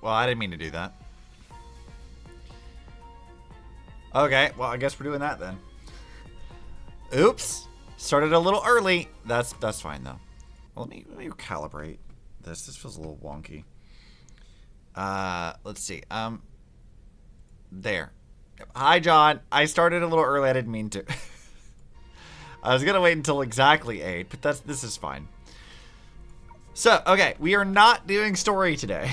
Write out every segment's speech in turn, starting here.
Well, I didn't mean to do that. Okay, well, I guess we're doing that then. Oops. Started a little early. That's fine, though. Well, let me calibrate this. This feels a little wonky. Let's see. There. Hi, John. I started a little early. I didn't mean to. I was going to wait until exactly 8, but this is fine. So, okay. We are not doing story today.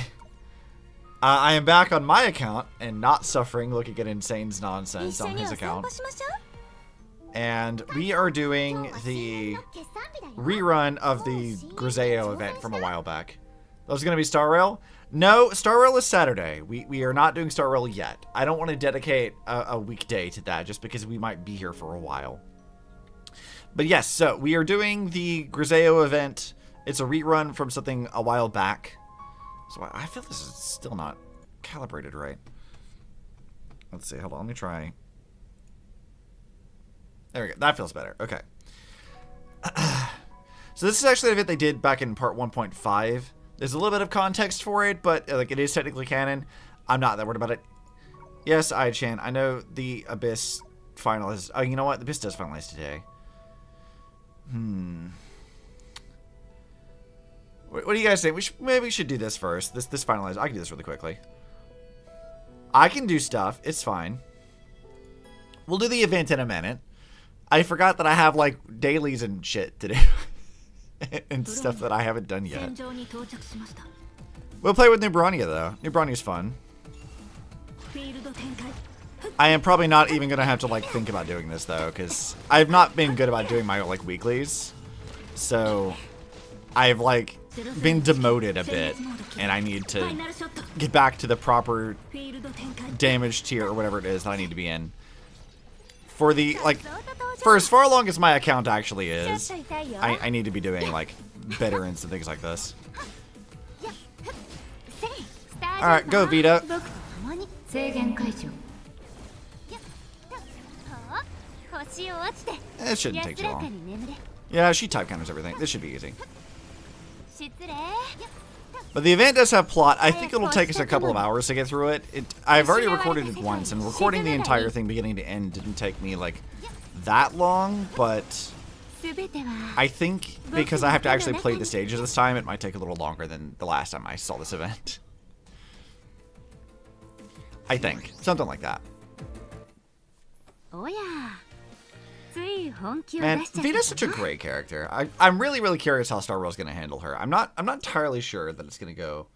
I am back on my account and not suffering looking at Insane's nonsense on his account. And we are doing the rerun of the Griseo event from a while back. That was going to be Star Rail? No, Star Rail is Saturday. We are not doing Star Rail yet. I don't want to dedicate a weekday to that just because we might be here for a while. But yes, so we are doing the Griseo event. It's a rerun from something a while back. So I feel this is still not calibrated right. Let's see. Hold on. Let me try. There we go. That feels better. Okay. So this is actually an event they did back in part 1.5. There's a little bit of context for it, but like it is technically canon. I'm not that worried about it. Yes, I-chan. I know the Abyss finalized. Oh, you know what? The Abyss does finalize today. What do you guys think? Maybe we should do this first. This finalized. I can do this really quickly. I can do stuff. It's fine. We'll do the event in a minute. I forgot that I have like dailies and shit to do. And stuff that I haven't done yet. We'll play with New Bronya though. New Bronya's fun. I am probably not even gonna have to like think about doing this though, because I've not been good about doing my like weeklies. So I've like been demoted a bit, and I need to get back to the proper damage tier or whatever it is that I need to be in. For the like, for as far along as my account actually is, I need to be doing like veterans and things like this. All right, go Vita. It shouldn't take too long. Yeah, she type counters everything. This should be easy. But the event does have plot. I think it'll take us a couple of hours to get through it. I've already recorded it once, and recording the entire thing beginning to end didn't take me like that long, but I think because I have to actually play the stages this time, it might take a little longer than the last time I saw this event. I think. Something like that. Man, Vita's such a great character. I'm really, really curious how Star Rail's going to handle her. I'm not entirely sure that it's going to go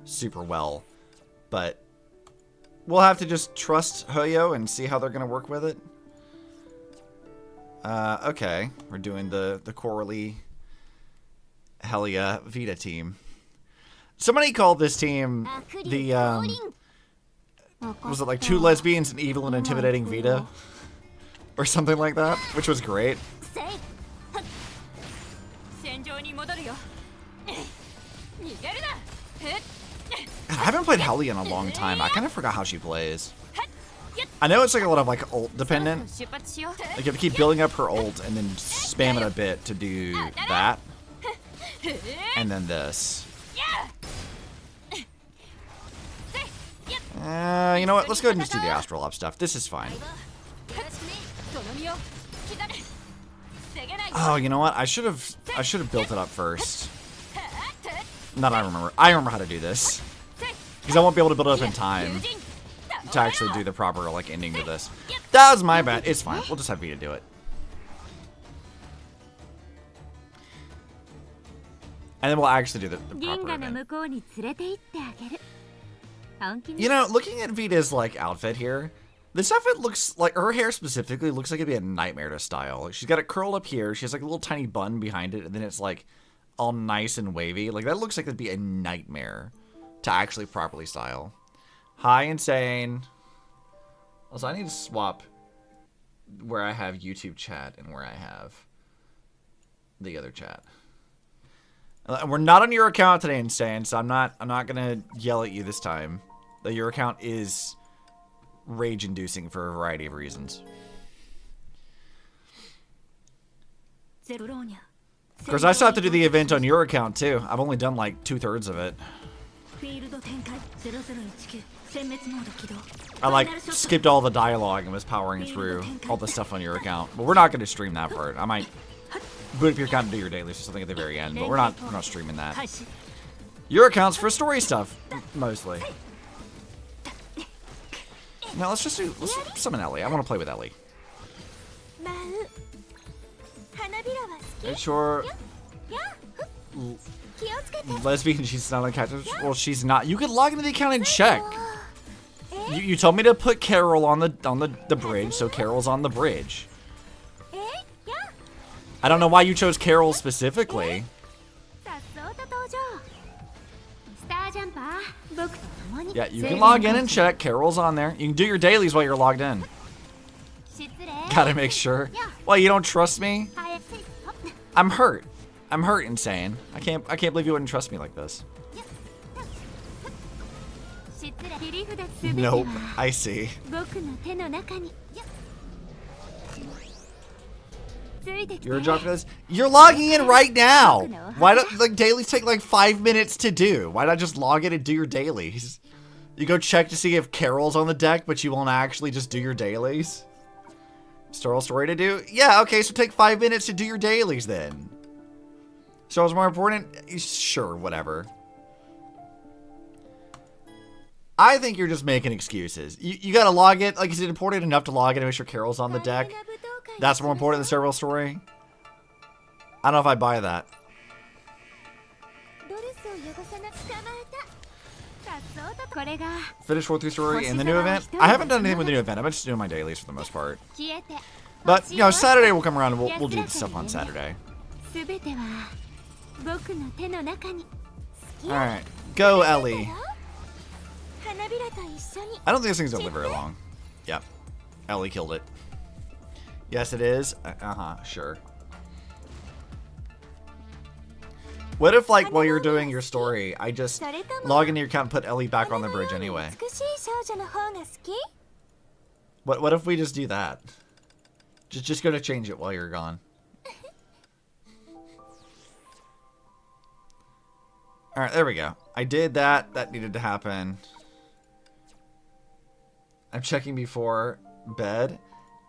super well, but we'll have to just trust Hoyo and see how they're going to work with it. Okay, we're doing the Coralie Helia Vita team. Somebody called this team the was it like 2 lesbians, an evil and intimidating Vita? Or something like that, which was great. God, I haven't played Helly in a long time. I kind of forgot how she plays. I know it's like a lot of like ult dependent. Like you have to keep building up her ult and then spam it a bit to do that. And then this. You know what? Let's go ahead and just do the Astral Op stuff. This is fine. Oh, you know what? I should have built it up first. Not I remember. I remember how to do this. Because I won't be able to build it up in time to actually do the proper like ending to this. That was my bad. It's fine. We'll just have Vita do it. And then we'll actually do the proper event. You know, looking at Vita's like outfit here, this outfit looks like, her hair specifically looks like it'd be a nightmare to style. Like she's got it curled up here. She has like a little tiny bun behind it, and then it's like all nice and wavy. Like that looks like it'd be a nightmare to actually properly style. Hi, Insane. Also, I need to swap where I have YouTube chat and where I have the other chat. We're not on your account today, Insane, so I'm not gonna yell at you this time. Your account is rage-inducing for a variety of reasons. Of course, I still have to do the event on your account too. I've only done like 2/3 of it. I like skipped all the dialogue and was powering through all the stuff on your account. But we're not going to stream that part. I might boot up your account and do your dailies or something at the very end, but we're not streaming that. Your account's for story stuff, mostly. Now let's summon Ellie. I want to play with Ellie. Sure. Lesbian, she's not on cat. Well, she's not. You could log into the account and check. You told me to put Carol on the bridge, so Carol's on the bridge. I don't know why you chose Carol specifically. Yeah, you can log in and check. Carol's on there. You can do your dailies while you're logged in. Gotta make sure. Well, you don't trust me? I'm hurt. I'm hurt, Insane. I can't believe you wouldn't trust me like this. Nope. I see. You're a job for this? You're logging in right now. Why don't like dailies take like 5 minutes to do? Why not just log in and do your dailies? You go check to see if Carol's on the deck, but you won't actually just do your dailies? Story to do? Yeah, okay, so take 5 minutes to do your dailies then. So it's more important? Sure, whatever. I think you're just making excuses. You gotta log it. Like, is it important enough to log in and make sure Carol's on the deck? That's more important than the server story? I don't know if I buy that. Finish 4-3 story in the new event? I haven't done anything with the new event. I'm just doing my dailies for the most part. But, you know, Saturday will come around and we'll do the stuff on Saturday. Alright. Go, Ellie. I don't think this thing's gonna live very long. Yep. Ellie killed it. Yes, it is. Sure. What if, like, while you're doing your story, I just log into your account and put Ellie back on the bridge anyway? What if we just do that? Just go to change it while you're gone. Alright, there we go. I did that. That needed to happen. I'm checking before bed.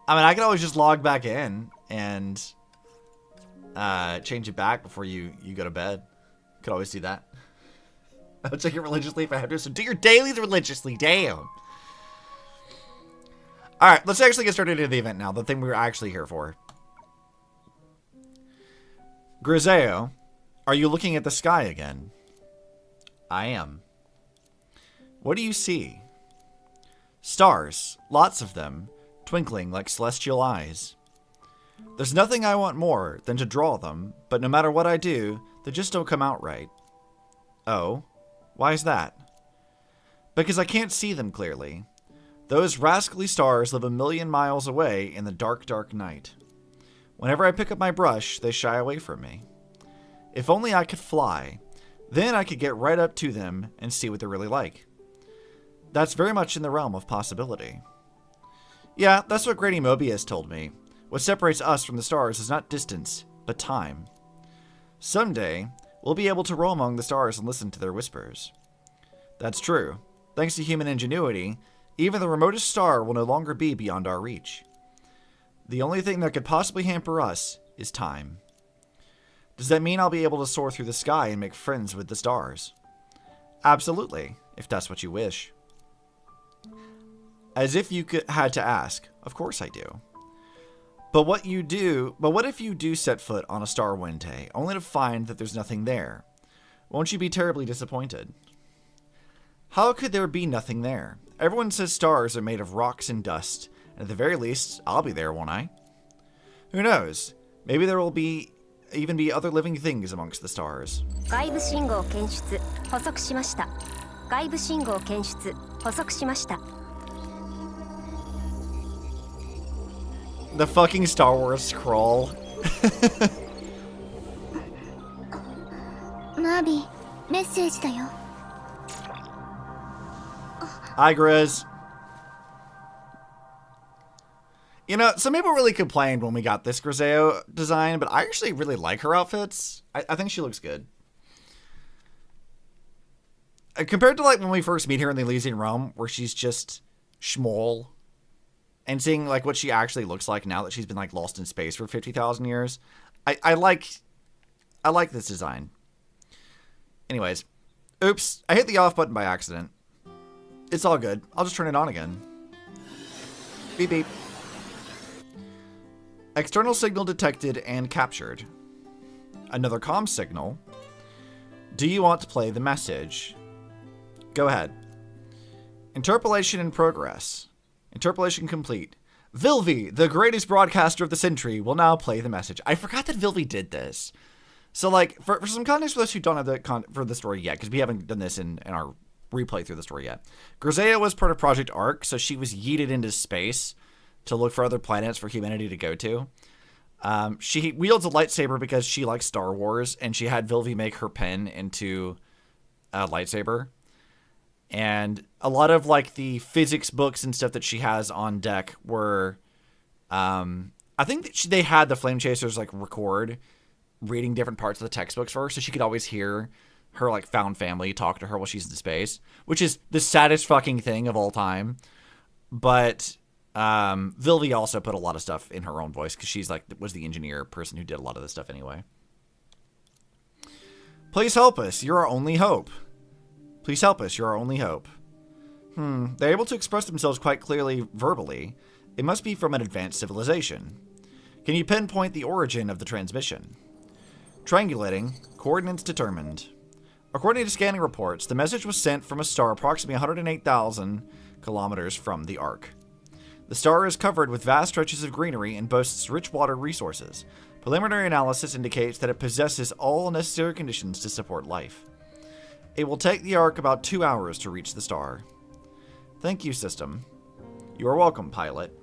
I mean, I could always just log back in and change it back before you go to bed. Could always do that. I'll check it religiously if I have to. So do your dailies religiously. Damn. Alright, let's actually get started into the event now. The thing we were actually here for. Griseo, are you looking at the sky again? I am. What do you see? Stars, lots of them, twinkling like celestial eyes. There's nothing I want more than to draw them, but no matter what I do, they just don't come out right. Oh, why is that? Because I can't see them clearly. Those rascally stars live 1,000,000 miles away in the dark, dark night. Whenever I pick up my brush, they shy away from me. If only I could fly, then I could get right up to them and see what they're really like. That's very much in the realm of possibility. Yeah, that's what Granny Mobius told me. What separates us from the stars is not distance, but time. Someday, we'll be able to roam among the stars and listen to their whispers. That's true. Thanks to human ingenuity, even the remotest star will no longer be beyond our reach. The only thing that could possibly hamper us is time. Does that mean I'll be able to soar through the sky and make friends with the stars? Absolutely, if that's what you wish. As if you had to ask. Of course I do. But what if you do set foot on a star one day, only to find that there's nothing there? Won't you be terribly disappointed? How could there be nothing there? Everyone says stars are made of rocks and dust, and at the very least, I'll be there, won't I? Who knows? Maybe there will even be other living things amongst the stars. The fucking Star Wars scroll. Hi, Grizz. You know, some people really complained when we got this Griseo design, but I actually really like her outfits. I think she looks good. compared to like when we first meet her in the Elysian Realm, where she's just schmoll, and seeing like what she actually looks like now that she's been like lost in space for 50,000 years, I like this design. Anyways, oops, I hit the off button by accident. It's all good. I'll just turn it on again. Beep beep. External signal detected and captured. Another comm signal. Do you want to play the message? Go ahead. Interpolation in progress. Interpolation complete. Vilvi, the greatest broadcaster of the century, will now play the message. I forgot that Vilvi did this. So, like, for some context for those who don't have the for the story yet, because we haven't done this in our replay through the story yet. Griseo was part of Project Ark, so she was yeeted into space to look for other planets for humanity to go to. She wields a lightsaber because she likes Star Wars, and she had Vilvi make her pen into a lightsaber. And a lot of, like, the physics books and stuff that she has on deck were, I think that they had the Flame Chasers, like, record reading different parts of the textbooks for her, so she could always hear her, like, found family talk to her while she's in space, which is the saddest fucking thing of all time. But Vilvi also put a lot of stuff in her own voice, because she's, like, was the engineer person who did a lot of this stuff anyway. Please help us. You're our only hope. Please help us. You're our only hope. They're able to express themselves quite clearly verbally. It must be from an advanced civilization. Can you pinpoint the origin of the transmission? Triangulating. Coordinates determined. According to scanning reports, the message was sent from a star approximately 108,000 kilometers from the Ark. The star is covered with vast stretches of greenery and boasts rich water resources. Preliminary analysis indicates that it possesses all necessary conditions to support life. It will take the Ark about 2 hours to reach the star. Thank you, system. You are welcome, pilot.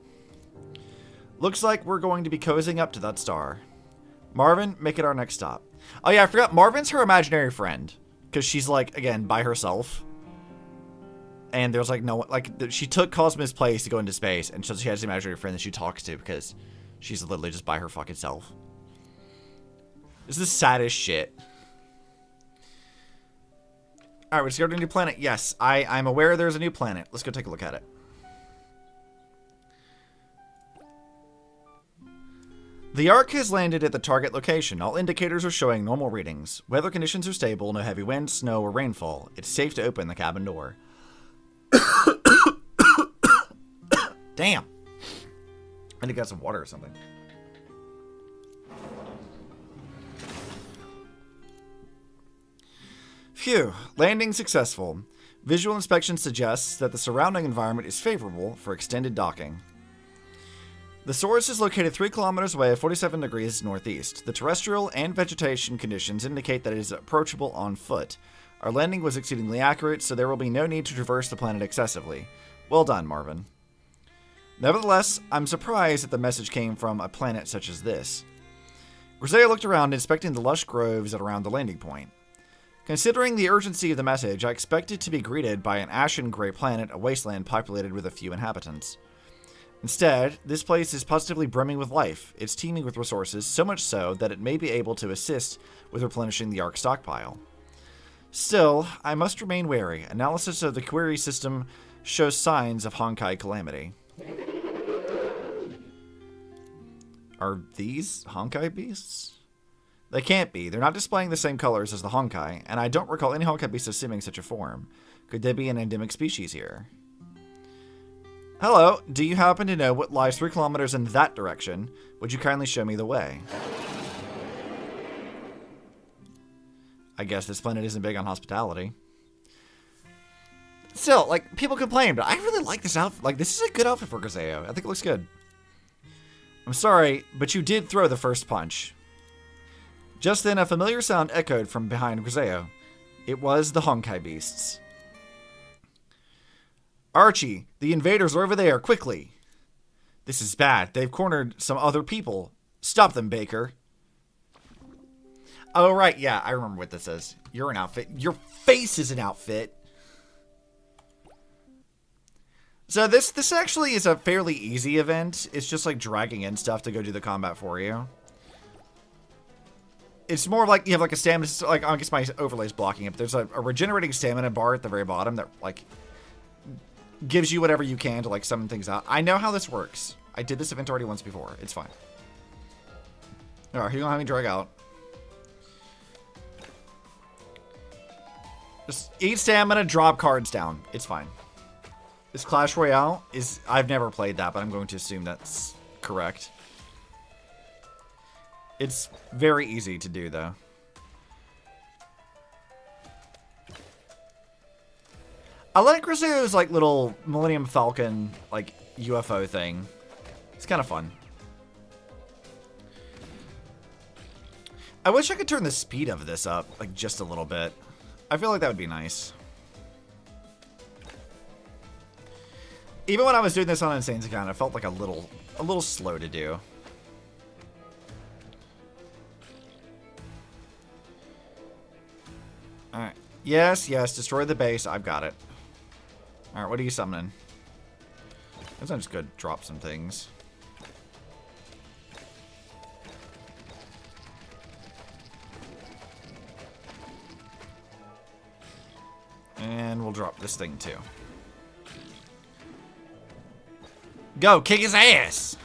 Looks like we're going to be cozying up to that star. Marvin, make it our next stop. Oh yeah, I forgot. Marvin's her imaginary friend. Because she's, like, again, by herself. And there's, like, no one. Like, she took Cosmo's place to go into space. And so she has an imaginary friend that she talks to because she's literally just by her fucking self. This is the saddest shit. Alright, we discovered a new planet. Yes, I'm aware there's a new planet. Let's go take a look at it. The Ark has landed at the target location. All indicators are showing normal readings. Weather conditions are stable, no heavy wind, snow, or rainfall. It's safe to open the cabin door. Damn. I need to get some water or something. Phew. Landing successful. Visual inspection suggests that the surrounding environment is favorable for extended docking. The source is located 3 kilometers away at 47 degrees northeast. The terrestrial and vegetation conditions indicate that it is approachable on foot. Our landing was exceedingly accurate, so there will be no need to traverse the planet excessively. Well done, Marvin. Nevertheless, I'm surprised that the message came from a planet such as this. Griseo looked around, inspecting the lush groves at around the landing point. Considering the urgency of the message, I expected to be greeted by an ashen gray planet, a wasteland populated with a few inhabitants. Instead, this place is positively brimming with life. It's teeming with resources, so much so that it may be able to assist with replenishing the Ark stockpile. Still, I must remain wary. Analysis of the query system shows signs of Honkai calamity. Are these Honkai beasts? They can't be. They're not displaying the same colors as the Honkai, and I don't recall any Honkai beast assuming such a form. Could there be an endemic species here? Hello, do you happen to know what lies 3 kilometers in that direction? Would you kindly show me the way? I guess this planet isn't big on hospitality. Still, like, people complain, but I really like this outfit. Like, this is a good outfit for Griseo. I think it looks good. I'm sorry, but you did throw the first punch. Just then, a familiar sound echoed from behind Griseo. It was the Honkai beasts. Archie, the invaders are over there, quickly. This is bad. They've cornered some other people. Stop them, Baker. Oh, right, yeah, I remember what this is. You're an outfit. Your face is an outfit. So this actually is a fairly easy event. It's just like dragging in stuff to go do the combat for you. It's more like you have like a stamina, like I guess my overlay's blocking it, but there's a regenerating stamina bar at the very bottom that like gives you whatever you can to like summon things out. I know how this works. I did this event already once before. It's fine. Alright, you don't have me drag out. Just eat stamina, drop cards down. It's fine. This Clash Royale is... I've never played that, but I'm going to assume that's correct. It's very easy to do, though. I like Griseo's, like, little Millennium Falcon, like, UFO thing. It's kind of fun. I wish I could turn the speed of this up, like, just a little bit. I feel like that would be nice. Even when I was doing this on Insane's account, it felt like a little slow to do. Alright. Yes, yes, destroy the base. I've got it. Alright, what are you summoning? I guess I'm just gonna drop some things. And we'll drop this thing too. Go, kick his ass!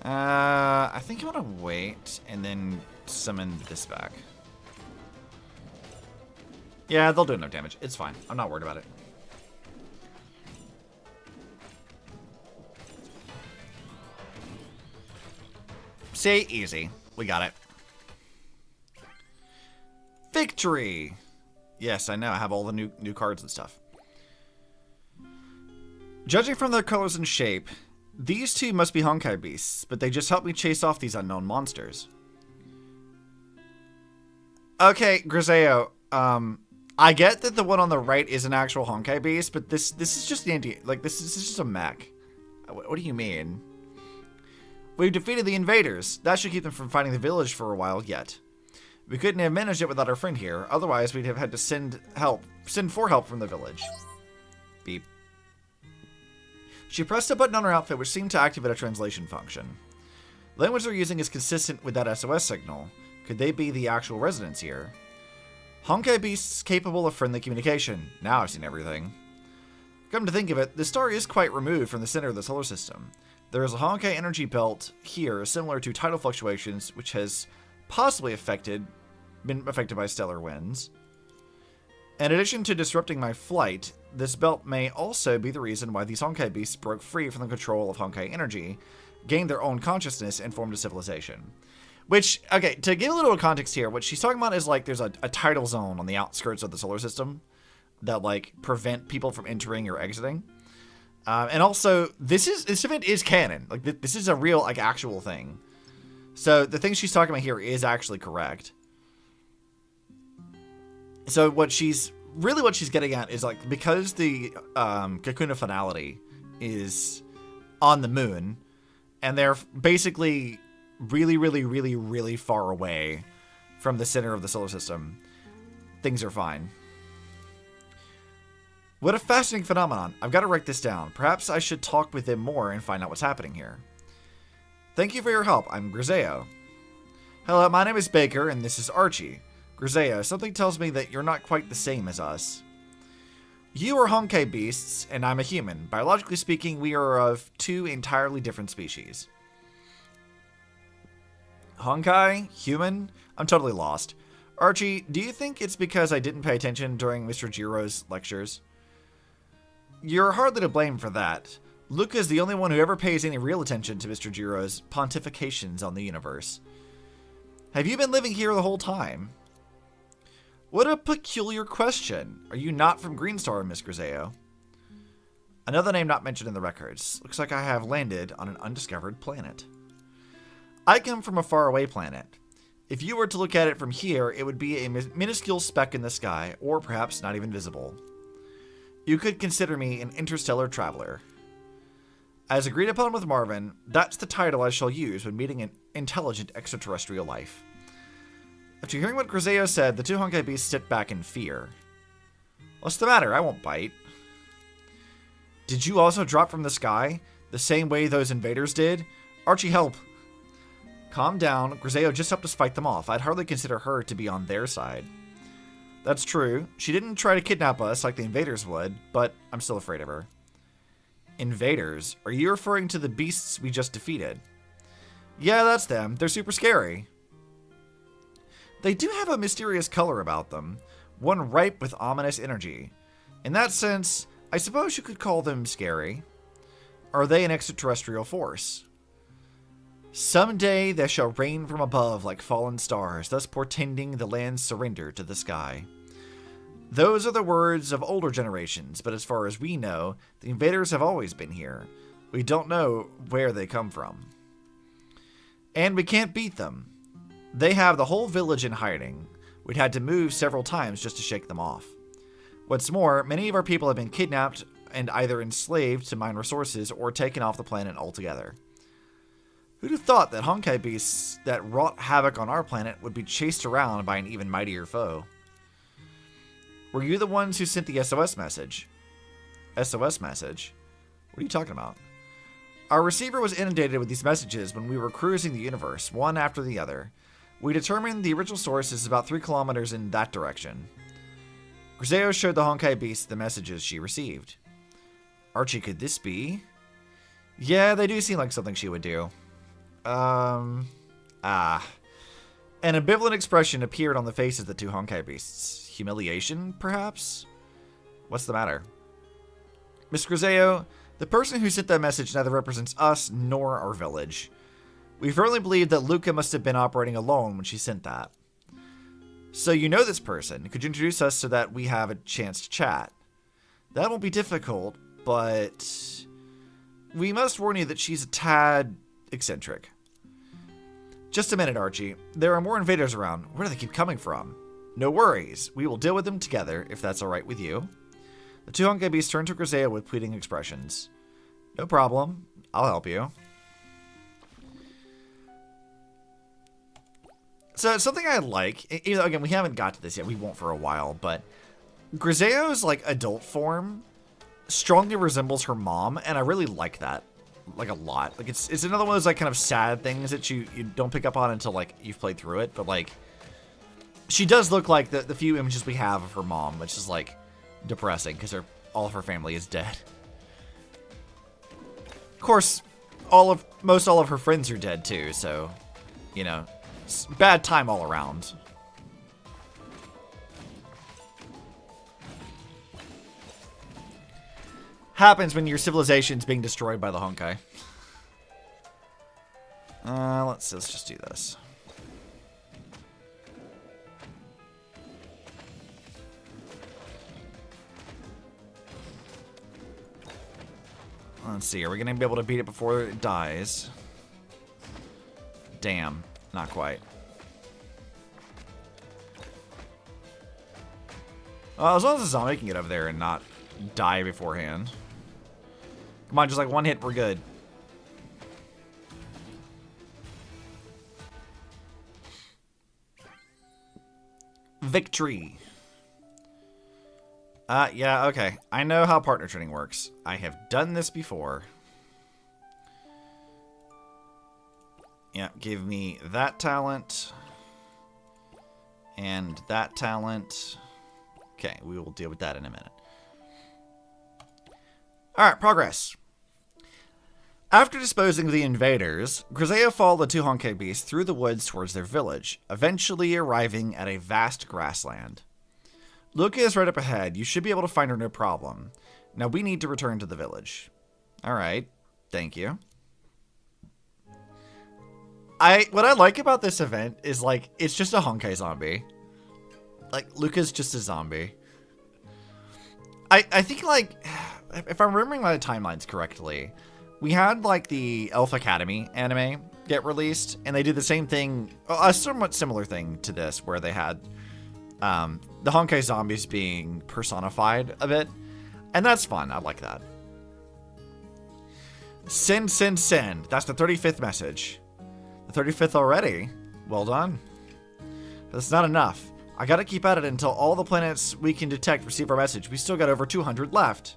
I think I want to wait and then summon this back. Yeah, they'll do enough damage. It's fine. I'm not worried about it. See, easy. We got it. Victory! Yes, I know. I have all the new cards and stuff. Judging from their colors and shape, these two must be Honkai beasts, but they just helped me chase off these unknown monsters. Okay, Griseo, I get that the one on the right is an actual Honkai beast, but this is just the Indian, like, this is just a mech. What do you mean? We've defeated the invaders. That should keep them from fighting the village for a while yet. We couldn't have managed it without our friend here. Otherwise, we'd have had to send for help from the village. Beep. She pressed a button on her outfit which seemed to activate a translation function. The language they're using is consistent with that SOS signal. Could they be the actual residents here? Honkai beasts capable of friendly communication. Now I've seen everything. Come to think of it, the star is quite removed from the center of the solar system. There is a Honkai energy belt here similar to tidal fluctuations, which has possibly been affected by stellar winds. In addition to disrupting my flight, this belt may also be the reason why these Honkai beasts broke free from the control of Honkai energy, gained their own consciousness, and formed a civilization. Which, okay, to give a little context here, what she's talking about is like there's a tidal zone on the outskirts of the solar system that like prevent people from entering or exiting. And also, this event is canon. Like this is a real, like, actual thing. So the thing she's talking about here is actually correct. So what she's getting at is like, because the Cocoon of Finality is on the moon, and they're basically really, really, really, really far away from the center of the solar system, things are fine. What a fascinating phenomenon. I've got to write this down. Perhaps I should talk with them more and find out what's happening here. Thank you for your help. I'm Griseo. Hello, my name is Baker, and this is Archie. Griseo, something tells me that you're not quite the same as us. You are Honkai beasts, and I'm a human. Biologically speaking, we are of two entirely different species. Honkai? Human? I'm totally lost. Archie, do you think it's because I didn't pay attention during Mr. Jiro's lectures? You're hardly to blame for that. Luca is the only one who ever pays any real attention to Mr. Jiro's pontifications on the universe. Have you been living here the whole time? What a peculiar question. Are you not from Greenstar, Miss Griseo? Another name not mentioned in the records. Looks like I have landed on an undiscovered planet. I come from a faraway planet. If you were to look at it from here, it would be a minuscule speck in the sky, or perhaps not even visible. You could consider me an interstellar traveler. As agreed upon with Marvin, that's the title I shall use when meeting an intelligent extraterrestrial life. After hearing what Griseo said, the two Honkai beasts stepped back in fear. What's the matter? I won't bite. Did you also drop from the sky, the same way those invaders did? Archie, help! Calm down. Griseo just helped us fight them off. I'd hardly consider her to be on their side. That's true. She didn't try to kidnap us like the invaders would, but I'm still afraid of her. Invaders? Are you referring to the beasts we just defeated? Yeah, that's them. They're super scary. They do have a mysterious color about them, one ripe with ominous energy. In that sense, I suppose you could call them scary. Are they an extraterrestrial force? Someday they shall rain from above like fallen stars, thus portending the land's surrender to the sky. Those are the words of older generations, but as far as we know, the invaders have always been here. We don't know where they come from. And we can't beat them. They have the whole village in hiding. We'd had to move several times just to shake them off. What's more, many of our people have been kidnapped and either enslaved to mine resources or taken off the planet altogether. Who'd have thought that Honkai beasts that wrought havoc on our planet would be chased around by an even mightier foe? Were you the ones who sent the SOS message? SOS message? What are you talking about? Our receiver was inundated with these messages when we were cruising the universe, one after the other. We determined the original source is about 3 kilometers in that direction. Griseo showed the Honkai beast the messages she received. Archie, could this be? Yeah, they do seem like something she would do. An ambivalent expression appeared on the faces of the 2 Honkai beasts. Humiliation, perhaps? What's the matter? Miss Griseo, the person who sent that message neither represents us nor our village. We firmly believe that Luca must have been operating alone when she sent that. So you know this person. Could you introduce us so that we have a chance to chat? That won't be difficult, but we must warn you that she's a tad eccentric. Just a minute, Archie. There are more invaders around. Where do they keep coming from? No worries. We will deal with them together, if that's alright with you. The 2 Honkai beasts turn to Griseo with pleading expressions. No problem. I'll help you. So, something I like, even though, again, we haven't got to this yet, we won't for a while, but Griseo's, like, adult form strongly resembles her mom, and I really like that, like, a lot. Like, it's another one of those, like, kind of sad things that you don't pick up on until, like, you've played through it, but, like, she does look like the few images we have of her mom, which is, like, depressing, because all of her family is dead. Of course, most all of her friends are dead, too, so, you know, bad time all around. Happens when your civilization's being destroyed by the Honkai. Let's just do this. Let's see, are we going to be able to beat it before it dies? Damn, not quite. As long as the zombie can get over there and not die beforehand. Come on, just like one hit, we're good. Victory. Yeah, okay. I know how partner training works. I have done this before. Yeah, give me that talent. And that talent. Okay, we will deal with that in a minute. Alright, progress. After disposing of the invaders, Griseo followed the 2 Honkai beasts through the woods towards their village, eventually arriving at a vast grassland. Luca is right up ahead. You should be able to find her no problem. Now we need to return to the village. Alright, thank you. What I like about this event is, like, it's just a Honkai zombie. Like, Luca's just a zombie. I think, like, if I'm remembering my timelines correctly, we had, like, the Elf Academy anime get released, and they did the same thing, a somewhat similar thing to this, where they had the Honkai zombies being personified a bit, and that's fun. I like that. Send, send, send. That's the 35th message. The 35th already. Well done. But that's not enough. I gotta keep at it until all the planets we can detect receive our message. We still got over 200 left.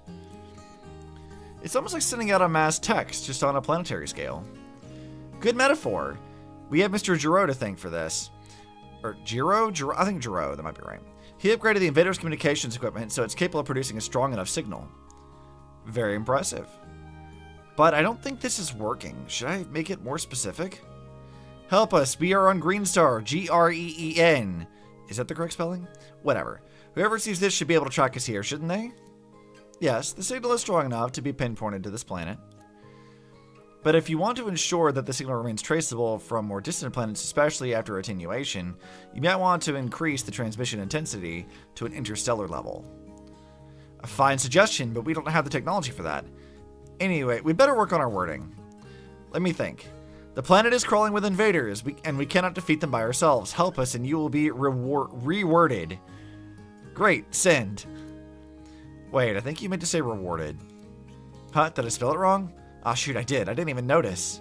It's almost like sending out a mass text, just on a planetary scale. Good metaphor. We have Mr. Giro to thank for this. Or Giro? I think Giro, that might be right. He upgraded the invader's communications equipment so it's capable of producing a strong enough signal. Very impressive. But I don't think this is working. Should I make it more specific? Help us. We are on Greenstar. Green. Is that the correct spelling? Whatever. Whoever sees this should be able to track us here, shouldn't they? Yes, the signal is strong enough to be pinpointed to this planet. But if you want to ensure that the signal remains traceable from more distant planets, especially after attenuation, you might want to increase the transmission intensity to an interstellar level. A fine suggestion, but we don't have the technology for that. Anyway, we better work on our wording. Let me think. The planet is crawling with invaders, and we cannot defeat them by ourselves. Help us and you will be rewarded. Great, send. Wait, I think you meant to say rewarded. Huh? Did I spell it wrong? Ah, shoot, I did. I didn't even notice.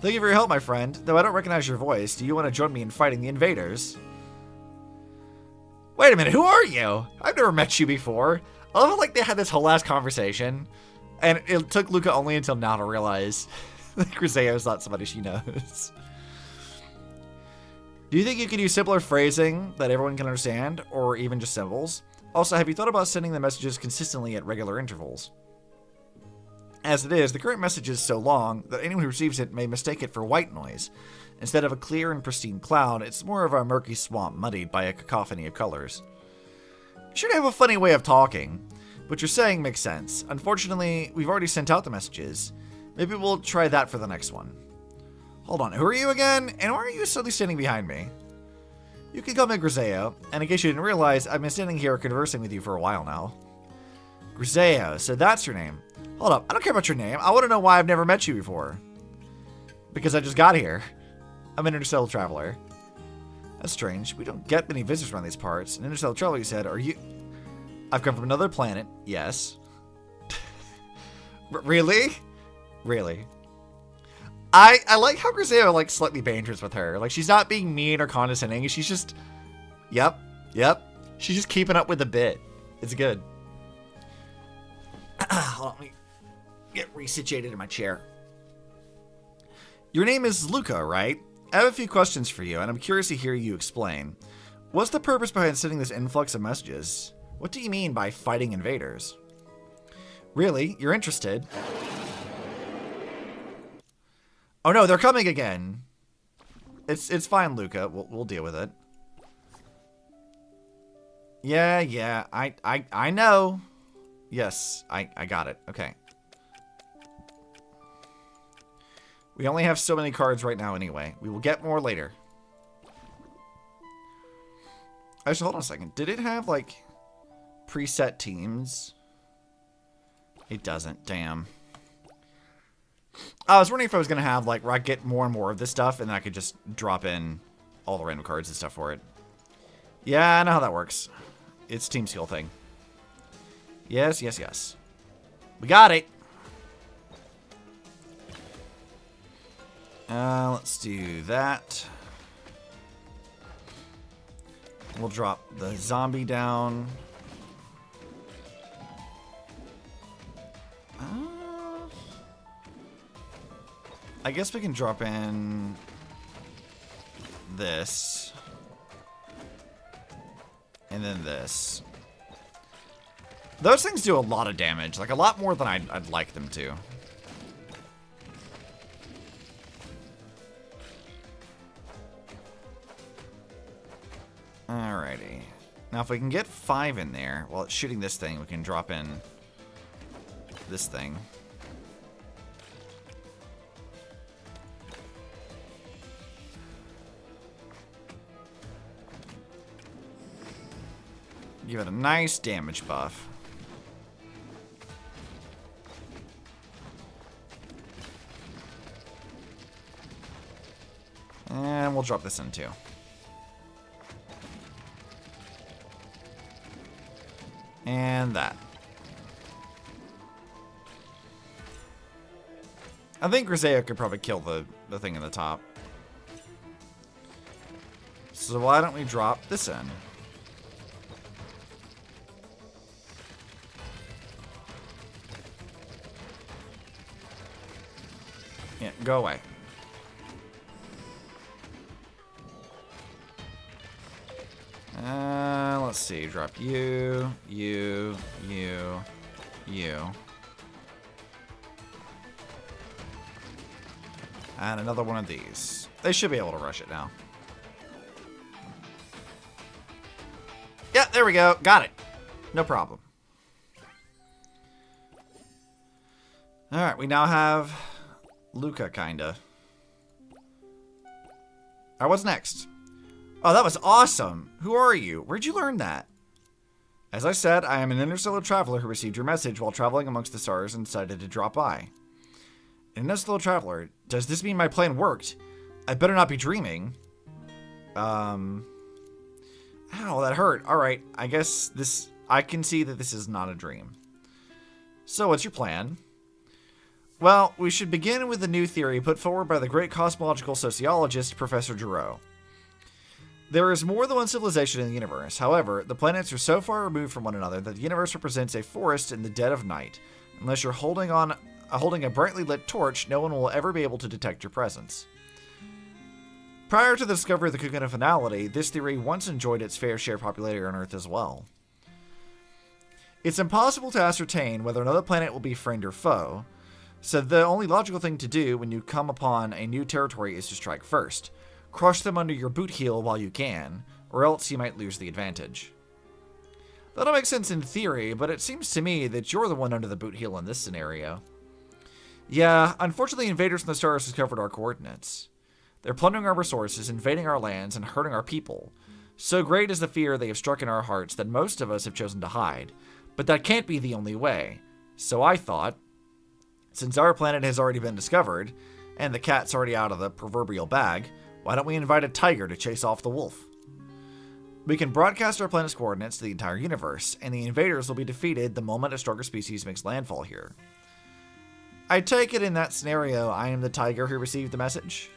Thank you for your help, my friend. Though I don't recognize your voice, do you want to join me in fighting the invaders? Wait a minute, who are you? I've never met you before. I love how, like, they had this whole ass conversation, and it took Luca only until now to realize that Griseo is not somebody she knows. Do you think you could use simpler phrasing that everyone can understand, or even just symbols? Also, have you thought about sending the messages consistently at regular intervals? As it is, the current message is so long that anyone who receives it may mistake it for white noise. Instead of a clear and pristine cloud, it's more of a murky swamp muddied by a cacophony of colors. You should have a funny way of talking. What you're saying makes sense. Unfortunately, we've already sent out the messages. Maybe we'll try that for the next one. Hold on, who are you again? And why are you suddenly standing behind me? You can call me Griseo, and in case you didn't realize, I've been standing here conversing with you for a while now. Griseo, so that's your name. Hold up, I don't care about your name. I want to know why I've never met you before. Because I just got here. I'm an interstellar traveler. That's strange. We don't get many visitors around these parts. An interstellar traveler, you said, are you... I've come from another planet. Yes. Really? Really? I like how Griseo, like, slightly banters with her. Like, she's not being mean or condescending. She's just... Yep. She's just keeping up with the bit. It's good. Hold on, let me get resituated in my chair. Your name is Luca, right? I have a few questions for you, and I'm curious to hear you explain. What's the purpose behind sending this influx of messages? What do you mean by fighting invaders? Really? You're interested? Oh no, they're coming again. It's fine, Luca. We'll deal with it. Yeah, I know. Yes, I got it. Okay. We only have so many cards right now anyway. We will get more later. Actually, hold on a second. Did it have, like, preset teams? It doesn't. Damn. I was wondering if I was going to have, like, where I get more and more of this stuff, and then I could just drop in all the random cards and stuff for it. Yeah, I know how that works. It's team skill thing. Yes. We got it. Let's do that. We'll drop the zombie down. I guess we can drop in this. And then this. Those things do a lot of damage. Like, a lot more than I'd like them to. Alrighty. Now, if we can get 5 in there, while it's shooting this thing, we can drop in this thing. Give it a nice damage buff. And we'll drop this in too. And that. I think Griseo could probably kill the thing in the top. So why don't we drop this in? Yeah, go away. Let's see. Drop you. And another one of these. They should be able to rush it now. Yeah, there we go. Got it. No problem. Alright, we now have Luca, kinda. Alright, what's next? Oh, that was awesome. Who are you? Where'd you learn that? As I said, I am an interstellar traveler who received your message while traveling amongst the stars and decided to drop by. An interstellar traveler? Does this mean my plan worked? I better not be dreaming. Ow, that hurt. Alright, I guess I can see that this is not a dream. So, what's your plan? Well, we should begin with a new theory put forward by the great cosmological sociologist, Professor Griseo. There is more than one civilization in the universe. However, the planets are so far removed from one another that the universe represents a forest in the dead of night. Unless you're holding a brightly lit torch, no one will ever be able to detect your presence. Prior to the discovery of the cocoon of finality, this theory once enjoyed its fair share of popularity on Earth as well. It's impossible to ascertain whether another planet will be friend or foe, so the only logical thing to do when you come upon a new territory is to strike first. Crush them under your boot heel while you can, or else you might lose the advantage. That'll make sense in theory, but it seems to me that you're the one under the boot heel in this scenario. Yeah, unfortunately invaders from the stars discovered our coordinates. They're plundering our resources, invading our lands, and hurting our people. So great is the fear they have struck in our hearts that most of us have chosen to hide. But that can't be the only way. So I thought, since our planet has already been discovered, and the cat's already out of the proverbial bag, why don't we invite a tiger to chase off the wolf? We can broadcast our planet's coordinates to the entire universe, and the invaders will be defeated the moment a stronger species makes landfall here. I take it in that scenario, I am the tiger who received the message?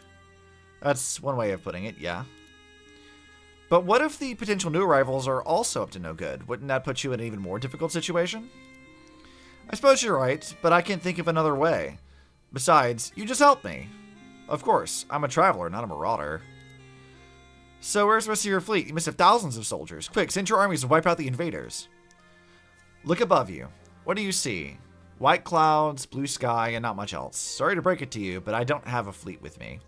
That's one way of putting it, yeah. But what if the potential new arrivals are also up to no good? Wouldn't that put you in an even more difficult situation? I suppose you're right, but I can't think of another way. Besides, you just helped me. Of course, I'm a traveler, not a marauder. So where's the rest of your fleet? You must have thousands of soldiers. Quick, send your armies to wipe out the invaders. Look above you. What do you see? White clouds, blue sky, and not much else. Sorry to break it to you, but I don't have a fleet with me.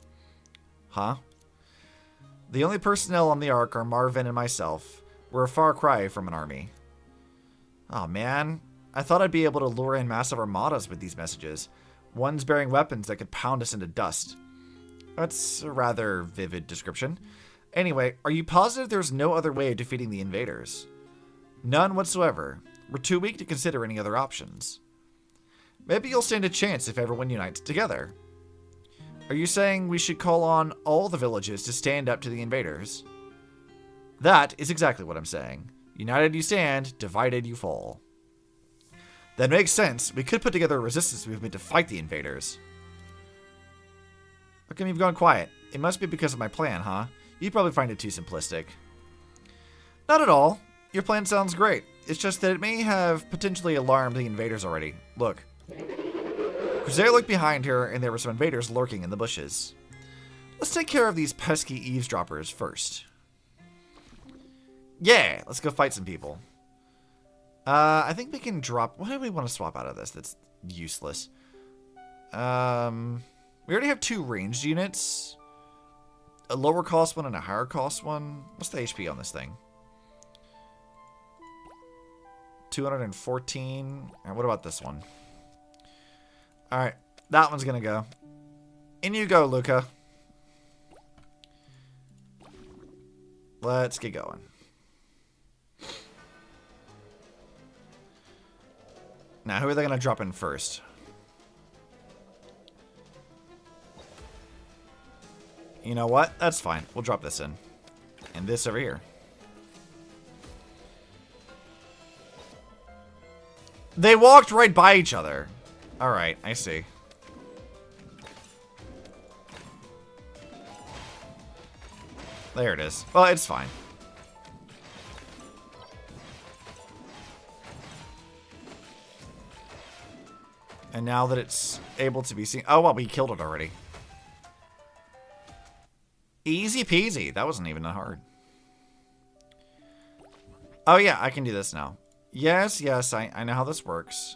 Huh? The only personnel on the Ark are Marvin and myself. We're a far cry from an army. Oh man, I thought I'd be able to lure in massive armadas with these messages. Ones bearing weapons that could pound us into dust. That's a rather vivid description. Anyway, are you positive there's no other way of defeating the invaders? None whatsoever. We're too weak to consider any other options. Maybe you'll stand a chance if everyone unites together. Are you saying we should call on all the villages to stand up to the invaders? That is exactly what I'm saying. United you stand, divided you fall. That makes sense. We could put together a resistance movement to fight the invaders. How come you've gone quiet? It must be because of my plan, huh? You probably find it too simplistic. Not at all. Your plan sounds great. It's just that it may have potentially alarmed the invaders already. Look. Griseo looked behind her, and there were some invaders lurking in the bushes. Let's take care of these pesky eavesdroppers first. Yeah, let's go fight some people. I think we can drop... What do we want to swap out of this that's useless? We already have 2 ranged units. A lower cost one and a higher cost one. What's the HP on this thing? 214. Alright, what about this one? Alright, that one's gonna go. In you go, Luca. Let's get going. Now, who are they gonna drop in first? You know what? That's fine. We'll drop this in. And this over here. They walked right by each other. Alright, I see. There it is. Well, it's fine. And now that it's able to be seen... Oh, well, we killed it already. Easy peasy. That wasn't even that hard. Oh, yeah, I can do this now. Yes, yes, I know how this works.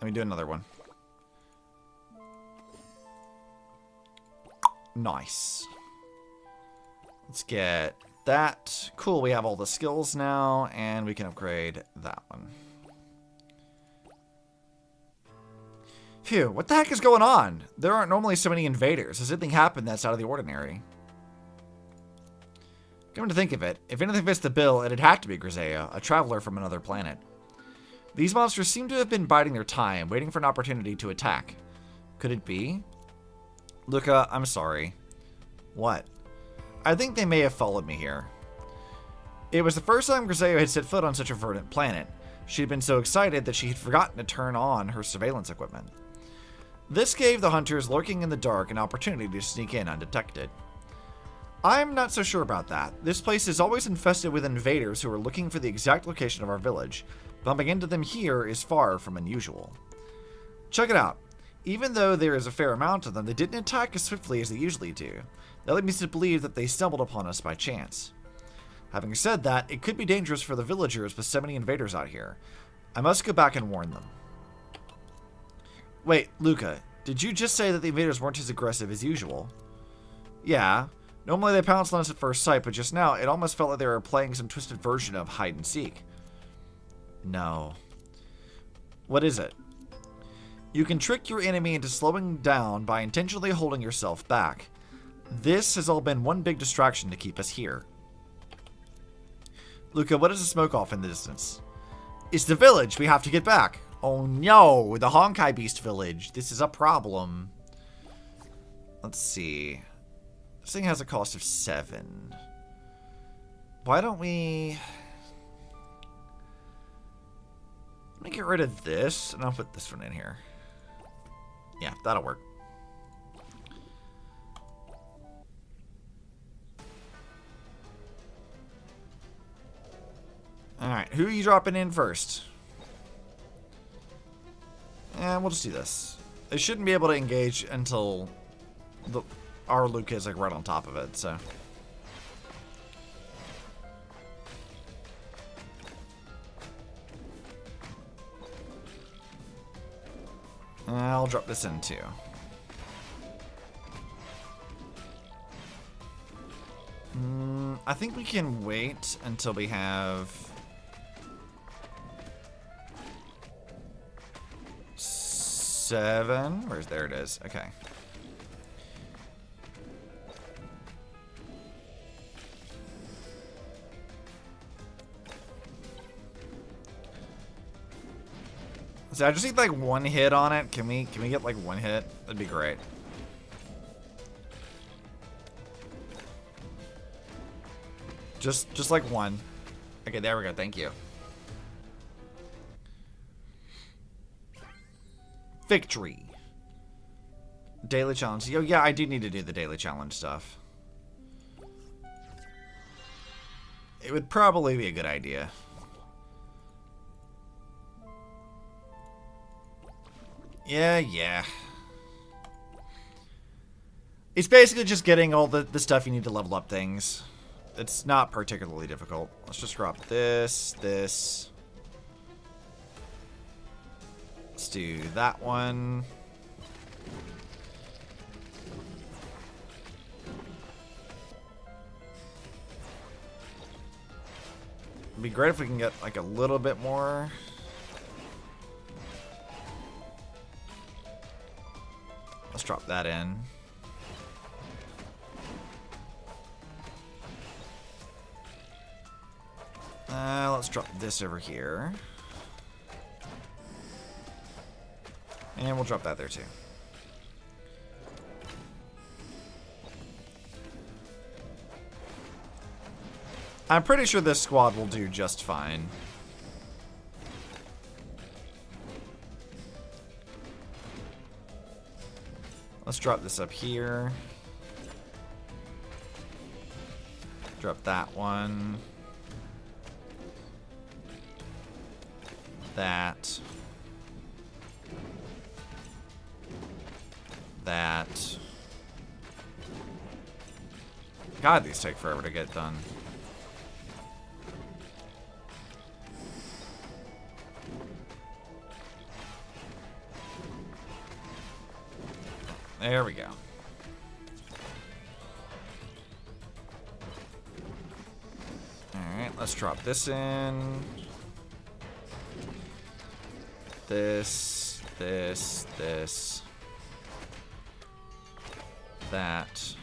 Let me do another one. Nice. Let's get that. Cool, we have all the skills now, and we can upgrade that one. Phew, what the heck is going on? There aren't normally so many invaders. Has anything happened that's out of the ordinary? Come to think of it, if anything fits the bill, it'd have to be Griseo, a traveler from another planet. These monsters seem to have been biding their time, waiting for an opportunity to attack. Could it be? Luca, I'm sorry. What? I think they may have followed me here. It was the first time Griseo had set foot on such a verdant planet. She had been so excited that she had forgotten to turn on her surveillance equipment. This gave the hunters lurking in the dark an opportunity to sneak in undetected. I'm not so sure about that. This place is always infested with invaders who are looking for the exact location of our village. Bumping into them here is far from unusual. Check it out. Even though there is a fair amount of them, they didn't attack as swiftly as they usually do. That leads me to believe that they stumbled upon us by chance. Having said that, it could be dangerous for the villagers with so many invaders out here. I must go back and warn them. Wait, Luca, did you just say that the invaders weren't as aggressive as usual? Yeah. Normally they pounce on us at first sight, but just now it almost felt like they were playing some twisted version of hide and seek. No. What is it? You can trick your enemy into slowing down by intentionally holding yourself back. This has all been one big distraction to keep us here. Luca, what is the smoke off in the distance? It's the village. We have to get back. Oh no, the Honkai Beast village. This is a problem. Let's see. This thing has a cost of 7. Why don't we... Let me get rid of this, and I'll put this one in here. Yeah, that'll work. Alright, who are you dropping in first? And we'll just do this. They shouldn't be able to engage until our Luke is like right on top of it, so. I'll drop this in too. I think we can wait until we have 7. Where's there it is? Okay. So I just need like 1 hit on it. Can we get like 1 hit? That'd be great. Just like 1. Okay, there we go. Thank you. Victory. Daily challenge. Yo, yeah, I do need to do the daily challenge stuff. It would probably be a good idea. Yeah. It's basically just getting all the stuff you need to level up things. It's not particularly difficult. Let's just drop this. Let's do that one. It'd be great if we can get like a little bit more. Let's drop that in. Let's drop this over here. And we'll drop that there too. I'm pretty sure this squad will do just fine. Let's drop this up here. Drop that one. That. God, these take forever to get done. There we go. Alright, let's drop this in. This. That.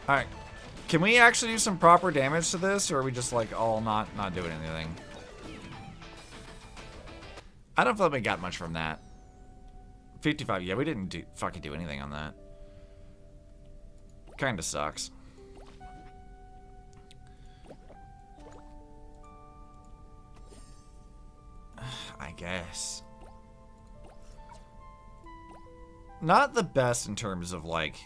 Alright. Can we actually do some proper damage to this, or are we just like all not doing anything? I don't feel like we got much from that. 55, yeah, we didn't fucking do anything on that. Kinda sucks. I guess. Not the best in terms of like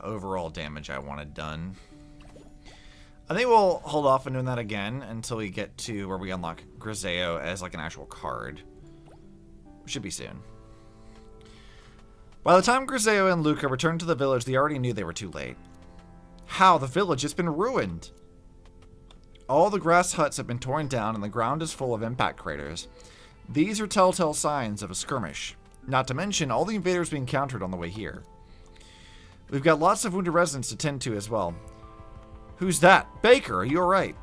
overall damage I wanted done. I think we'll hold off on doing that again until we get to where we unlock Griseo as like an actual card. Should be soon. By the time Griseo and Luca returned to the village, they already knew they were too late. How? The village has been ruined! All the grass huts have been torn down and the ground is full of impact craters. These are telltale signs of a skirmish. Not to mention all the invaders we encountered on the way here. We've got lots of wounded residents to tend to as well. Who's that? Baker, are you alright?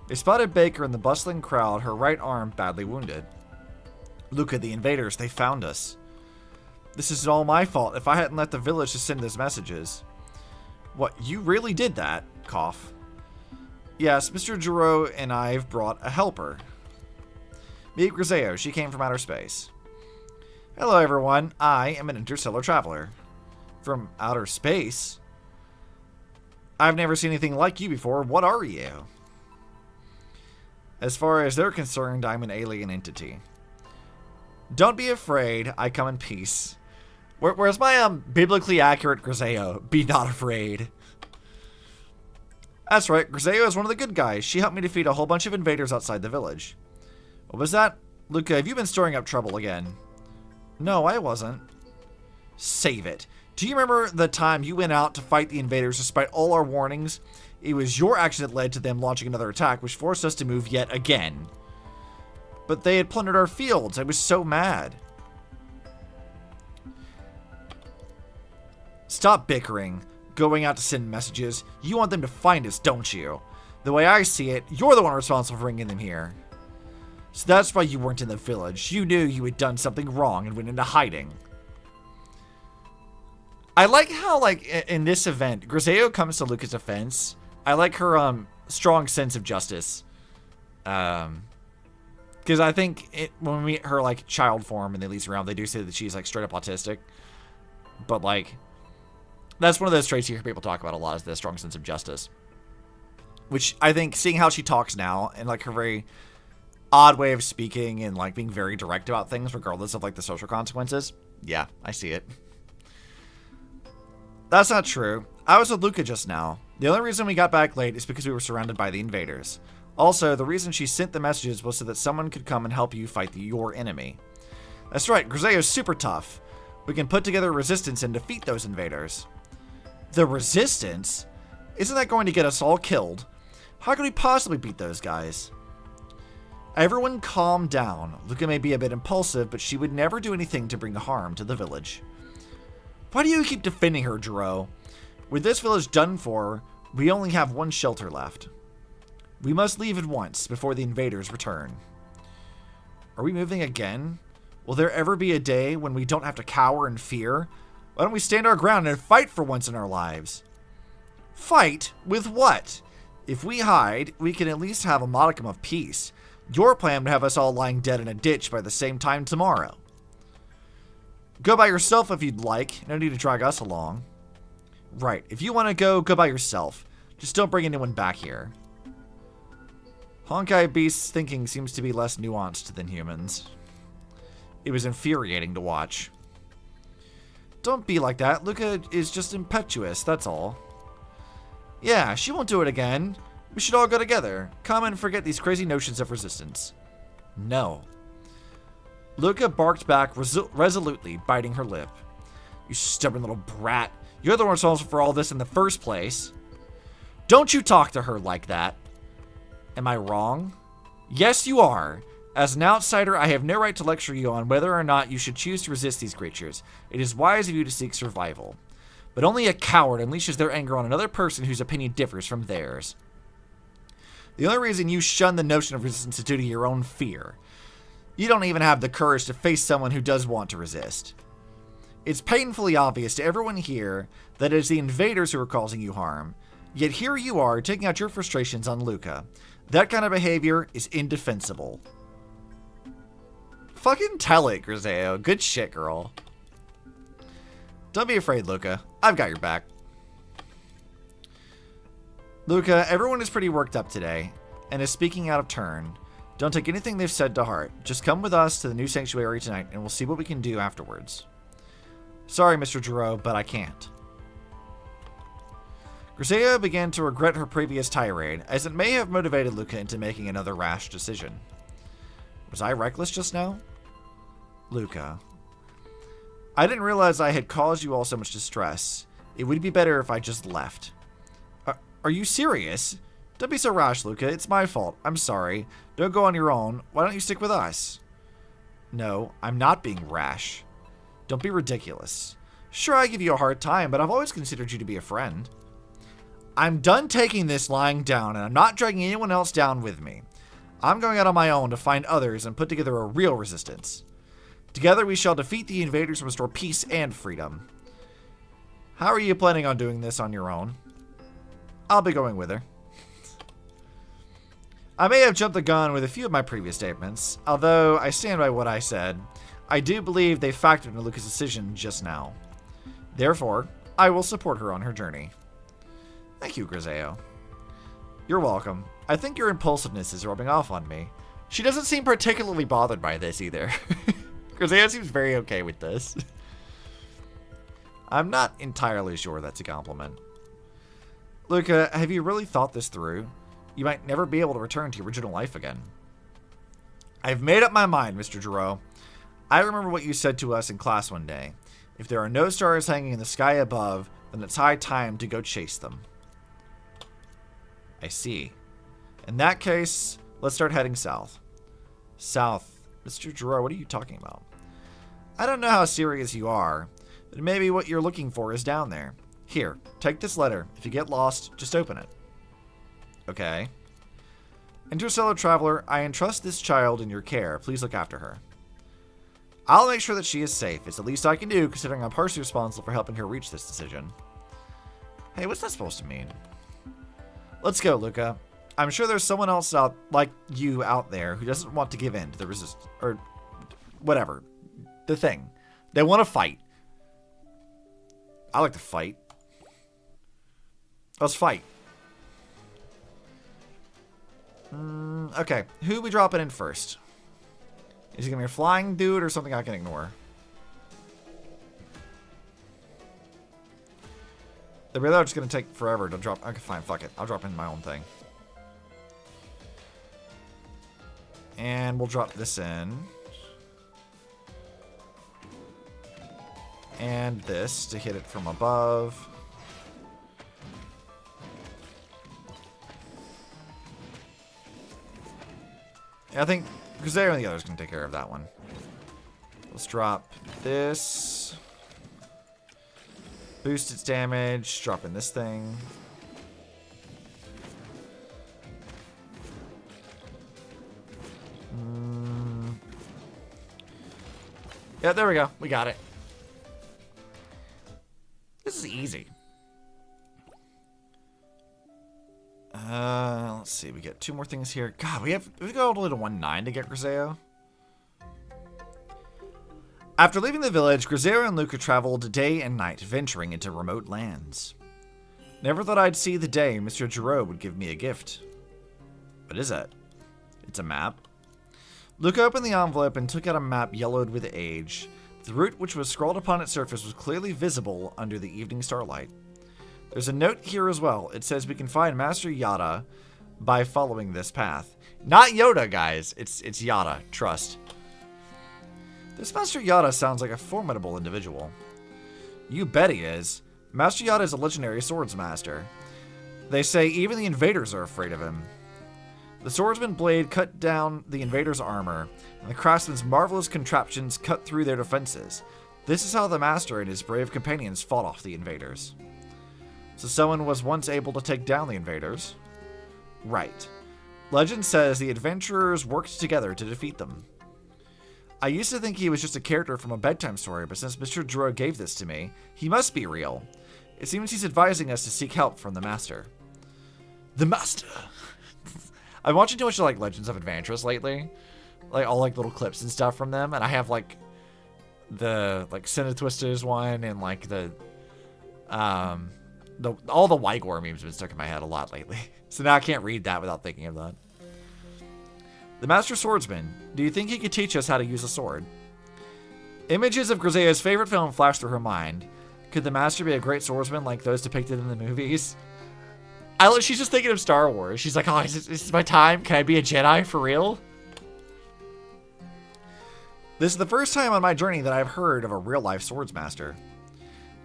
They spotted Baker in the bustling crowd, her right arm badly wounded. Luca, the invaders, they found us. This is all my fault if I hadn't let the village to send those messages. What, you really did that? Cough. Yes, Mr. Giro and I've brought a helper. Meet Griseo, she came from outer space. Hello everyone, I am an interstellar traveler. From outer space? I've never seen anything like you before, what are you? As far as they're concerned, I'm an alien entity. Don't be afraid, I come in peace. Where's my biblically accurate Griseo? Be not afraid. That's right, Griseo is one of the good guys. She helped me defeat a whole bunch of invaders outside the village. What was that? Luca, have you been stirring up trouble again? No, I wasn't. Save it. Do you remember the time you went out to fight the invaders despite all our warnings? It was your action that led to them launching another attack, which forced us to move yet again. But they had plundered our fields. I was so mad. Stop bickering. Going out to send messages. You want them to find us, don't you? The way I see it, you're the one responsible for bringing them here. So that's why you weren't in the village. You knew you had done something wrong and went into hiding. I like how, like, in this event, Griseo comes to Luca's defense. I like her strong sense of justice. Because I think when we meet her, like, child form and they leads around, they do say that she's, like, straight up autistic. But, like, that's one of those traits you hear people talk about a lot, is the strong sense of justice. Which I think, seeing how she talks now, and, like, her very odd way of speaking and, like, being very direct about things, regardless of, like, the social consequences. Yeah, I see it. That's not true. I was with Luca just now. The only reason we got back late is because we were surrounded by the invaders. Also, the reason she sent the messages was so that someone could come and help you fight your enemy. That's right, Griseo's super tough. We can put together a resistance and defeat those invaders. The resistance? Isn't that going to get us all killed? How could we possibly beat those guys? Everyone calm down. Luca may be a bit impulsive, but she would never do anything to bring harm to the village. Why do you keep defending her, Giro? With this village done for, we only have one shelter left. We must leave at once before the invaders return. Are we moving again? Will there ever be a day when we don't have to cower in fear? Why don't we stand our ground and fight for once in our lives? Fight? With what? If we hide, we can at least have a modicum of peace. Your plan would have us all lying dead in a ditch by the same time tomorrow. Go by yourself if you'd like. No need to drag us along. Right. If you want to go, go by yourself. Just don't bring anyone back here. Honkai Beast's thinking seems to be less nuanced than humans. It was infuriating to watch. Don't be like that. Luca is just impetuous, that's all. Yeah, she won't do it again. We should all go together. Come and forget these crazy notions of resistance. No. Luca barked back resolutely, biting her lip. You stubborn little brat. You're the one responsible for all this in the first place. Don't you talk to her like that. Am I wrong? Yes, you are. As an outsider, I have no right to lecture you on whether or not you should choose to resist these creatures. It is wise of you to seek survival. But only a coward unleashes their anger on another person whose opinion differs from theirs. The only reason you shun the notion of resistance is due to your own fear. You don't even have the courage to face someone who does want to resist. It's painfully obvious to everyone here that it is the invaders who are causing you harm. Yet here you are, taking out your frustrations on Luca. That kind of behavior is indefensible. Fucking tell it, Griseo. Good shit, girl. Don't be afraid, Luca. I've got your back. Luca, everyone is pretty worked up today, and is speaking out of turn. Don't take anything they've said to heart. Just come with us to the new sanctuary tonight, and we'll see what we can do afterwards. Sorry, Mr. Giro, but I can't. Griseo began to regret her previous tirade, as it may have motivated Luca into making another rash decision. Was I reckless just now? Luca. I didn't realize I had caused you all so much distress. It would be better if I just left. Are you serious? Don't be so rash, Luca. It's my fault. I'm sorry. Don't go on your own. Why don't you stick with us? No, I'm not being rash. Don't be ridiculous. Sure, I give you a hard time, but I've always considered you to be a friend. I'm done taking this lying down, and I'm not dragging anyone else down with me. I'm going out on my own to find others and put together a real resistance. Together we shall defeat the invaders and restore peace and freedom. How are you planning on doing this on your own? I'll be going with her. I may have jumped the gun with a few of my previous statements, although I stand by what I said. I do believe they factored into Luca's decision just now. Therefore, I will support her on her journey. Thank you, Griseo. You're welcome. I think your impulsiveness is rubbing off on me. She doesn't seem particularly bothered by this either. Griseo seems very okay with this. I'm not entirely sure that's a compliment. Luca, have you really thought this through? You might never be able to return to your original life again. I've made up my mind, Mr. Giro. I remember what you said to us in class one day. If there are no stars hanging in the sky above, then it's high time to go chase them. I see. In that case, let's start heading south. South? Mr. Giro, what are you talking about? I don't know how serious you are, but maybe what you're looking for is down there. Here, take this letter. If you get lost, just open it. Okay. Interstellar Traveler, I entrust this child in your care. Please look after her. I'll make sure that she is safe. It's the least I can do, considering I'm partially responsible for helping her reach this decision. Hey, what's that supposed to mean? Let's go, Luca. I'm sure there's someone else out like you out there who doesn't want to give in to the or whatever. The thing. They want to fight. I like to fight. Let's fight. Okay, who are we dropping in first? Is he gonna be a flying dude or something I can ignore? The reload's just gonna take forever to drop. Okay, fine, fuck it. I'll drop in my own thing. And we'll drop this in. And this to hit it from above. I think Griseo and the others can take care of that one. Let's drop this. Boost its damage. Drop in this thing. Yeah, there we go. We got it. This is easy. Let's see. We get two more things here. God, we go all the way to 1-9 to get Griseo. After leaving the village, Griseo and Luca traveled day and night, venturing into remote lands. Never thought I'd see the day Mr. Giro would give me a gift. What is that? It's a map. Luca opened the envelope and took out a map yellowed with age. The route which was scrawled upon its surface was clearly visible under the evening starlight. There's a note here as well. It says we can find Master Yada by following this path. Not Yoda, guys. It's Yada. Trust. This Master Yada sounds like a formidable individual. You bet he is. Master Yada is a legendary swordsmaster. They say even the invaders are afraid of him. The swordsman's blade cut down the invaders' armor, and the craftsman's marvelous contraptions cut through their defenses. This is how the master and his brave companions fought off the invaders. So someone was once able to take down the invaders? Right. Legend says the adventurers worked together to defeat them. I used to think he was just a character from a bedtime story, but since Mr. Griseo gave this to me, he must be real. It seems he's advising us to seek help from the master. The master! I've been watching too much like Legends of Adventurous lately. Like all like little clips and stuff from them, and I have like the like Twisters one and like the all the Wygor memes have been stuck in my head a lot lately. So now I can't read that without thinking of that. The Master Swordsman. Do you think he could teach us how to use a sword? Images of Griseo's favorite film flash through her mind. Could the Master be a great swordsman like those depicted in the movies? She's just thinking of Star Wars. She's like, oh, is this my time? Can I be a Jedi for real? This is the first time on my journey that I've heard of a real-life swordsmaster.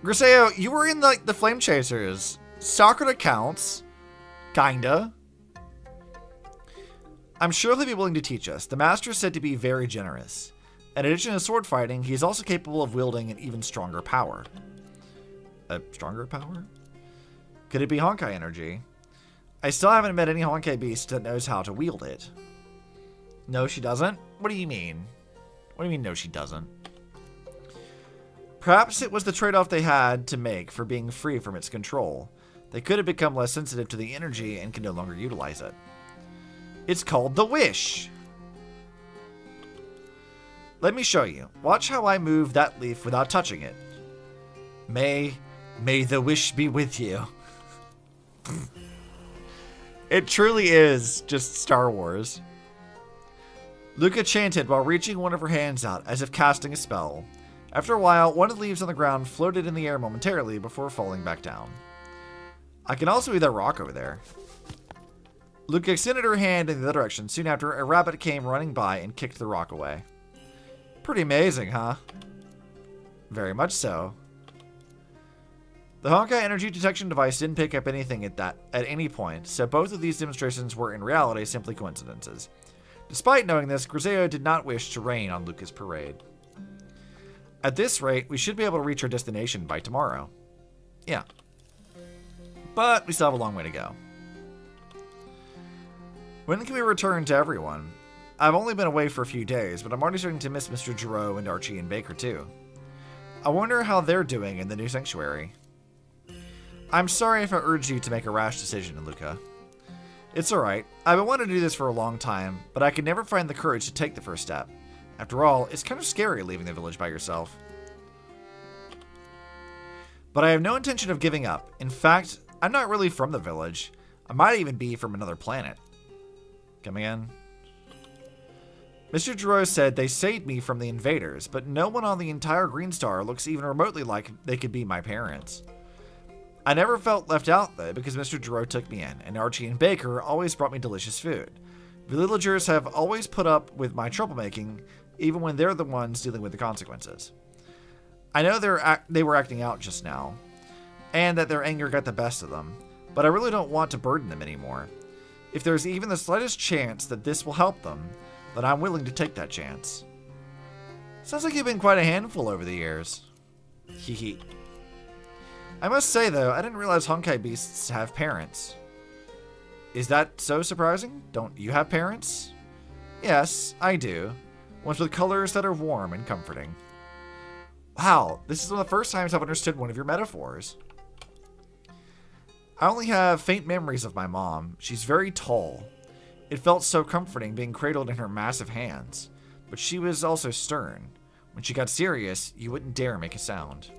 Griseo, you were in the Flame Chasers. Sakura counts. Kinda. I'm sure he'll be willing to teach us. The master is said to be very generous. In addition to sword fighting, he is also capable of wielding an even stronger power. A stronger power? Could it be Honkai energy? I still haven't met any Honkai beast that knows how to wield it. No, she doesn't? What do you mean? What do you mean, no, she doesn't? Perhaps it was the trade-off they had to make for being free from its control. They could have become less sensitive to the energy and can no longer utilize it. It's called the Wish. Let me show you. Watch how I move that leaf without touching it. May the wish be with you. It truly is just Star Wars. Luca chanted while reaching one of her hands out as if casting a spell. After a while, one of the leaves on the ground floated in the air momentarily before falling back down. I can also be that rock over there. Luca extended her hand in the other direction. Soon after, a rabbit came running by and kicked the rock away. Pretty amazing, huh? Very much so. The Honkai energy detection device didn't pick up anything at any point, so both of these demonstrations were in reality simply coincidences. Despite knowing this, Griseo did not wish to rain on Luca's parade. At this rate, we should be able to reach our destination by tomorrow. Yeah. But we still have a long way to go. When can we return to everyone? I've only been away for a few days, but I'm already starting to miss Mr. Giro and Archie and Baker too. I wonder how they're doing in the new sanctuary. I'm sorry if I urged you to make a rash decision, Luca. It's alright. I've been wanting to do this for a long time, but I could never find the courage to take the first step. After all, it's kind of scary leaving the village by yourself. But I have no intention of giving up. In fact, I'm not really from the village. I might even be from another planet. Come again? Mr. Giro said they saved me from the invaders, but no one on the entire Green Star looks even remotely like they could be my parents. I never felt left out, though, because Mr. Giro took me in, and Archie and Baker always brought me delicious food. Villagers have always put up with my troublemaking, even when they're the ones dealing with the consequences. I know they were acting out just now, and that their anger got the best of them, but I really don't want to burden them anymore. If there's even the slightest chance that this will help them, then I'm willing to take that chance. Sounds like you've been quite a handful over the years. Hehe. I must say, though, I didn't realize Honkai beasts have parents. Is that so surprising? Don't you have parents? Yes, I do. Ones with colors that are warm and comforting. Wow, this is one of the first times I've understood one of your metaphors. I only have faint memories of my mom. She's very tall. It felt so comforting being cradled in her massive hands. But she was also stern. When she got serious, you wouldn't dare make a sound.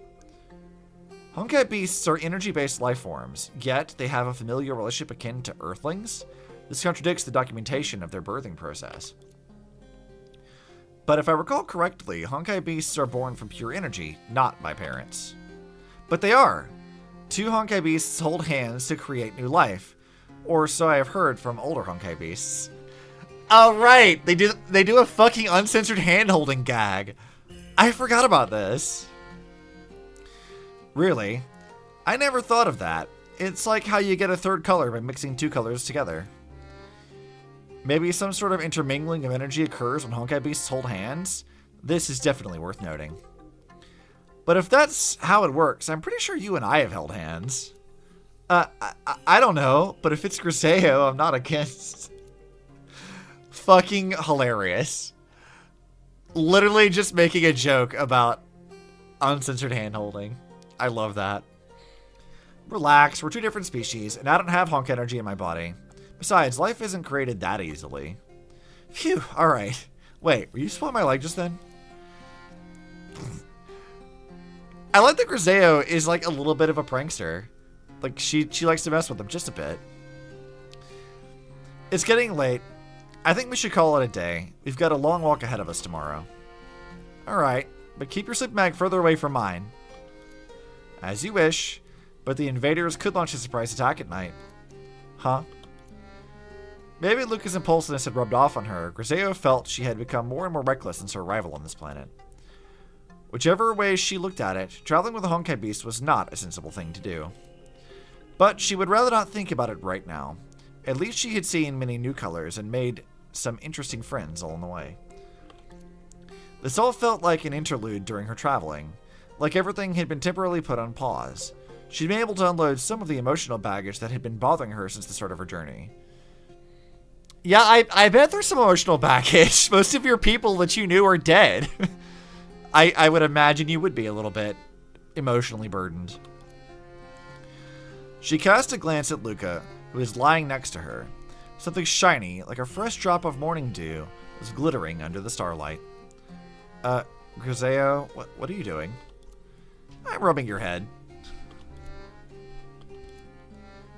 Honkai beasts are energy-based life forms, yet they have a familiar relationship akin to Earthlings. This contradicts the documentation of their birthing process. But if I recall correctly, Honkai beasts are born from pure energy, not by parents. But they are. 2 Honkai beasts hold hands to create new life. Or so I have heard from older Honkai beasts. Oh right, they do a fucking uncensored hand-holding gag. I forgot about this. Really? I never thought of that. It's like how you get a third color by mixing 2 colors together. Maybe some sort of intermingling of energy occurs when Honkai beasts hold hands? This is definitely worth noting. But if that's how it works, I'm pretty sure you and I have held hands. I don't know, but if it's Griseo, I'm not against. Fucking hilarious. Literally just making a joke about uncensored hand-holding. I love that. Relax, we're 2 different species, and I don't have honk energy in my body. Besides, life isn't created that easily. Phew, alright. Wait, were you spot my leg just then? I like that Griseo is like a little bit of a prankster. Like, she likes to mess with him just a bit. It's getting late. I think we should call it a day. We've got a long walk ahead of us tomorrow. Alright, but keep your sleep bag further away from mine. As you wish, but the invaders could launch a surprise attack at night. Huh? Maybe Luca's impulsiveness had rubbed off on her. Griseo felt she had become more and more reckless since her arrival on this planet. Whichever way she looked at it, traveling with a Honkai beast was not a sensible thing to do. But she would rather not think about it right now. At least she had seen many new colors and made some interesting friends along the way. This all felt like an interlude during her traveling, like everything had been temporarily put on pause. She'd been able to unload some of the emotional baggage that had been bothering her since the start of her journey. Yeah, I bet there's some emotional baggage. Most of your people that you knew are dead. I would imagine you would be a little bit emotionally burdened. She cast a glance at Luca, who was lying next to her. Something shiny, like a fresh drop of morning dew, was glittering under the starlight. Griseo, what are you doing? I'm rubbing your head.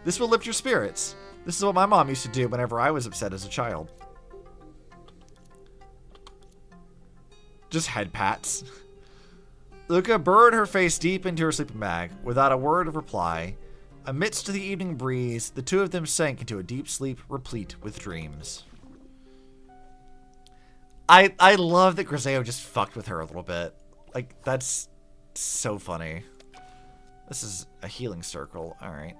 This will lift your spirits. This is what my mom used to do whenever I was upset as a child. Just head pats. Luca burrowed her face deep into her sleeping bag, without a word of reply. Amidst the evening breeze, the 2 of them sank into a deep sleep replete with dreams. I love that Griseo just fucked with her a little bit. Like, that's so funny. This is a healing circle. Alright.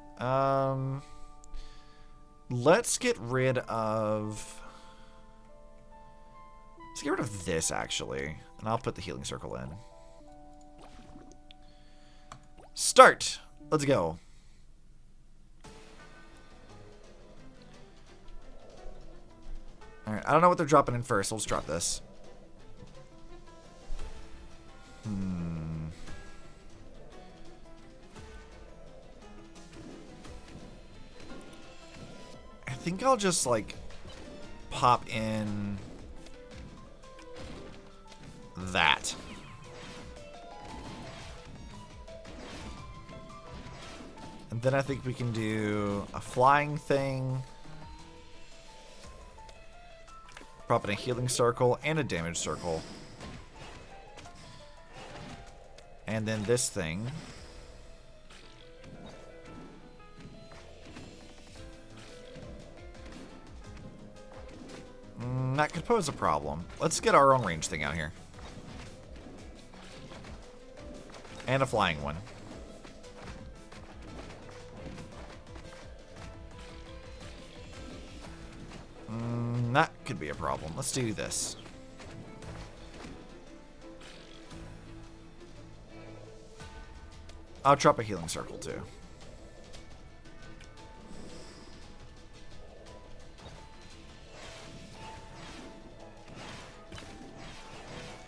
Let's get rid of... Let's get rid of this, actually. And I'll put the healing circle in. Start! Let's go. Alright, I don't know what they're dropping in first, so let's drop this. I think I'll just, like, pop in that. And then I think we can do a flying thing. Pop in a healing circle and a damage circle. And then this thing. That could pose a problem. Let's get our own range thing out here. And a flying one. That could be a problem. Let's do this. I'll drop a healing circle too.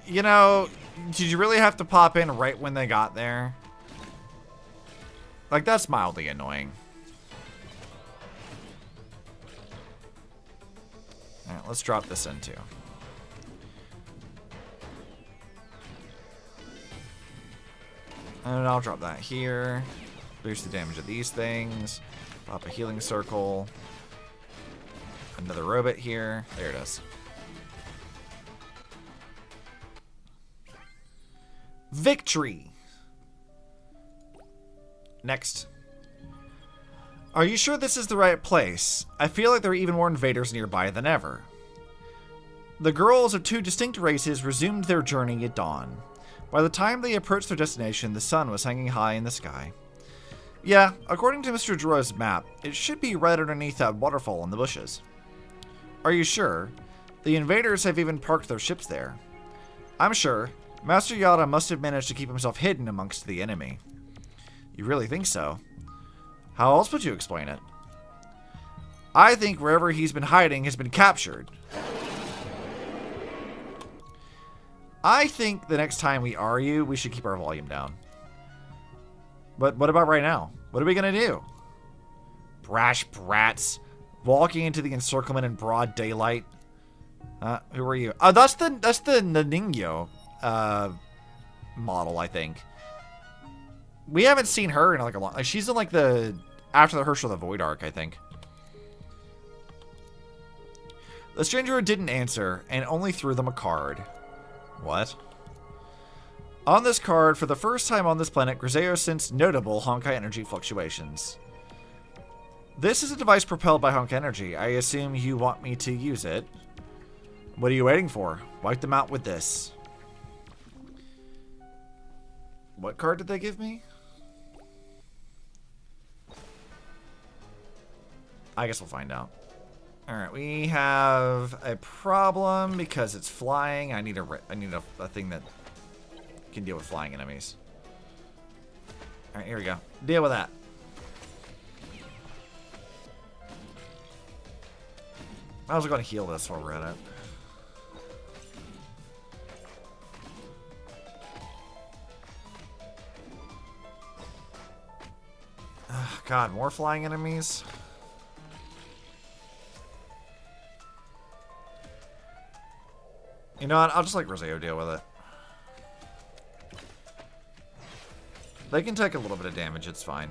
You know, did you really have to pop in right when they got there? Like, that's mildly annoying. Alright, let's drop this in too. And I'll drop that here. Boost the damage of these things. Pop a healing circle. Another robot here. There it is. Victory! Next. Are you sure this is the right place? I feel like there are even more invaders nearby than ever. The girls of 2 distinct races resumed their journey at dawn. By the time they approached their destination, the sun was hanging high in the sky. Yeah, according to Mr. Dro's map, it should be right underneath that waterfall in the bushes. Are you sure? The invaders have even parked their ships there. I'm sure. Master Yada must have managed to keep himself hidden amongst the enemy. You really think so? How else would you explain it? I think wherever he's been hiding has been captured. I think the next time we are you, we should keep our volume down. But what about right now? What are we gonna do? Brash brats walking into the encirclement in broad daylight. Who are you? Oh, that's the Ningyo model, I think. We haven't seen her in like a long. Like, she's in like the after the Herschel the Void arc, I think. The stranger didn't answer and only threw them a card. What? On this card, for the first time on this planet, Griseo sensed notable Honkai energy fluctuations. This is a device propelled by Honkai energy. I assume you want me to use it. What are you waiting for? Wipe them out with this. What card did they give me? I guess we'll find out. Alright, we have a problem because it's flying. I need a thing that can deal with flying enemies. Alright, here we go. Deal with that. I was going to heal this while we're at it. God, more flying enemies? You know what? I'll just let Griseo deal with it. They can take a little bit of damage, it's fine.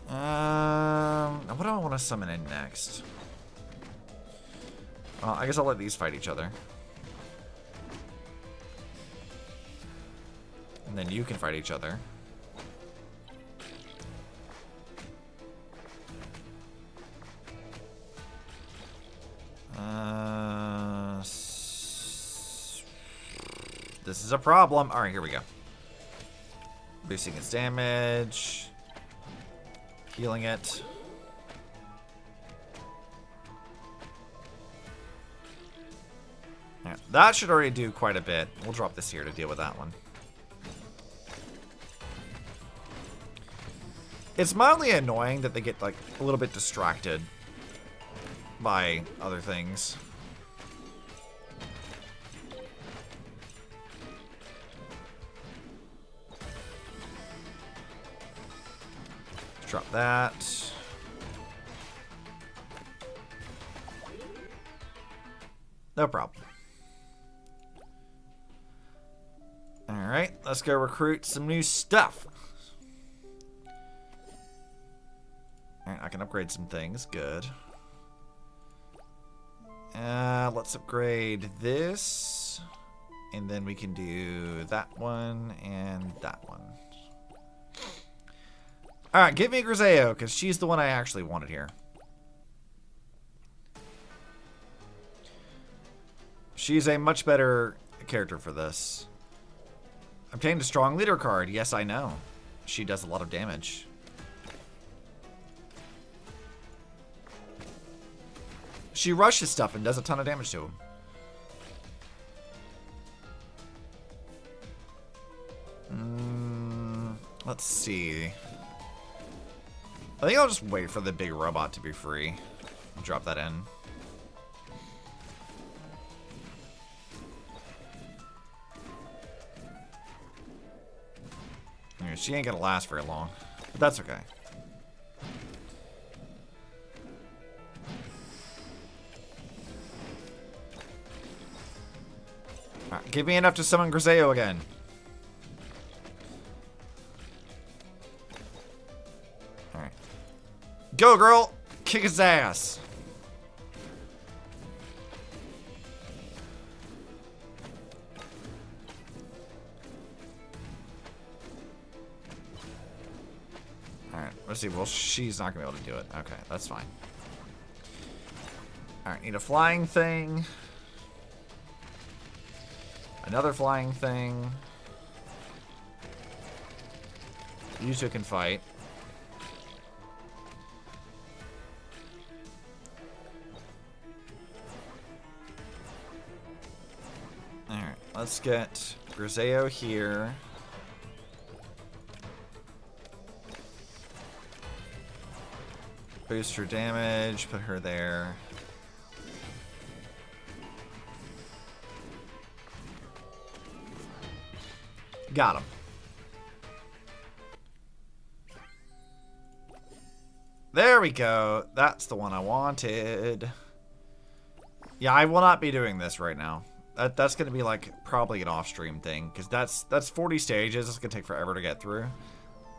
What do I want to summon in next? Well, I guess I'll let these fight each other. And then you can fight each other. This is a problem. Alright, here we go. Boosting its damage. Healing it. Yeah, that should already do quite a bit. We'll drop this here to deal with that one. It's mildly annoying that they get like a little bit distracted by other things. Drop that. No problem. Alright, let's go recruit some new stuff. Alright, I can upgrade some things. Good. Let's upgrade this. And then we can do that one and that one. Alright, give me Griseo, because she's the one I actually wanted here. She's a much better character for this. Obtained a strong leader card. Yes, I know. She does a lot of damage. She rushes stuff and does a ton of damage to him. Let's see. I think I'll just wait for the big robot to be free. I'll drop that in. She ain't gonna last very long, but that's okay. Alright, give me enough to summon Griseo again. Alright. Go, girl! Kick his ass. Alright, let's see. Well, she's not going to be able to do it. Okay, that's fine. Alright, need a flying thing. Another flying thing. You two can fight. Alright, let's get Griseo here. Boost her damage, put her there. Got him. There we go. That's the one I wanted. Yeah, I will not be doing this right now. That's going to be like probably an off-stream thing because that's 40 stages. It's going to take forever to get through.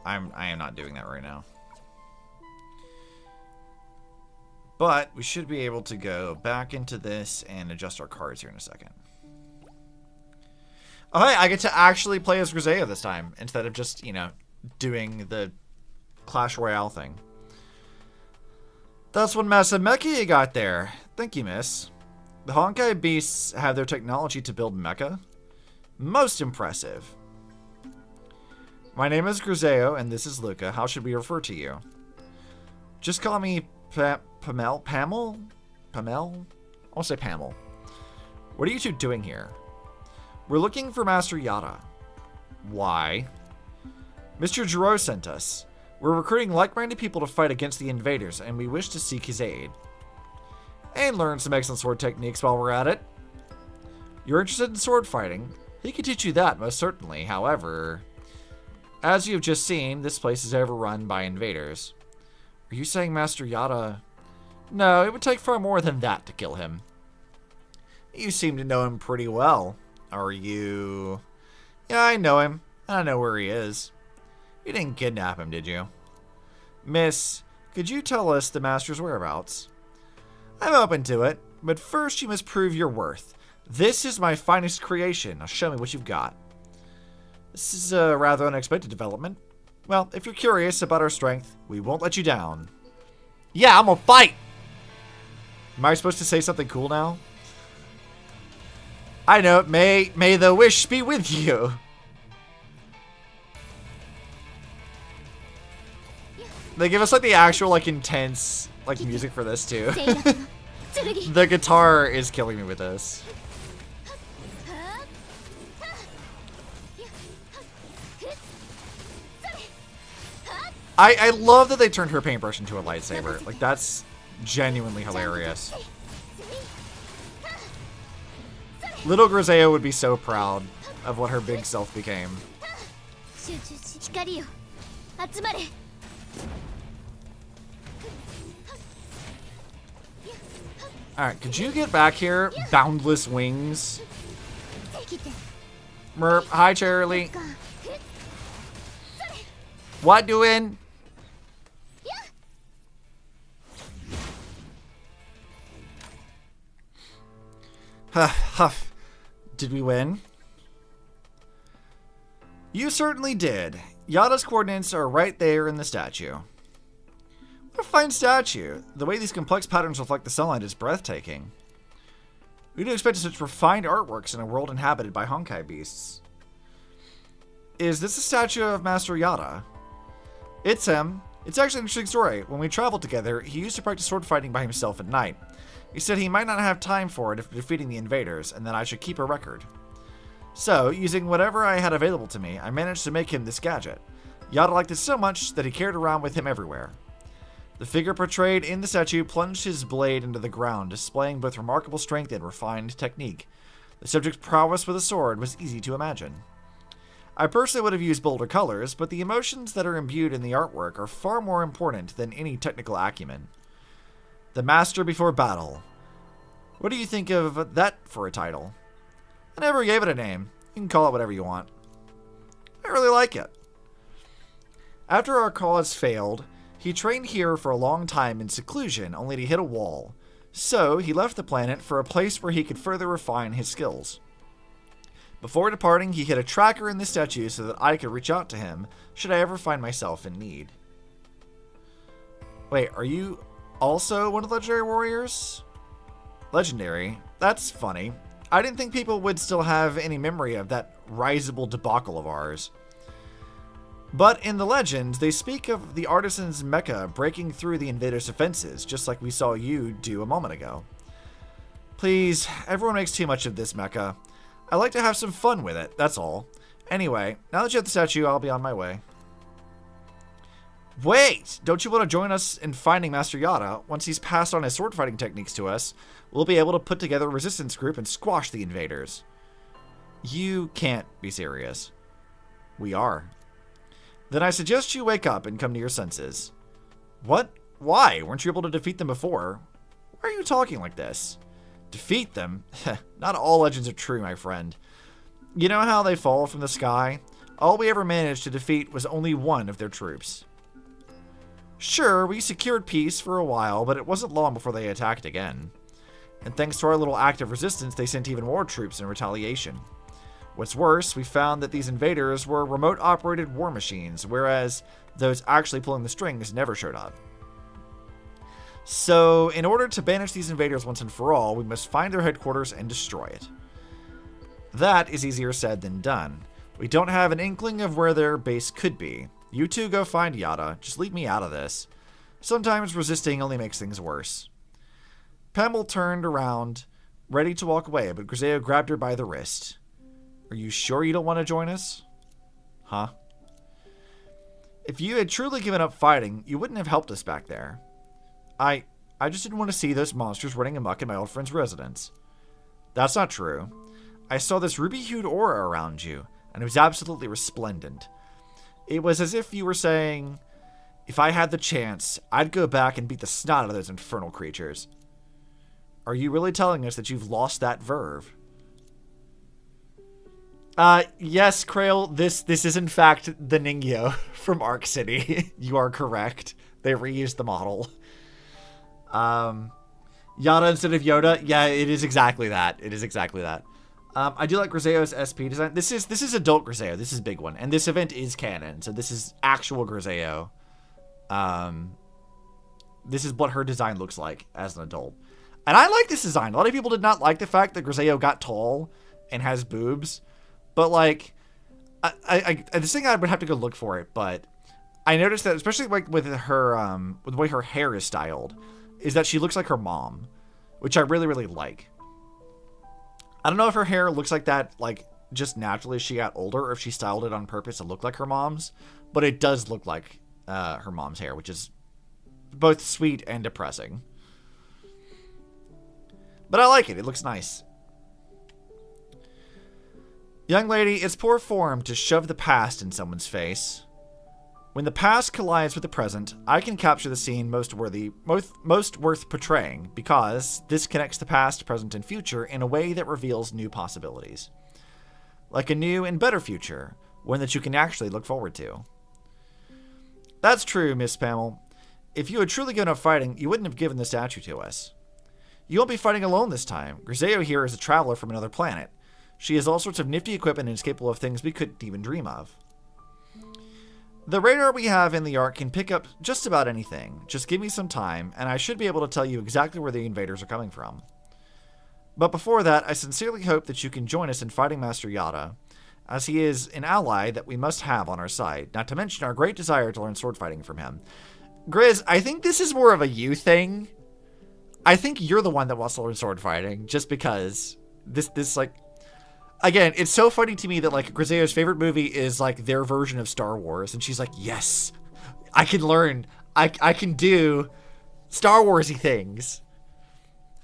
I am not doing that right now. But we should be able to go back into this and adjust our cards here in a second. Oh, hey, I get to actually play as Griseo this time instead of just, you know, doing the Clash Royale thing. That's one massive mecha you got there. Thank you, miss. The Honkai beasts have their technology to build mecha. Most impressive. My name is Griseo, and this is Luca. How should we refer to you? Just call me Pamel? Pamel? Pamel? I'll say Pamel. What are you two doing here? We're looking for Master Yada. Why? Mr. Giro sent us. We're recruiting like-minded people to fight against the invaders, and we wish to seek his aid. And learn some excellent sword techniques while we're at it. You're interested in sword fighting? He can teach you that, most certainly. However, as you've just seen, this place is overrun by invaders. Are you saying Master Yada? No, it would take far more than that to kill him. You seem to know him pretty well. Are you... Yeah, I know him. I know where he is. You didn't kidnap him, did you? Miss, could you tell us the Master's whereabouts? I'm open to it, but first you must prove your worth. This is my finest creation. Now show me what you've got. This is a rather unexpected development. Well, if you're curious about our strength, we won't let you down. Yeah, I'm gonna fight! Am I supposed to say something cool now? I know, may the wish be with you. They give us like the actual like intense like music for this too. The guitar is killing me with this. I love that they turned her paintbrush into a lightsaber. Like that's genuinely hilarious. Little Griseo would be so proud of what her big self became. Alright, could you get back here? Boundless wings. Merp, hi Charlie. What doing? Huff. Did we win? You certainly did. Yada's coordinates are right there in the statue. What a fine statue. The way these complex patterns reflect the sunlight is breathtaking. We didn't expect such refined artworks in a world inhabited by Honkai beasts. Is this a statue of Master Yada? It's him. It's actually an interesting story. When we traveled together, he used to practice sword fighting by himself at night. He said he might not have time for it after defeating the invaders, and that I should keep a record. So, using whatever I had available to me, I managed to make him this gadget. Yada liked it so much that he carried it around with him everywhere. The figure portrayed in the statue plunged his blade into the ground, displaying both remarkable strength and refined technique. The subject's prowess with a sword was easy to imagine. I personally would have used bolder colors, but the emotions that are imbued in the artwork are far more important than any technical acumen. The Master Before Battle. What do you think of that for a title? I never gave it a name. You can call it whatever you want. I really like it. After our cause failed, He trained here for a long time in seclusion, only to hit a wall. So, he left the planet for a place where he could further refine his skills. Before departing, he hid a tracker in the statue so that I could reach out to him should I ever find myself in need. Wait, are you also one of the legendary warriors? Legendary? That's funny. I didn't think people would still have any memory of that risible debacle of ours. But in the legends, they speak of the artisan's mecha breaking through the invaders' defenses, just like we saw you do a moment ago. Please, everyone makes too much of this mecha. I like to have some fun with it, that's all. Anyway, now that you have the statue, I'll be on my way. Wait! Don't you want to join us in finding Master Yada? Once he's passed on his sword fighting techniques to us, we'll be able to put together a resistance group and squash the invaders. You can't be serious. We are. Then I suggest you wake up and come to your senses. What? Why? Weren't you able to defeat them before? Why are you talking like this? Defeat them? Not all legends are true, my friend. You know how they fall from the sky? All we ever managed to defeat was only one of their troops. Sure, we secured peace for a while, but it wasn't long before they attacked again. And thanks to our little act of resistance, they sent even more troops in retaliation. What's worse, we found that these invaders were remote-operated war machines, whereas those actually pulling the strings never showed up. So, in order to banish these invaders once and for all, we must find their headquarters and destroy it. That is easier said than done. We don't have an inkling of where their base could be. You two go find Yada. Just leave me out of this. Sometimes resisting only makes things worse. Pamela turned around, ready to walk away, but Griseo grabbed her by the wrist. Are you sure you don't want to join us? Huh? If you had truly given up fighting, you wouldn't have helped us back there. I just didn't want to see those monsters running amok in my old friend's residence. That's not true. I saw this ruby-hued aura around you, and it was absolutely resplendent. It was as if you were saying, if I had the chance, I'd go back and beat the snot out of those infernal creatures. Are you really telling us that you've lost that verve? Yes, Krail, this is in fact the Ningyo from Arc City. You are correct. They reused the model. Yada instead of Yoda. Yeah, it is exactly that. It is exactly that. I do like Griseo's SP design. This is adult Griseo. This is a big one. And this event is canon. So this is actual Griseo. This is what her design looks like as an adult. And I like this design. A lot of people did not like the fact that Griseo got tall and has boobs. But like, this thing I would have to go look for it. But I noticed that, especially like with her, with the way her hair is styled, is that she looks like her mom, which I really, really like. I don't know if her hair looks like that, like, just naturally as she got older, or if she styled it on purpose to look like her mom's, but it does look like her mom's hair, which is both sweet and depressing. But I like it. It looks nice. Young lady, it's poor form to shove the past in someone's face. When the past collides with the present, I can capture the scene most worth portraying, because this connects the past, present, and future in a way that reveals new possibilities. Like a new and better future, one that you can actually look forward to. That's true, Miss Pamela. If you had truly given up fighting, you wouldn't have given the statue to us. You won't be fighting alone this time. Griseo here is a traveler from another planet. She has all sorts of nifty equipment and is capable of things we couldn't even dream of. The radar we have in the Ark can pick up just about anything. Just give me some time, and I should be able to tell you exactly where the invaders are coming from. But before that, I sincerely hope that you can join us in fighting Master Yada, as he is an ally that we must have on our side, not to mention our great desire to learn sword fighting from him. Grizz, I think this is more of a you thing. I think you're the one that wants to learn sword fighting, just because this like... Again, it's so funny to me that, like, Griseo's favorite movie is, like, their version of Star Wars. And she's like, yes, I can learn. I can do Star Wars-y things.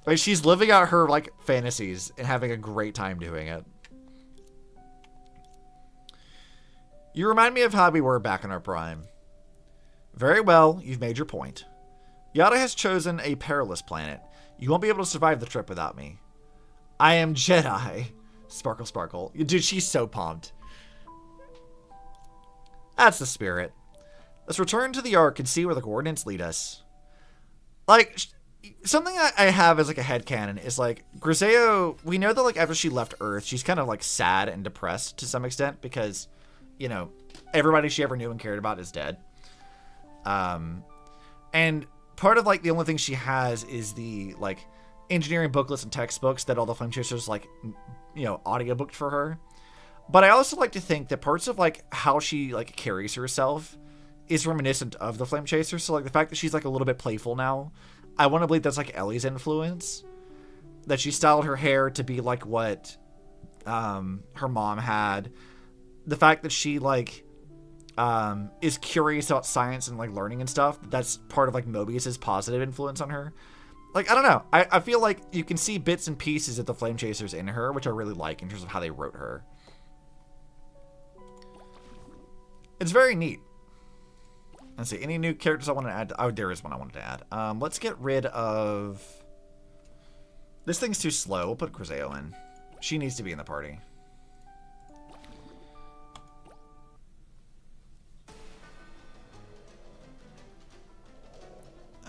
Like, she's living out her, like, fantasies and having a great time doing it. You remind me of how we were back in our prime. Very well, you've made your point. Yada has chosen a perilous planet. You won't be able to survive the trip without me. I am Jedi. Sparkle, sparkle. Dude, she's so pumped. That's the spirit. Let's return to the Ark and see where the coordinates lead us. Like, something I have as like a headcanon is like, Griseo, we know that like after she left Earth, she's kind of like sad and depressed to some extent because, you know, everybody she ever knew and cared about is dead. And part of like the only thing she has is the like engineering booklets and textbooks that all the Flame Chasers like, you know, audiobooked for her. But I also like to think that parts of like how she like carries herself is reminiscent of the Flame Chaser. So like the fact that she's like a little bit playful now, I want to believe that's like Ellie's influence. That she styled her hair to be like what her mom had. The fact that she like is curious about science and like learning and stuff. That's part of like Mobius's positive influence on her. Like, I don't know. I feel like you can see bits and pieces of the Flame Chasers in her, which I really like in terms of how they wrote her. It's very neat. Let's see. Any new characters I want to add? Oh, there is one I wanted to add. Let's get rid of... This thing's too slow. We'll put Griseo in. She needs to be in the party.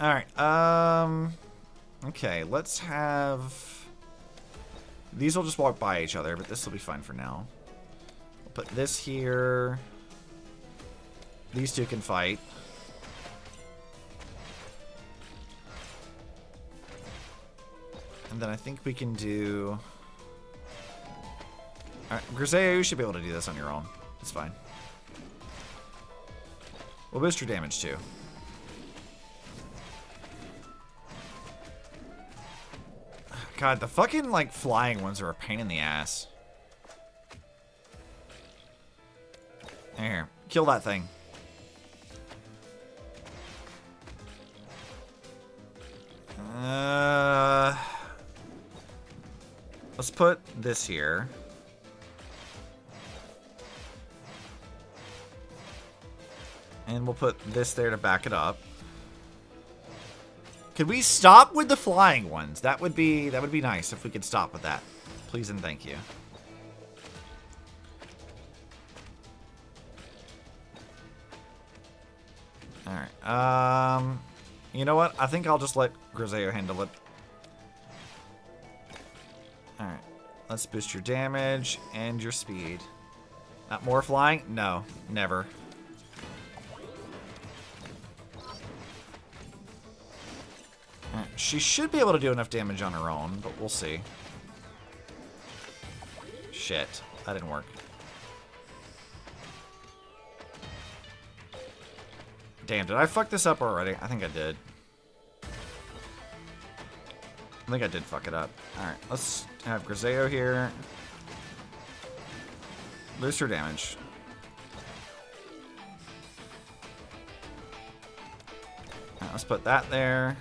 Alright. Okay, let's have... These will just walk by each other, but this will be fine for now. We'll put this here. These two can fight. And then I think we can do... Alright, Griseo, you should be able to do this on your own. It's fine. We'll boost your damage too. God, the fucking, like, flying ones are a pain in the ass. Here, kill that thing. Let's put this here. And we'll put this there to back it up. Could we stop with the flying ones? That would be nice if we could stop with that. Please and thank you. Alright. You know what? I think I'll just let Griseo handle it. Alright. Let's boost your damage and your speed. Not more flying? No. Never. She should be able to do enough damage on her own, but we'll see. Shit. That didn't work. Damn, did I fuck this up already? I think I did. I think I did fuck it up. Alright, let's have Griseo here. Boost her damage. Alright, let's put that there.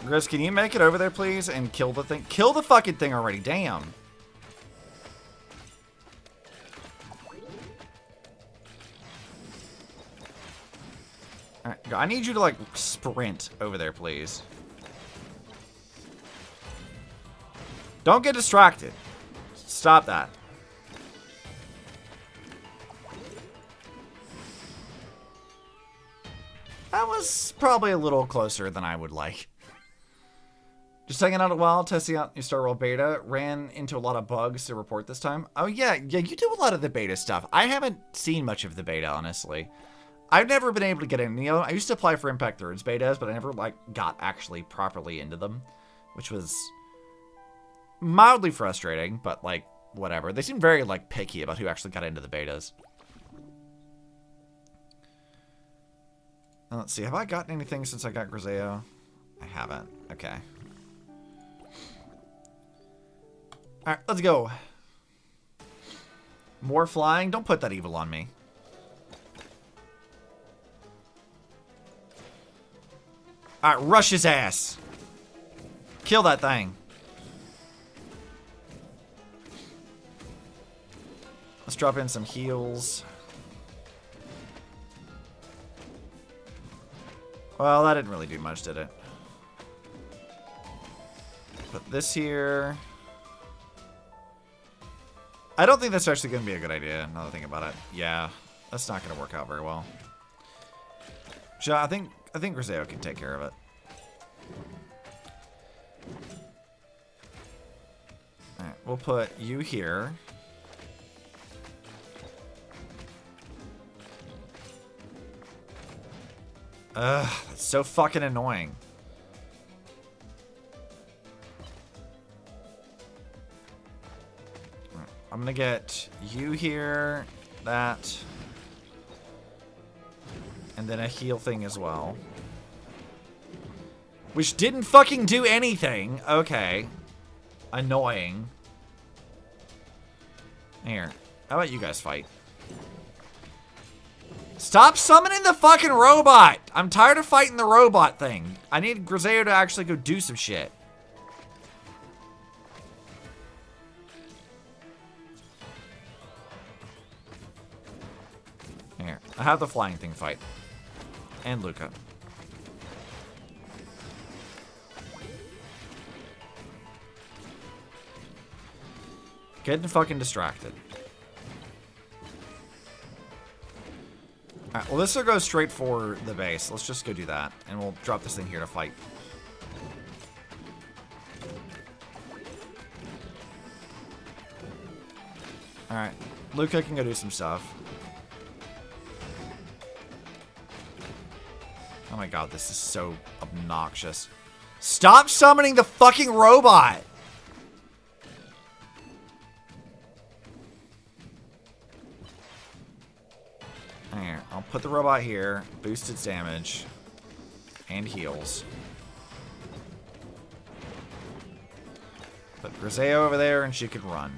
Gris, can you make it over there, please, and kill the thing? Kill the fucking thing already, damn. Alright, I need you to, like, sprint over there, please. Don't get distracted. Stop that. That was probably a little closer than I would like. Just hanging out a while, testing out your Star World beta. Ran into a lot of bugs to report this time. Oh yeah, you do a lot of the beta stuff. I haven't seen much of the beta, honestly. I've never been able to get in. You know, I used to apply for Impact 3's betas, but I never like got actually properly into them, which was mildly frustrating. But like, whatever. They seem very like picky about who actually got into the betas. Now, let's see. Have I gotten anything since I got Griseo? I haven't. Okay. Alright, let's go. More flying? Don't put that evil on me. Alright, rush his ass. Kill that thing. Let's drop in some heals. Well, that didn't really do much, did it? Put this here. I don't think that's actually going to be a good idea, now that I think about it. Yeah. That's not gonna work out very well. I think Griseo can take care of it. Alright, we'll put you here. Ugh, that's so fucking annoying. I'm gonna get you here, that, and then a heal thing as well. Which didn't fucking do anything. Okay. Annoying. Here. How about you guys fight? Stop summoning the fucking robot! I'm tired of fighting the robot thing. I need Griseo to actually go do some shit. Here. I have the flying thing fight. And Luca. Getting fucking distracted. Alright, well, this will go straight for the base. Let's just go do that. And we'll drop this thing here to fight. Alright. Luca can go do some stuff. Oh my god, this is so obnoxious. Stop summoning the fucking robot! Here, I'll put the robot here, boost its damage, and heals. Put Griseo over there, and she can run.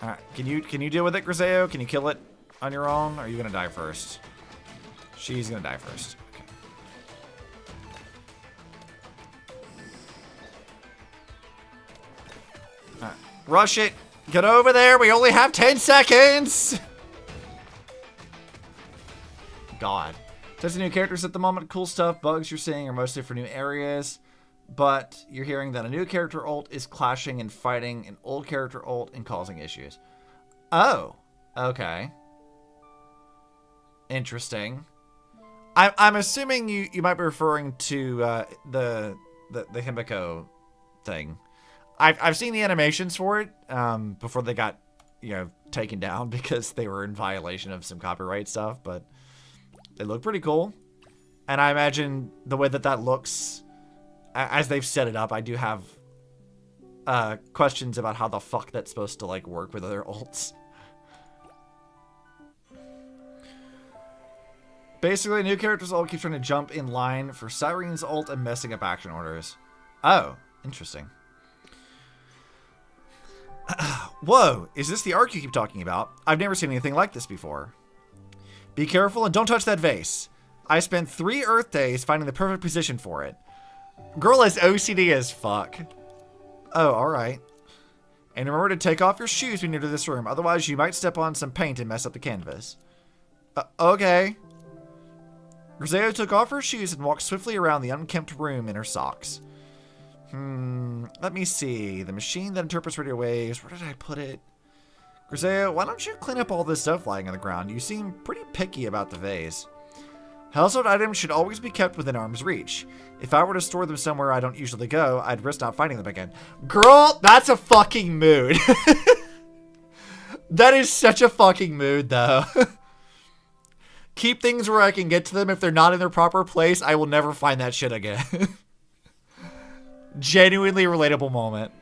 Alright, can you deal with it, Griseo? Can you kill it on your own, or are you gonna die first? She's gonna die first. Okay. Alright, rush it! Get over there! We only have 10 seconds! God. Testing new characters at the moment. Cool stuff. Bugs you're seeing are mostly for new areas. But you're hearing that a new character ult is clashing and fighting an old character ult and causing issues. Oh. Okay. Interesting. I'm assuming you might be referring to the Himiko thing. I've seen the animations for it before they got, taken down because they were in violation of some copyright stuff, but they look pretty cool. And I imagine the way that looks, as they've set it up, I do have questions about how the fuck that's supposed to work with other ults. Basically, new character's ult keeps trying to jump in line for Cyrene's ult and messing up action orders. Oh, interesting. Whoa, is this the arc you keep talking about? I've never seen anything like this before. Be careful and don't touch that vase. I spent 3 Earth days finding the perfect position for it. Girl is OCD as fuck. Oh, alright. And remember to take off your shoes when you enter this room, otherwise you might step on some paint and mess up the canvas. Okay. Griseo took off her shoes and walked swiftly around the unkempt room in her socks. Let me see. The machine that interprets radio waves. Where did I put it? Griseo, why don't you clean up all this stuff lying on the ground? You seem pretty picky about the vase. Household items should always be kept within arm's reach. If I were to store them somewhere I don't usually go, I'd risk not finding them again. Girl, that's a fucking mood. That is such a fucking mood, though. Keep things where I can get to them. If they're not in their proper place, I will never find that shit again. Genuinely relatable moment.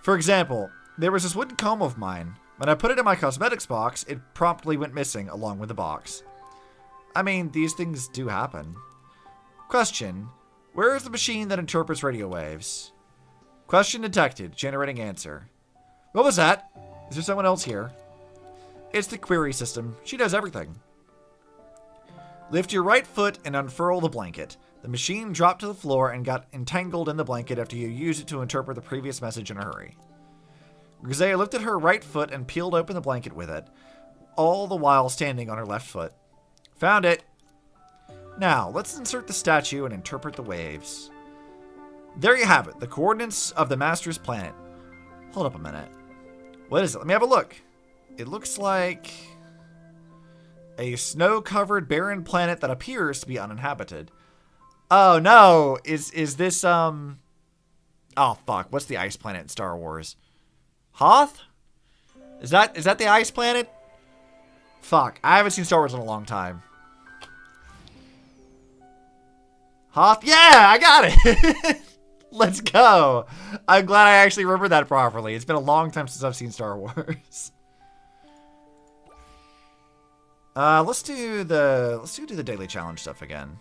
For example, there was this wooden comb of mine. When I put it in my cosmetics box, it promptly went missing along with the box. I mean, these things do happen. Question. Where is the machine that interprets radio waves? Question detected. Generating answer. What was that? Is there someone else here? It's the query system. She does everything. Lift your right foot and unfurl the blanket. The machine dropped to the floor and got entangled in the blanket after you used it to interpret the previous message in a hurry. Griseo lifted her right foot and peeled open the blanket with it, all the while standing on her left foot. Found it! Now, let's insert the statue and interpret the waves. There you have it, the coordinates of the Master's planet. Hold up a minute. What is it? Let me have a look. It looks like a snow-covered barren planet that appears to be uninhabited. Oh no! Is this Oh fuck! What's the ice planet in Star Wars? Hoth? Is that the ice planet? Fuck! I haven't seen Star Wars in a long time. Hoth? Yeah, I got it. Let's go. I'm glad I actually remembered that properly. It's been a long time since I've seen Star Wars. Let's do the daily challenge stuff again.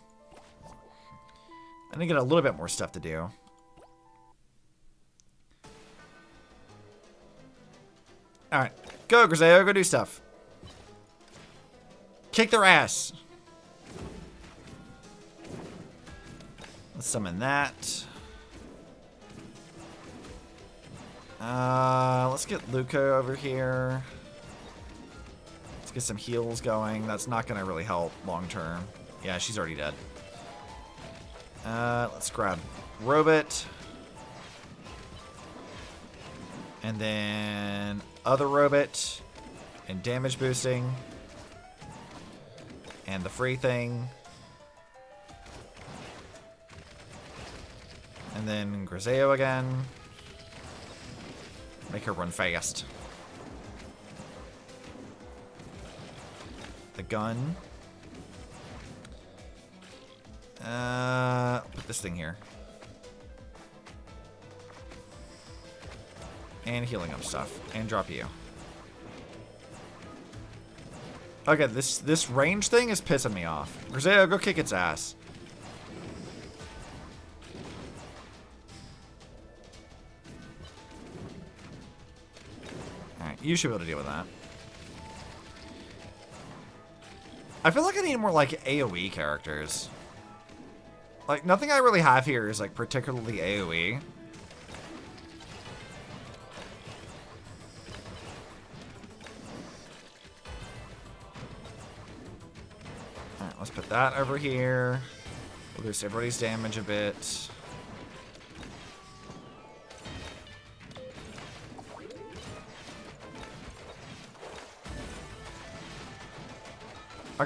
I need to get a little bit more stuff to do. All right, go Griseo, go do stuff. Kick their ass. Let's summon that. Let's get Luca over here. Let's get some heals going. That's not going to really help long term. Yeah, she's already dead. Let's grab Robot. And then other Robot. And damage boosting. And the free thing. And then Griseo again. Make her run fast. The gun. Put this thing here. And healing up stuff. And drop you. Okay, this range thing is pissing me off. Griseo, go kick its ass. Alright, you should be able to deal with that. I feel like I need more, like, AoE characters. Like, nothing I really have here is, like, particularly AoE. Alright, let's put that over here. We'll boost everybody's damage a bit.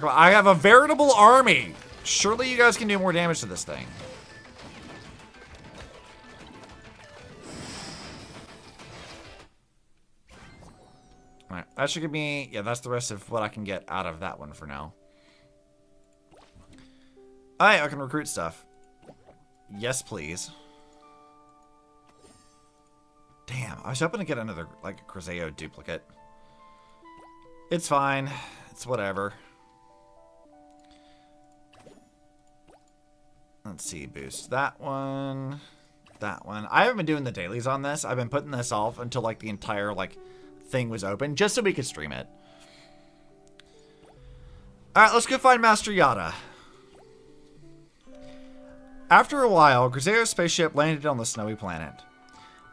I have a veritable army. Surely you guys can do more damage to this thing. Alright, that should give me... Yeah, that's the rest of what I can get out of that one for now. Alright, I can recruit stuff. Yes, please. Damn, I was hoping to get another, like, Griseo duplicate. It's fine. It's whatever. Let's see, boost that one. That one. I haven't been doing the dailies on this. I've been putting this off until, like, the entire, like, thing was open, just so we could stream it. Alright, let's go find Master Yada. After a while, Griseo's spaceship landed on the snowy planet.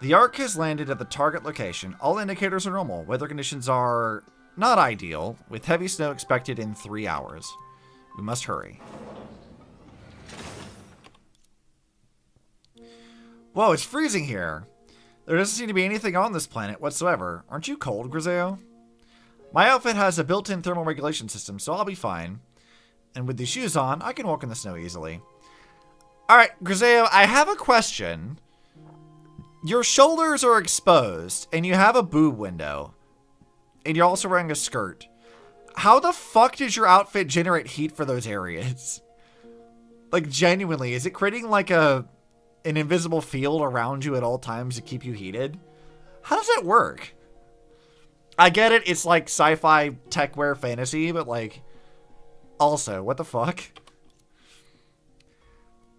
The Ark has landed at the target location. All indicators are normal. Weather conditions are not ideal, with heavy snow expected in 3 hours. We must hurry. Whoa, it's freezing here. There doesn't seem to be anything on this planet whatsoever. Aren't you cold, Griseo? My outfit has a built-in thermal regulation system, so I'll be fine. And with these shoes on, I can walk in the snow easily. Alright, Griseo, I have a question. Your shoulders are exposed, and you have a boob window. And you're also wearing a skirt. How the fuck did your outfit generate heat for those areas? Like, genuinely, is it creating like an invisible field around you at all times to keep you heated? How does that work? I get it, it's like sci-fi techwear fantasy, but like, also, what the fuck?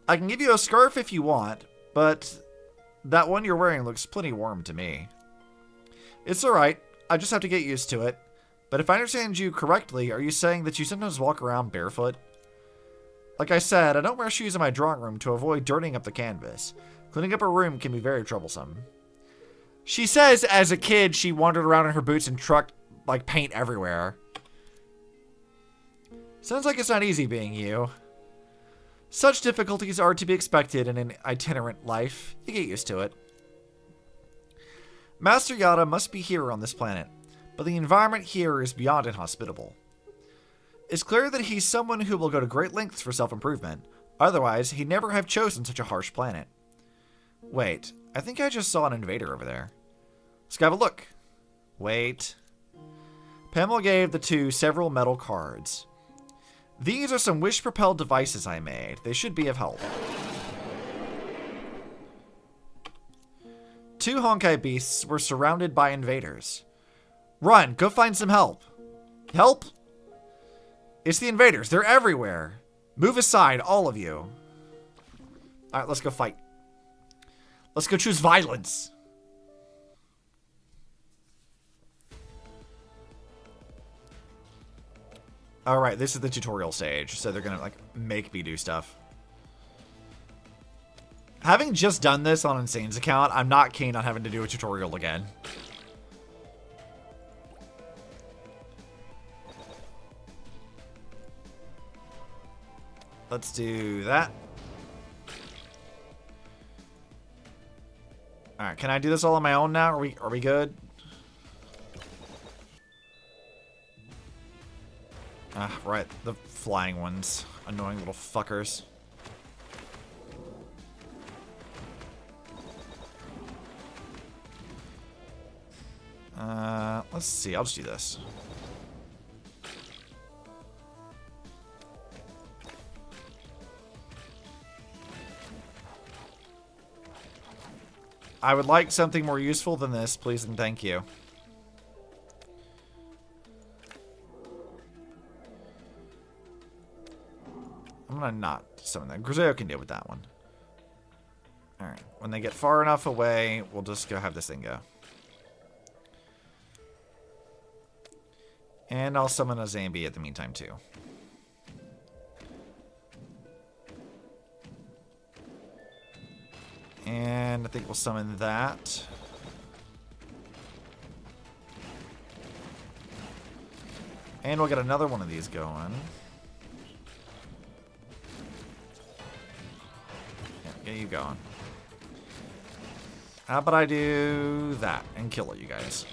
I can give you a scarf if you want, but that one you're wearing looks plenty warm to me. It's alright, I just have to get used to it. But if I understand you correctly, are you saying that you sometimes walk around barefoot? Like I said, I don't wear shoes in my drawing room to avoid dirtying up the canvas. Cleaning up a room can be very troublesome. She says as a kid she wandered around in her boots and trucked like paint everywhere. Sounds like it's not easy being you. Such difficulties are to be expected in an itinerant life. You get used to it. Master Yada must be here on this planet, but the environment here is beyond inhospitable. It's clear that he's someone who will go to great lengths for self-improvement. Otherwise, he'd never have chosen such a harsh planet. Wait, I think I just saw an invader over there. Let's go have a look. Wait. Pamela gave the two several metal cards. These are some wish-propelled devices I made. They should be of help. 2 Honkai beasts were surrounded by invaders. Run, go find some help. Help? It's the invaders. They're everywhere. Move aside, all of you. Alright, let's go fight. Let's go choose violence. Alright, this is the tutorial stage, so they're gonna, like, make me do stuff. Having just done this on Insane's account, I'm not keen on having to do a tutorial again. Let's do that. Alright, can I do this all on my own now? Are we good? Ah, right. The flying ones. Annoying little fuckers. Let's see. I'll just do this. I would like something more useful than this, please and thank you. I'm gonna not summon that. Griseo can deal with that one. Alright. When they get far enough away, we'll just go have this thing go. And I'll summon a Zambi at the meantime, too. And I think we'll summon that. And we'll get another one of these going. Yeah, get you going. How about I do that and kill you guys?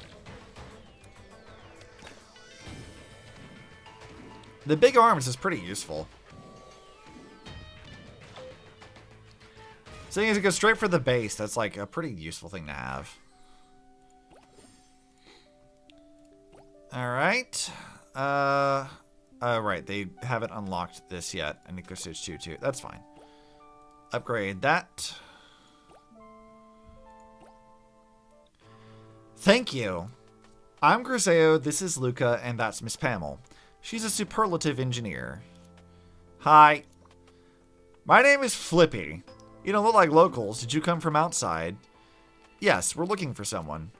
The big arms is pretty useful. Seeing as it goes straight for the base, that's like a pretty useful thing to have. Alright. Right, they haven't unlocked this yet. And it goes stage 2 too. That's fine. Upgrade that. Thank you. I'm Griseo, this is Luca, and that's Miss Pamela. She's a superlative engineer. Hi. My name is Flippy. You don't look like locals. Did you come from outside? Yes, we're looking for someone.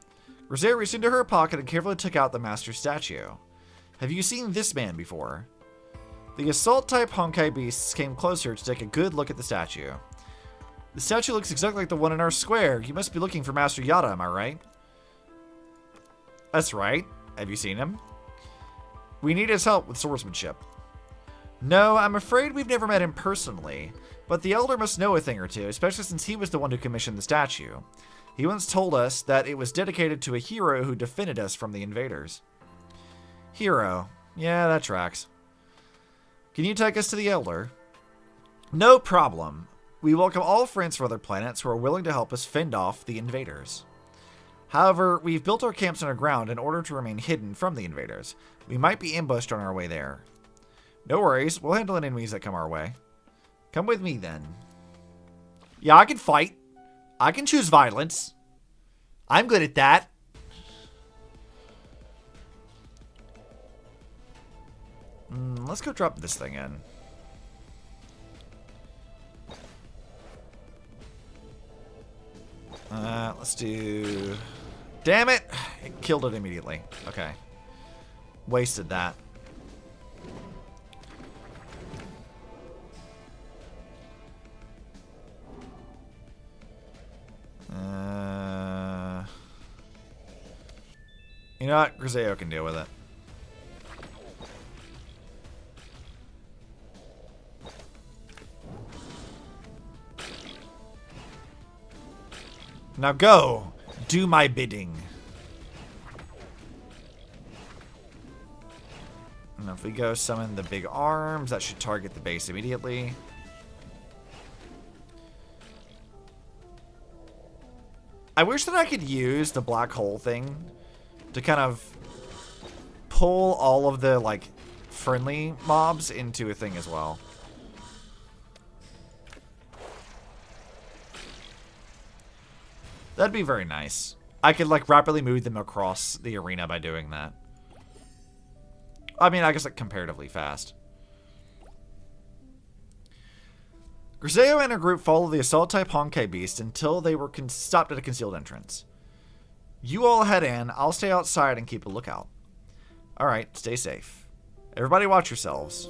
Griseo reached into her pocket and carefully took out the master statue. Have you seen this man before? The assault-type Honkai beasts came closer to take a good look at the statue. The statue looks exactly like the one in our square. You must be looking for Master Yada, am I right? That's right. Have you seen him? We need his help with swordsmanship. No, I'm afraid we've never met him personally, but the Elder must know a thing or two, especially since he was the one who commissioned the statue. He once told us that it was dedicated to a hero who defended us from the invaders. Hero. Yeah, that tracks. Can you take us to the Elder? No problem. We welcome all friends from other planets who are willing to help us fend off the invaders. However, we've built our camps underground in order to remain hidden from the invaders. We might be ambushed on our way there. No worries, we'll handle enemies that come our way. Come with me then. Yeah, I can fight. I can choose violence. I'm good at that. Let's go drop this thing in. Let's do... Damn it! It killed it immediately. Okay. Wasted that. You know what? Griseo can deal with it. Now go! Do my bidding. And if we go summon the big arms, that should target the base immediately. I wish that I could use the black hole thing to kind of pull all of the, like, friendly mobs into a thing as well. That'd be very nice. I could, like, rapidly move them across the arena by doing that. I mean, I guess, like, comparatively fast. Griseo and her group follow the assault-type Honkai beast until they were stopped at a concealed entrance. You all head in. I'll stay outside and keep a lookout. Alright, stay safe. Everybody watch yourselves.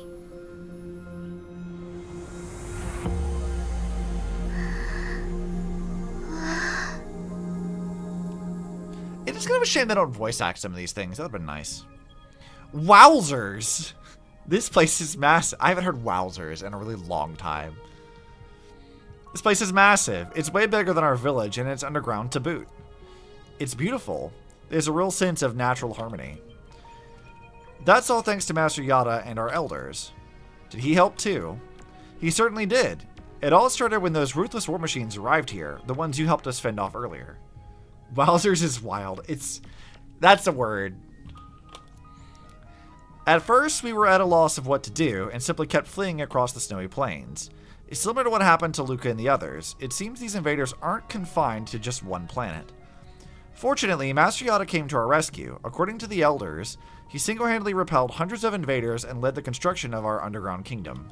It is kind of a shame they don't voice act some of these things. That would have been nice. Wowzers! This place is massive. I haven't heard wowzers in a really long time. This place is massive. It's way bigger than our village, and it's underground to boot. It's beautiful. There's a real sense of natural harmony. That's all thanks to Master Yada and our elders. Did he help too? He certainly did. It all started when those ruthless war machines arrived here, the ones you helped us fend off earlier. Wowzers is wild. That's a word. At first, we were at a loss of what to do, and simply kept fleeing across the snowy plains. It's similar to what happened to Luca and the others. It seems these invaders aren't confined to just one planet. Fortunately, Master Yada came to our rescue. According to the elders, he single-handedly repelled hundreds of invaders and led the construction of our underground kingdom.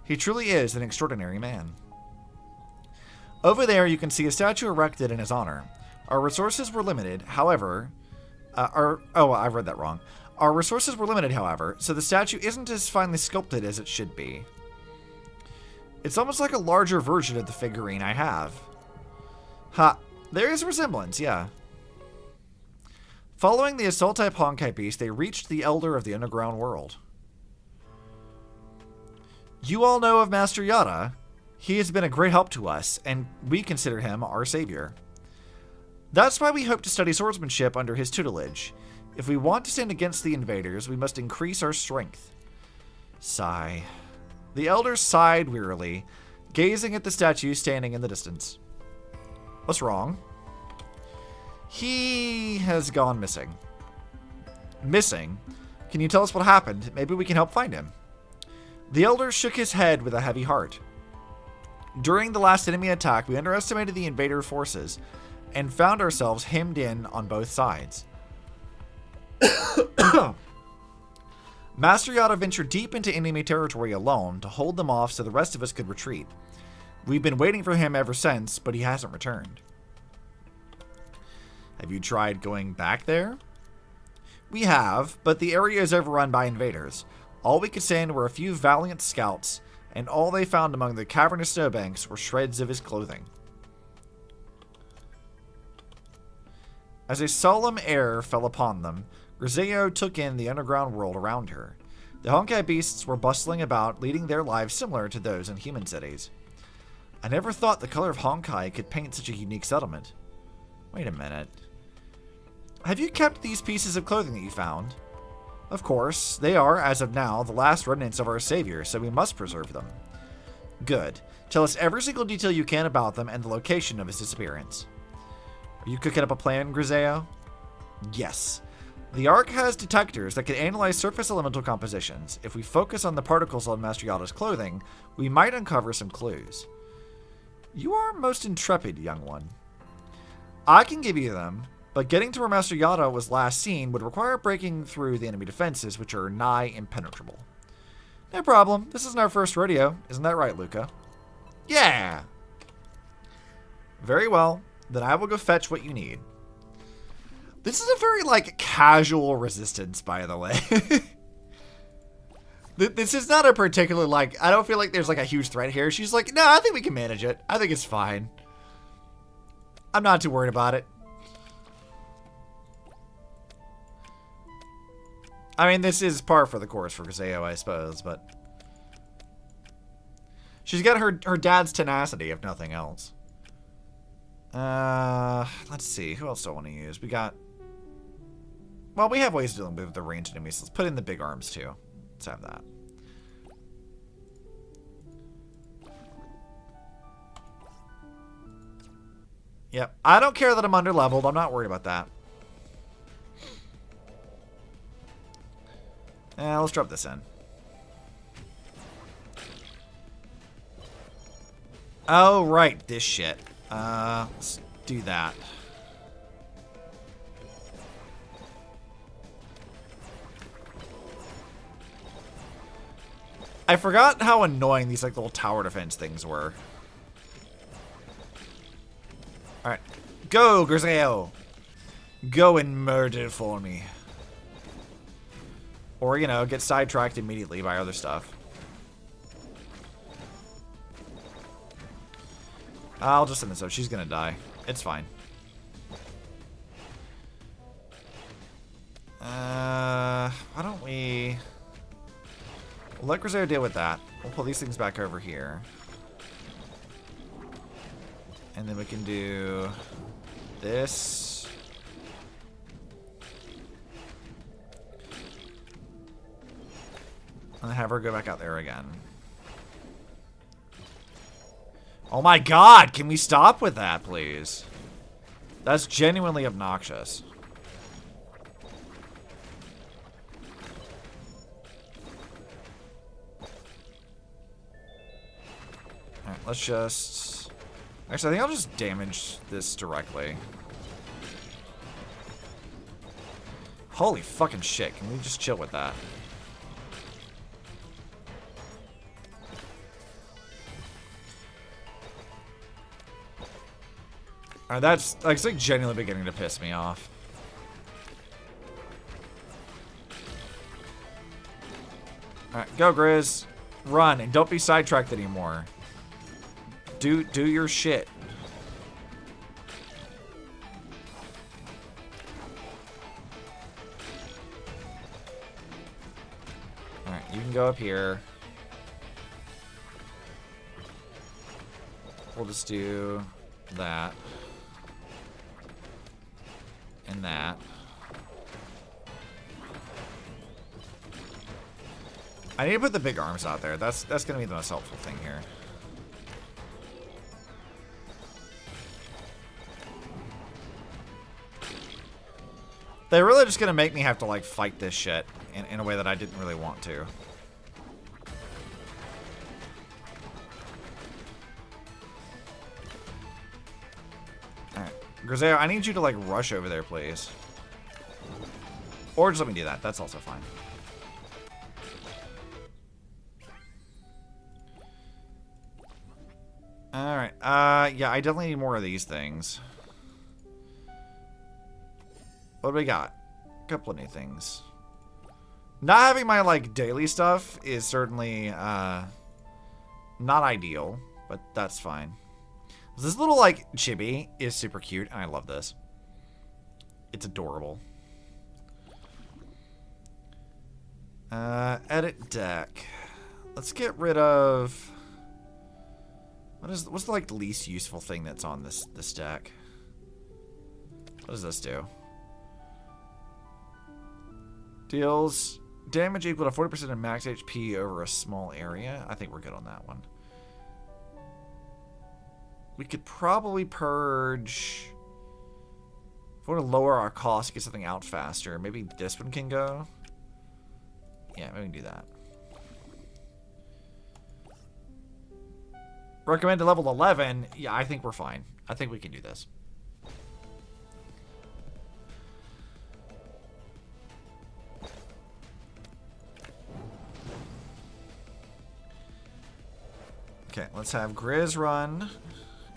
He truly is an extraordinary man. Over there, you can see a statue erected in his honor. Our resources were limited, however... I read that wrong. Our resources were limited, however, so the statue isn't as finely sculpted as it should be. It's almost like a larger version of the figurine I have. Ha, there is a resemblance, yeah. Following the assault-type Honkai beast, they reached the Elder of the Underground World. You all know of Master Yada. He has been a great help to us, and we consider him our savior. That's why we hope to study swordsmanship under his tutelage. If we want to stand against the invaders, we must increase our strength. Sigh. The elders sighed wearily, gazing at the statue standing in the distance. What's wrong? He has gone missing. Missing? Can you tell us what happened? Maybe we can help find him. The elder shook his head with a heavy heart. During the last enemy attack, we underestimated the invader forces and found ourselves hemmed in on both sides. Master Yada ventured deep into enemy territory alone to hold them off so the rest of us could retreat. We've been waiting for him ever since, but he hasn't returned. Have you tried going back there? We have, but the area is overrun by invaders. All we could send were a few valiant scouts, and all they found among the cavernous snowbanks were shreds of his clothing. As a solemn air fell upon them, Griseo took in the underground world around her. The Honkai beasts were bustling about, leading their lives similar to those in human cities. I never thought the color of Honkai could paint such a unique settlement. Wait a minute. Have you kept these pieces of clothing that you found? Of course, they are, as of now, the last remnants of our savior, so we must preserve them. Good. Tell us every single detail you can about them and the location of his disappearance. Are you cooking up a plan, Griseo? Yes. The Ark has detectors that can analyze surface elemental compositions. If we focus on the particles on Master Yada's clothing, we might uncover some clues. You are most intrepid, young one. I can give you them, but getting to where Master Yada was last seen would require breaking through the enemy defenses, which are nigh impenetrable. No problem. This isn't our first rodeo. Isn't that right, Luca? Yeah! Very well. Then I will go fetch what you need. This is a very, like, casual resistance, by the way. This is not a particular, like, I don't feel like there's, like, a huge threat here. She's like, no, I think we can manage it. I think it's fine. I'm not too worried about it. I mean, this is par for the course for Griseo, I suppose, but... She's got her dad's tenacity, if nothing else. Let's see. Who else do I want to use? We got... Well, we have ways of dealing with the ranged enemies. Let's put in the big arms, too. Let's have that. Yep. I don't care that I'm under-leveled. I'm not worried about that. Let's drop this in. Oh, right. This shit. Let's do that. I forgot how annoying these like little tower defense things were. Alright. Go, Griseo! Go and murder for me. Or, you know, get sidetracked immediately by other stuff. I'll just send this out. She's gonna die. It's fine. Why don't we... We'll let Griseo deal with that. We'll pull these things back over here. And then we can do this. And have her go back out there again. Oh my god! Can we stop with that, please? That's genuinely obnoxious. Alright, let's just... Actually, I think I'll just damage this directly. Holy fucking shit, can we just chill with that? Alright, that's like, it's like genuinely beginning to piss me off. Alright, go Grizz. Run, and don't be sidetracked anymore. Do your shit. Alright, you can go up here. We'll just do that. And that. I need to put the big arms out there. That's gonna be the most helpful thing here. They're really just gonna make me have to like fight this shit in a way that I didn't really want to. Alright. Griseo, I need you to like rush over there, please. Or just let me do that. That's also fine. Alright. Yeah, I definitely need more of these things. What do we got? A couple of new things. Not having my, like, daily stuff is certainly, not ideal, but that's fine. This little, like, chibi is super cute, and I love this. It's adorable. Edit deck. Let's get rid of... What's the, like, least useful thing that's on this deck? What does this do? Deals damage equal to 40% of max HP over a small area. I think we're good on that one. We could probably purge... If we want to lower our cost, get something out faster, maybe this one can go. Yeah, maybe we can do that. Recommended level 11. Yeah, I think we're fine. I think we can do this. Okay, let's have Grizz run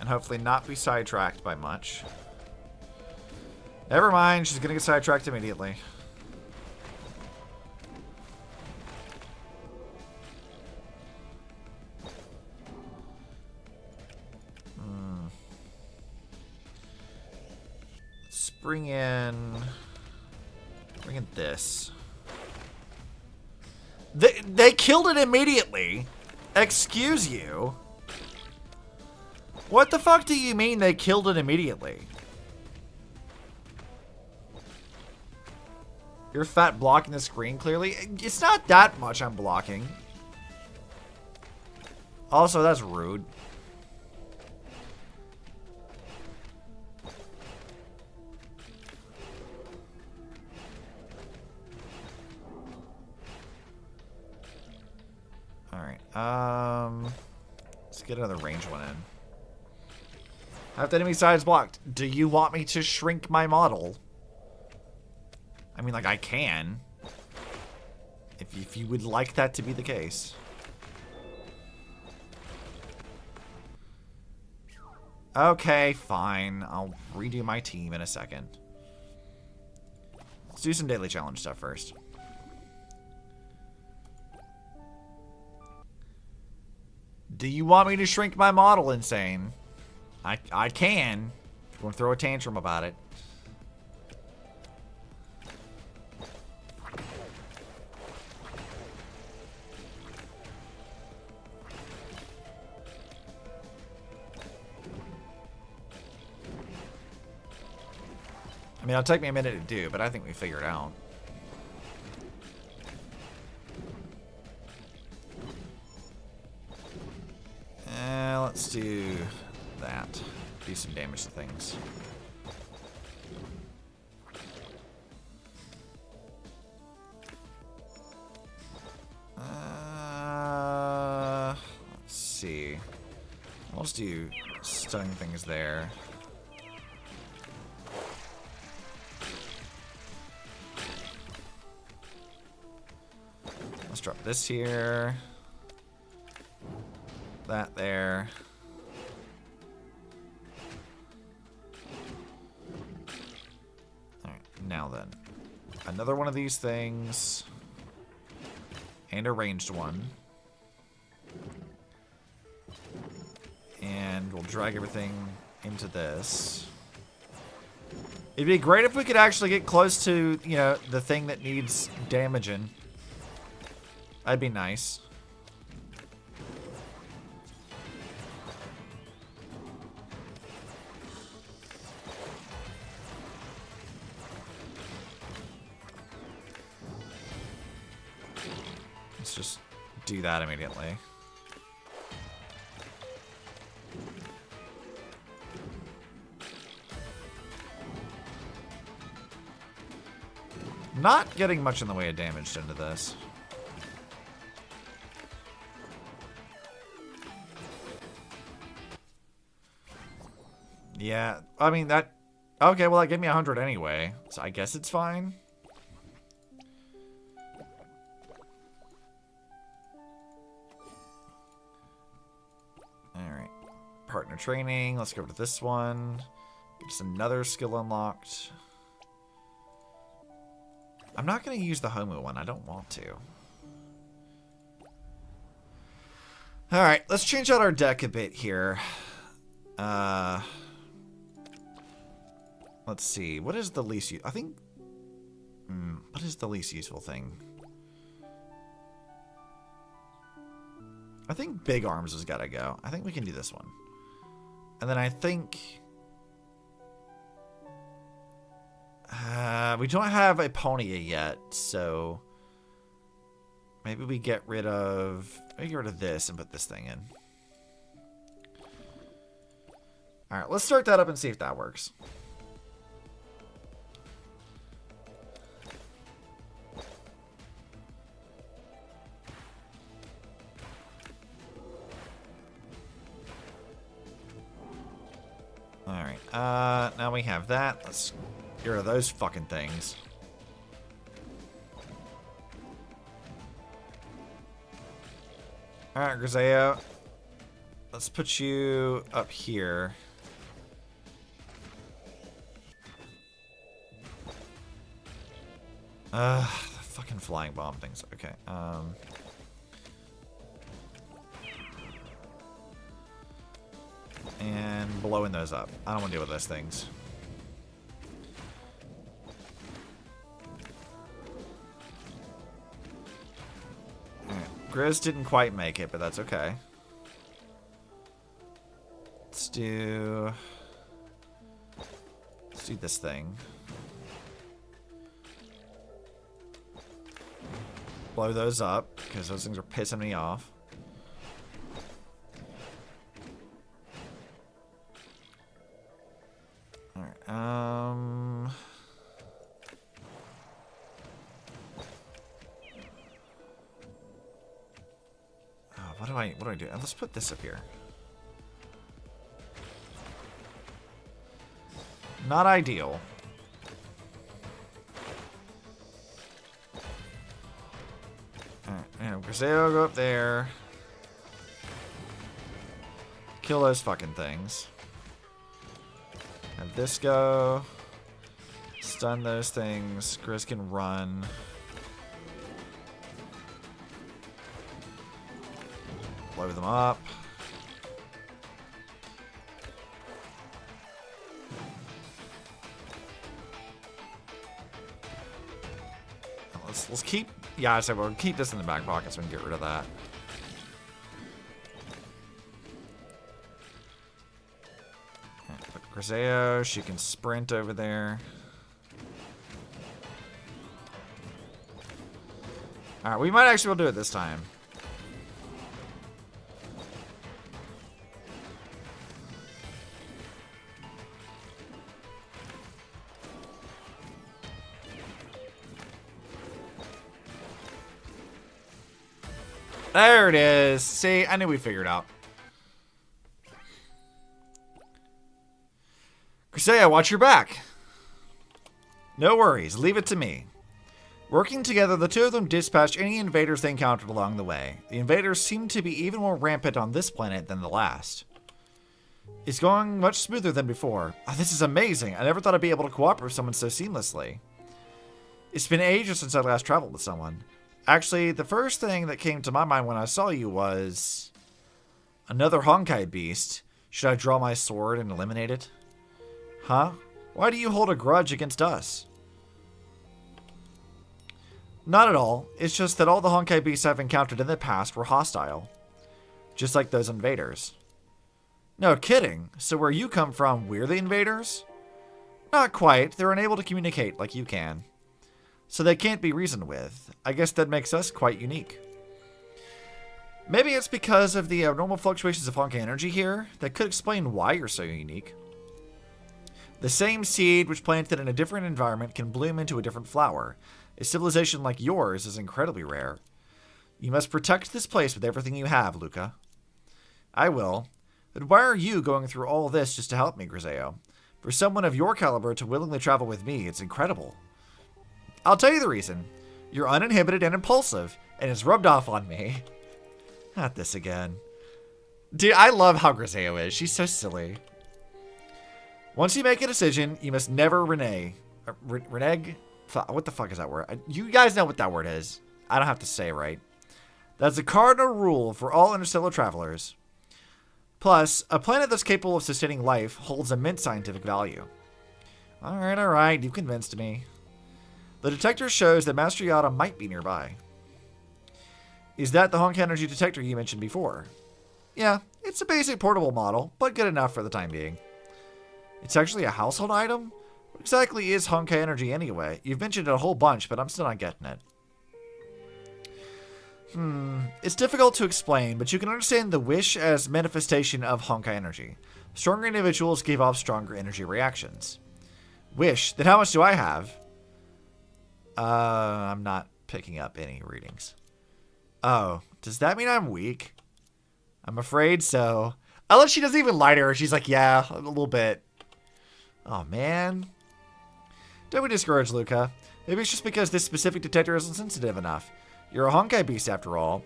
and hopefully not be sidetracked by much. Never mind, she's gonna get sidetracked immediately. Let's bring in this. They killed it immediately. Excuse you. What the fuck do you mean they killed it immediately? You're fat blocking the screen, clearly. It's not that much I'm blocking. Also, that's rude. Alright, let's get another range one in. Half the enemy side is blocked. Do you want me to shrink my model? I mean, like, I can. If you would like that to be the case. Okay, fine. I'll redo my team in a second. Let's do some daily challenge stuff first. Do you want me to shrink my model, Insane? I can. If you want to throw a tantrum about it. I mean, it'll take me a minute to do, but I think we figured it out. Let's do that. Do some damage to things. Let's see. I'll just do stunning things there. Let's drop this here. That there. Alright, now then. Another one of these things. And a ranged one. And we'll drag everything into this. It'd be great if we could actually get close to, you know, the thing that needs damaging. That'd be nice. Let's just do that immediately. Not getting much in the way of damage into this. Yeah, I mean that... Okay, well that gave me 100 anyway, so I guess it's fine. Alright. Partner training, let's go to this one. Get us another skill unlocked. I'm not going to use the Homu one, I don't want to. Alright, let's change out our deck a bit here. Let's see. What is the least... I think... what is the least useful thing? I think Big Arms has got to go. I think we can do this one. And then I think... we don't have a pony yet, so... Maybe we get rid of... Maybe get rid of this and put this thing in. Alright, let's start that up and see if that works. Alright, now we have that. Let's get rid of those fucking things. Alright, Griseo. Let's put you up here. The fucking flying bomb things. Okay, and blowing those up. I don't want to deal with those things. Alright, Grizz didn't quite make it, but that's okay. Let's Let's do this thing. Blow those up, because those things are pissing me off. Alright, what do I do? Let's put this up here. Not ideal. Alright, and Griseo, go up there. Kill those fucking things. Have this go. Stun those things. Grizz can run. Blow them up. Let's keep. Yeah, I said we'll keep this in the back pocket so we can get rid of that. Put Griseo, she can sprint over there. Alright, we might actually do it this time. There it is. See, I knew we figured out. Griseo, watch your back. No worries, leave it to me. Working together, the two of them dispatched any invaders they encountered along the way. The invaders seem to be even more rampant on this planet than the last. It's going much smoother than before. Oh, this is amazing. I never thought I'd be able to cooperate with someone so seamlessly. It's been ages since I last traveled with someone. Actually, the first thing that came to my mind when I saw you was another Honkai beast. Should I draw my sword and eliminate it? Huh? Why do you hold a grudge against us? Not at all. It's just that all the Honkai beasts I've encountered in the past were hostile. Just like those invaders. No kidding. So where you come from, we're the invaders? Not quite. They're unable to communicate like you can. So they can't be reasoned with. I guess that makes us quite unique. Maybe it's because of the abnormal fluctuations of Honkai energy here. That could explain why you're so unique. The same seed which planted in a different environment can bloom into a different flower. A civilization like yours is incredibly rare. You must protect this place with everything you have, Luca. I will. But why are you going through all this just to help me, Griseo? For someone of your caliber to willingly travel with me, it's incredible. I'll tell you the reason. You're uninhibited and impulsive, and it's rubbed off on me. Not this again. Dude, I love how Griseo is. She's so silly. Once you make a decision, you must never renege. Renege? What the fuck is that word? You guys know what that word is. I don't have to say it right. That's a cardinal rule for all interstellar travelers. Plus, a planet that's capable of sustaining life holds immense scientific value. Alright, you've convinced me. The detector shows that Master Yada might be nearby. Is that the Honkai energy detector you mentioned before? Yeah, it's a basic portable model, but good enough for the time being. It's actually a household item? What exactly is Honkai energy anyway? You've mentioned it a whole bunch, but I'm still not getting it. It's difficult to explain, but you can understand the wish as manifestation of Honkai energy. Stronger individuals give off stronger energy reactions. Wish? Then how much do I have? I'm not picking up any readings. Oh, does that mean I'm weak? I'm afraid so. Unless she doesn't even lie to her. She's like, yeah, a little bit. Oh, man. Don't be discouraged, Luca. Maybe it's just because this specific detector isn't sensitive enough. You're a Honkai beast, after all.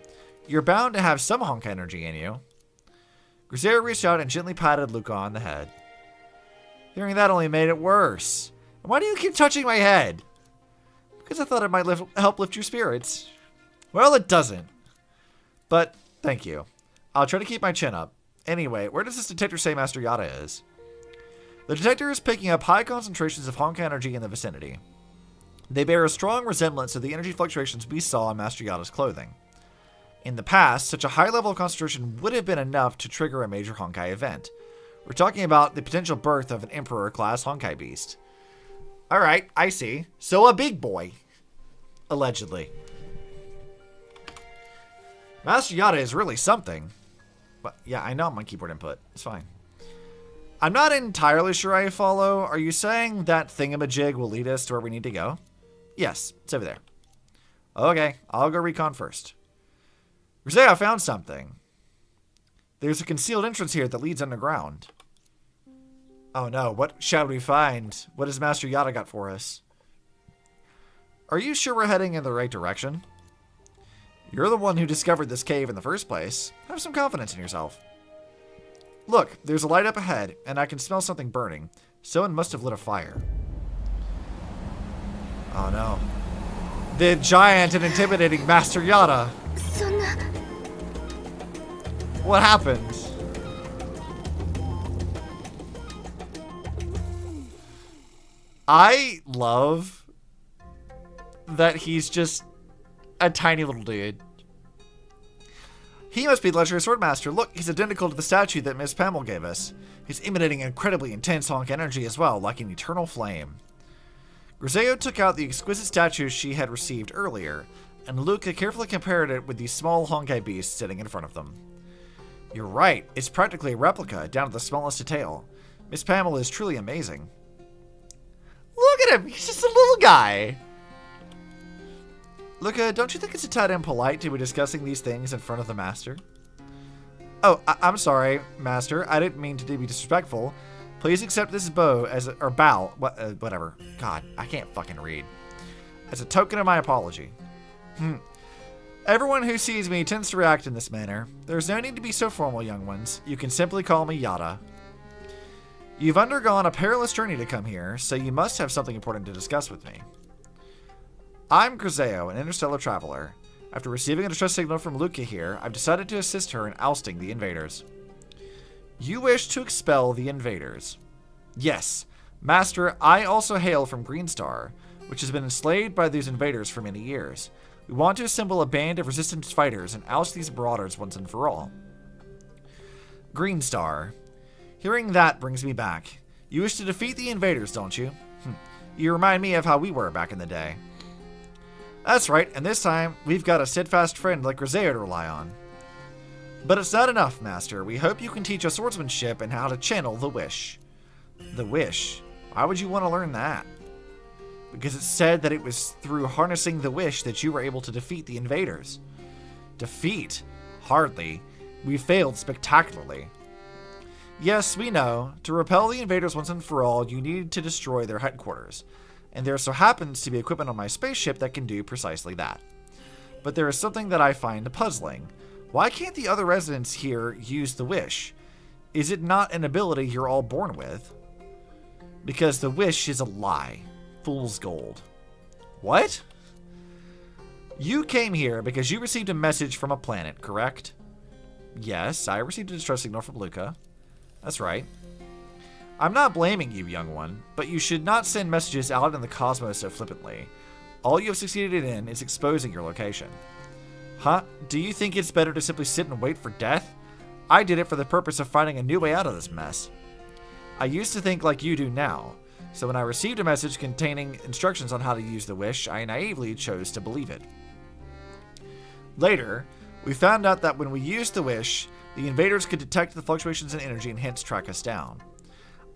You're bound to have some Honkai energy in you. Griseo reached out and gently patted Luca on the head. Hearing that only made it worse. Why do you keep touching my head? Because I thought it might help lift your spirits. Well, it doesn't. But, thank you. I'll try to keep my chin up. Anyway, where does this detector say Master Yada is? The detector is picking up high concentrations of Honkai energy in the vicinity. They bear a strong resemblance to the energy fluctuations we saw on Master Yada's clothing. In the past, such a high level of concentration would have been enough to trigger a major Honkai event. We're talking about the potential birth of an Emperor-class Honkai beast. Alright, I see. So a big boy. Allegedly. Master Yada is really something. But yeah, I know I'm on keyboard input. It's fine. I'm not entirely sure I follow. Are you saying that thingamajig will lead us to where we need to go? Yes, it's over there. Okay, I'll go recon first. Griseo, I found something. There's a concealed entrance here that leads underground. Oh no, what shall we find? What has Master Yada got for us? Are you sure we're heading in the right direction? You're the one who discovered this cave in the first place. Have some confidence in yourself. Look, there's a light up ahead, and I can smell something burning. Someone must have lit a fire. Oh no. The giant and intimidating Master Yada. What happened? I love that he's just a tiny little dude. He must be the legendary swordmaster. Look, he's identical to the statue that Miss Pamela gave us. He's emanating incredibly intense Honk energy as well, like an eternal flame. Griseo took out the exquisite statue she had received earlier, and Luca carefully compared it with the small Honkai beast sitting in front of them. You're right, it's practically a replica, down to the smallest detail. Miss Pamela is truly amazing. Look at him, he's just a little guy. Luca, don't you think it's a tad impolite to be discussing these things in front of the master? Oh, I'm sorry, master. I didn't mean to be disrespectful. Please accept this bow as a, or bow, whatever. God, I can't fucking read. As a token of my apology. Everyone who sees me tends to react in this manner. There's no need to be so formal, young ones. You can simply call me Yada. You've undergone a perilous journey to come here, so you must have something important to discuss with me. I'm Griseo, an interstellar traveler. After receiving a distress signal from Luca here, I've decided to assist her in ousting the invaders. You wish to expel the invaders? Yes. Master, I also hail from Greenstar, which has been enslaved by these invaders for many years. We want to assemble a band of resistance fighters and oust these marauders once and for all. Greenstar. Hearing that brings me back. You wish to defeat the invaders, don't you? You remind me of how we were back in the day. That's right, and this time, we've got a steadfast friend like Griseo to rely on. But it's not enough, Master. We hope you can teach us swordsmanship and how to channel the wish. The wish? Why would you want to learn that? Because it said that it was through harnessing the wish that you were able to defeat the invaders. Defeat? Hardly. We failed spectacularly. Yes, we know. To repel the invaders once and for all, you need to destroy their headquarters. And there so happens to be equipment on my spaceship that can do precisely that. But there is something that I find puzzling. Why can't the other residents here use the wish? Is it not an ability you're all born with? Because the wish is a lie. Fool's gold. What? You came here because you received a message from a planet, correct? Yes, I received a distress signal from Luca. That's right. I'm not blaming you, young one, but you should not send messages out in the cosmos so flippantly. All you have succeeded in is exposing your location. Huh? Do you think it's better to simply sit and wait for death? I did it for the purpose of finding a new way out of this mess. I used to think like you do now, so when I received a message containing instructions on how to use the wish, I naively chose to believe it. Later, we found out that when we used the wish, the invaders could detect the fluctuations in energy and hence track us down.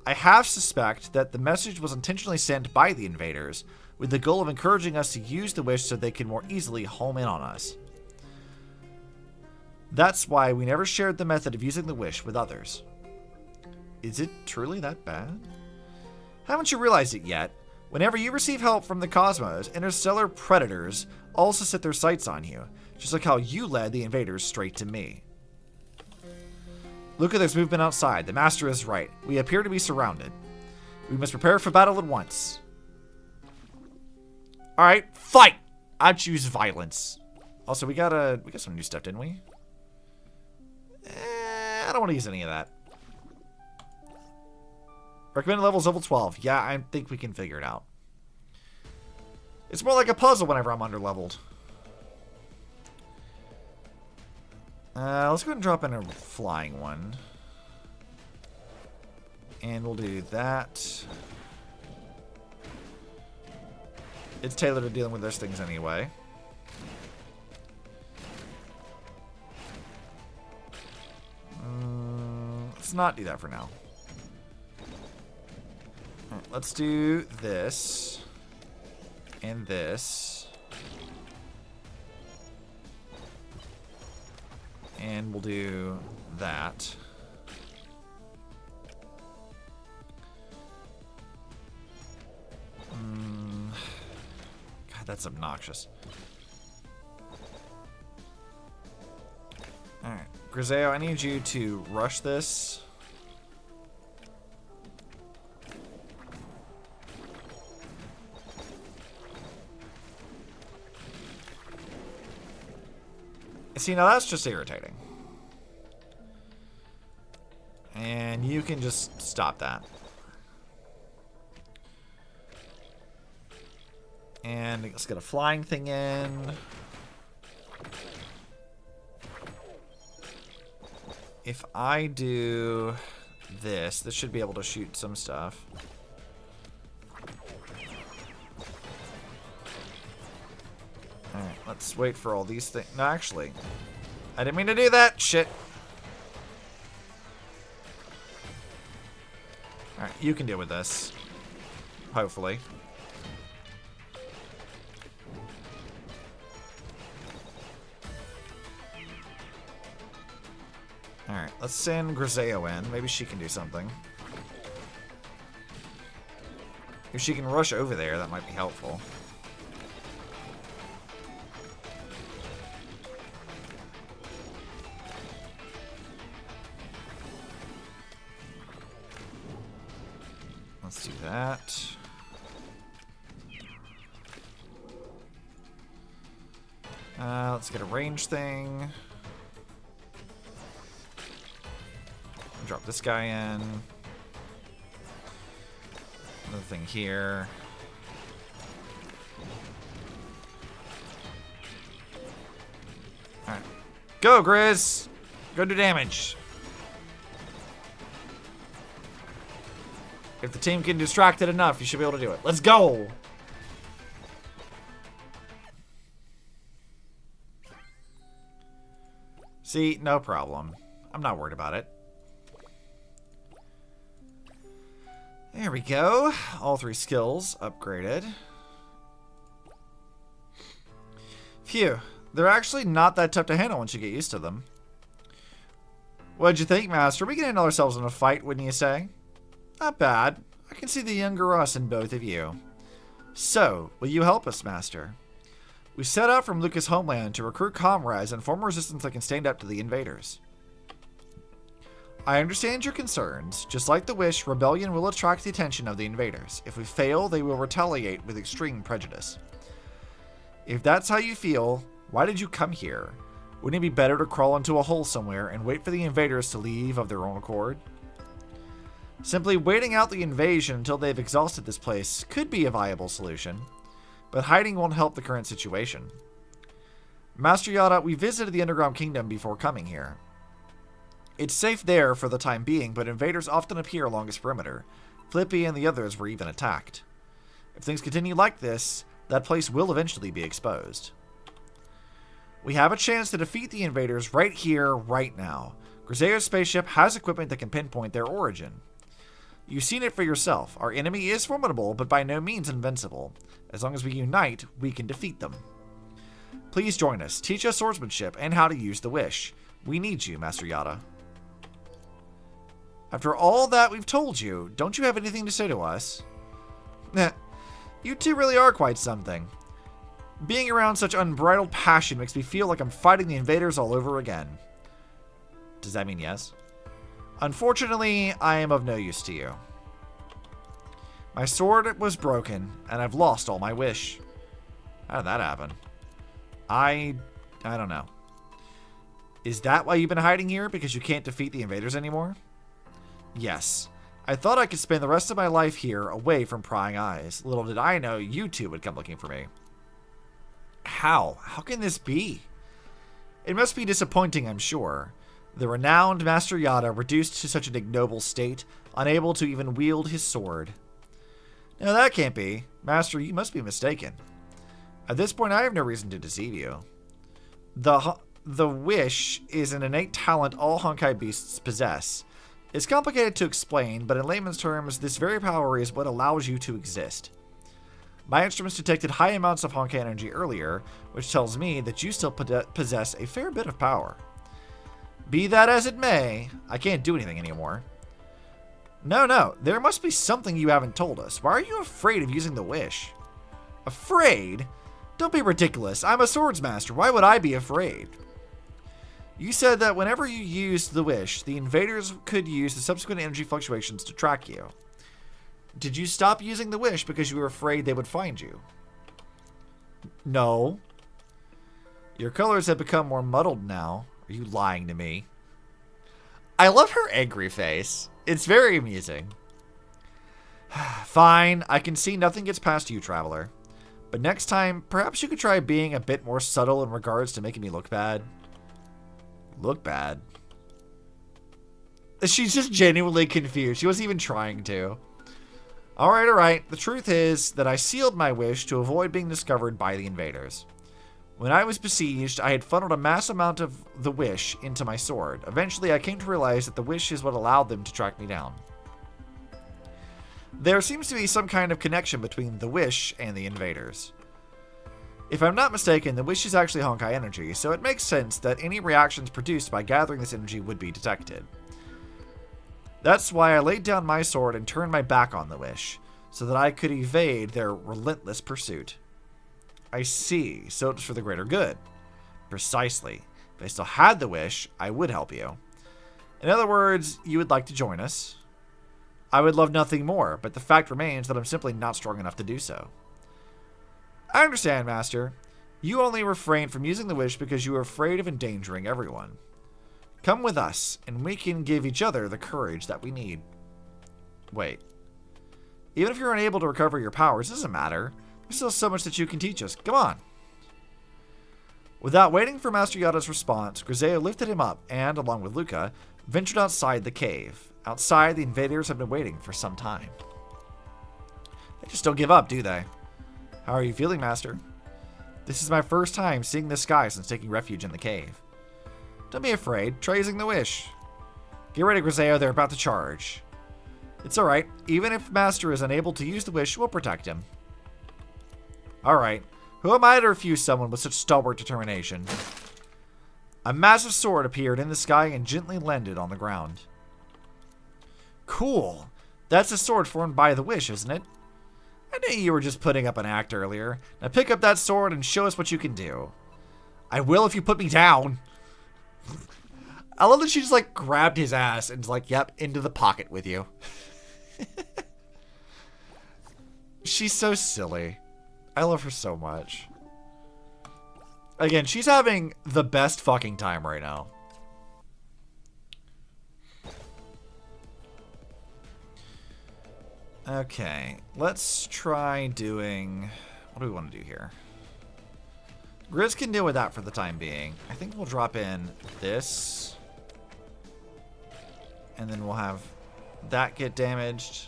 I half suspect that the message was intentionally sent by the invaders, with the goal of encouraging us to use the wish so they can more easily home in on us. That's why we never shared the method of using the wish with others. Is it truly that bad? Haven't you realized it yet? Whenever you receive help from the cosmos, interstellar predators also set their sights on you, just like how you led the invaders straight to me. Look at this movement outside. The master is right. We appear to be surrounded. We must prepare for battle at once. Alright, fight! I choose violence. Also, we got some new stuff, didn't we? I don't want to use any of that. Recommended level is level 12. Yeah, I think we can figure it out. It's more like a puzzle whenever I'm underleveled. Let's go ahead and drop in a flying one. And we'll do that. It's tailored to dealing with those things anyway. Let's not do that for now. All right, let's do this. And this. And we'll do that. God, that's obnoxious. Alright. Griseo, I need you to rush this. See, now that's just irritating. And you can just stop that. And let's get a flying thing in. If I do this, this should be able to shoot some stuff. Alright, let's wait for all these things. No, actually, I didn't mean to do that. Shit. Alright, you can deal with this. Hopefully. Alright, let's send Griseo in. Maybe she can do something. If she can rush over there, that might be helpful. Let's do that. Let's get a range thing. Drop this guy in. Another thing here. Alright. Go, Grizz! Go do damage. If the team can distract it enough, you should be able to do it. Let's go! See, no problem. I'm not worried about it. There we go. All 3 skills upgraded. Phew. They're actually not that tough to handle once you get used to them. What'd you think, Master? We can handle ourselves in a fight, wouldn't you say? Not bad. I can see the younger us in both of you. So, will you help us, Master? We set out from Lucas' homeland to recruit comrades and form a resistance that can stand up to the invaders. I understand your concerns. Just like the Wish, rebellion will attract the attention of the invaders. If we fail, they will retaliate with extreme prejudice. If that's how you feel, why did you come here? Wouldn't it be better to crawl into a hole somewhere and wait for the invaders to leave of their own accord? Simply waiting out the invasion until they've exhausted this place could be a viable solution, but hiding won't help the current situation. Master Yada, we visited the Underground Kingdom before coming here. It's safe there for the time being, but invaders often appear along its perimeter. Flippy and the others were even attacked. If things continue like this, that place will eventually be exposed. We have a chance to defeat the invaders right here, right now. Griseo's spaceship has equipment that can pinpoint their origin. You've seen it for yourself. Our enemy is formidable, but by no means invincible. As long as we unite, we can defeat them. Please join us. Teach us swordsmanship and how to use the Wish. We need you, Master Yada. After all that we've told you, don't you have anything to say to us? You two really are quite something. Being around such unbridled passion makes me feel like I'm fighting the invaders all over again. Does that mean yes? Unfortunately, I am of no use to you. My sword was broken, and I've lost all my wish. How did that happen? I don't know. Is that why you've been hiding here? Because you can't defeat the invaders anymore? Yes. I thought I could spend the rest of my life here away from prying eyes. Little did I know you two would come looking for me. How? How can this be? It must be disappointing, I'm sure. The renowned Master Yada reduced to such an ignoble state, unable to even wield his sword. No, that can't be. Master, you must be mistaken. At this point, I have no reason to deceive you. The wish is an innate talent all Honkai beasts possess. It's complicated to explain, but in layman's terms, this very power is what allows you to exist. My instruments detected high amounts of Honkai energy earlier, which tells me that you still possess a fair bit of power. Be that as it may, I can't do anything anymore. No, there must be something you haven't told us. Why are you afraid of using the wish? Afraid? Don't be ridiculous. I'm a swordsmaster. Why would I be afraid? You said that whenever you used the wish, the invaders could use the subsequent energy fluctuations to track you. Did you stop using the wish because you were afraid they would find you? No. Your colors have become more muddled now. Are you lying to me? I love her angry face. It's very amusing. Fine, I can see nothing gets past you, Traveler. But next time, perhaps you could try being a bit more subtle in regards to making me look bad. Look bad? She's just genuinely confused. She wasn't even trying to. Alright. The truth is that I sealed my wish to avoid being discovered by the invaders. When I was besieged, I had funneled a mass amount of the wish into my sword. Eventually, I came to realize that the wish is what allowed them to track me down. There seems to be some kind of connection between the wish and the invaders. If I'm not mistaken, the wish is actually Honkai energy, so it makes sense that any reactions produced by gathering this energy would be detected. That's why I laid down my sword and turned my back on the wish, so that I could evade their relentless pursuit. I see, so it's for the greater good. Precisely. If I still had the wish, I would help you. In other words, you would like to join us. I would love nothing more, but the fact remains that I'm simply not strong enough to do so. I understand, Master. You only refrained from using the wish because you were afraid of endangering everyone. Come with us, and we can give each other the courage that we need. Wait. Even if you're unable to recover your powers, it doesn't matter. There's still so much that you can teach us. Come on. Without waiting for Master Yada's response, Griseo lifted him up and, along with Luca, ventured outside the cave. Outside, the invaders have been waiting for some time. They just don't give up, do they? How are you feeling, Master? This is my first time seeing this sky since taking refuge in the cave. Don't be afraid. Try using the wish. Get ready, Griseo. They're about to charge. It's alright. Even if Master is unable to use the wish, we'll protect him. Alright. Who am I to refuse someone with such stalwart determination? A massive sword appeared in the sky and gently landed on the ground. Cool. That's a sword formed by the wish, isn't it? I knew you were just putting up an act earlier. Now pick up that sword and show us what you can do. I will if you put me down. I love that she just like grabbed his ass and is like, yep, into the pocket with you. She's so silly. I love her so much. Again, she's having the best fucking time right now. Okay, let's try doing... What do we want to do here? Grizz can deal with that for the time being. I think we'll drop in this. And then we'll have that get damaged.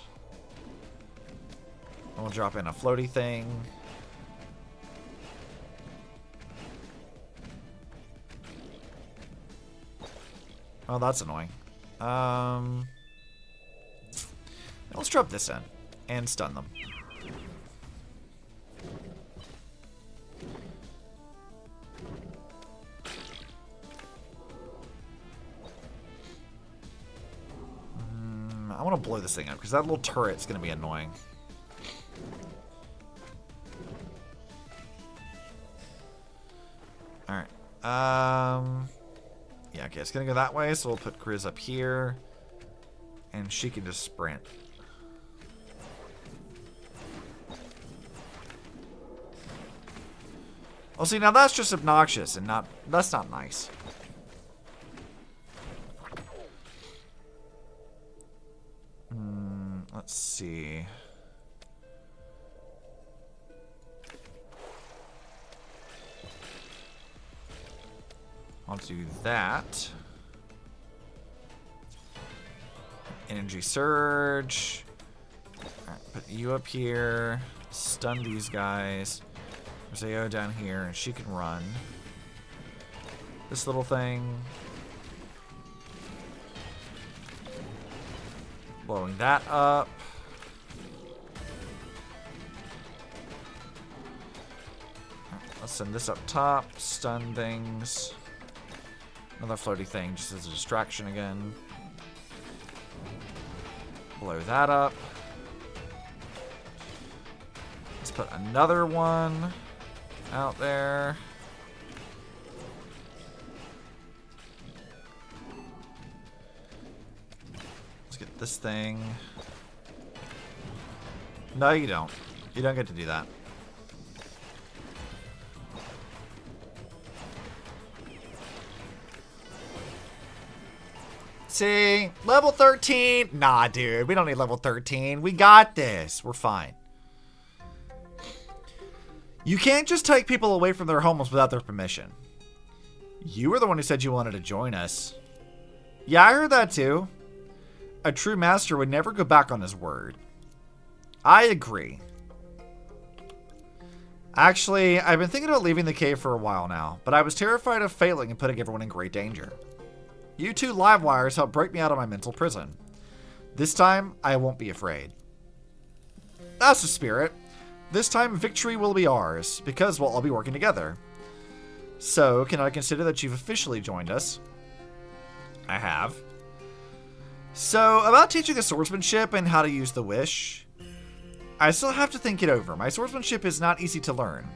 And we'll drop in a floaty thing. Oh, that's annoying. Let's drop this in and stun them. I want to blow this thing up because that little turret's going to be annoying. Alright. Yeah, okay, it's going to go that way, so we'll put Grizz up here. And she can just sprint. Well, see, now that's just obnoxious and that's not nice. Let's see. I'll do that. Energy Surge. Alright, put you up here. Stun these guys. Griseo down here, and she can run. This little thing. Blowing that up. Let's send this up top. Stun things. Another floaty thing just as a distraction again. Blow that up. Let's put another one out there. Let's get this thing. No, you don't. You don't get to do that. See? Level 13? Nah, dude. We don't need level 13. We got this. We're fine. You can't just take people away from their homes without their permission. You were the one who said you wanted to join us. Yeah, I heard that too. A true master would never go back on his word. I agree. Actually, I've been thinking about leaving the cave for a while now, but I was terrified of failing and putting everyone in great danger. You two live wires helped break me out of my mental prison. This time, I won't be afraid. That's the spirit. This time, victory will be ours, because we'll all be working together. So, can I consider that you've officially joined us? I have. So, about teaching us swordsmanship and how to use the wish. I still have to think it over. My swordsmanship is not easy to learn.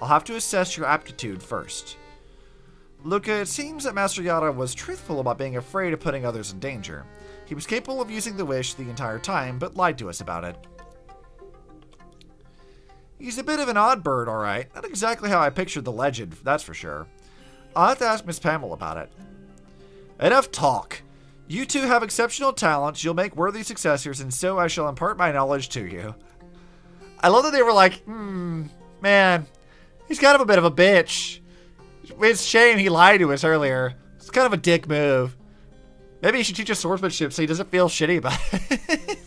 I'll have to assess your aptitude first. Luca, it seems that Master Yada was truthful about being afraid of putting others in danger. He was capable of using the wish the entire time, but lied to us about it. He's a bit of an odd bird, alright. Not exactly how I pictured the legend, that's for sure. I'll have to ask Miss Pamela about it. Enough talk. You two have exceptional talents, you'll make worthy successors, and so I shall impart my knowledge to you. I love that they were like, man, he's kind of a bit of a bitch. It's a shame he lied to us earlier. It's kind of a dick move. Maybe he should teach us swordsmanship so he doesn't feel shitty about it.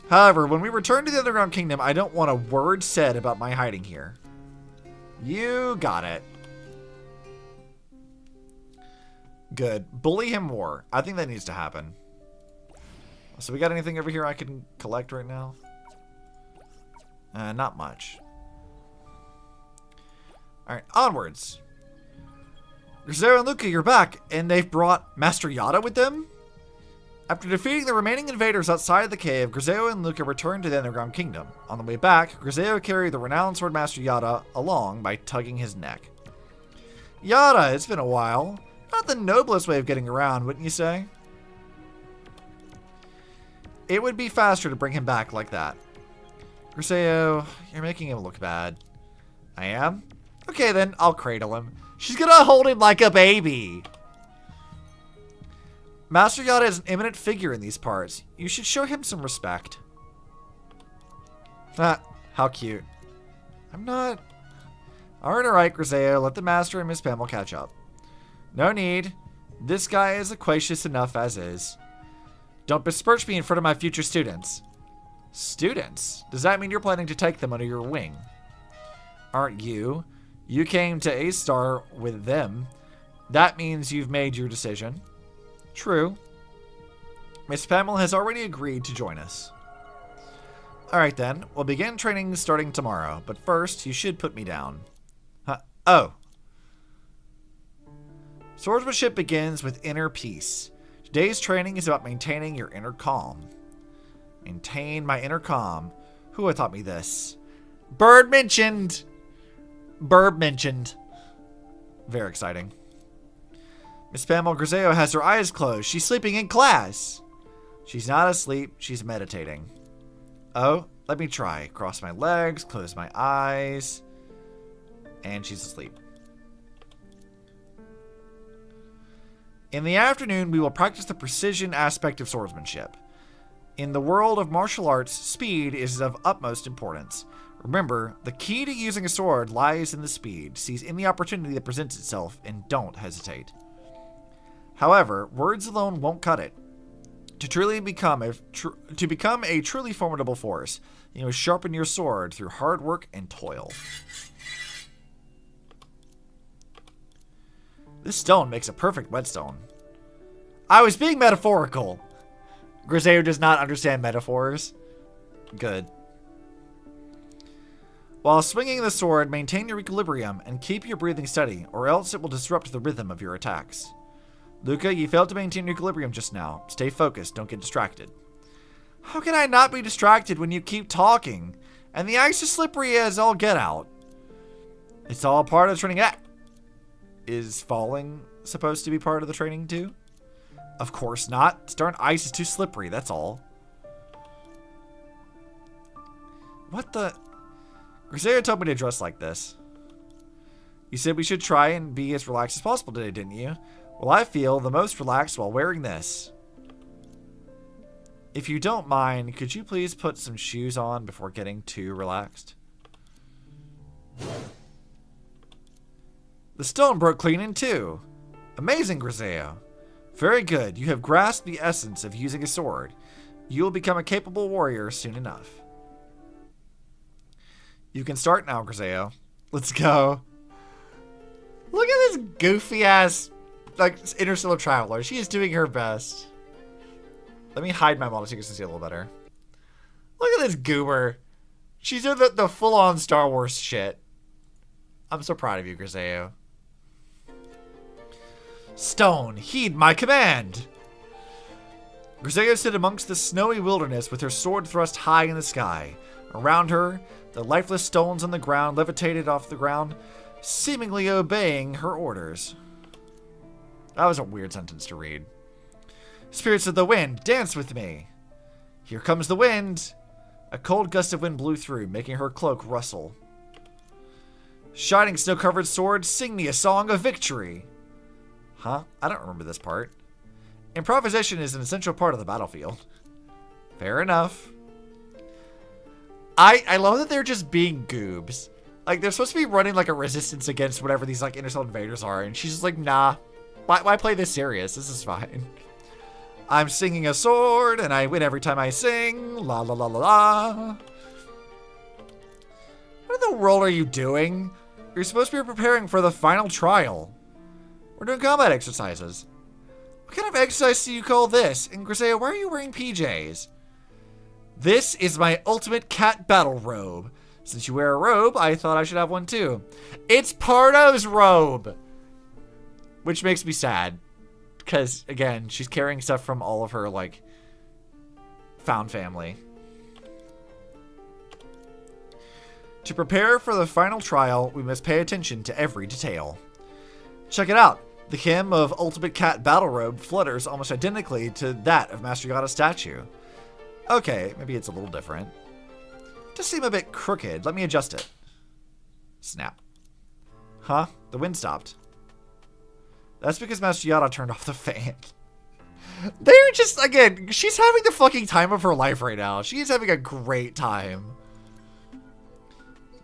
However, when we return to the Underground Kingdom, I don't want a word said about my hiding here. You got it. Good. Bully him more. I think that needs to happen. So we got anything over here I can collect right now? Not much. Alright, onwards. Griseo and Luca, you're back, and they've brought Master Yada with them? After defeating the remaining invaders outside the cave, Griseo and Luca returned to the Underground Kingdom. On the way back, Griseo carried the renowned Swordmaster Yada along by tugging his neck. Yada, it's been a while. Not the noblest way of getting around, wouldn't you say? It would be faster to bring him back like that. Griseo, you're making him look bad. I am? Okay then, I'll cradle him. She's gonna hold him like a baby. Master Yada is an eminent figure in these parts. You should show him some respect. Ah, how cute. I'm not... Alright, Griseo, let the Master and Miss Pamela catch up. No need. This guy is loquacious enough as is. Don't besmirch me in front of my future students. Students? Does that mean you're planning to take them under your wing? Aren't you? You came to A-Star with them. That means you've made your decision. True. Miss Pamela has already agreed to join us. Alright then, we'll begin training starting tomorrow, but first, you should put me down. Huh? Oh. Swordsmanship begins with inner peace. Today's training is about maintaining your inner calm. Maintain my inner calm. Who taught me this? Bird mentioned! Burb mentioned. Very exciting. Miss Pamela Griseo has her eyes closed. She's sleeping in class. She's not asleep. She's meditating. Oh, let me try. Cross my legs, close my eyes. And she's asleep. In the afternoon, we will practice the precision aspect of swordsmanship. In the world of martial arts, speed is of utmost importance. Remember, the key to using a sword lies in the speed. Seize any opportunity that presents itself and don't hesitate. However, words alone won't cut it. To become a truly formidable force, you must sharpen your sword through hard work and toil. This stone makes a perfect whetstone. I was being metaphorical. Griseo does not understand metaphors. Good. While swinging the sword, maintain your equilibrium and keep your breathing steady, or else it will disrupt the rhythm of your attacks. Luca, you failed to maintain your equilibrium just now. Stay focused, don't get distracted. How can I not be distracted when you keep talking? And the ice is slippery as all get out. It's all part of the training. Is falling supposed to be part of the training too? Of course not. This darn ice is too slippery, that's all. What the? Griseo told me to dress like this. You said we should try and be as relaxed as possible today, didn't you? Well, I feel the most relaxed while wearing this. If you don't mind, could you please put some shoes on before getting too relaxed? The stone broke clean in two. Amazing, Griseo. Very good. You have grasped the essence of using a sword. You will become a capable warrior soon enough. You can start now, Griseo. Let's go. Look at this goofy ass, like, interstellar traveler. She is doing her best. Let me hide my model so you can see a little better. Look at this goober. She's doing the full-on Star Wars shit. I'm so proud of you, Griseo. Stone, heed my command. Griseo stood amongst the snowy wilderness with her sword thrust high in the sky. Around her, the lifeless stones on the ground levitated off the ground, seemingly obeying her orders. That was a weird sentence to read. Spirits of the wind, dance with me. Here comes the wind. A cold gust of wind blew through, making her cloak rustle. Shining snow-covered sword, sing me a song of victory. Huh? I don't remember this part. Improvisation is an essential part of the battlefield. Fair enough. I love that they're just being goobs. Like, they're supposed to be running, like, a resistance against whatever these, like, interstellar invaders are, and she's just like, nah. Why play this serious? This is fine. I'm singing a sword, and I win every time I sing. La la la la la. What in the world are you doing? You're supposed to be preparing for the final trial. We're doing combat exercises. What kind of exercise do you call this? And Griseo, why are you wearing PJs? This is my ultimate cat battle robe. Since you wear a robe, I thought I should have one too. It's Pardo's robe! Which makes me sad. Because, again, she's carrying stuff from all of her, like, found family. To prepare for the final trial, we must pay attention to every detail. Check it out. The hem of Ultimate Cat Battle Robe flutters almost identically to that of Master Yada's statue. Okay, maybe it's a little different. It does seem a bit crooked. Let me adjust it. Snap. Huh? The wind stopped. That's because Master Yada turned off the fan. They're just, again, she's having the fucking time of her life right now. She is having a great time.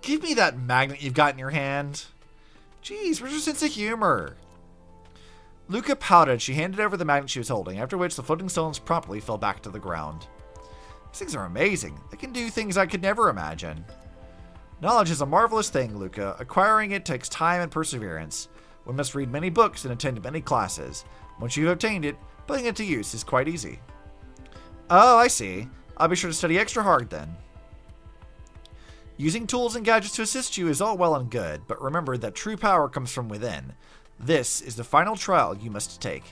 Give me that magnet you've got in your hand. Jeez, where's your sense of humor? Luca pouted. She handed over the magnet she was holding, after which the floating stones promptly fell back to the ground. These things are amazing. They can do things I could never imagine. Knowledge is a marvelous thing, Luca. Acquiring it takes time and perseverance. One must read many books and attend many classes. Once you've obtained it, putting it to use is quite easy. Oh, I see. I'll be sure to study extra hard then. Using tools and gadgets to assist you is all well and good, but remember that true power comes from within. This is the final trial you must take.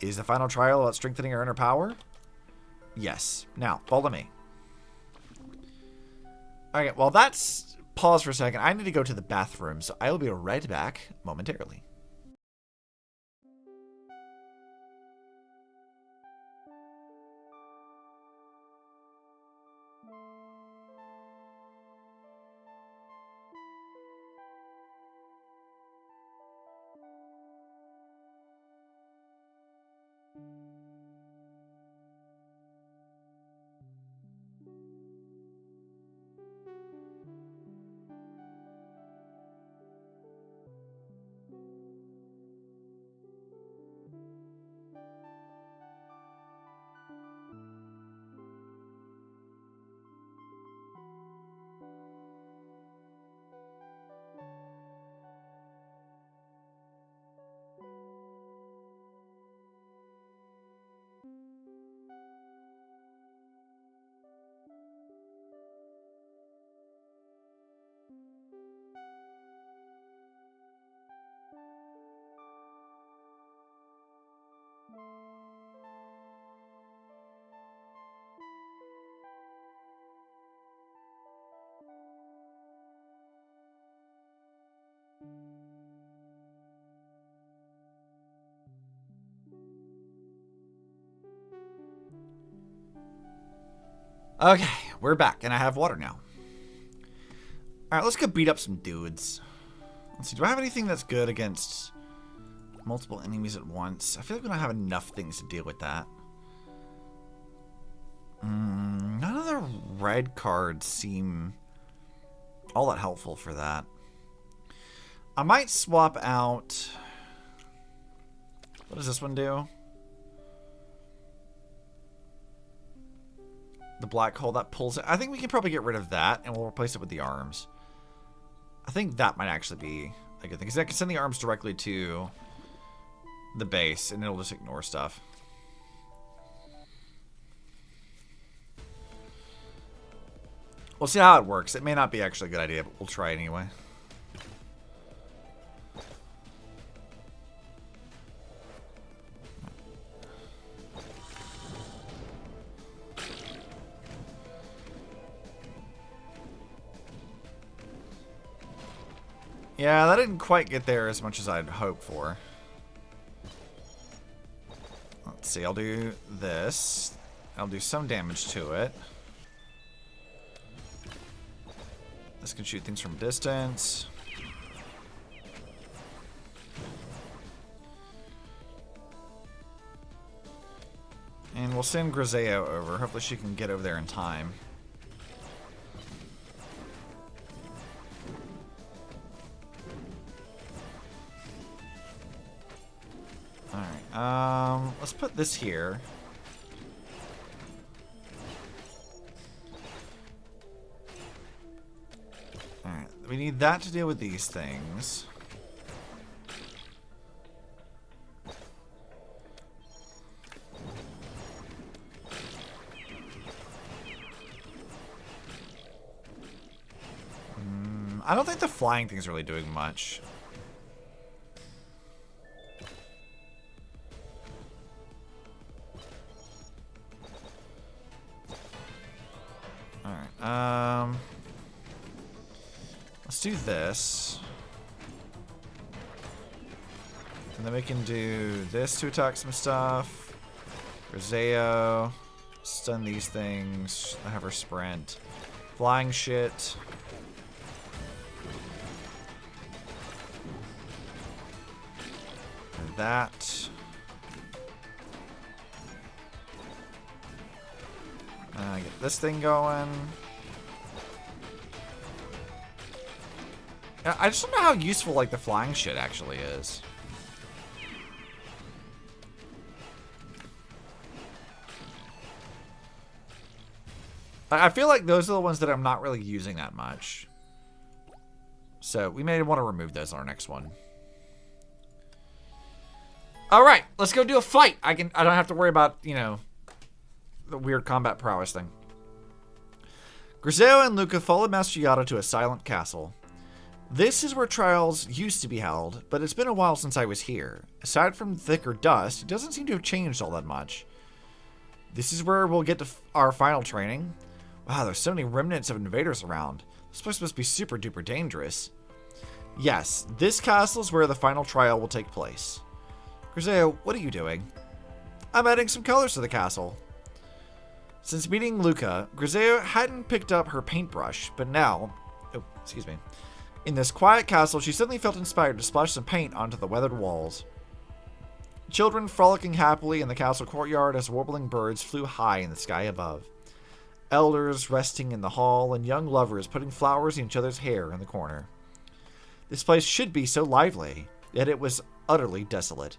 Is the final trial about strengthening our inner power? Yes. Now, follow me. Okay, well, that's... Pause for a second. I need to go to the bathroom, so I will be right back momentarily. Okay, we're back, and I have water now. Alright, let's go beat up some dudes. Let's see, do I have anything that's good against multiple enemies at once? I feel like we don't have enough things to deal with that. None of the red cards seem all that helpful for that. I might swap out... What does this one do? The black hole that pulls it. I think we can probably get rid of that, and we'll replace it with the arms. I think that might actually be a good thing, because I can send the arms directly to the base, and it'll just ignore stuff. We'll see how it works. It may not be actually a good idea, but we'll try it anyway. Yeah, that didn't quite get there as much as I'd hoped for. Let's see, I'll do this. I'll do some damage to it. This can shoot things from distance. And we'll send Griseo over. Hopefully she can get over there in time. Alright, let's put this here. Alright, we need that to deal with these things. I don't think the flying thing's really doing much. Alright, let's do this. And then we can do this to attack some stuff. Griseo. Stun these things. I have her sprint. Flying shit. And that. Get this thing going. I just don't know how useful like the flying shit actually is. I feel like those are the ones that I'm not really using that much. So we may want to remove those on our next one. All right, let's go do a fight. I don't have to worry about, you know, the weird combat prowess thing. Griseo and Luca follow Master Yada to a silent castle. This is where trials used to be held, but it's been a while since I was here. Aside from thicker dust, it doesn't seem to have changed all that much. This is where we'll get to our final training. Wow, there's so many remnants of invaders around. This place must be super duper dangerous. Yes, this castle is where the final trial will take place. Griseo, what are you doing? I'm adding some colors to the castle. Since meeting Luca, Griseo hadn't picked up her paintbrush, but now... Oh, excuse me. In this quiet castle, she suddenly felt inspired to splash some paint onto the weathered walls. Children frolicking happily in the castle courtyard as warbling birds flew high in the sky above. Elders resting in the hall, and young lovers putting flowers in each other's hair in the corner. This place should be so lively, yet it was utterly desolate.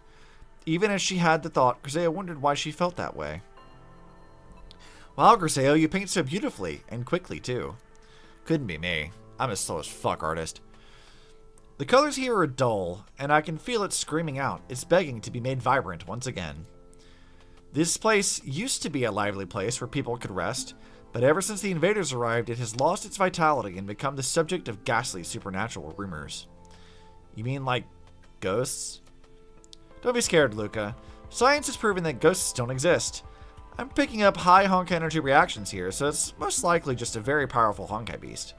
Even as she had the thought, Griseo wondered why she felt that way. Wow, Griseo, you paint so beautifully, and quickly, too. Couldn't be me. I'm a slow as fuck artist. The colors here are dull, and I can feel it screaming out. It's begging to be made vibrant once again. This place used to be a lively place where people could rest, but ever since the invaders arrived, it has lost its vitality and become the subject of ghastly supernatural rumors. You mean like ghosts? Don't be scared, Luca. Science has proven that ghosts don't exist. I'm picking up high Honkai energy reactions here, so it's most likely just a very powerful Honkai beast.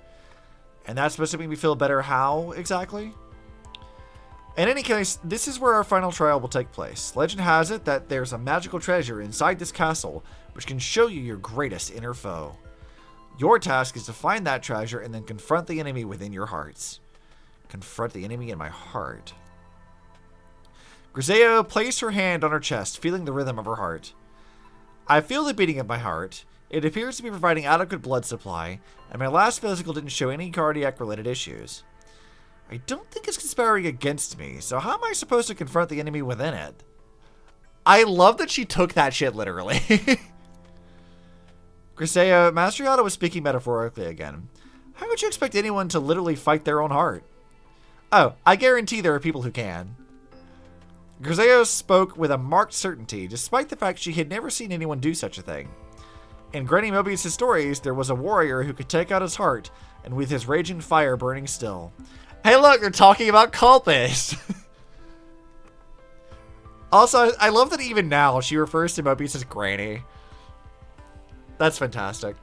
And that's supposed to make me feel better how, exactly? In any case, this is where our final trial will take place. Legend has it that there's a magical treasure inside this castle which can show you your greatest inner foe. Your task is to find that treasure and then confront the enemy within your hearts. Confront the enemy in my heart. Griseo placed her hand on her chest, feeling the rhythm of her heart. I feel the beating of my heart. It appears to be providing adequate blood supply, and my last physical didn't show any cardiac-related issues. I don't think it's conspiring against me, so how am I supposed to confront the enemy within it? I love that she took that shit literally. Griseo, Master Yada was speaking metaphorically again. How would you expect anyone to literally fight their own heart? Oh, I guarantee there are people who can. Griseo spoke with a marked certainty, despite the fact she had never seen anyone do such a thing. In Granny Mobius' stories, there was a warrior who could take out his heart, and with his raging fire burning still. Hey look, they're talking about Culpist! Also, I love that even now, she refers to Mobius as Granny. That's fantastic.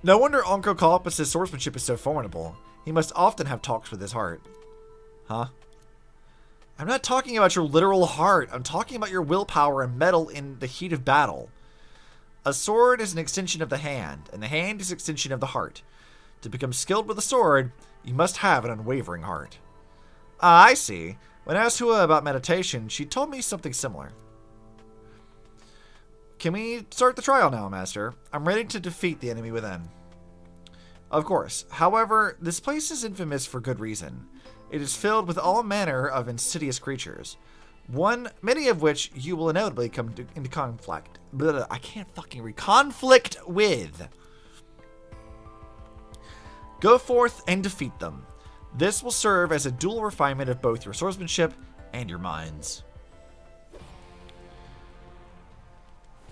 No wonder Uncle Culpist's swordsmanship is so formidable. He must often have talks with his heart. Huh? I'm not talking about your literal heart. I'm talking about your willpower and mettle in the heat of battle. A sword is an extension of the hand, and the hand is an extension of the heart. To become skilled with a sword, you must have an unwavering heart. Ah, I see. When I asked Hua about meditation, she told me something similar. Can we start the trial now, Master? I'm ready to defeat the enemy within. Of course. However, this place is infamous for good reason. It is filled with all manner of insidious creatures, many of which you will inevitably come into conflict. I can't fucking read. Conflict with. Go forth and defeat them. This will serve as a dual refinement of both your swordsmanship and your minds.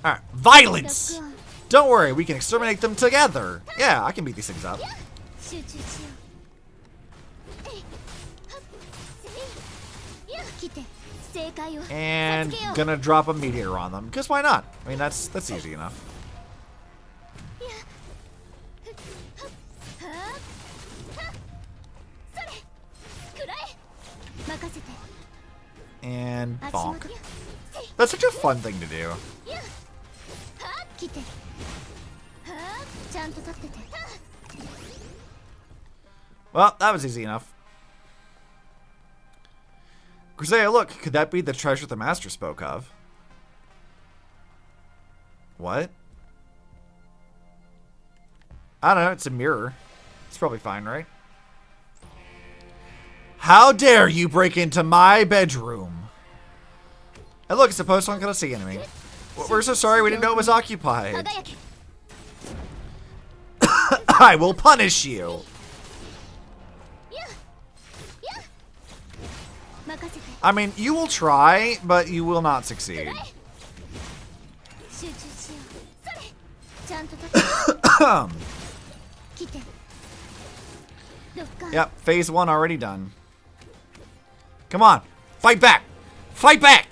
Alright, violence! Don't worry, we can exterminate them together. Yeah, I can beat these things up. And gonna drop a meteor on them, because why not? I mean, that's easy enough. And bonk. That's such a fun thing to do. Well, that was easy enough. Griseo, look, could that be the treasure the master spoke of? What? I don't know, it's a mirror. It's probably fine, right? How dare you break into my bedroom? And look, it's a Post-Honkai enemy. We're so sorry, we didn't know it was occupied. I will punish you. I mean, you will try, but you will not succeed. Yep, phase 1 already done. Come on, fight back! Fight back!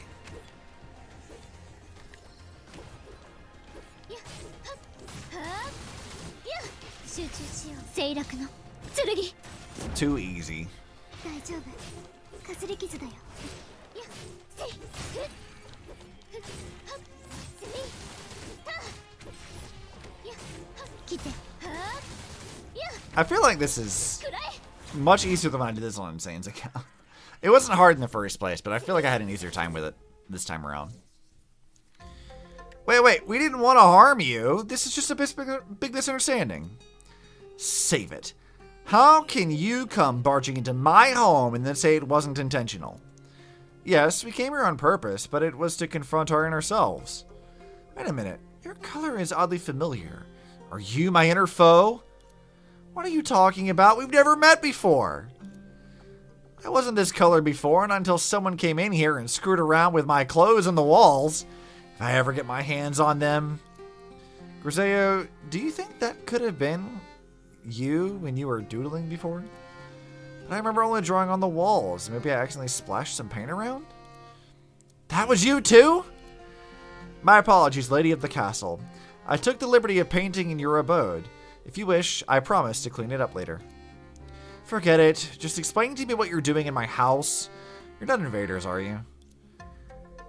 Too easy. I feel like this is much easier than when I did this on Insane's account. It wasn't hard in the first place, but I feel like I had an easier time with it this time around. Wait, we didn't want to harm you. This is just a big misunderstanding. Save it. How can you come barging into my home and then say it wasn't intentional? Yes, we came here on purpose, but it was to confront our inner selves. Wait a minute. Your color is oddly familiar. Are you my inner foe? What are you talking about? We've never met before. I wasn't this color before, not until someone came in here and screwed around with my clothes on the walls. If I ever get my hands on them. Griseo, do you think that could have been you when you were doodling before? But I remember only drawing on the walls. Maybe I accidentally splashed some paint around? That was you too? My apologies, lady of the castle. I took the liberty of painting in your abode. If you wish, I promise to clean it up later. Forget it. Just explain to me what you're doing in my house. You're not invaders, are you?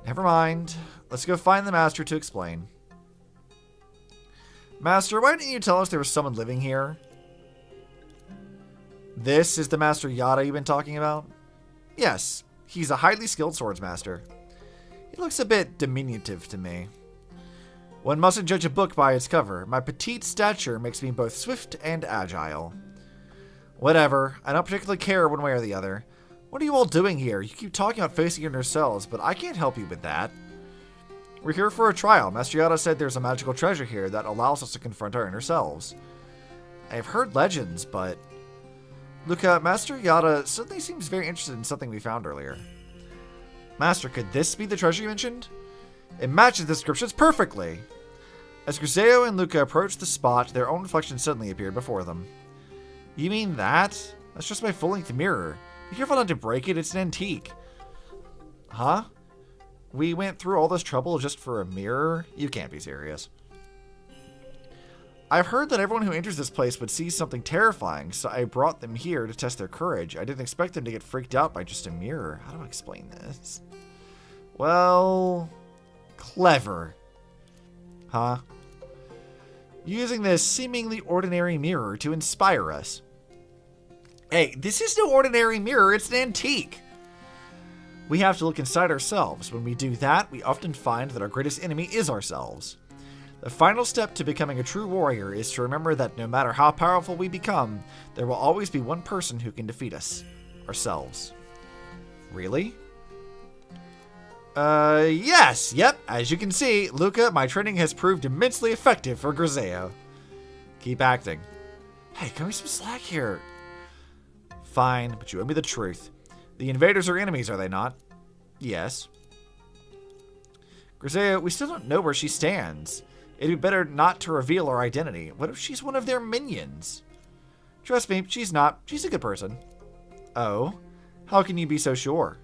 Never mind. Let's go find the master to explain. Master, why didn't you tell us there was someone living here? This is the Master Yada you've been talking about? Yes, he's a highly skilled swordsmaster. He looks a bit diminutive to me. One mustn't judge a book by its cover. My petite stature makes me both swift and agile. Whatever, I don't particularly care one way or the other. What are you all doing here? You keep talking about facing it yourselves, but I can't help you with that. We're here for a trial. Master Yada said there's a magical treasure here that allows us to confront our inner selves. I've heard legends, but... Luca, Master Yada suddenly seems very interested in something we found earlier. Master, could this be the treasure you mentioned? It matches the descriptions perfectly! As Griseo and Luca approached the spot, their own reflection suddenly appeared before them. You mean that? That's just my full-length mirror. Be careful not to break it, it's an antique. Huh? We went through all this trouble just for a mirror? You can't be serious. I've heard that everyone who enters this place would see something terrifying, so I brought them here to test their courage. I didn't expect them to get freaked out by just a mirror. How do I explain this? Well... clever. Huh? Using this seemingly ordinary mirror to inspire us. Hey, this is no ordinary mirror, it's an antique. We have to look inside ourselves. When we do that, we often find that our greatest enemy is ourselves. The final step to becoming a true warrior is to remember that no matter how powerful we become, there will always be one person who can defeat us. Ourselves. Really? Yes, yep. As you can see, Luca, my training has proved immensely effective for Griseo. Keep acting. Hey, cut me some slack here. Fine, but you owe me the truth. The invaders are enemies, are they not? Yes. Griseo, we still don't know where she stands. It'd be better not to reveal our identity. What if she's one of their minions? Trust me, she's not. She's a good person. Oh? How can you be so sure?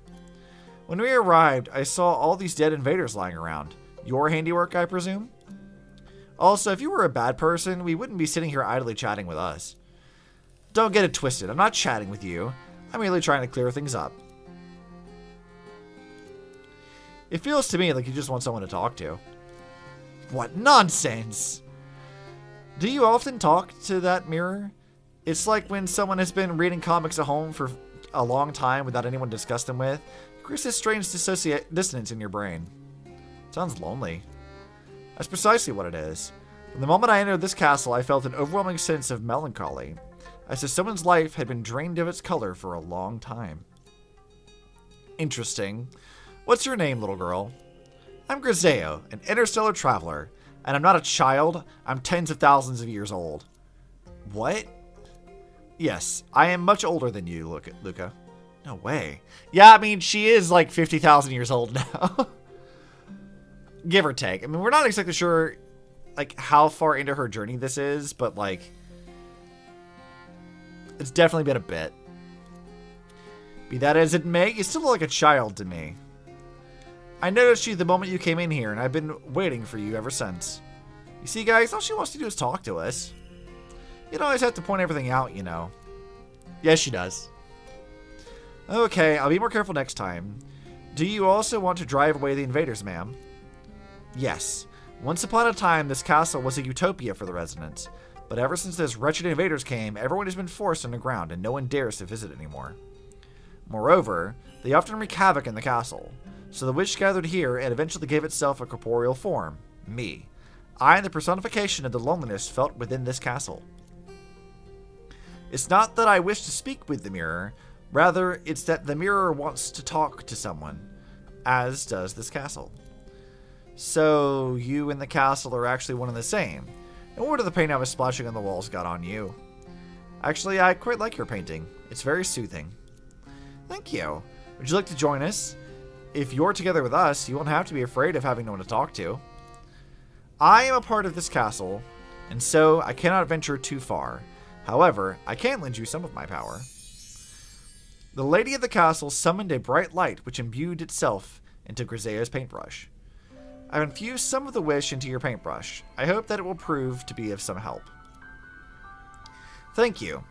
When we arrived, I saw all these dead invaders lying around. Your handiwork, I presume? Also, if you were a bad person, we wouldn't be sitting here idly chatting with us. Don't get it twisted. I'm not chatting with you. I'm merely trying to clear things up. It feels to me like you just want someone to talk to. What nonsense! Do you often talk to that mirror? It's like when someone has been reading comics at home for a long time without anyone to discuss them with. Creates this strange dissonance in your brain. Sounds lonely. That's precisely what it is. From the moment I entered this castle, I felt an overwhelming sense of melancholy, as if someone's life had been drained of its color for a long time. Interesting. What's your name, little girl? I'm Griseo, an interstellar traveler, and I'm not a child, I'm tens of thousands of years old. What? Yes, I am much older than you, Luca. No way. Yeah, I mean, she is like 50,000 years old now. Give or take. I mean, we're not exactly sure, like, how far into her journey this is, but, like, it's definitely been a bit. Be that as it may, you still look like a child to me. I noticed you the moment you came in here, and I've been waiting for you ever since. You see, guys, all she wants to do is talk to us. You don't always have to point everything out, you know. Yes, she does. Okay, I'll be more careful next time. Do you also want to drive away the invaders, ma'am? Yes. Once upon a time, this castle was a utopia for the residents. But ever since those wretched invaders came, everyone has been forced underground, and no one dares to visit anymore. Moreover, they often wreak havoc in the castle. So the witch gathered here and eventually gave itself a corporeal form. Me. I am the personification of the loneliness felt within this castle. It's not that I wish to speak with the mirror. Rather, it's that the mirror wants to talk to someone. As does this castle. So, you and the castle are actually one and the same. No wonder the paint I was splashing on the walls got on you. Actually, I quite like your painting. It's very soothing. Thank you. Would you like to join us? If you're together with us, you won't have to be afraid of having no one to talk to. I am a part of this castle, and so I cannot venture too far. However, I can lend you some of my power. The lady of the castle summoned a bright light which imbued itself into Griseo's paintbrush. I've infused some of the wish into your paintbrush. I hope that it will prove to be of some help. Thank you.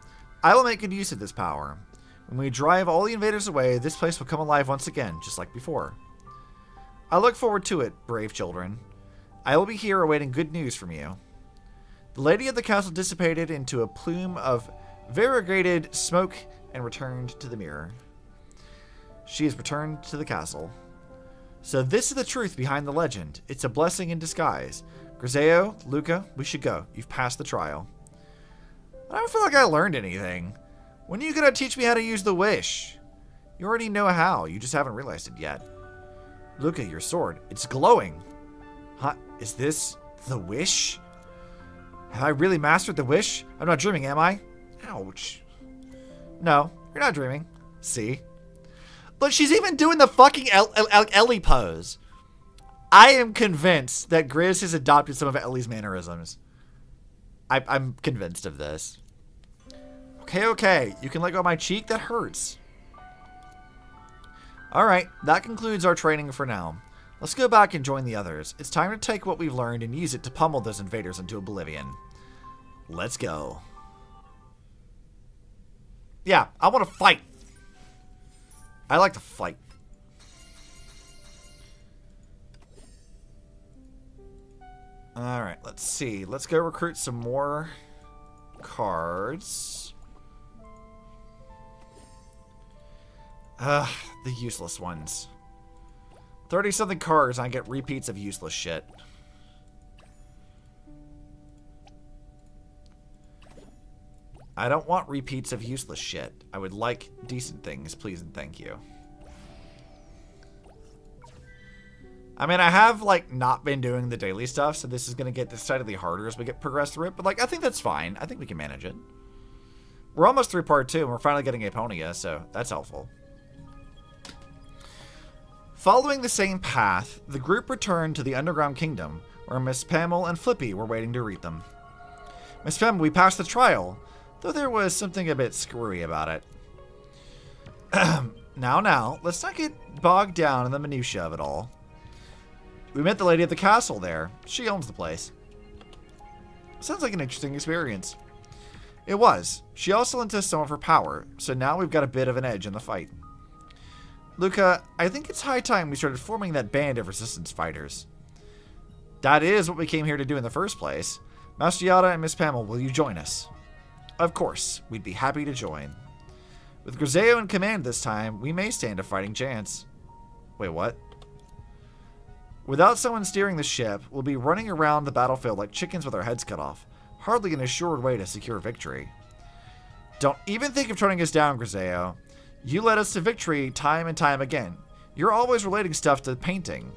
I will make good use of this power. When we drive all the invaders away, this place will come alive once again, just like before. I look forward to it, brave children. I will be here awaiting good news from you. The lady of the castle dissipated into a plume of variegated smoke and returned to the mirror. She has returned to the castle. So this is the truth behind the legend. It's a blessing in disguise. Griseo, Luca, we should go. You've passed the trial. I don't feel like I learned anything. When are you going to teach me how to use the wish? You already know how. You just haven't realized it yet. Luca, your sword. It's glowing. Huh? Is this the wish? Have I really mastered the wish? I'm not dreaming, am I? Ouch. No, you're not dreaming. See? Look, she's even doing the fucking Ellie pose. I am convinced that Grizz has adopted some of Ellie's mannerisms. I'm convinced of this. Okay. You can let go of my cheek. That hurts. Alright, that concludes our training for now. Let's go back and join the others. It's time to take what we've learned and use it to pummel those invaders into oblivion. Let's go. Yeah, I want to fight. I like to fight. Alright, let's see. Let's go recruit some more cards. Ugh, the useless ones. 30-something cards and I get repeats of useless shit. I don't want repeats of useless shit. I would like decent things, please and thank you. I mean, I have, like, not been doing the daily stuff, so this is going to get decidedly harder as we progress through it. But, like, I think that's fine. I think we can manage it. We're almost through part 2, and we're finally getting Aponia, so that's helpful. Following the same path, the group returned to the Underground Kingdom, where Miss Pamela and Flippy were waiting to greet them. Miss Pamela, we passed the trial, though there was something a bit screwy about it. Now, let's not get bogged down in the minutiae of it all. We met the lady at the castle there. She owns the place. Sounds like an interesting experience. It was. She also lent us some of her power, so now we've got a bit of an edge in the fight. Luca, I think it's high time we started forming that band of resistance fighters. That is what we came here to do in the first place. Master Yada and Miss Pamela, will you join us? Of course, we'd be happy to join. With Griseo in command this time, we may stand a fighting chance. Wait, what? Without someone steering the ship, we'll be running around the battlefield like chickens with our heads cut off. Hardly an assured way to secure victory. Don't even think of turning us down, Griseo. You led us to victory time and time again. You're always relating stuff to painting.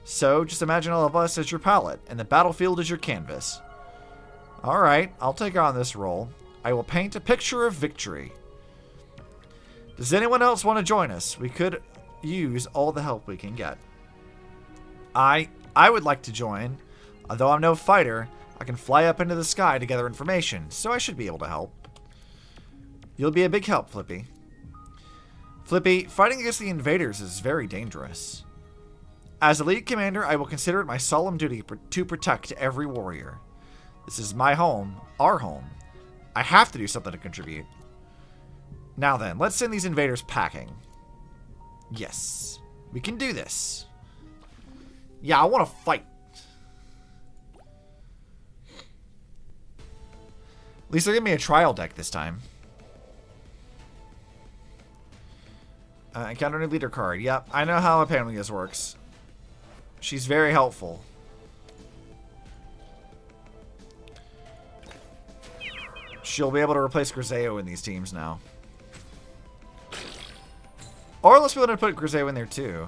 So, just imagine all of us as your palette, and the battlefield as your canvas. Alright, I'll take on this role. I will paint a picture of victory. Does anyone else want to join us? We could use all the help we can get. I would like to join. Although I'm no fighter, I can fly up into the sky to gather information, so I should be able to help. You'll be a big help, Flippy. Flippy, fighting against the invaders is very dangerous. As a lead commander, I will consider it my solemn duty to protect every warrior. This is my home, our home. I have to do something to contribute. Now then, let's send these invaders packing. Yes, we can do this. Yeah, I want to fight. At least they're giving me a trial deck this time. Encounter new leader card. Yep, I know how apparently this works. She's very helpful. She'll be able to replace Griseo in these teams now. Or let's be able to put Griseo in there too.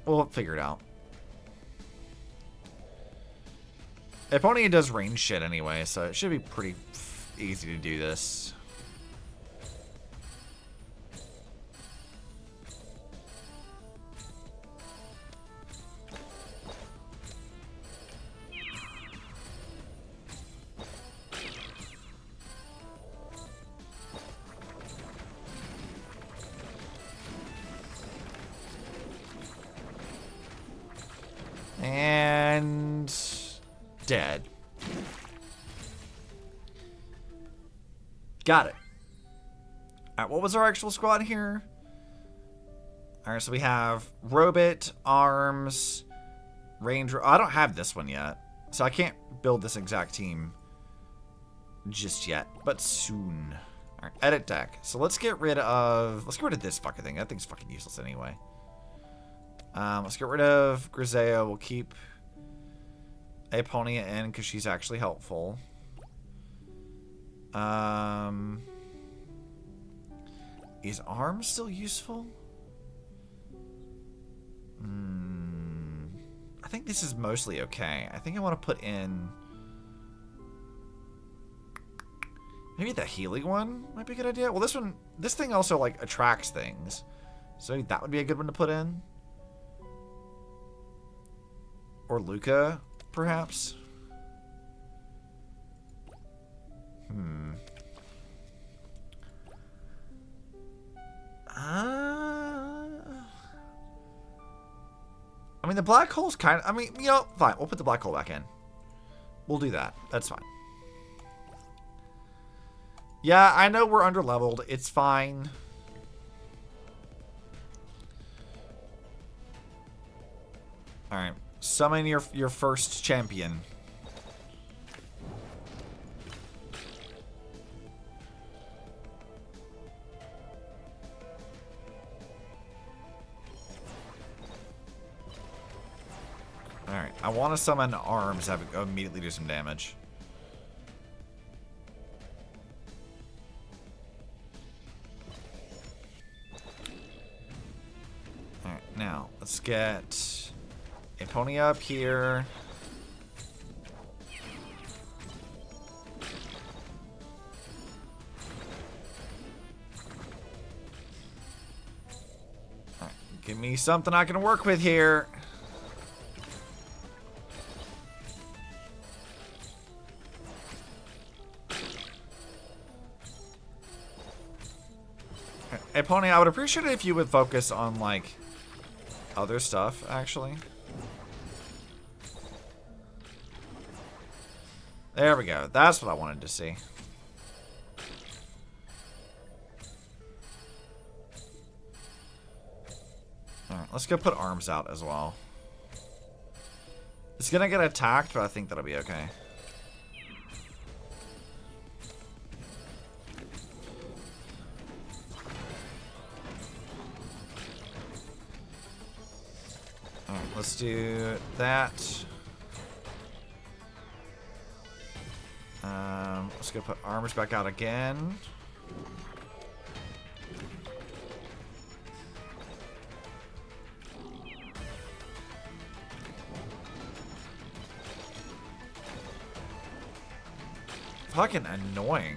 We'll figure it out. Aponia does range shit anyway, so it should be pretty easy to do this. And dead. Got it. Alright, what was our actual squad here? Alright, so we have Robot, Arms, Ranger. Oh, I don't have this one yet. So I can't build this exact team just yet, but soon. All right, edit deck. So let's get rid of this fucking thing. That thing's fucking useless anyway. Let's get rid of Griseo. We'll keep Aponia in because she's actually helpful. Is Arm still useful? I think this is mostly okay. I think I want to put in maybe the healing one might be a good idea. Well, this thing also like attracts things, so that would be a good one to put in. Or Luca, perhaps. I mean, the black hole's kind of... I mean, you know, fine. We'll put the black hole back in. We'll do that. That's fine. Yeah, I know we're under-leveled. It's fine. Alright. Summon your first champion. Alright, I want to summon Arms, have it immediately do some damage. Alright, now, let's get a pony up here. Alright, give me something I can work with here. Hey, Pony, I would appreciate it if you would focus on, like, other stuff, actually. There we go. That's what I wanted to see. Alright, let's go put Arms out as well. It's gonna get attacked, but I think that'll be okay. Let's do that. Let's go put Arms back out again. Fucking annoying.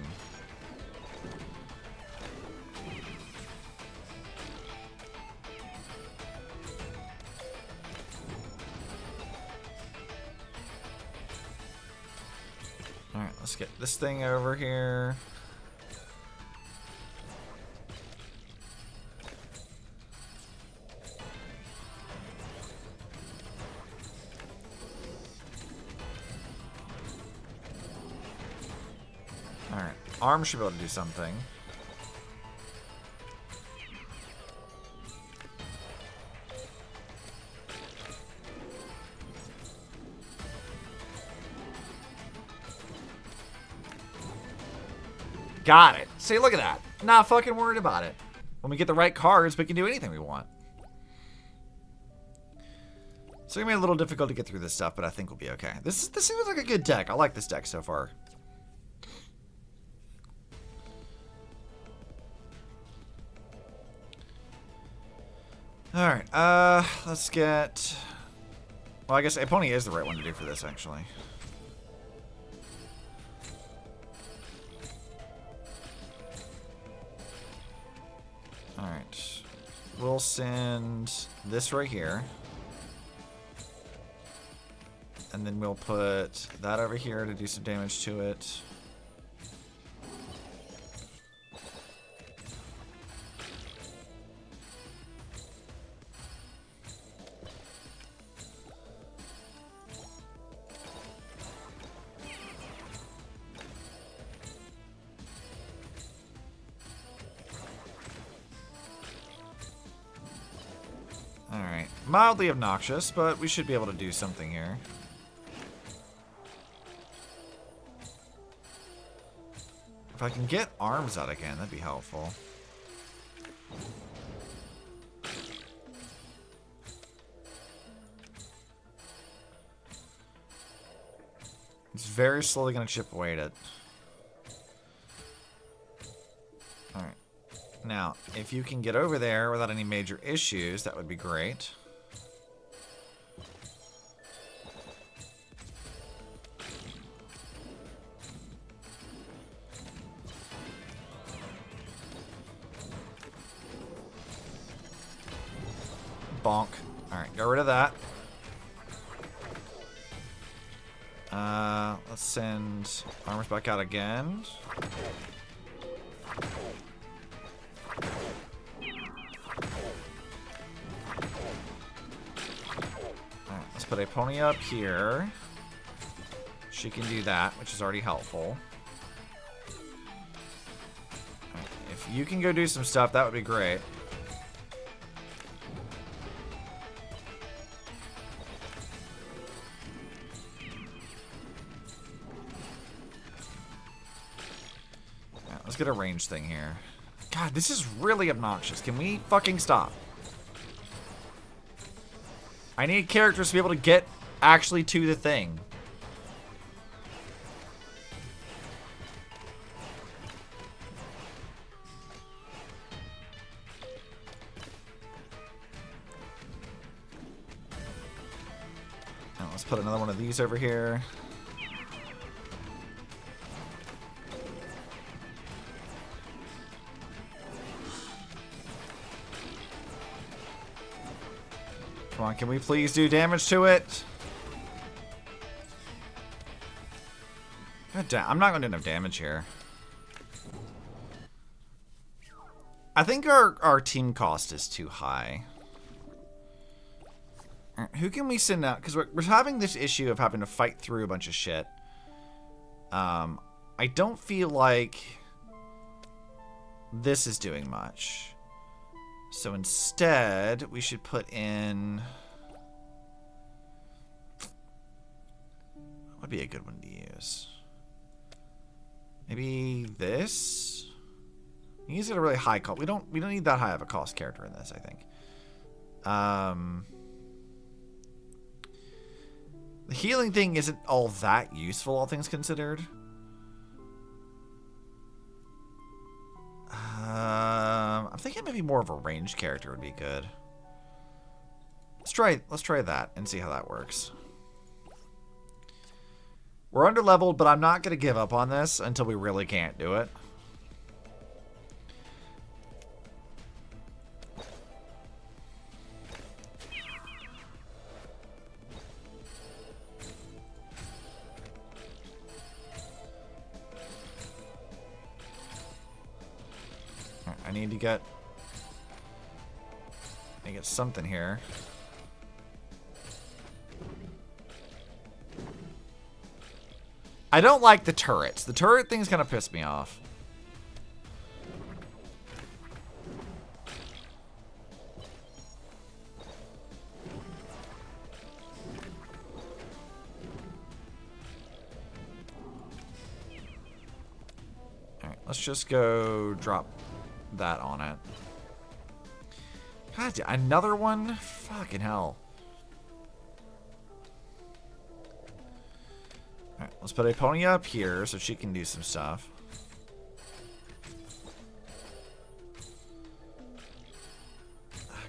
Alright, let's get this thing over here. Alright, Arms should be able to do something. Got it. See, look at that. Not fucking worried about it. When we get the right cards, we can do anything we want. It's gonna be a little difficult to get through this stuff, but I think we'll be okay. This seems like a good deck. I like this deck so far. Alright, let's get... Well, I guess Epony is the right one to do for this, actually. Alright. We'll send this right here. And then we'll put that over here to do some damage to it. Alright. Mildly obnoxious, but we should be able to do something here. If I can get arms out again, that'd be helpful. It's very slowly going to chip away at it. Alright. Now, if you can get over there without any major issues, that would be great. Bonk. Alright, get rid of that. Let's send armors back out again. Alright, let's put a pony up here. She can do that, which is already helpful. Alright, if you can go do some stuff, that would be great. Let's get a range thing here. God, this is really obnoxious. Can we fucking stop? I need characters to be able to get actually to the thing. Now let's put another one of these over here. Come on, can we please do damage to it? God damn, I'm not going to do enough damage here. I think our team cost is too high. Who can we send out? Because we're having this issue of having to fight through a bunch of shit. I don't feel like this is doing much. So instead, we should put in... What would be a good one to use? Maybe this? He's at a really high cost. We don't need that high of a cost character in this, I think. The healing thing isn't all that useful, all things considered. I'm thinking maybe more of a ranged character would be good. Let's try that and see how that works. We're under leveled, but I'm not going to give up on this until we really can't do it. I need to get something here. I don't like the turrets. The turret thing's gonna piss me off. Alright, let's just go drop that on it. God, another one? Fucking hell. Alright, let's put a pony up here so she can do some stuff.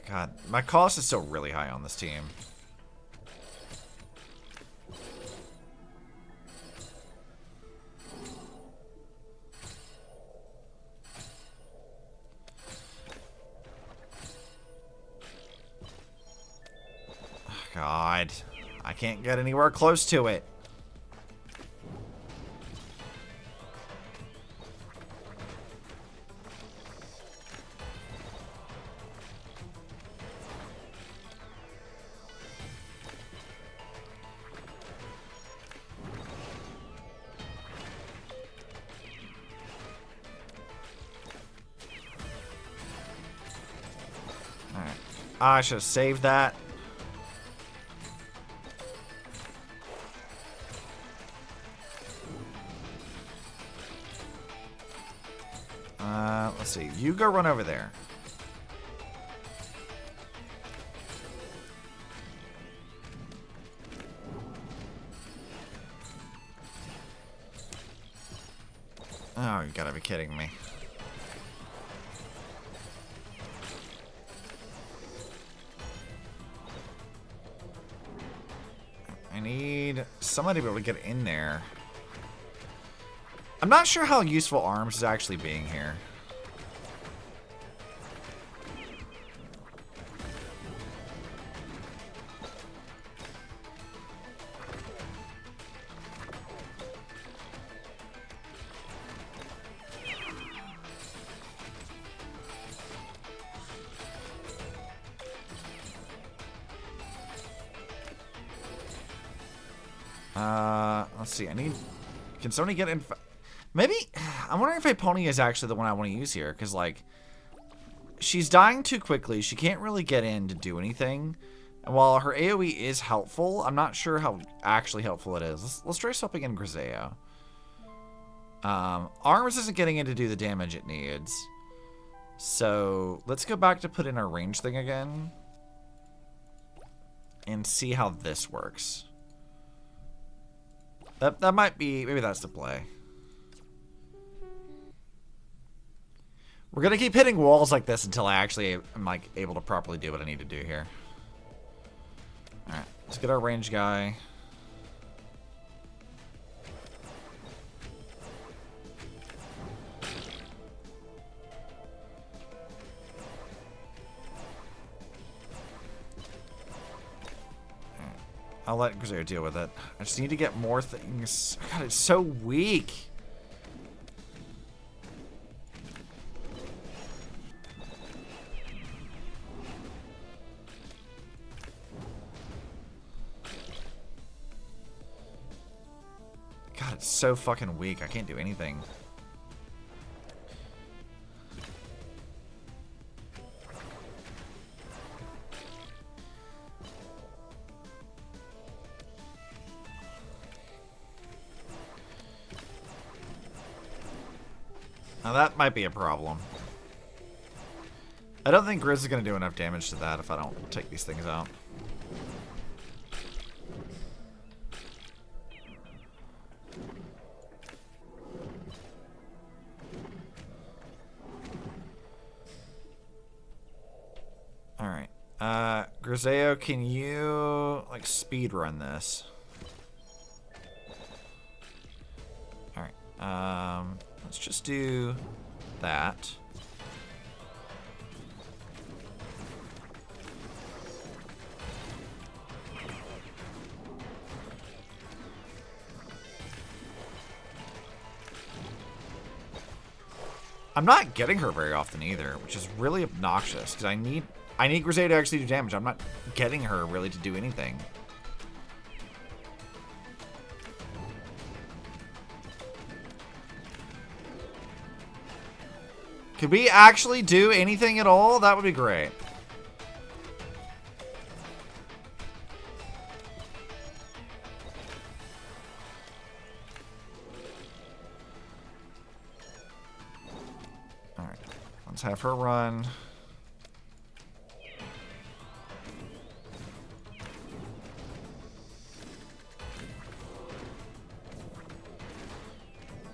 God, my cost is still really high on this team. God, I can't get anywhere close to it. All right, I should have saved that. Let's see. You go run over there. Oh, you gotta be kidding me. I need somebody to be able to get in there. I'm not sure how useful arms is actually being here. Let's see. I need. Can somebody get in? Maybe. I'm wondering if Epony is actually the one I want to use here, because like, she's dying too quickly. She can't really get in to do anything. And while her AOE is helpful, I'm not sure how actually helpful it is. Let's try swapping in Griseo. Arms isn't getting in to do the damage it needs. So let's go back to put in our range thing again. And see how this works. That might be, maybe that's the play. We're gonna keep hitting walls like this until I actually am like able to properly do what I need to do here. Alright, let's get our range guy. I'll let Griseo deal with it. I just need to get more things. God, it's so weak. God, it's so fucking weak. I can't do anything. Now that might be a problem. I don't think Grizz is going to do enough damage to that if I don't take these things out. Alright. Griseo, can you like speed run this? Alright. Let's just do that. I'm not getting her very often either, which is really obnoxious because I need Griseo to actually do damage. I'm not getting her really to do anything. Could we actually do anything at all? That would be great. Alright. Let's have her run.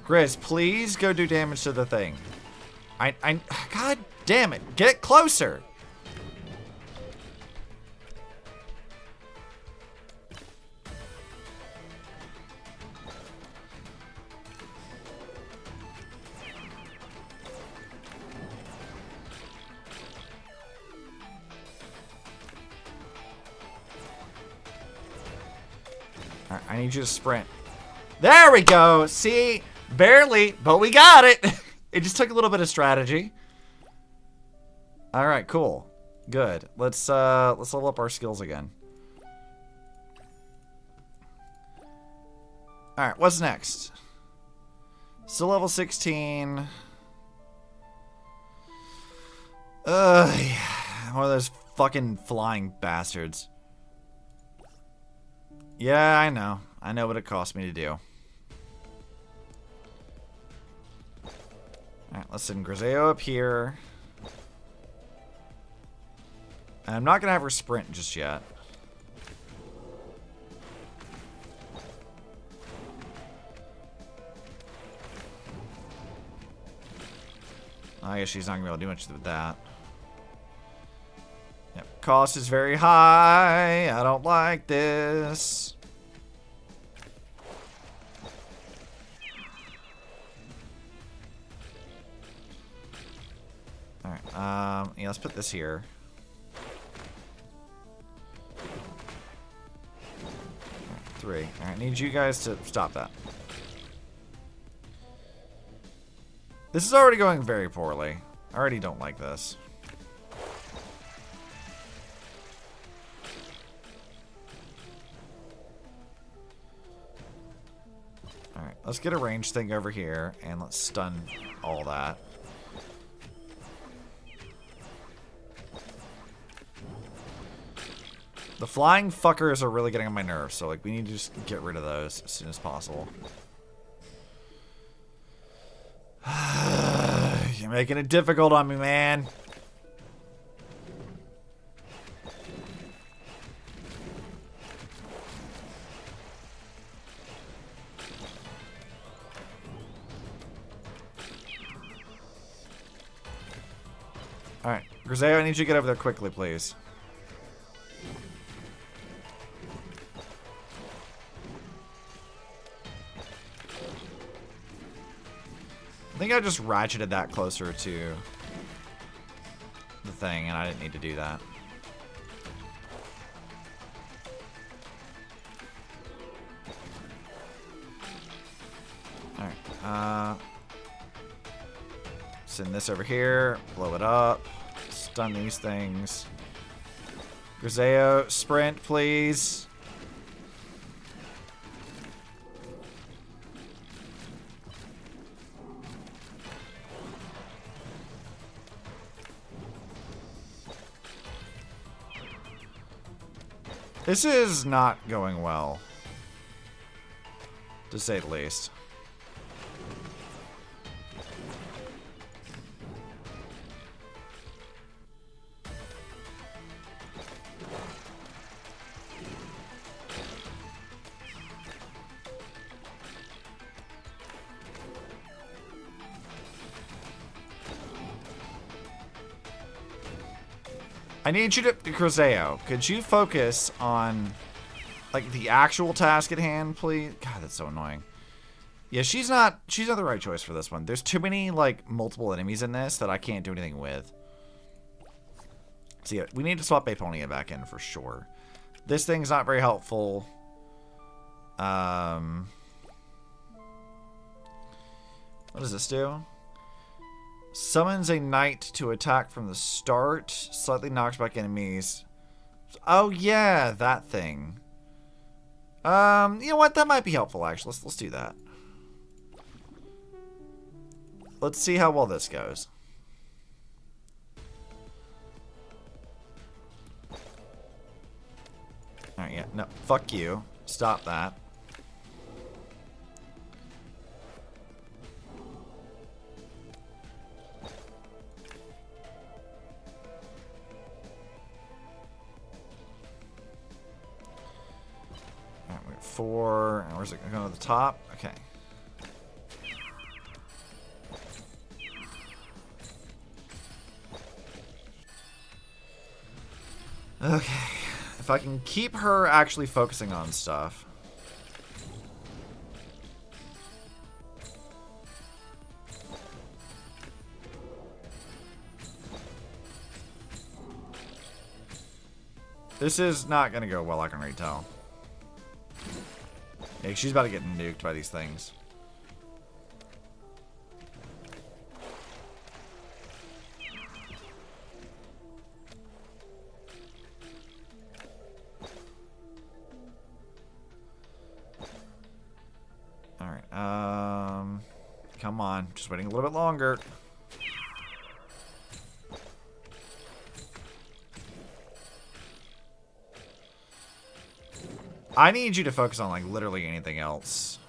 Grizz, please go do damage to the thing. God damn it. Get closer. All right, I need you to sprint. There we go. See? Barely, but we got it. It just took a little bit of strategy. All right, cool. Good. Let's level up our skills again. All right, what's next? Still level 16. Yeah. One of those fucking flying bastards. Yeah, I know. I know what it cost me to do. Alright, let's send Griseo up here. And I'm not going to have her sprint just yet. I guess she's not going to be able to do much with that. Yep, cost is very high. I don't like this. Alright, yeah, let's put this here. Alright, 3. Alright, need you guys to stop that. This is already going very poorly. I already don't like this. Alright, let's get a ranged thing over here, and let's stun all that. The flying fuckers are really getting on my nerves, so like we need to just get rid of those as soon as possible. You're making it difficult on me, man. Alright, Griseo, I need you to get over there quickly, please. I think I just ratcheted that closer to the thing, and I didn't need to do that. Alright, send this over here, blow it up, stun these things. Griseo, sprint, please. This is not going well, to say the least. I need you to, Griseo, could you focus on, like, the actual task at hand, please? God, that's so annoying. Yeah, she's not the right choice for this one. There's too many, like, multiple enemies in this that I can't do anything with. So yeah, we need to swap Aponia back in for sure. This thing's not very helpful. What does this do? Summons a knight to attack from the start. Slightly knocks back enemies. Oh yeah, that thing. You know what? That might be helpful actually. Let's do that. Let's see how well this goes. Alright, yeah. No, fuck you. Stop that. Alright, we're at 4. And where's it going to the top? Okay. Okay. If I can keep her actually focusing on stuff. This is not going to go well, I can already tell. Yeah, she's about to get nuked by these things. Alright, come on. Just waiting a little bit longer. I need you to focus on, like, literally anything else.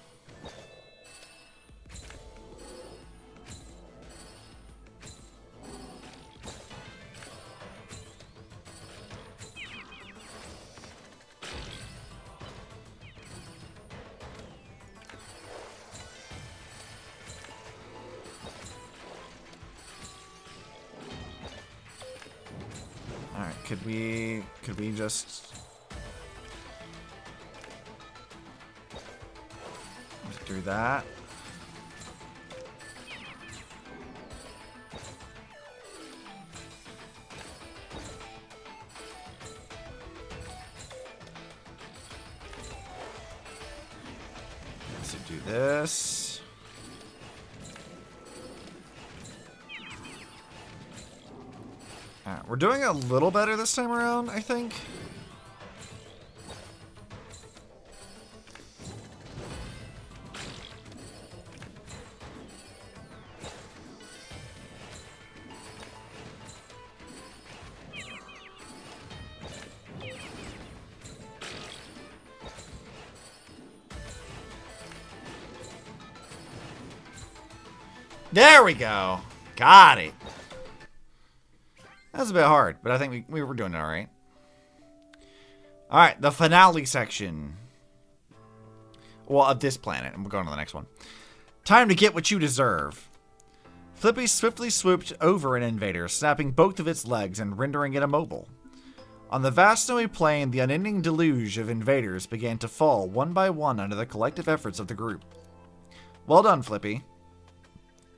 Could we just do that? Let's do this. We're doing a little better this time around, I think. There we go. Got it. That was a bit hard, but I think we were doing it all right. All right, the finale section. Well, of this planet, and we're going to the next one. Time to get what you deserve. Flippy swiftly swooped over an invader, snapping both of its legs and rendering it immobile. On the vast snowy plain, the unending deluge of invaders began to fall one by one under the collective efforts of the group. Well done, Flippy.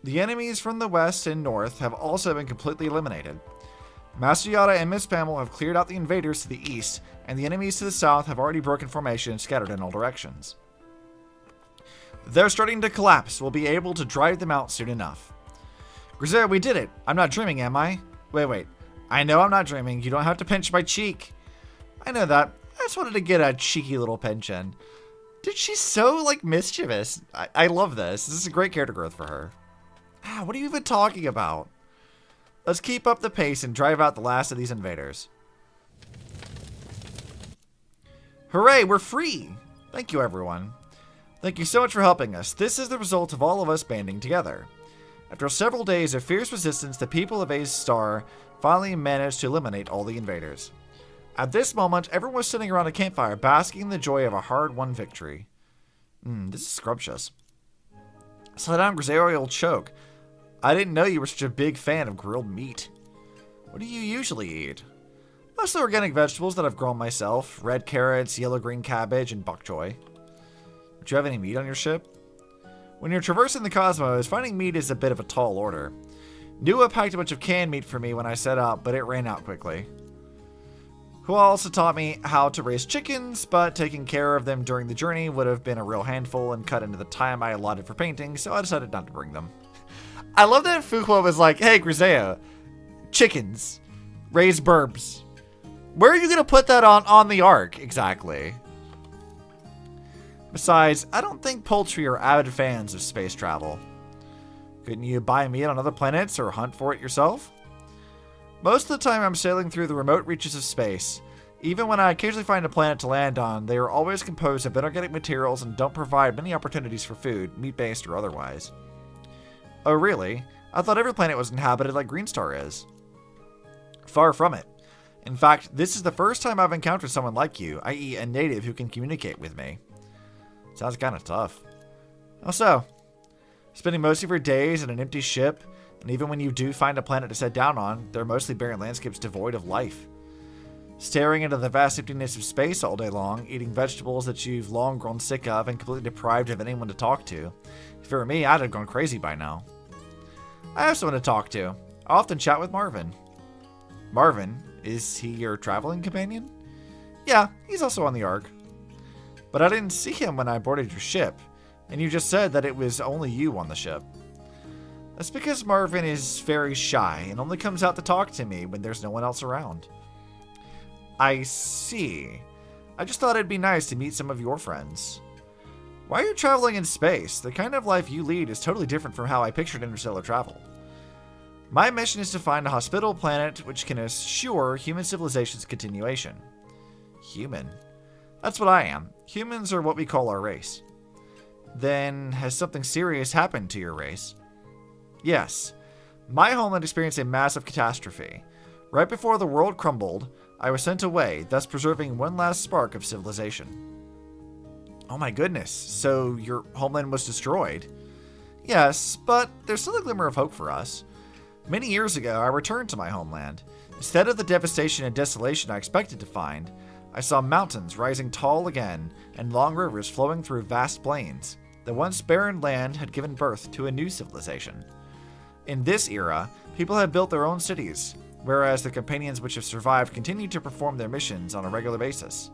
The enemies from the west and north have also been completely eliminated. Master Yada and Miss Pamela have cleared out the invaders to the east, and the enemies to the south have already broken formation and scattered in all directions. They're starting to collapse. We'll be able to drive them out soon enough. Griseo, we did it. I'm not dreaming, am I? Wait. I know I'm not dreaming. You don't have to pinch my cheek. I know that. I just wanted to get a cheeky little pinch in. Dude, she's so, like, mischievous. I love this. This is a great character growth for her. What are you even talking about? Let's keep up the pace and drive out the last of these invaders. Hooray, we're free! Thank you, everyone. Thank you so much for helping us. This is the result of all of us banding together. After several days of fierce resistance, the people of A's Star finally managed to eliminate all the invaders. At this moment, everyone was sitting around a campfire, basking in the joy of a hard-won victory. This is scrumptious. Slow down, Griseo, or you'll choke. I didn't know you were such a big fan of grilled meat. What do you usually eat? Mostly organic vegetables that I've grown myself. Red carrots, yellow-green cabbage, and bok choy. Do you have any meat on your ship? When you're traversing the cosmos, finding meat is a bit of a tall order. Nua packed a bunch of canned meat for me when I set out, but it ran out quickly. Who also taught me how to raise chickens, but taking care of them during the journey would have been a real handful and cut into the time I allotted for painting, so I decided not to bring them. I love that Fuqua was like, hey, Griseo, chickens, raise burbs. Where are you going to put that on the ark, exactly? Besides, I don't think poultry are avid fans of space travel. Couldn't you buy meat on other planets or hunt for it yourself? Most of the time I'm sailing through the remote reaches of space. Even when I occasionally find a planet to land on, they are always composed of inorganic materials and don't provide many opportunities for food, meat-based or otherwise. Oh really? I thought every planet was inhabited like Greenstar is. Far from it. In fact, this is the first time I've encountered someone like you, i.e. a native who can communicate with me. Sounds kind of tough. How so? Spending most of your days in an empty ship, and even when you do find a planet to set down on, they're mostly barren landscapes devoid of life. Staring into the vast emptiness of space all day long, eating vegetables that you've long grown sick of and completely deprived of anyone to talk to. If it were me, I'd have gone crazy by now. I have someone to talk to. I often chat with Marvin. Marvin? Is he your traveling companion? Yeah, he's also on the Ark. But I didn't see him when I boarded your ship, and you just said that it was only you on the ship. That's because Marvin is very shy and only comes out to talk to me when there's no one else around. I see. I just thought it'd be nice to meet some of your friends. Why are you traveling in space? The kind of life you lead is totally different from how I pictured interstellar travel. My mission is to find a hospitable planet which can assure human civilization's continuation. Human? That's what I am. Humans are what we call our race. Then, has something serious happened to your race? Yes. My homeland experienced a massive catastrophe. Right before the world crumbled, I was sent away, thus preserving one last spark of civilization. Oh my goodness, so your homeland was destroyed? Yes, but there's still a glimmer of hope for us. Many years ago, I returned to my homeland. Instead of the devastation and desolation I expected to find, I saw mountains rising tall again and long rivers flowing through vast plains. The once barren land had given birth to a new civilization. In this era, people had built their own cities, whereas the companions which have survived continue to perform their missions on a regular basis.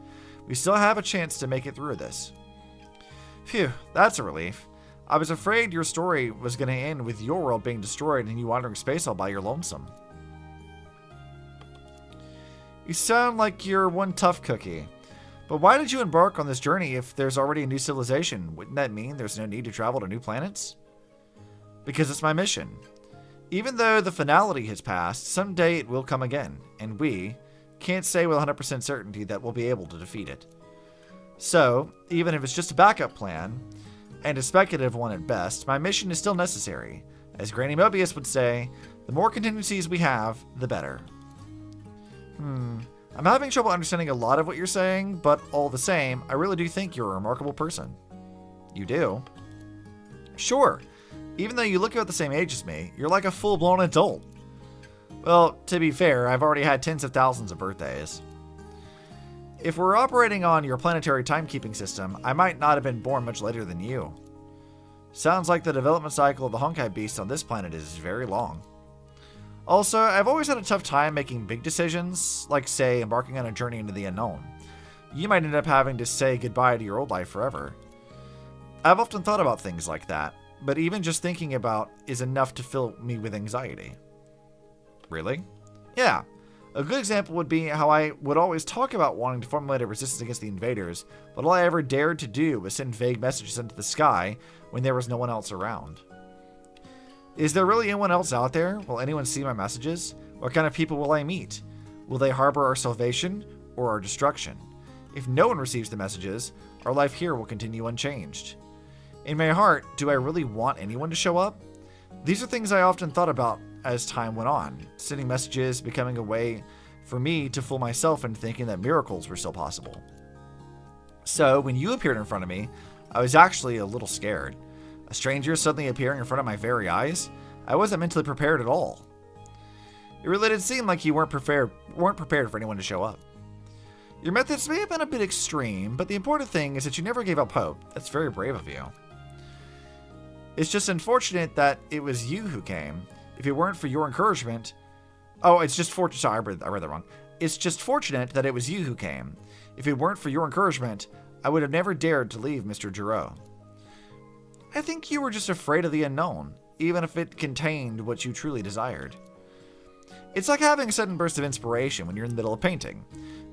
We still have a chance to make it through this. Phew, that's a relief. I was afraid your story was going to end with your world being destroyed and you wandering space all by your lonesome. You sound like you're one tough cookie. But why did you embark on this journey if there's already a new civilization? Wouldn't that mean there's no need to travel to new planets? Because it's my mission. Even though the finality has passed, someday it will come again, and we can't say with 100% certainty that we'll be able to defeat it. So, even if it's just a backup plan, and a speculative one at best, my mission is still necessary. As Granny Mobius would say, the more contingencies we have, the better. I'm having trouble understanding a lot of what you're saying, but all the same, I really do think you're a remarkable person. You do? Sure. Even though you look about the same age as me, you're like a full-blown adult. Well, to be fair, I've already had tens of thousands of birthdays. If we're operating on your planetary timekeeping system, I might not have been born much later than you. Sounds like the development cycle of the Honkai beast on this planet is very long. Also, I've always had a tough time making big decisions, like, say, embarking on a journey into the unknown. You might end up having to say goodbye to your old life forever. I've often thought about things like that, but even just thinking about is enough to fill me with anxiety. Really? Yeah. A good example would be how I would always talk about wanting to formulate a resistance against the invaders, but all I ever dared to do was send vague messages into the sky when there was no one else around. Is there really anyone else out there? Will anyone see my messages? What kind of people will I meet? Will they harbor our salvation or our destruction? If no one receives the messages, our life here will continue unchanged. In my heart, do I really want anyone to show up? These are things I often thought about as time went on, sending messages becoming a way for me to fool myself into thinking that miracles were still possible. So, when you appeared in front of me, I was actually a little scared. A stranger suddenly appearing in front of my very eyes? I wasn't mentally prepared at all. It really did seem like you weren't prepared for anyone to show up. Your methods may have been a bit extreme, but the important thing is that you never gave up hope. That's very brave of you. It's just unfortunate that it was you who came. If it weren't for your encouragement... Oh, it's just fortunate... Sorry, I read that wrong. It's just fortunate that it was you who came. If it weren't for your encouragement, I would have never dared to leave Mr. Giro. I think you were just afraid of the unknown, even if it contained what you truly desired. It's like having a sudden burst of inspiration when you're in the middle of painting,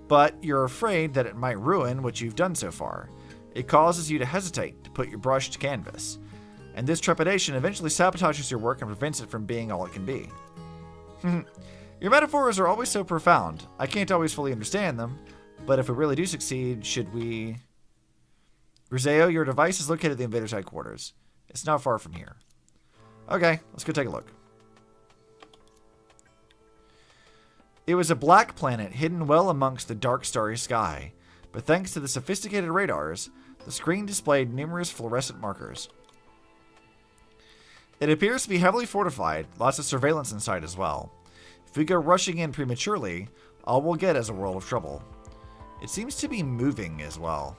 but you're afraid that it might ruin what you've done so far. It causes you to hesitate to put your brush to canvas, and this trepidation eventually sabotages your work and prevents it from being all it can be. Your metaphors are always so profound. I can't always fully understand them, but if we really do succeed, should we... Griseo, your device is located at the invaders' headquarters. It's not far from here. Okay, let's go take a look. It was a black planet hidden well amongst the dark starry sky, but thanks to the sophisticated radars, the screen displayed numerous fluorescent markers. It appears to be heavily fortified, lots of surveillance inside as well. If we go rushing in prematurely, all we'll get is a world of trouble. It seems to be moving as well.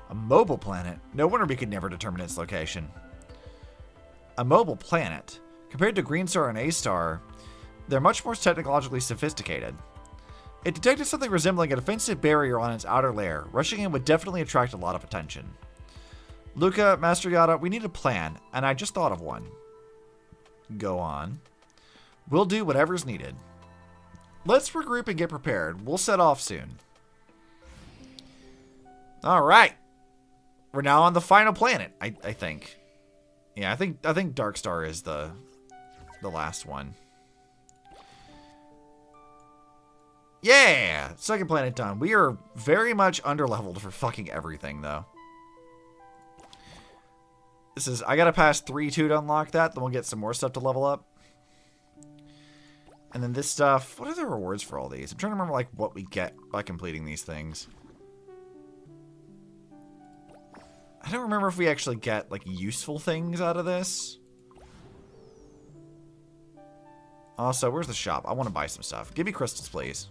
A mobile planet? No wonder we could never determine its location. A mobile planet? Compared to Green Star and A-Star, they're much more technologically sophisticated. It detected something resembling a defensive barrier on its outer layer. Rushing in would definitely attract a lot of attention. Luca, Master Yada, we need a plan, and I just thought of one. Go on. We'll do whatever's needed. Let's regroup and get prepared. We'll set off soon. Alright. We're now on the final planet, I think. Yeah, I think Darkstar is the last one. Yeah! Second planet done. We are very much underleveled for fucking everything, though. I gotta pass 3-2 to unlock that, then we'll get some more stuff to level up. And then this stuff, what are the rewards for all these? I'm trying to remember, like, what we get by completing these things. I don't remember if we actually get, like, useful things out of this. Also, where's the shop? I want to buy some stuff. Give me crystals, please.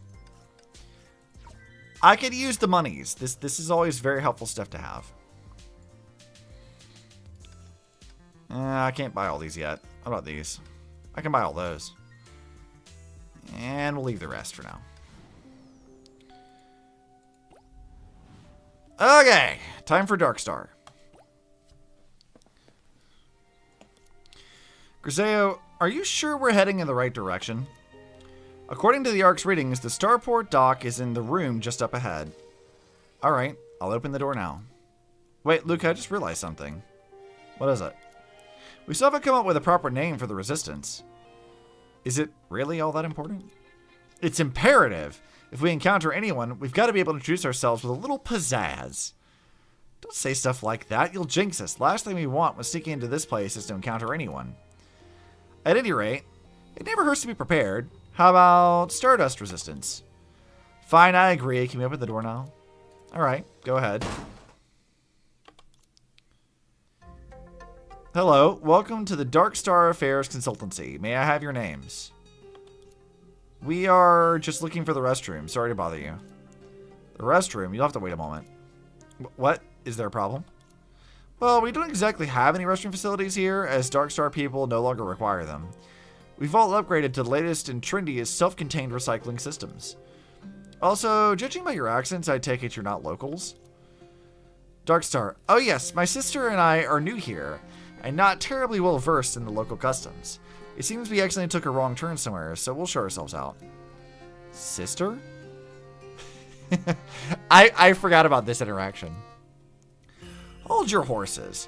I could use the monies. This is always very helpful stuff to have. I can't buy all these yet. How about these? I can buy all those. And we'll leave the rest for now. Okay, time for Darkstar. Griseo, are you sure we're heading in the right direction? According to the Ark's readings, the starport dock is in the room just up ahead. Alright, I'll open the door now. Wait, Luke, I just realized something. What is it? We still haven't come up with a proper name for the resistance. Is it really all that important? It's imperative. If we encounter anyone, we've got to be able to introduce ourselves with a little pizzazz. Don't say stuff like that. You'll jinx us. Last thing we want when sneaking into this place is to encounter anyone. At any rate, it never hurts to be prepared. How about Stardust Resistance? Fine, I agree. Can we open the door now? Alright, go ahead. Hello, welcome to the Darkstar Affairs Consultancy. May I have your names? We are just looking for the restroom. Sorry to bother you. The restroom? You'll have to wait a moment. What? Is there a problem? Well, we don't exactly have any restroom facilities here, as Darkstar people no longer require them. We've all upgraded to the latest and trendiest self-contained recycling systems. Also, judging by your accents, I take it you're not locals? Darkstar. Oh yes, my sister and I are new here, and not terribly well versed in the local customs. It seems we accidentally took a wrong turn somewhere, so we'll show ourselves out. Sister? I forgot about this interaction. Hold your horses.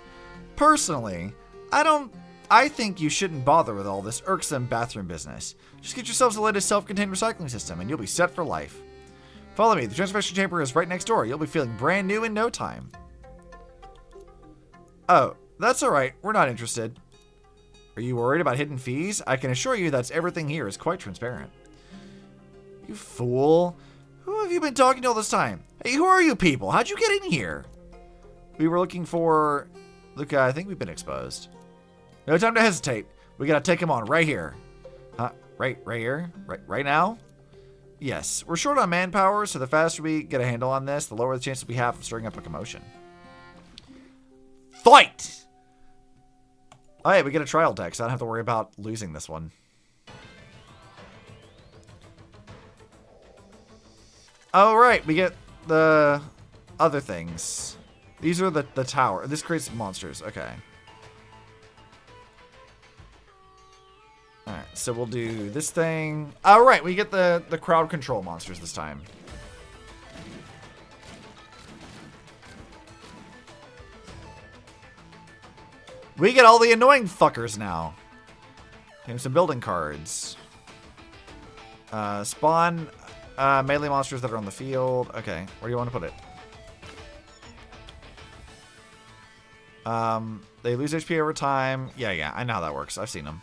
Personally, I think you shouldn't bother with all this irksome bathroom business. Just get yourselves the latest self-contained recycling system and you'll be set for life. Follow me. The transmission chamber is right next door. You'll be feeling brand new in no time. Oh, that's alright. We're not interested. Are you worried about hidden fees? I can assure you that everything here is quite transparent. You fool. Who have you been talking to all this time? Hey, who are you people? How'd you get in here? We were looking for... Luca, I think we've been exposed. No time to hesitate. We gotta take him on right here. Huh? Right here? Right now? Yes. We're short on manpower, so the faster we get a handle on this, the lower the chances we have of stirring up a commotion. Fight! Oh, yeah, we get a trial deck, so I don't have to worry about losing this one. Oh, right. We get the other things. These are the tower. This creates monsters. Okay. Alright, so we'll do this thing. Oh, right. We get the crowd control monsters this time. We get all the annoying fuckers now. Here's some building cards. Spawn melee monsters that are on the field. Okay, where do you want to put it? They lose HP over time. Yeah, I know how that works. I've seen them.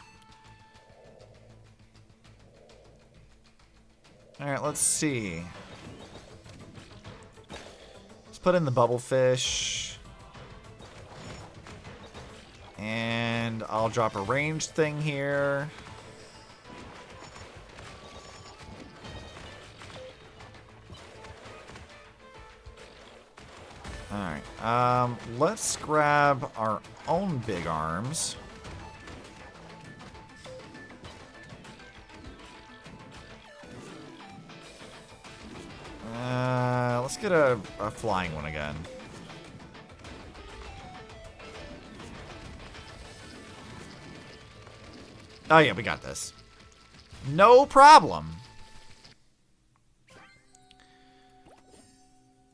Alright, let's see. Let's put in the bubble fish. And I'll drop a ranged thing here. Alright, let's grab our own big arms. Let's get a flying one again. Oh yeah, we got this. No problem.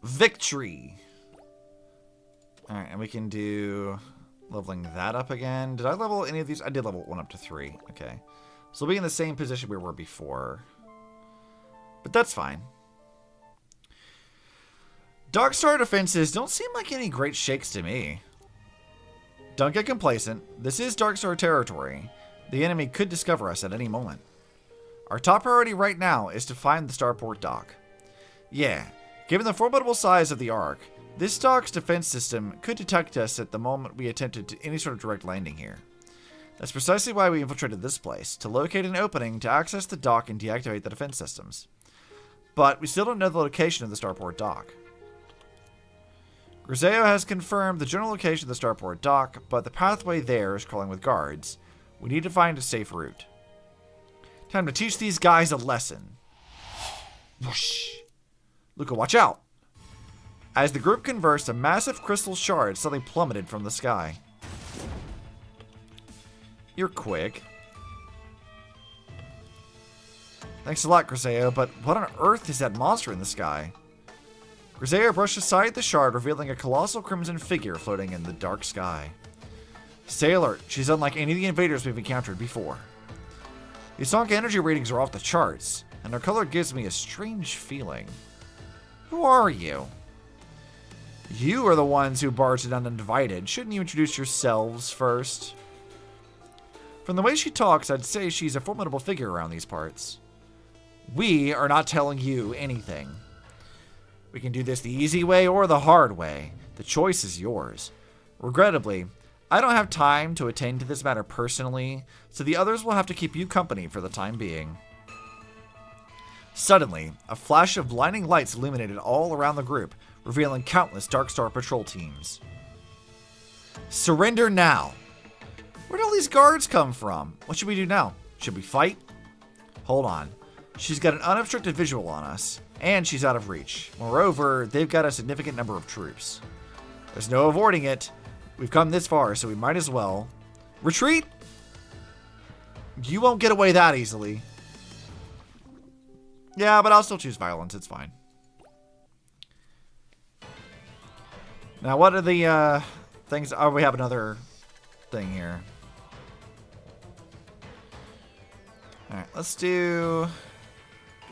Victory. Alright, and we can do leveling that up again. Did I level any of these? I did level one up to 3. Okay. So we'll be in the same position we were before. But that's fine. Darkstar defenses don't seem like any great shakes to me. Don't get complacent. This is Darkstar territory. The enemy could discover us at any moment. Our top priority right now is to find the starport dock. Yeah, given the formidable size of the Ark, this dock's defense system could detect us at the moment we attempted any sort of direct landing here. That's precisely why we infiltrated this place, to locate an opening to access the dock and deactivate the defense systems. But we still don't know the location of the starport dock. Griseo has confirmed the general location of the starport dock, but the pathway there is crawling with guards. We need to find a safe route. Time to teach these guys a lesson. Whoosh. Luca, watch out! As the group conversed, a massive crystal shard suddenly plummeted from the sky. You're quick. Thanks a lot, Griseo, but what on earth is that monster in the sky? Griseo brushed aside the shard, revealing a colossal crimson figure floating in the dark sky. Stay alert. She's unlike any of the invaders we've encountered before. These Honkai energy ratings are off the charts, and her color gives me a strange feeling. Who are you? You are the ones who barged in uninvited. Shouldn't you introduce yourselves first? From the way she talks, I'd say she's a formidable figure around these parts. We are not telling you anything. We can do this the easy way or the hard way. The choice is yours. Regrettably, I don't have time to attend to this matter personally, so the others will have to keep you company for the time being. Suddenly, a flash of blinding lights illuminated all around the group, revealing countless Darkstar patrol teams. Surrender now! Where'd all these guards come from? What should we do now? Should we fight? Hold on. She's got an unobstructed visual on us, and she's out of reach. Moreover, they've got a significant number of troops. There's no avoiding it. We've come this far, so we might as well... Retreat? You won't get away that easily. Yeah, but I'll still choose violence. It's fine. Now, what are the things... Oh, we have another thing here. Alright, let's do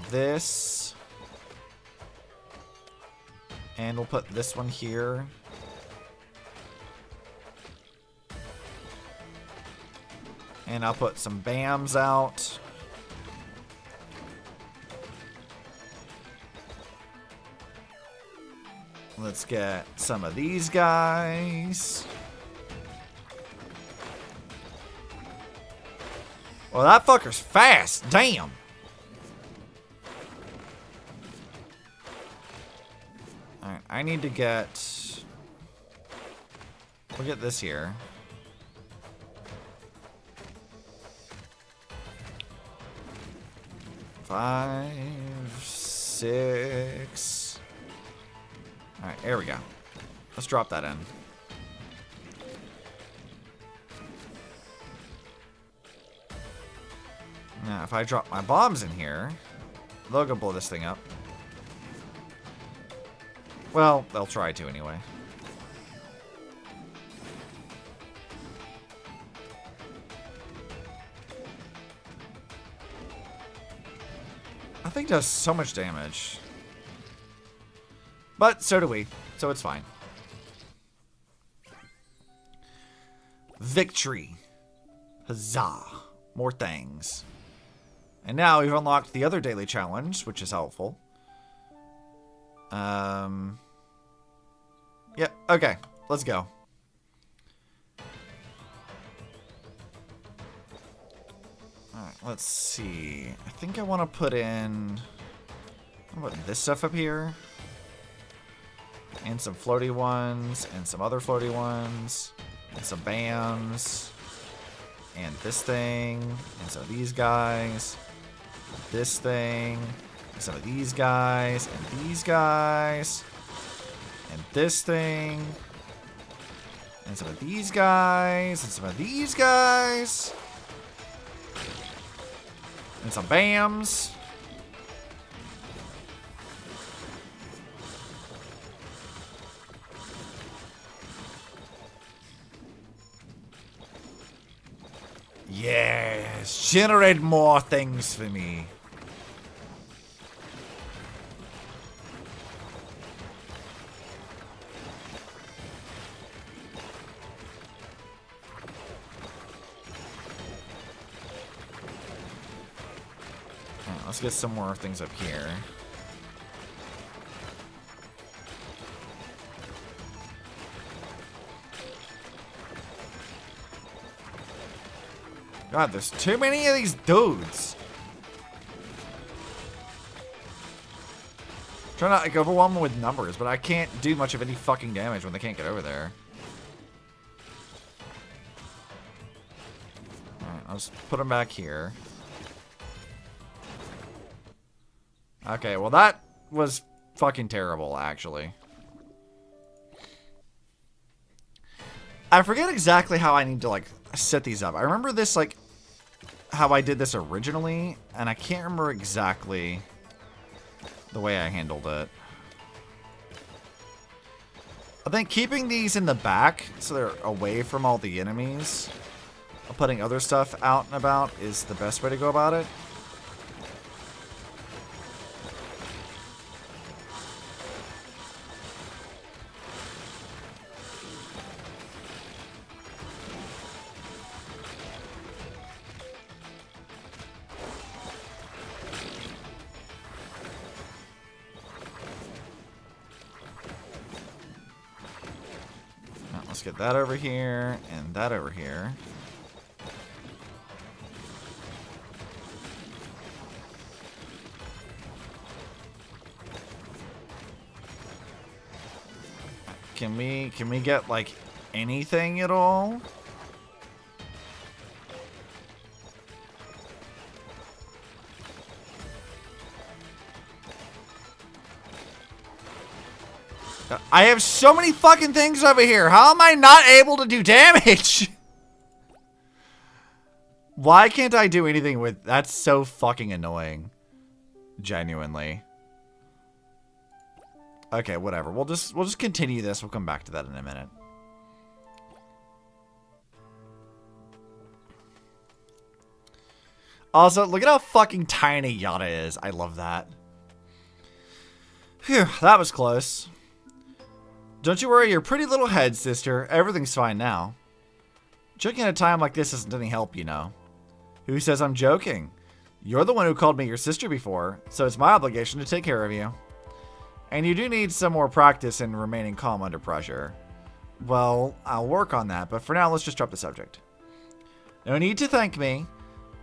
this. And we'll put this one here. And I'll put some BAMs out. Let's get some of these guys. Well, that fucker's fast. Damn. Alright, I need to get... We'll get this here. Five, 6. Alright, there we go. Let's drop that in. Now, if I drop my bombs in here, they'll go blow this thing up. Well, they'll try to anyway. I think it does so much damage. But so do we, so it's fine. Victory. Huzzah. More things. And now we've unlocked the other daily challenge, which is helpful. Yeah, okay. Let's go. Alright, let's see. I think I want to put in... I'll put this stuff up here. And some floaty ones. And some other floaty ones. And some BAMs. And this thing. And some of these guys. This thing. And some of these guys. And these guys. And this thing. And some of these guys. And some of these guys. And some BAMs. Yes, generate more things for me. Alright, let's get some more things up here. God, there's too many of these dudes. Trying to like overwhelm them with numbers, but I can't do much of any fucking damage when they can't get over there. Alright, I'll just put them back here. Okay, well that was fucking terrible, actually. I forget exactly how I need to, like, set these up. I remember this, like, how I did this originally, and I can't remember exactly the way I handled it. I think keeping these in the back so they're away from all the enemies, putting other stuff out and about is the best way to go about it. Let's get that over here and that over here. Can we get like anything at all? I have so many fucking things over here. How am I not able to do damage? Why can't I do anything with... That's so fucking annoying. Genuinely. Okay, whatever. We'll just continue this. We'll come back to that in a minute. Also, look at how fucking tiny Yada is. I love that. Phew, that was close. Don't you worry your pretty little head, sister. Everything's fine now. Joking at a time like this isn't any help, you know. Who says I'm joking? You're the one who called me your sister before, so it's my obligation to take care of you. And you do need some more practice in remaining calm under pressure. Well, I'll work on that, but for now, let's just drop the subject. No need to thank me,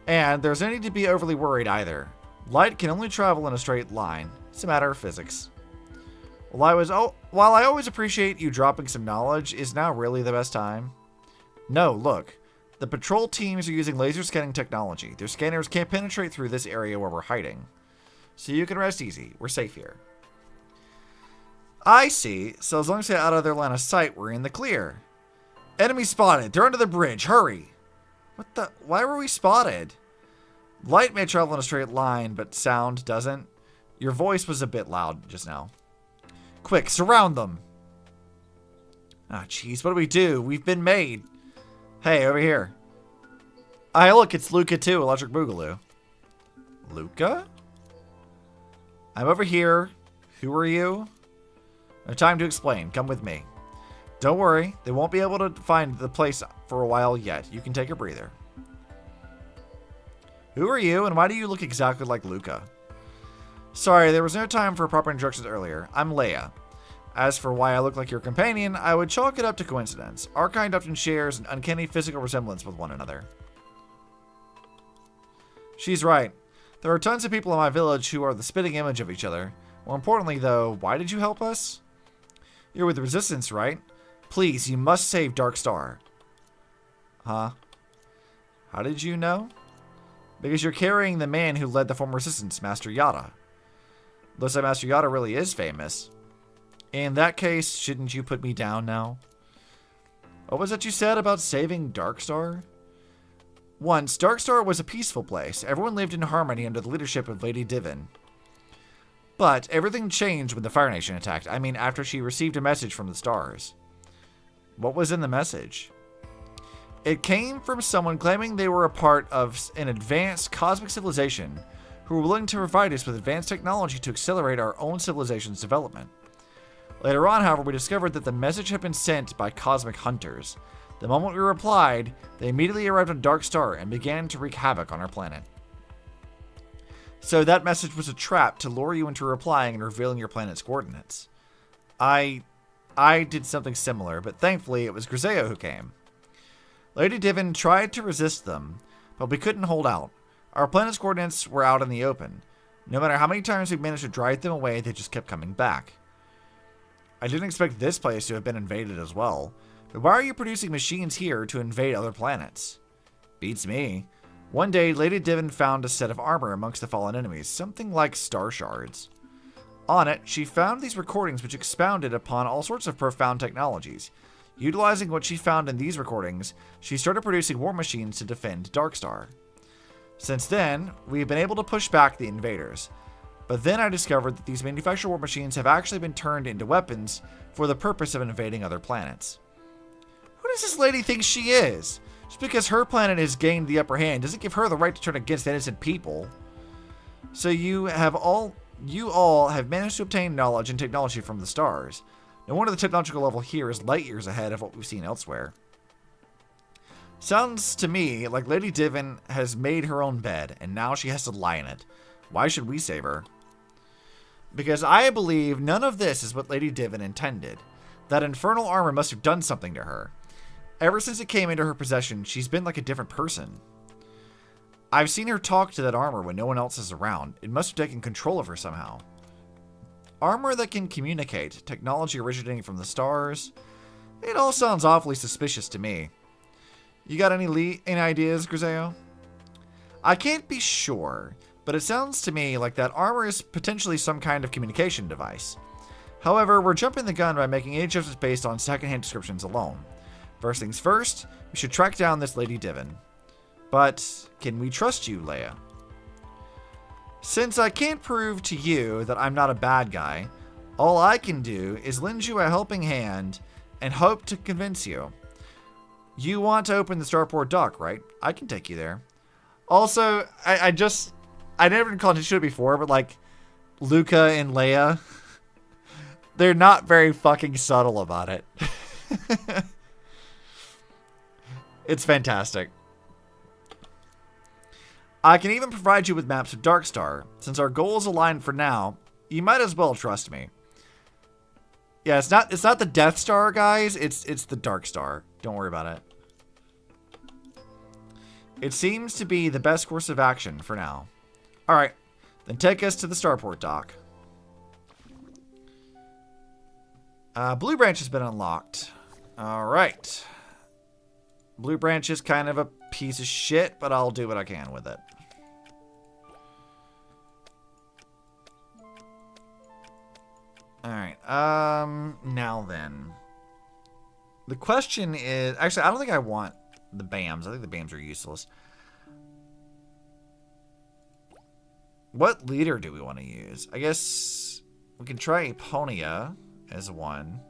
and there's no need to be overly worried either. Light can only travel in a straight line. It's a matter of physics. While I always appreciate you dropping some knowledge, is now really the best time? No, look. The patrol teams are using laser scanning technology. Their scanners can't penetrate through this area where we're hiding. So you can rest easy. We're safe here. I see. So as long as they're out of their line of sight, we're in the clear. Enemy spotted. They're under the bridge. Hurry. What the? Why were we spotted? Light may travel in a straight line, but sound doesn't. Your voice was a bit loud just now. Quick, surround them. Ah, jeez, what do we do? We've been made. Hey, over here. Hey, look, it's Luca too, Electric Boogaloo. Luca? I'm over here. Who are you? No time to explain. Come with me. Don't worry, they won't be able to find the place for a while yet. You can take a breather. Who are you, and why do you look exactly like Luca? Sorry, there was no time for proper instructions earlier. I'm Leia. As for why I look like your companion, I would chalk it up to coincidence. Our kind often shares an uncanny physical resemblance with one another. She's right. There are tons of people in my village who are the spitting image of each other. More importantly, though, why did you help us? You're with the Resistance, right? Please, you must save Dark Star. Huh? How did you know? Because you're carrying the man who led the former Resistance, Master Yada. Looks like Master Yada really is famous. In that case, shouldn't you put me down now? What was it you said about saving Darkstar? Once, Darkstar was a peaceful place. Everyone lived in harmony under the leadership of Lady Divin. But everything changed when the Fire Nation attacked. I mean, after she received a message from the stars. What was in the message? It came from someone claiming they were a part of an advanced cosmic civilization who were willing to provide us with advanced technology to accelerate our own civilization's development. Later on, however, we discovered that the message had been sent by cosmic hunters. The moment we replied, they immediately arrived on Dark Star and began to wreak havoc on our planet. So that message was a trap to lure you into replying and revealing your planet's coordinates. I did something similar, but thankfully it was Griseo who came. Lady Divin tried to resist them, but we couldn't hold out. Our planet's coordinates were out in the open. No matter how many times we managed to drive them away, they just kept coming back. I didn't expect this place to have been invaded as well. But why are you producing machines here to invade other planets? Beats me. One day, Lady Divin found a set of armor amongst the fallen enemies, something like star shards. On it, she found these recordings which expounded upon all sorts of profound technologies. Utilizing what she found in these recordings, she started producing war machines to defend Darkstar. Since then, we've been able to push back the invaders. But then I discovered that these manufactured war machines have actually been turned into weapons for the purpose of invading other planets. Who does this lady think she is? Just because her planet has gained the upper hand doesn't give her the right to turn against innocent people. So you all have managed to obtain knowledge and technology from the stars. No wonder the technological level here is light years ahead of what we've seen elsewhere. Sounds to me like Lady Divin has made her own bed, and now she has to lie in it. Why should we save her? Because I believe none of this is what Lady Divin intended. That infernal armor must have done something to her. Ever since it came into her possession, she's been like a different person. I've seen her talk to that armor when no one else is around. It must have taken control of her somehow. Armor that can communicate, technology originating from the stars. It all sounds awfully suspicious to me. You got any ideas, Griseo? I can't be sure, but it sounds to me like that armor is potentially some kind of communication device. However, we're jumping the gun by making any judgments based on secondhand descriptions alone. First things first, we should track down this Lady Divin. But can we trust you, Leia? Since I can't prove to you that I'm not a bad guy, all I can do is lend you a helping hand and hope to convince you. You want to open the starport dock, right? I can take you there. Also, I never called it shit before, but like Luca and Leia, they're not very fucking subtle about it. It's fantastic. I can even provide you with maps of Darkstar. Since our goals align for now, you might as well trust me. Yeah, it's not the Death Star, guys. It's the Darkstar. Don't worry about it. It seems to be the best course of action for now. Alright, then take us to the starport dock. Blue Branch has been unlocked. Alright. Blue Branch is kind of a piece of shit, but I'll do what I can with it. Alright, now then. The question is... Actually, I don't think I want the BAMs. I think the BAMs are useless. What leader do we want to use? I guess we can try Eponia as one.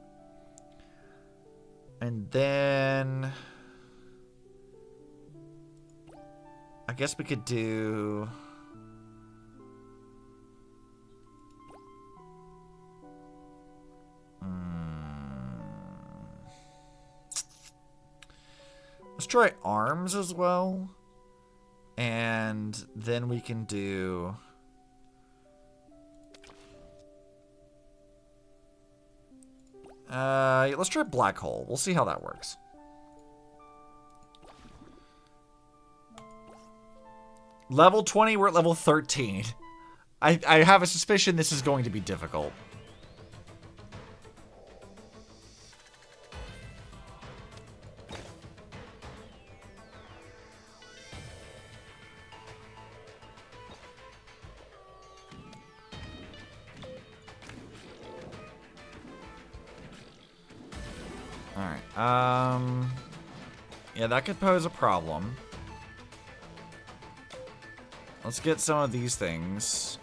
And then... I guess we could do... Let's try arms as well. And then we can do... let's try black hole. We'll see how that works. Level 20, we're at level 13. I have a suspicion this is going to be difficult. Alright, yeah, that could pose a problem. Let's get some of these things.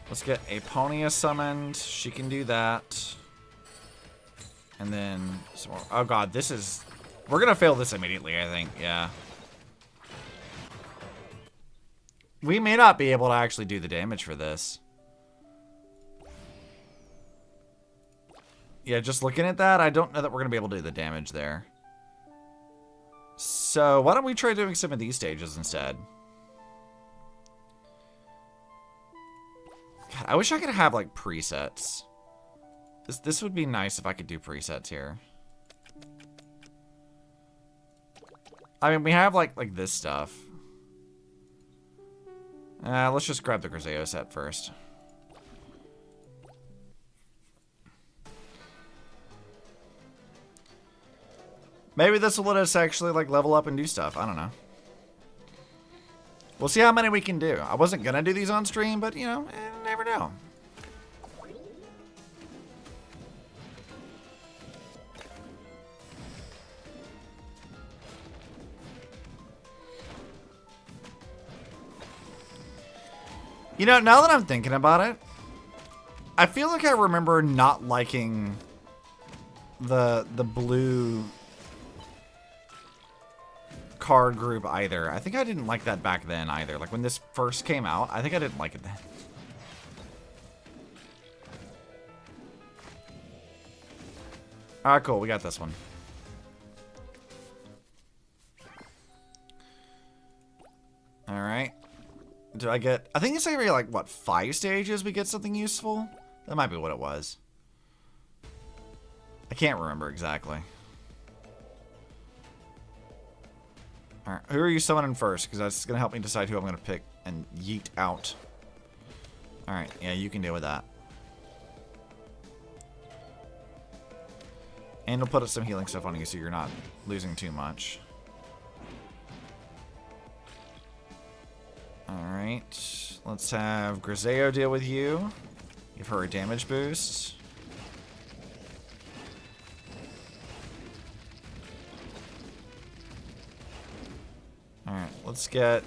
Let's get Eponia summoned. She can do that. And then some more. Oh god, this is... We're gonna fail this immediately, I think. Yeah. We may not be able to actually do the damage for this. Yeah, just looking at that, I don't know that we're going to be able to do the damage there. So, why don't we try doing some of these stages instead? God, I wish I could have, like, presets. This would be nice if I could do presets here. I mean, we have like this stuff. Let's just grab the Griseo set first. Maybe this will let us actually like level up and do stuff. I don't know. We'll see how many we can do. I wasn't gonna do these on stream, but you know, never know. You know, now that I'm thinking about it, I feel like I remember not liking the blue card group either. I think I didn't like that back then either. Like when this first came out, I think I didn't like it then. Alright, cool. We got this one. Alright. Do I get... I think it's every, like, what, 5 stages we get something useful? That might be what it was. I can't remember exactly. Alright, who are you summoning first? Because that's going to help me decide who I'm going to pick and yeet out. Alright, yeah, you can deal with that. And we'll put some healing stuff on you so you're not losing too much. Alright, let's have Griseo deal with you. Give her a damage boost. Alright, let's get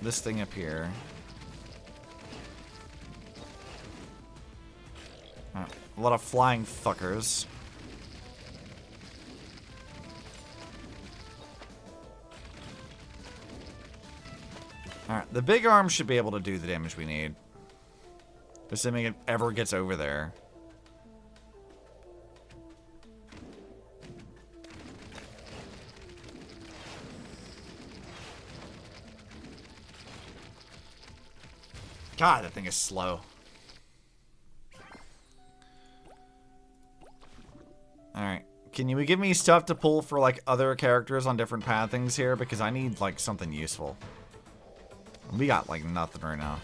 this thing up here. Alright, a lot of flying fuckers. Alright, the big arm should be able to do the damage we need. Assuming it ever gets over there. God, that thing is slow. Alright. Can you give me stuff to pull for, like, other characters on different pathings here? Because I need, like, something useful. We got, like, nothing right now.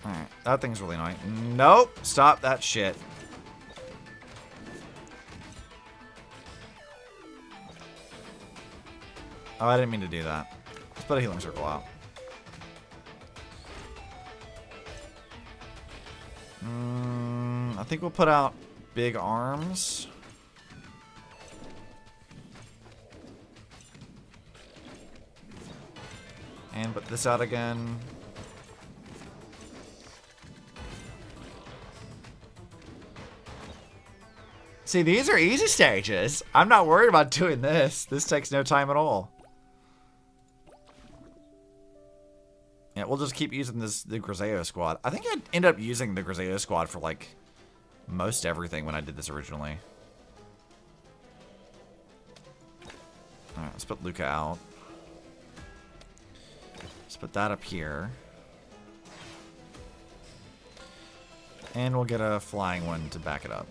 Alright, that thing's really annoying. Nope, stop that shit. Oh, I didn't mean to do that. Let's put a healing circle out. I think we'll put out big arms. And put this out again. See, these are easy stages. I'm not worried about doing this. This takes no time at all. Yeah, we'll just keep using the Griseo squad. I think I'd end up using the Griseo squad for, like, most everything when I did this originally. Alright, let's put Luca out. Let's put that up here. And we'll get a flying one to back it up.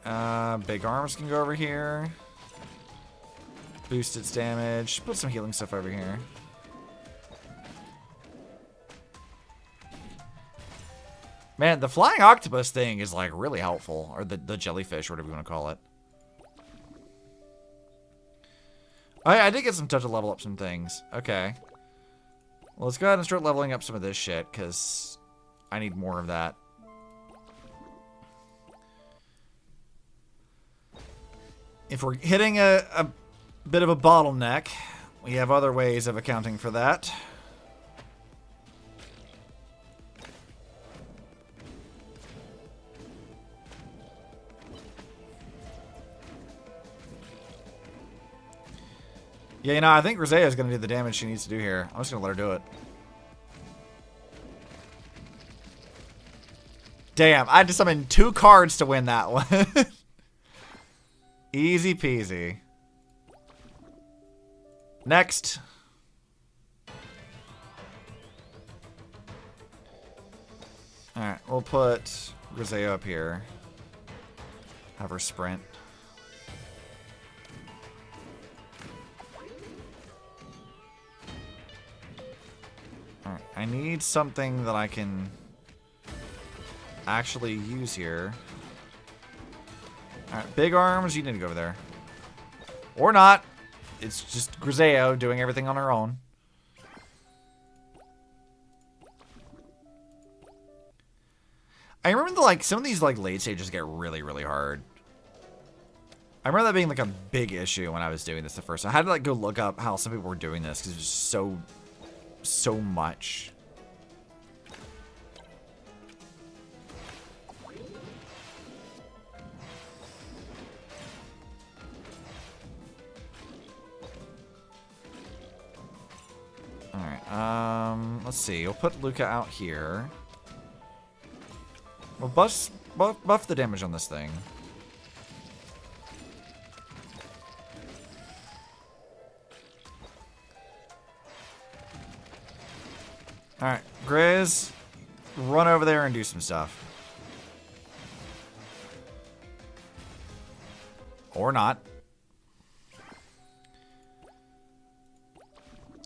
Alright, big arms can go over here. Boost its damage. Put some healing stuff over here. Man, the flying octopus thing is like really helpful. Or the jellyfish, or whatever you want to call it. Oh yeah, I did get some touch to level up some things. Okay. Well, let's go ahead and start leveling up some of this shit, because I need more of that. If we're hitting a bit of a bottleneck, we have other ways of accounting for that. Yeah, you know, I think Griseo is going to do the damage she needs to do here. I'm just going to let her do it. Damn, I had to summon 2 cards to win that one. Easy peasy. Next. Alright, we'll put Griseo up here. Have her sprint. Alright, I need something that I can actually use here. Alright, big arms, you need to go over there. Or not. It's just Griseo doing everything on her own. I remember like some of these like late stages get really, really hard. I remember that being like a big issue when I was doing this the first time. I had to like go look up how some people were doing this because it was so much. Alright, let's see. We'll put Luca out here. We'll buff the damage on this thing. Alright, Grizz, run over there and do some stuff. Or not.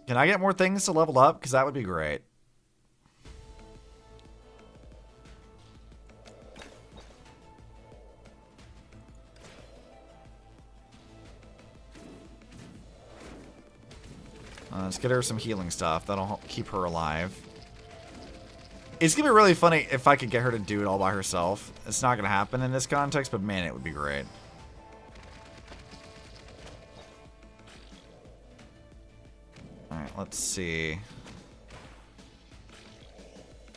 Can I get more things to level up? Because that would be great. Let's get her some healing stuff. That'll keep her alive. It's going to be really funny if I could get her to do it all by herself. It's not going to happen in this context, but man, it would be great. Alright, let's see.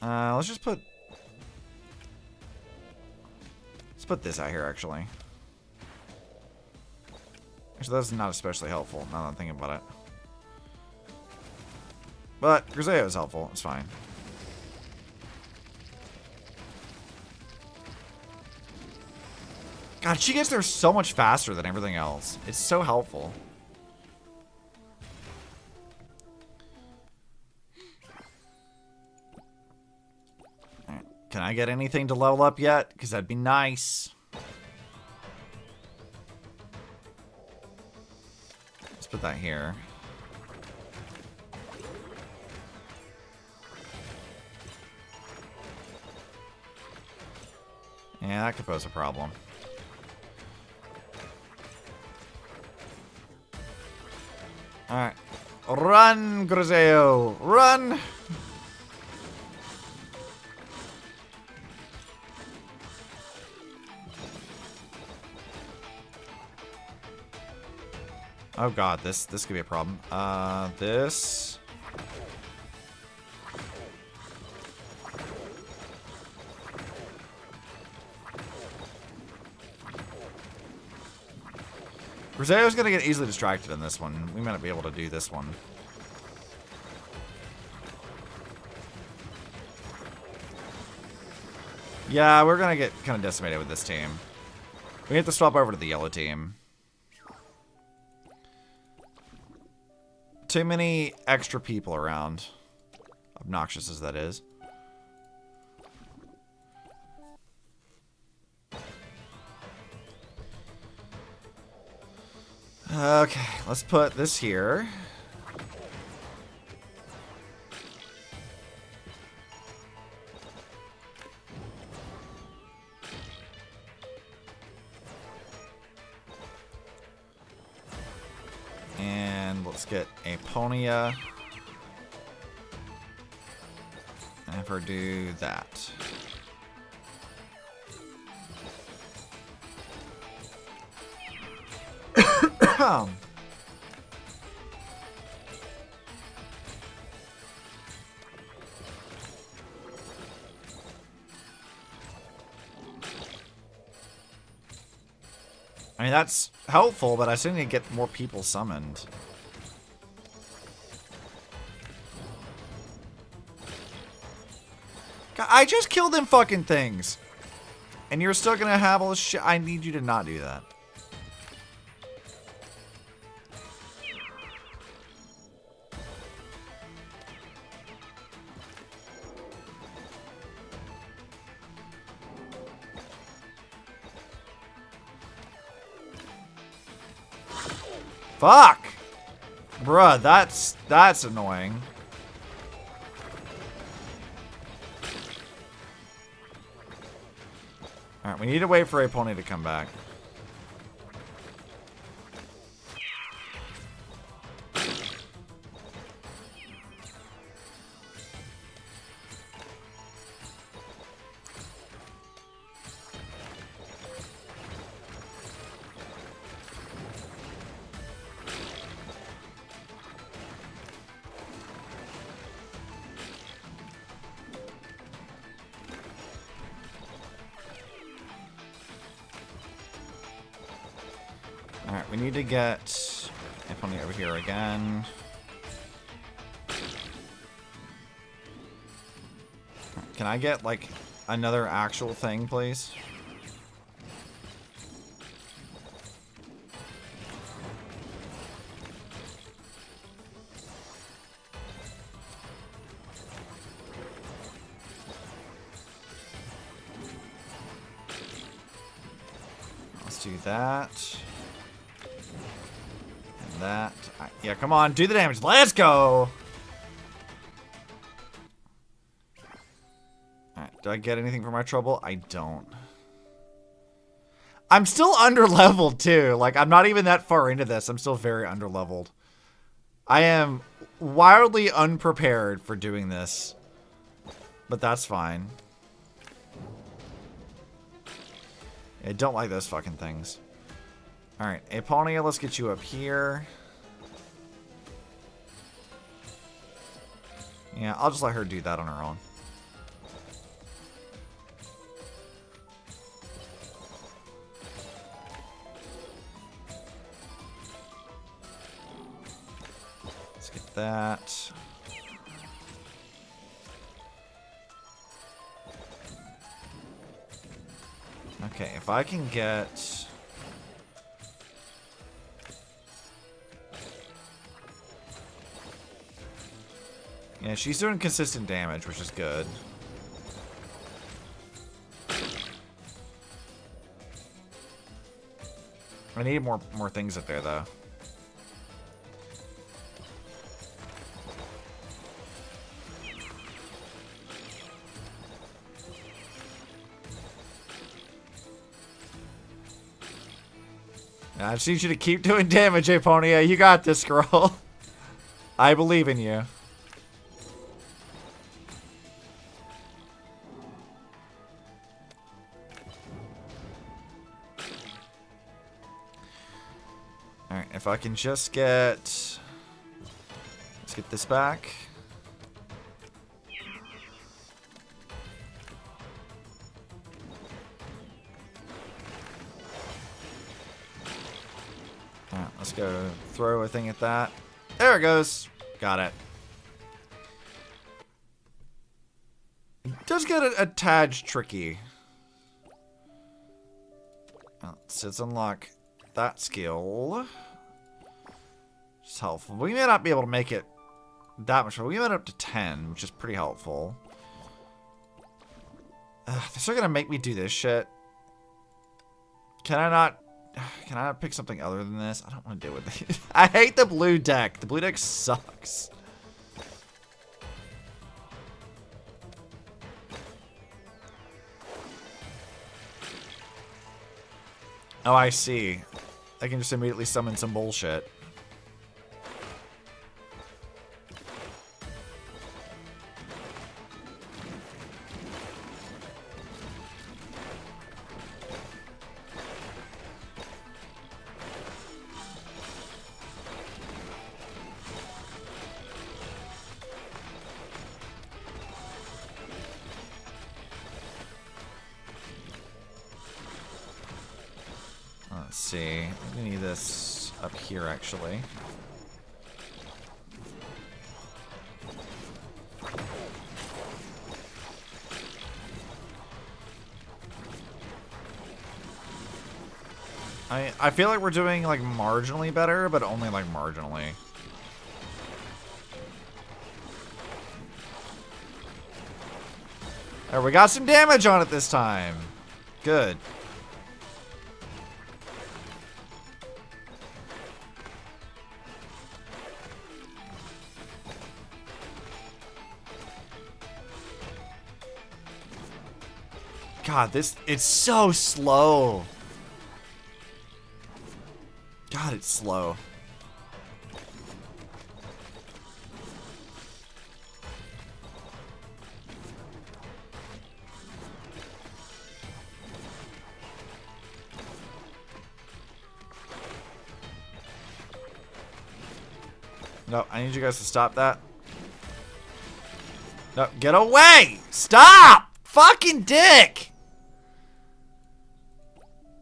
Let's just put... Let's put this out here, actually. Actually, that's not especially helpful, now that I'm thinking about it. But Griseo is helpful. It's fine. God, she gets there so much faster than everything else. It's so helpful. Alright. Can I get anything to level up yet? Because that'd be nice. Let's put that here. Yeah, that could pose a problem. Alright. Run, Griseo! Run! Oh god, this could be a problem. This... Griseo's gonna get easily distracted in this one. We might not be able to do this one. Yeah, we're gonna get kind of decimated with this team. We have to swap over to the yellow team. Too many extra people around. Obnoxious as that is. Okay, let's put this here. And let's get a Ponia. And have her do that. I mean, that's helpful, but I still need to get more people summoned. I just killed them fucking things. And you're still gonna have all this shit. I need you to not do that. Fuck! Bruh, that's annoying. Alright, we need to wait for a pony to come back. Alright, we need to get a pony over here again. Can I get, like, another actual thing, please? Let's do that. That. Yeah, come on, do the damage. Let's go! Alright, do I get anything for my trouble? I don't. I'm still under-leveled, too. Like, I'm not even that far into this. I'm still very under-leveled. I am wildly unprepared for doing this. But that's fine. I don't like those fucking things. Alright, Aponia, let's get you up here. Yeah, I'll just let her do that on her own. Let's get that. Okay, if I can get... Yeah, she's doing consistent damage, which is good. I need more things up there, though. I just need you to keep doing damage, Aponia. You got this, girl. I believe in you. Alright, if I can just get... Let's get this back. Alright, let's go throw a thing at that. There it goes. Got it. It does get a tad tricky. Let's unlock that skill. It's helpful. We may not be able to make it that much, but we went up to 10, which is pretty helpful. They're still gonna make me do this shit. Can I not pick something other than this? I don't want to deal with it. I hate the blue deck. The blue deck sucks. Oh, I see. I can just immediately summon some bullshit. Let's see. We need this up here, actually. I feel like we're doing like marginally better, but only like marginally. There, we got some damage on it this time. Good. God, it's so slow. God, it's slow. No, I need you guys to stop that. No, get away! Stop! Fucking dick!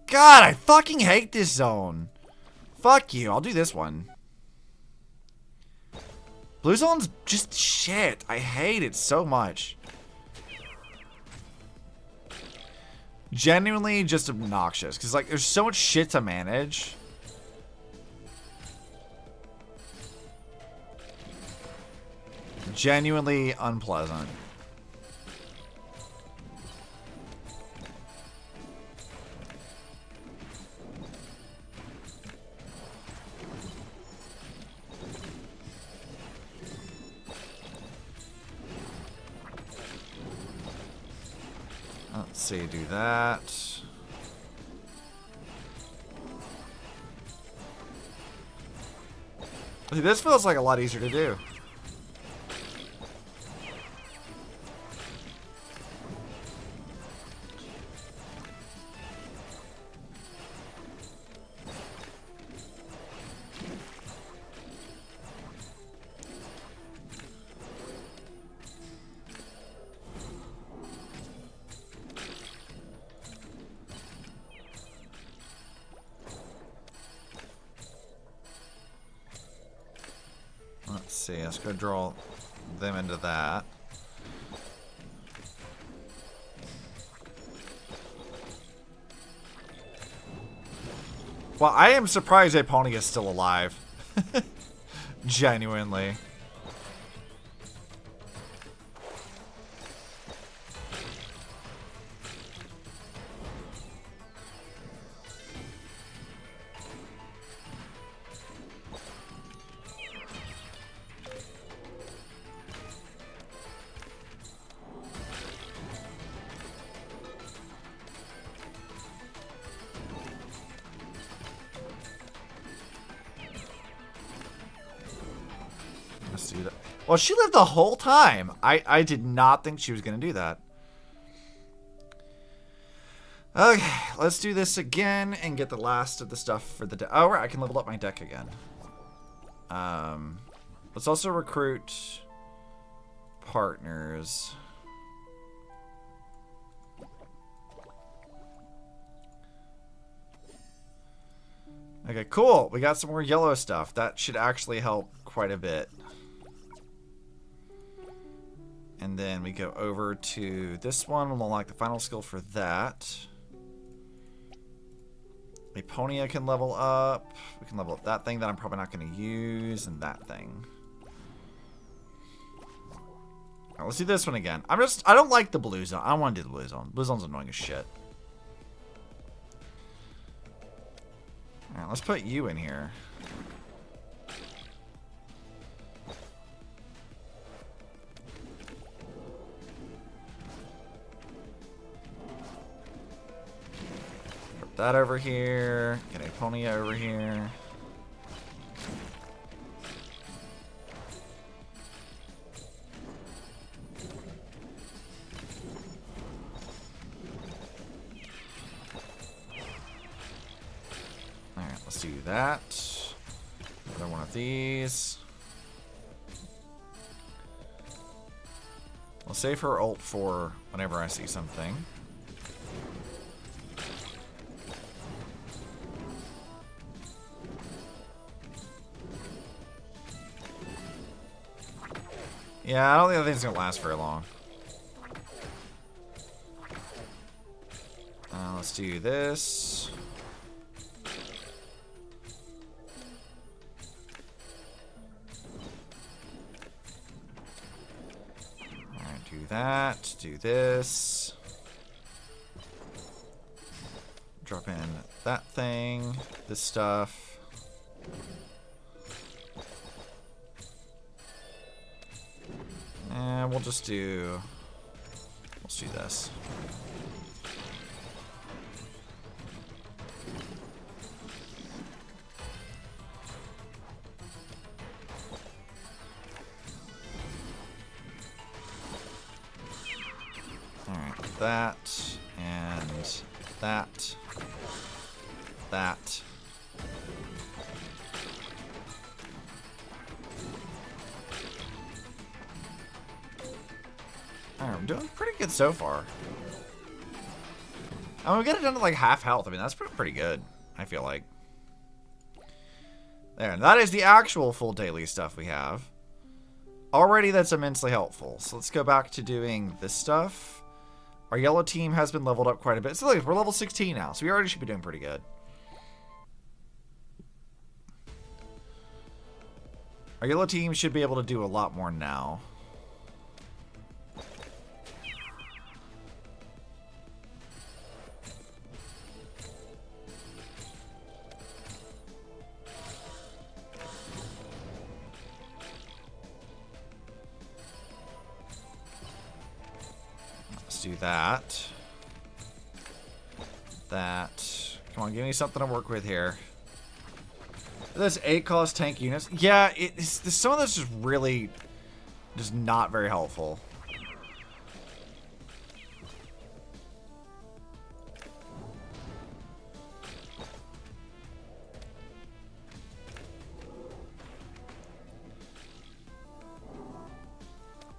God, I fucking hate this zone. Fuck you, I'll do this one. Blue zone's just shit. I hate it so much. Genuinely just obnoxious. Because, like, there's so much shit to manage. Genuinely unpleasant. Let's see, do that. See, this feels like a lot easier to do. Let's see, let's go draw them into that. Well, I am surprised Epony is still alive. Genuinely. Let's do that. Well, she lived the whole time. I did not think she was going to do that. Okay, let's do this again and get the last of the stuff for the deck. Oh, right, I can level up my deck again. Let's also recruit partners. Okay, cool. We got some more yellow stuff. That should actually help quite a bit. And then we go over to this one. We'll unlock the final skill for that. Aponia can level up. We can level up that thing that I'm probably not going to use, and that thing. Alright, let's do this one again. I don't like the blue zone. I don't want to do the blue zone. Blue zone's annoying as shit. Alright, let's put you in here. That over here. Get Aponia over here. Alright, let's do that. Another one of these. I'll save her ult for whenever I see something. Yeah, I don't think that thing's gonna last very long. Let's do this. that. Do this. Drop in that thing. This stuff. And we'll just do... Let's do this. Alright, that, and that, that. Alright, I'm doing pretty good so far. I'm gonna get it down to like half health. I mean, that's pretty good, I feel like. There, and that is the actual full daily stuff we have. Already that's immensely helpful. So let's go back to doing this stuff. Our yellow team has been leveled up quite a bit. So look, we're level 16 now, so we already should be doing pretty good. Our yellow team should be able to do a lot more now. Let's do that. That. Come on, give me something to work with here. This 8 cost tank units. Yeah, some of this is really just not very helpful.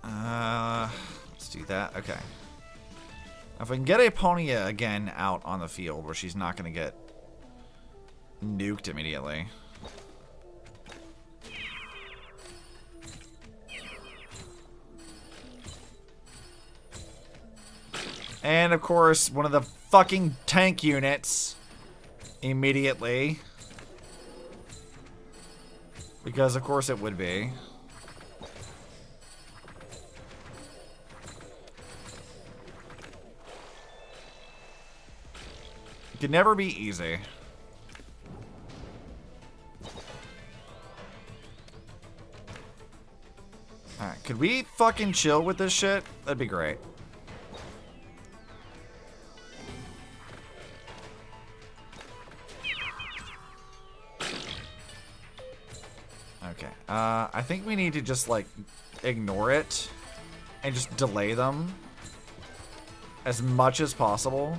Let's do that. Okay. If we can get Aponia again out on the field where she's not going to get nuked immediately. And of course, one of the fucking tank units immediately. Because of course it would be. It can never be easy. Alright, could we fucking chill with this shit? That'd be great. Okay, I think we need to just, like, ignore it and just delay them as much as possible.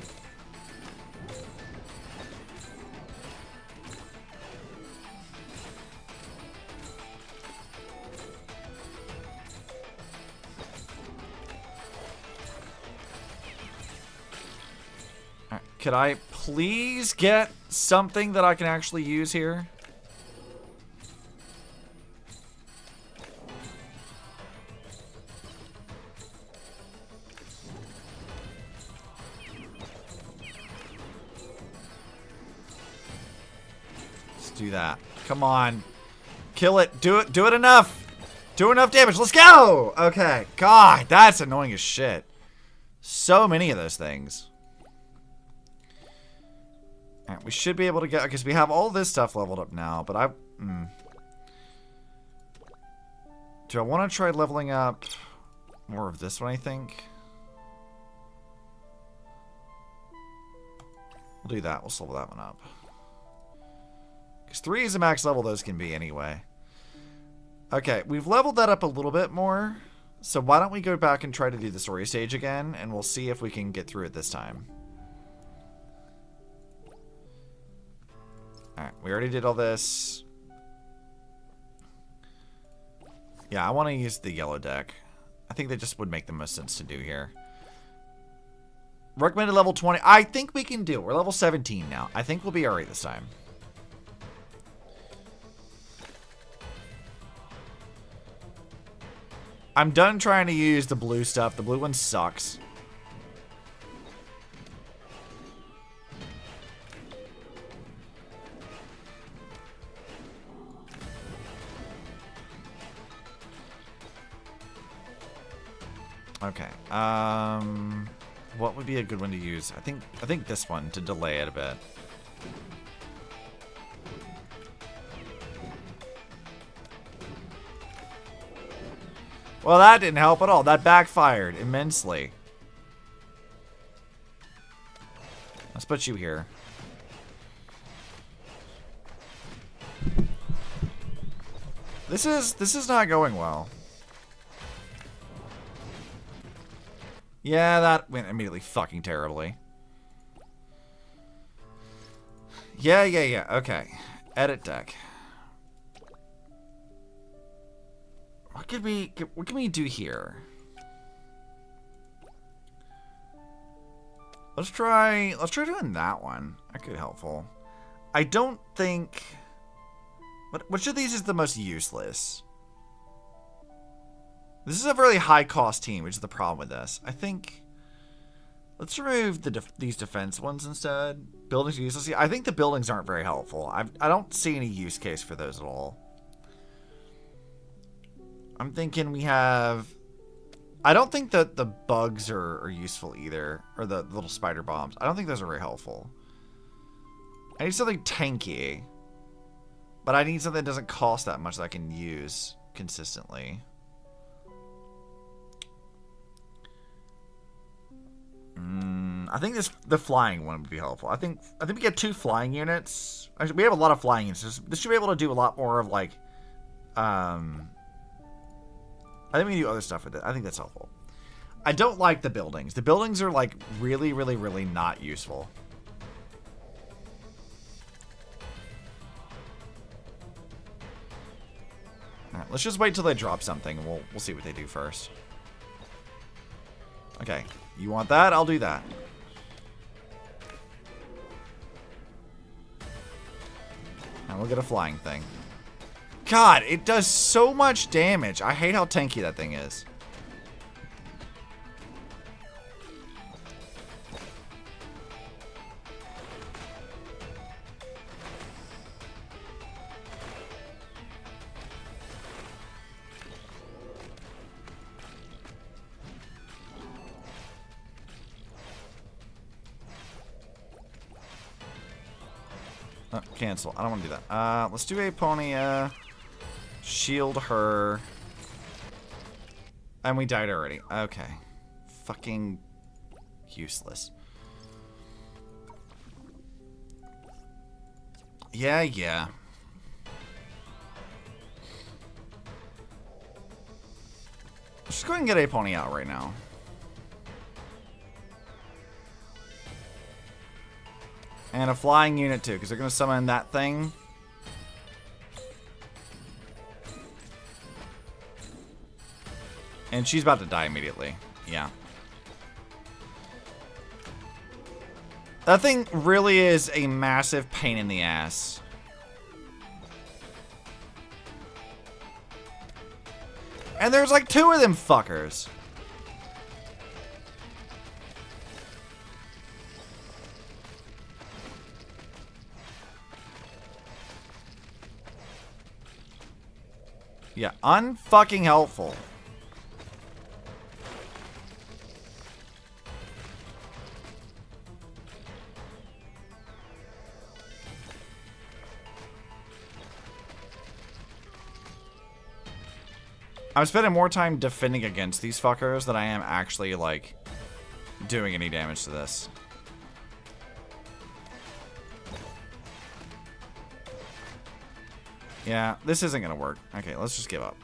Could I please get something that I can actually use here? Let's do that. Come on. Kill it. Do it. Do it enough. Do enough damage. Let's go. Okay. God, that's annoying as shit. So many of those things. Alright, we should be able to get, because we have all this stuff leveled up now, but do I want to try leveling up more of this one, I think? We'll do that. We'll level that one up. Because 3 is the max level those can be anyway. Okay, we've leveled that up a little bit more. So why don't we go back and try to do the story stage again, and we'll see if we can get through it this time. Alright, we already did all this. Yeah, I want to use the yellow deck. I think that just would make the most sense to do here. Recommended level 20. I think we can do it. We're level 17 now. I think we'll be alright this time. I'm done trying to use the blue stuff. The blue one sucks. Okay. What would be a good one to use? I think this one to delay it a bit. Well, that didn't help at all. That backfired immensely. Let's put you here. This is not going well. Yeah, that went immediately fucking terribly. Yeah. Okay. Edit deck. What can we do here? Let's try doing that one. That could be helpful. I don't think which of these is the most useless? This is a really high cost team, which is the problem with this. I think let's remove these defense ones instead. Buildings are useless. I think the buildings aren't very helpful. I don't see any use case for those at all. I'm thinking we have... I don't think that the bugs are useful either. Or the little spider bombs. I don't think those are very helpful. I need something tanky. But I need something that doesn't cost that much that I can use consistently. I think the flying one would be helpful. I think we get 2 flying units. Actually, we have a lot of flying units. This should be able to do a lot more of like... I think we can do other stuff with it. I think that's helpful. I don't like the buildings. The buildings are like really, really, really not useful. All right, let's just wait till they drop something, and we'll see what they do first. Okay, you want that? I'll do that. And we'll get a flying thing. God, it does so much damage. I hate how tanky that thing is. Oh, cancel. I don't want to do that. Let's do Aponia. Shield her. And we died already. Okay. Fucking useless. Yeah. Let's just go ahead and get Aponia out right now. And a flying unit too, because they're going to summon that thing. And she's about to die immediately. Yeah. That thing really is a massive pain in the ass. And there's like 2 of them fuckers. Yeah, unfucking helpful. I'm spending more time defending against these fuckers than I am actually, like, doing any damage to this. Yeah, this isn't going to work. Okay, let's just give up.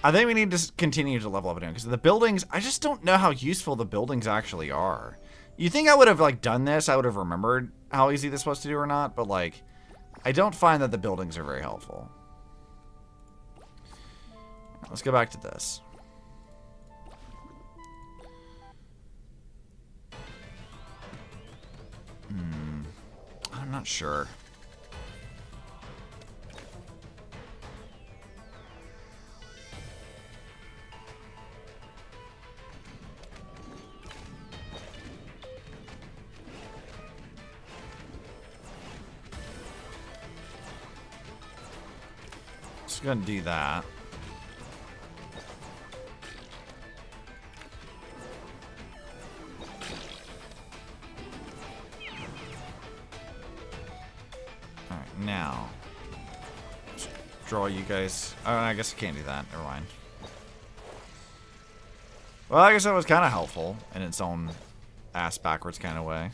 I think we need to continue to level up again, because the buildings, I just don't know how useful the buildings actually are. You think I would have, like, done this, I would have remembered how easy this was to do or not, but, like, I don't find that the buildings are very helpful. Let's go back to this. I'm not sure. Just gonna do that. now. Let's draw you guys. Oh, I guess I can't do that. Never mind. Well, I guess that was kind of helpful in its own ass backwards kind of way.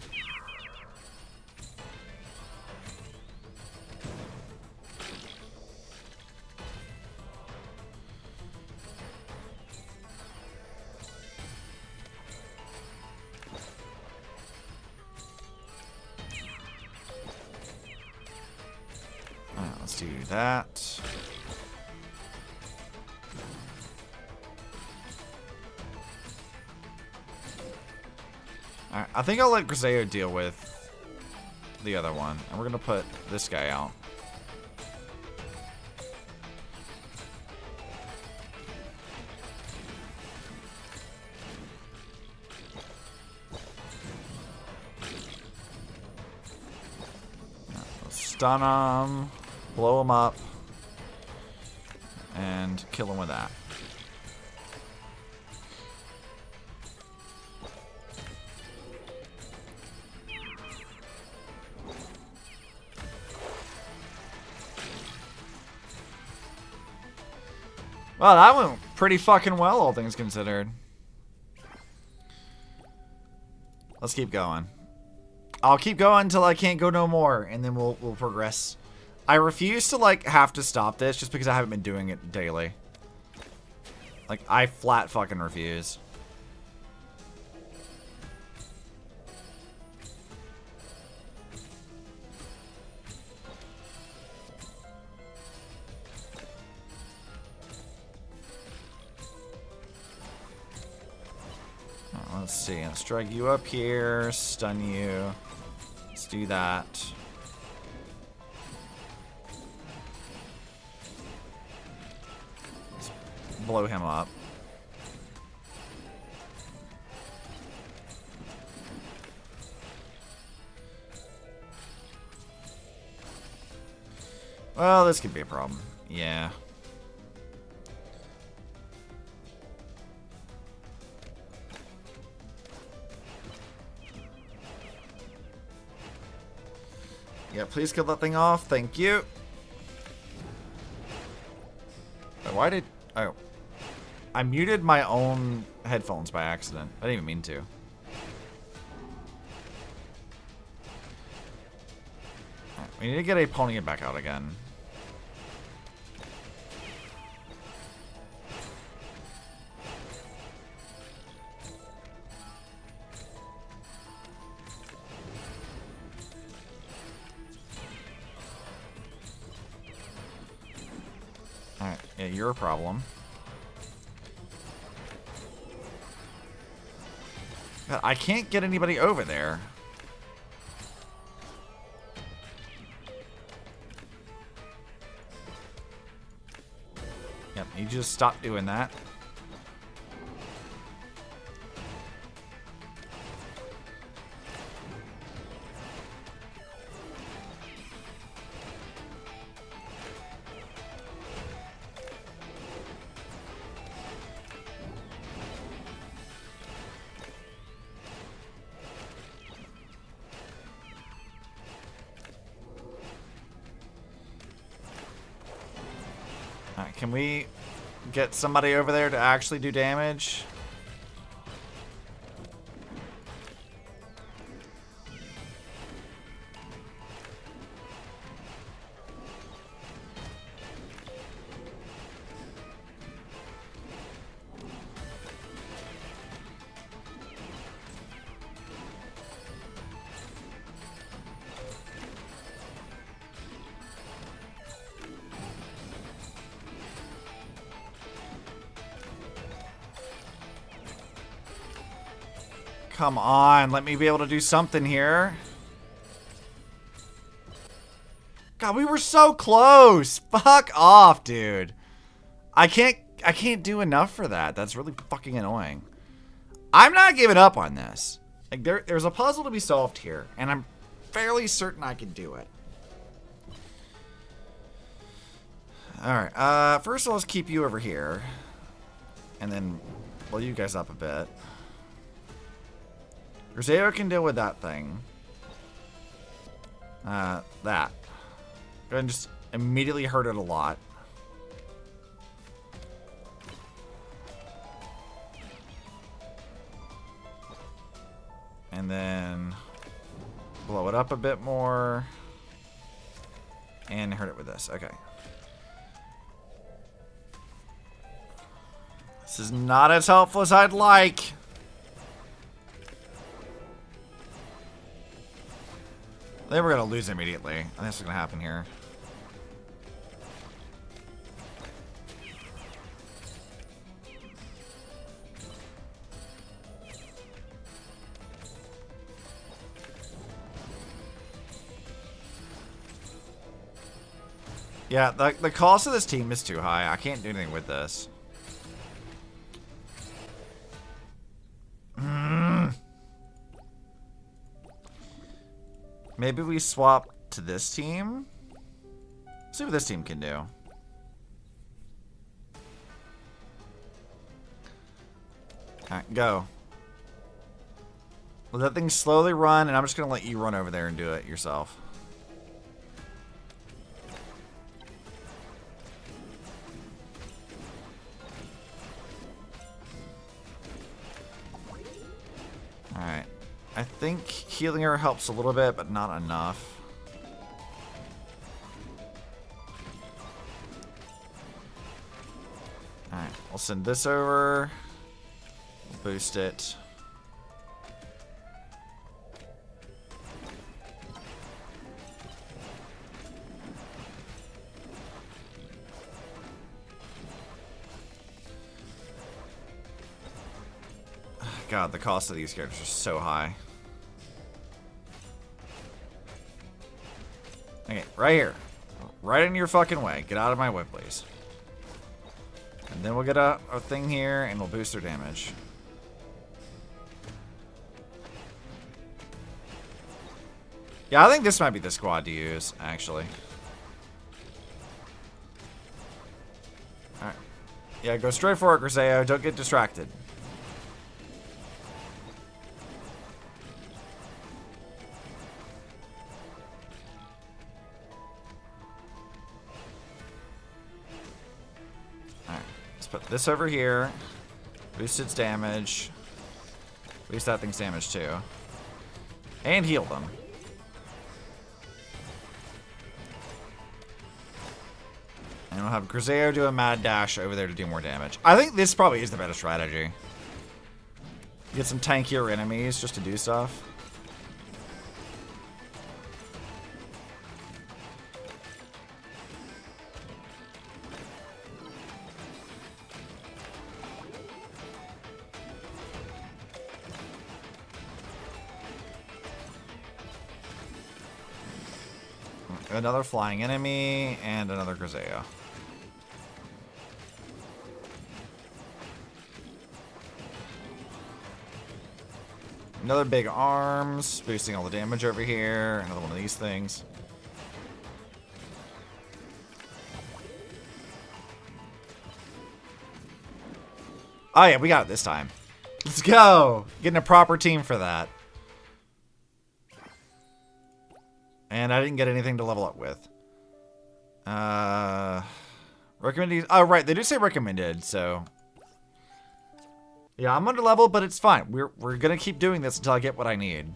Let's do that. Alright, I think I'll let Griseo deal with the other one. And we're gonna put this guy out. Stun him, blow him up, and kill him with that. Well, that went pretty fucking well, all things considered. Let's keep going. I'll keep going until I can't go no more, and then we'll progress. I refuse to, like, have to stop this just because I haven't been doing it daily. Like, I flat fucking refuse. Let's see. Let's drag you up here, stun you. Let's do that. Let's blow him up. Well, this could be a problem. Yeah. Yeah, please kill that thing off. Thank you. Why did... Oh. I muted my own headphones by accident. I didn't even mean to. Right, we need to get a pony back out again. Alright, yeah, you're a problem. God, I can't get anybody over there. Yep, you just stop doing that. Alright, can we get somebody over there to actually do damage? Come on, let me be able to do something here. God, we were so close. Fuck off, dude. I can't do enough for that. That's really fucking annoying. I'm not giving up on this. Like there's a puzzle to be solved here, and I'm fairly certain I can do it. Alright, first of all, let's keep you over here. And then blow you guys up a bit. Griseo can deal with that thing. That. Go ahead and just immediately hurt it a lot. And then blow it up a bit more. And hurt it with this. Okay. This is not as helpful as I'd like. I think we're going to lose immediately. I think that's what's going to happen here. Yeah, the cost of this team is too high. I can't do anything with this. Maybe we swap to this team? See what this team can do. Alright, go. Let that thing slowly run, and I'm just going to let you run over there and do it yourself. Alright. I think healing her helps a little bit, but not enough. Alright, I'll send this over. Boost it. God, the cost of these characters are so high. Okay, right here. Right in your fucking way. Get out of my way, please. And then we'll get a thing here, and we'll boost their damage. Yeah, I think this might be the squad to use, actually. Alright. Yeah, go straight for it, Griseo. Don't get distracted. Put this over here. Boost its damage. Boost that thing's damage too. And heal them. And we'll have Griseo do a mad dash over there to do more damage. I think this probably is the better strategy. Get some tankier enemies just to do stuff. Another flying enemy, and another Griseo. Another big arms, boosting all the damage over here. Another one of these things. Oh yeah, we got it this time. Let's go! Getting a proper team for that. And I didn't get anything to level up with. Recommended. Oh, right. They do say recommended, so. Yeah, I'm under level, but it's fine. We're gonna keep doing this until I get what I need.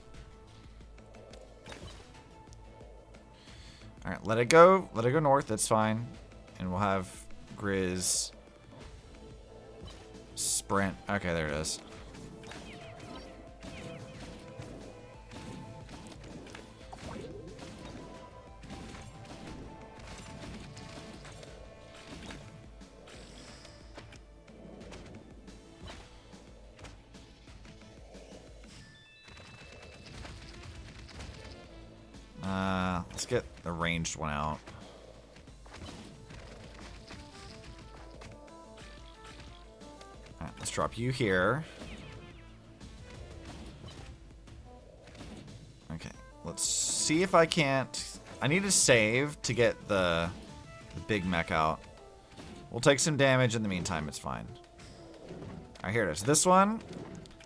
Alright, let it go. Let it go north, that's fine. And we'll have Grizz sprint. Okay, there it is. Let's get the ranged one out. Alright, let's drop you here. Okay, let's see if I can't. I need to save to get the big mech out. We'll take some damage in the meantime, it's fine. Alright, here it is. This one,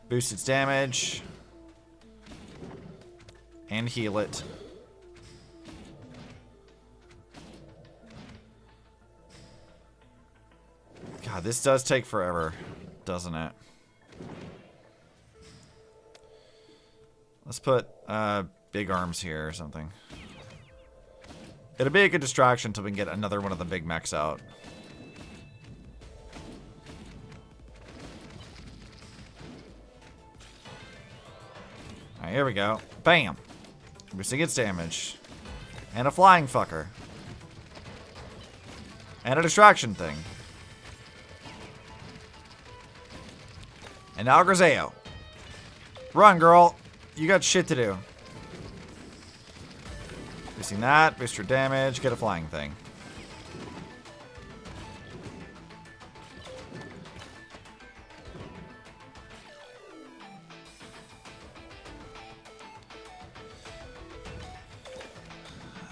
boost its damage, and heal it. God, this does take forever, doesn't it? Let's put big arms here or something. It'll be a good distraction until we can get another one of the big mechs out. Alright, here we go. Bam! Boosting its damage. And a flying fucker. And a distraction thing. And now Griseo. Run, girl. You got shit to do. Boosting that. Boost your damage. Get a flying thing.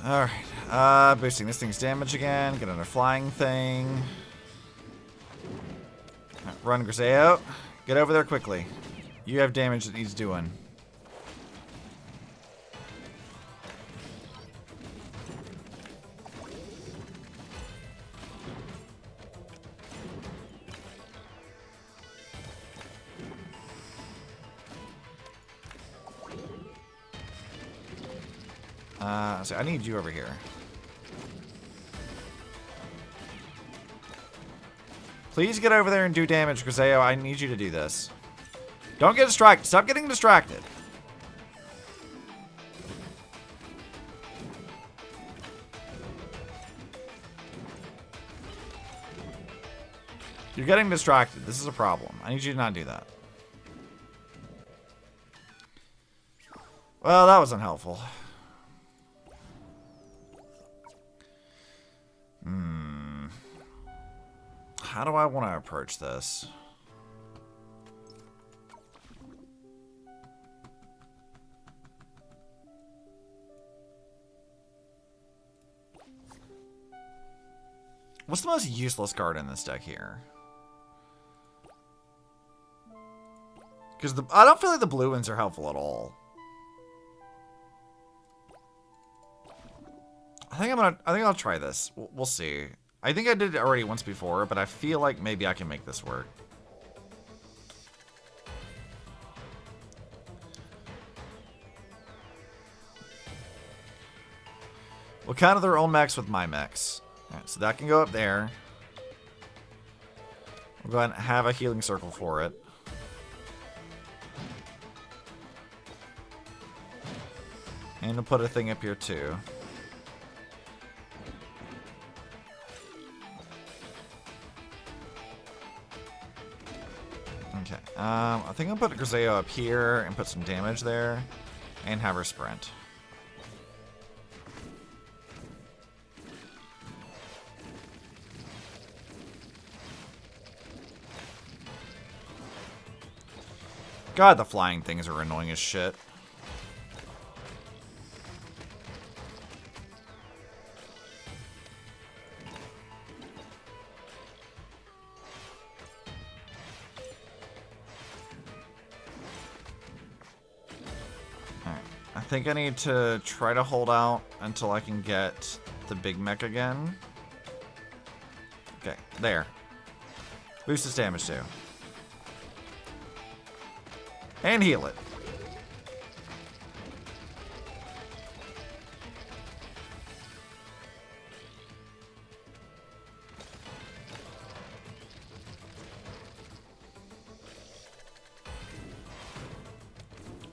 Alright. Boosting this thing's damage again. Get another flying thing. Right, run, Griseo. Get over there quickly. You have damage that he's doing. So I need you over here. Please get over there and do damage, Griseo. I need you to do this. Don't get distracted. Stop getting distracted. You're getting distracted. This is a problem. I need you to not do that. Well, that was unhelpful. How do I want to approach this? What's the most useless card in this deck here? Because I don't feel like the blue ones are helpful at all. I think I'll try this. We'll see. I think I did it already once before, but I feel like maybe I can make this work. We'll counter their own mechs with my mechs. Alright, so that can go up there. We'll go ahead and have a healing circle for it. And we'll put a thing up here too. Okay, I think I'll put Griseo up here and put some damage there, and have her sprint. God, the flying things are annoying as shit. I think I need to try to hold out until I can get the big mech again. Okay, there. Boost its damage too. And heal it.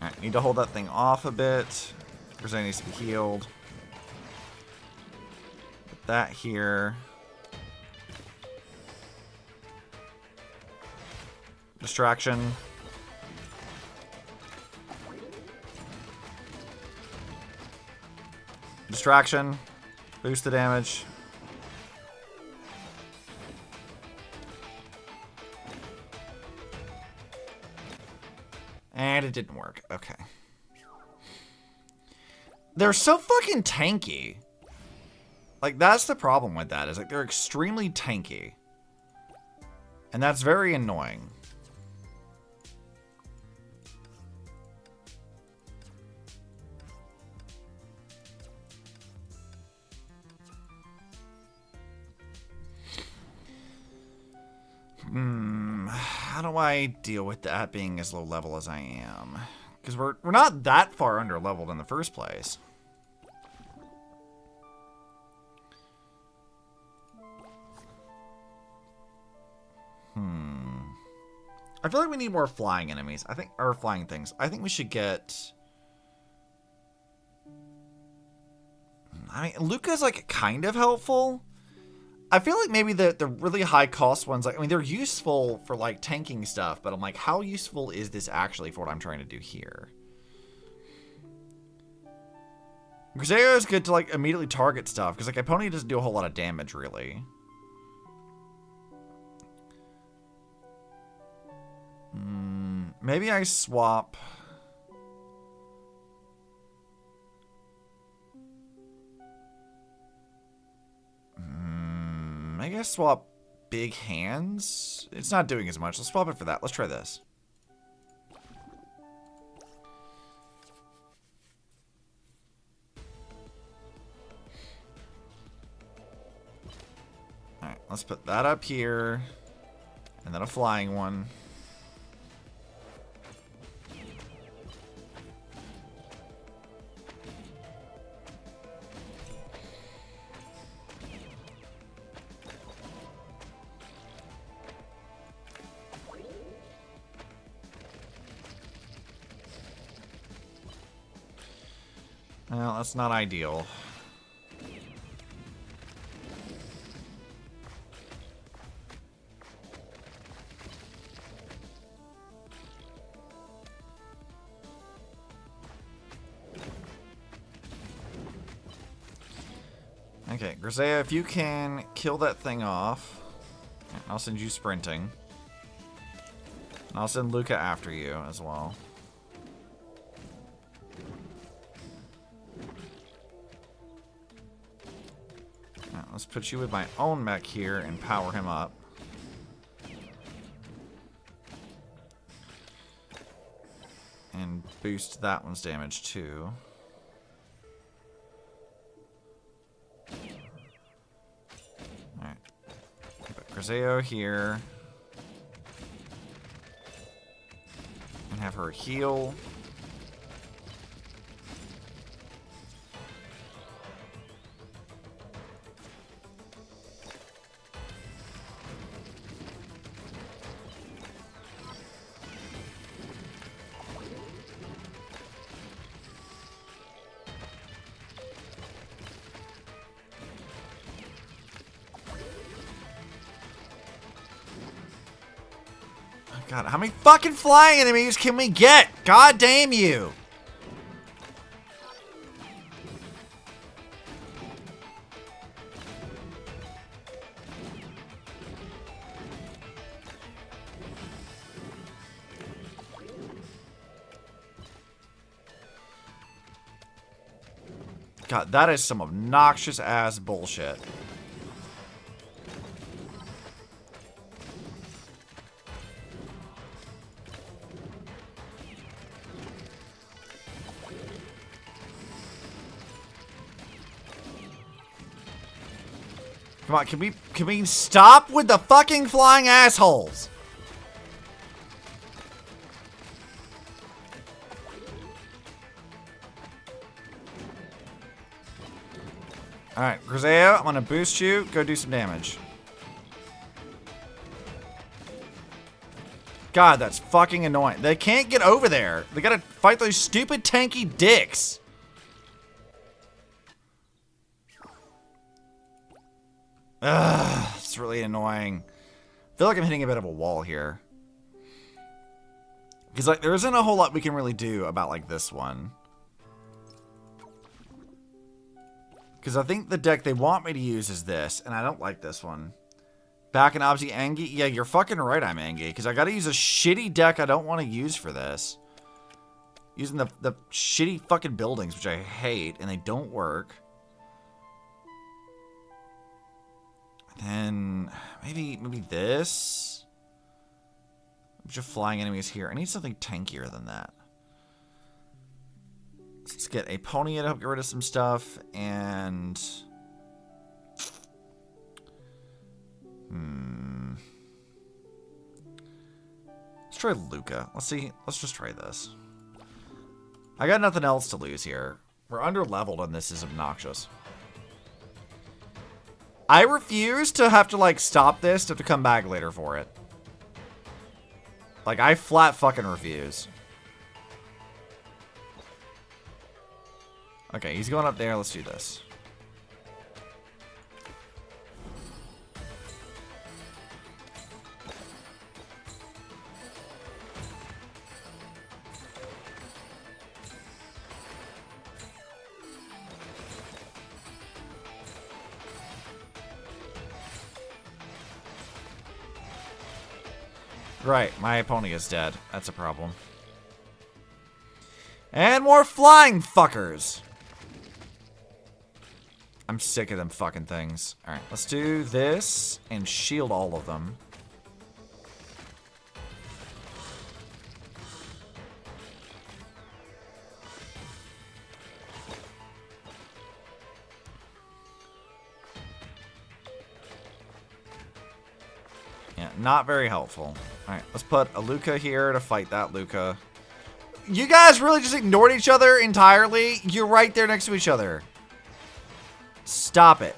Alright, need to hold that thing off a bit. Griseo needs to be healed. Put that here. Distraction. Distraction. Boost the damage. And it didn't work. Okay. They're so fucking tanky. Like, that's the problem with that. Is like they're extremely tanky. And that's very annoying. How do I deal with that being as low level as I am? Because we're not that far under leveled in the first place. I feel like we need more flying enemies. Or flying things. I think we should get... I mean, Luca's like kind of helpful. I feel like maybe the really high cost ones, like, I mean, they're useful for like tanking stuff, but I'm like, how useful is this actually for what I'm trying to do here? Griseo is good to like immediately target stuff because like a pony doesn't do a whole lot of damage really. Maybe I swap. Maybe I swap big hands. It's not doing as much. Let's swap it for that. Let's try this. Alright, let's put that up here. And then a flying one. Well, that's not ideal. Okay, Griseo, if you can kill that thing off, I'll send you sprinting. And I'll send Luca after you as well. Let's put you with my own mech here and power him up. And boost that one's damage too. Alright. Put Griseo here. And have her heal. God, how many fucking flying enemies can we get? God damn you! God, that is some obnoxious ass bullshit. Come on, can we stop with the fucking flying assholes? Alright, Griseo, I'm gonna boost you. Go do some damage. God, that's fucking annoying. They can't get over there. They gotta fight those stupid tanky dicks. Ugh, it's really annoying. I feel like I'm hitting a bit of a wall here. Because like there isn't a whole lot we can really do about like this one. Because I think the deck they want me to use is this, and I don't like this one. Back in Obsi Angie? Yeah, you're fucking right, I'm Angie. Because I gotta use a shitty deck I don't want to use for this. Using the shitty fucking buildings, which I hate, and they don't work. Then maybe this. Just flying enemies here. I need something tankier than that. Let's get a pony to help get rid of some stuff, and try Luca. Let's see. Let's just try this. I got nothing else to lose here. We're under-leveled and this is obnoxious. I refuse to have to, like, stop this to have to come back later for it. Like, I flat fucking refuse. Okay, he's going up there. Let's do this. Right, my pony is dead. That's a problem. And more flying fuckers! I'm sick of them fucking things. Alright, let's do this and shield all of them. Yeah, not very helpful. Alright, let's put a Luca here to fight that Luca. You guys really just ignored each other entirely? You're right there next to each other. Stop it.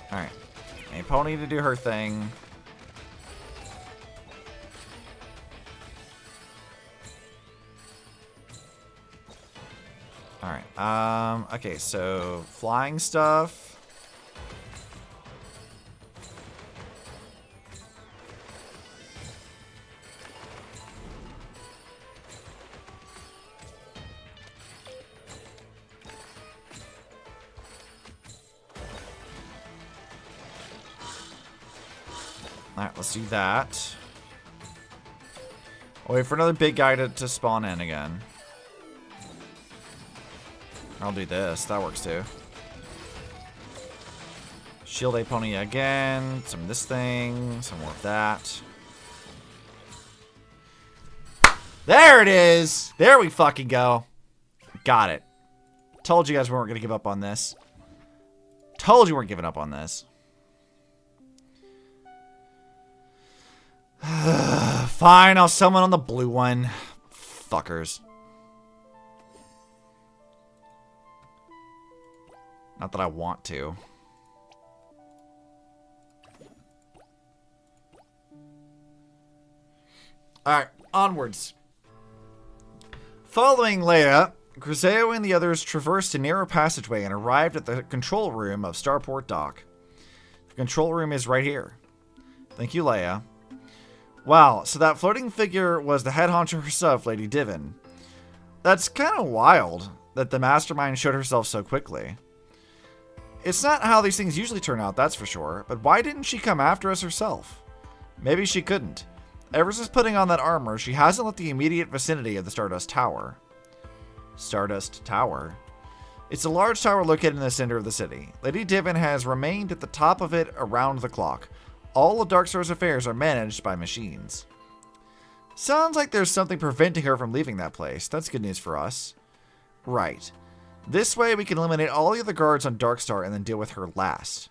Alright. A pony to do her thing. Alright. Okay, so flying stuff. Alright, let's do that. I'll wait for another big guy to spawn in again. I'll do this. That works too. Shield a pony again. Some of this thing. Some more of that. There it is! There we fucking go. Got it. Told you guys we weren't going to give up on this. Told you we weren't giving up on this. Fine, I'll summon on the blue one. Fuckers. Not that I want to. Alright, onwards. Following Leia, Griseo and the others traversed a narrow passageway and arrived at the control room of Starport Dock. The control room is right here. Thank you, Leia. Wow, so that floating figure was the head honcho herself, Lady Divin. That's kind of wild that the mastermind showed herself so quickly. It's not how these things usually turn out, that's for sure, but why didn't she come after us herself? Maybe she couldn't. Ever since putting on that armor, she hasn't left the immediate vicinity of the Stardust Tower. Stardust Tower? It's a large tower located in the center of the city. Lady Divin has remained at the top of it around the clock. All of Darkstar's affairs are managed by machines. Sounds like there's something preventing her from leaving that place. That's good news for us. Right. This way we can eliminate all the other guards on Darkstar and then deal with her last.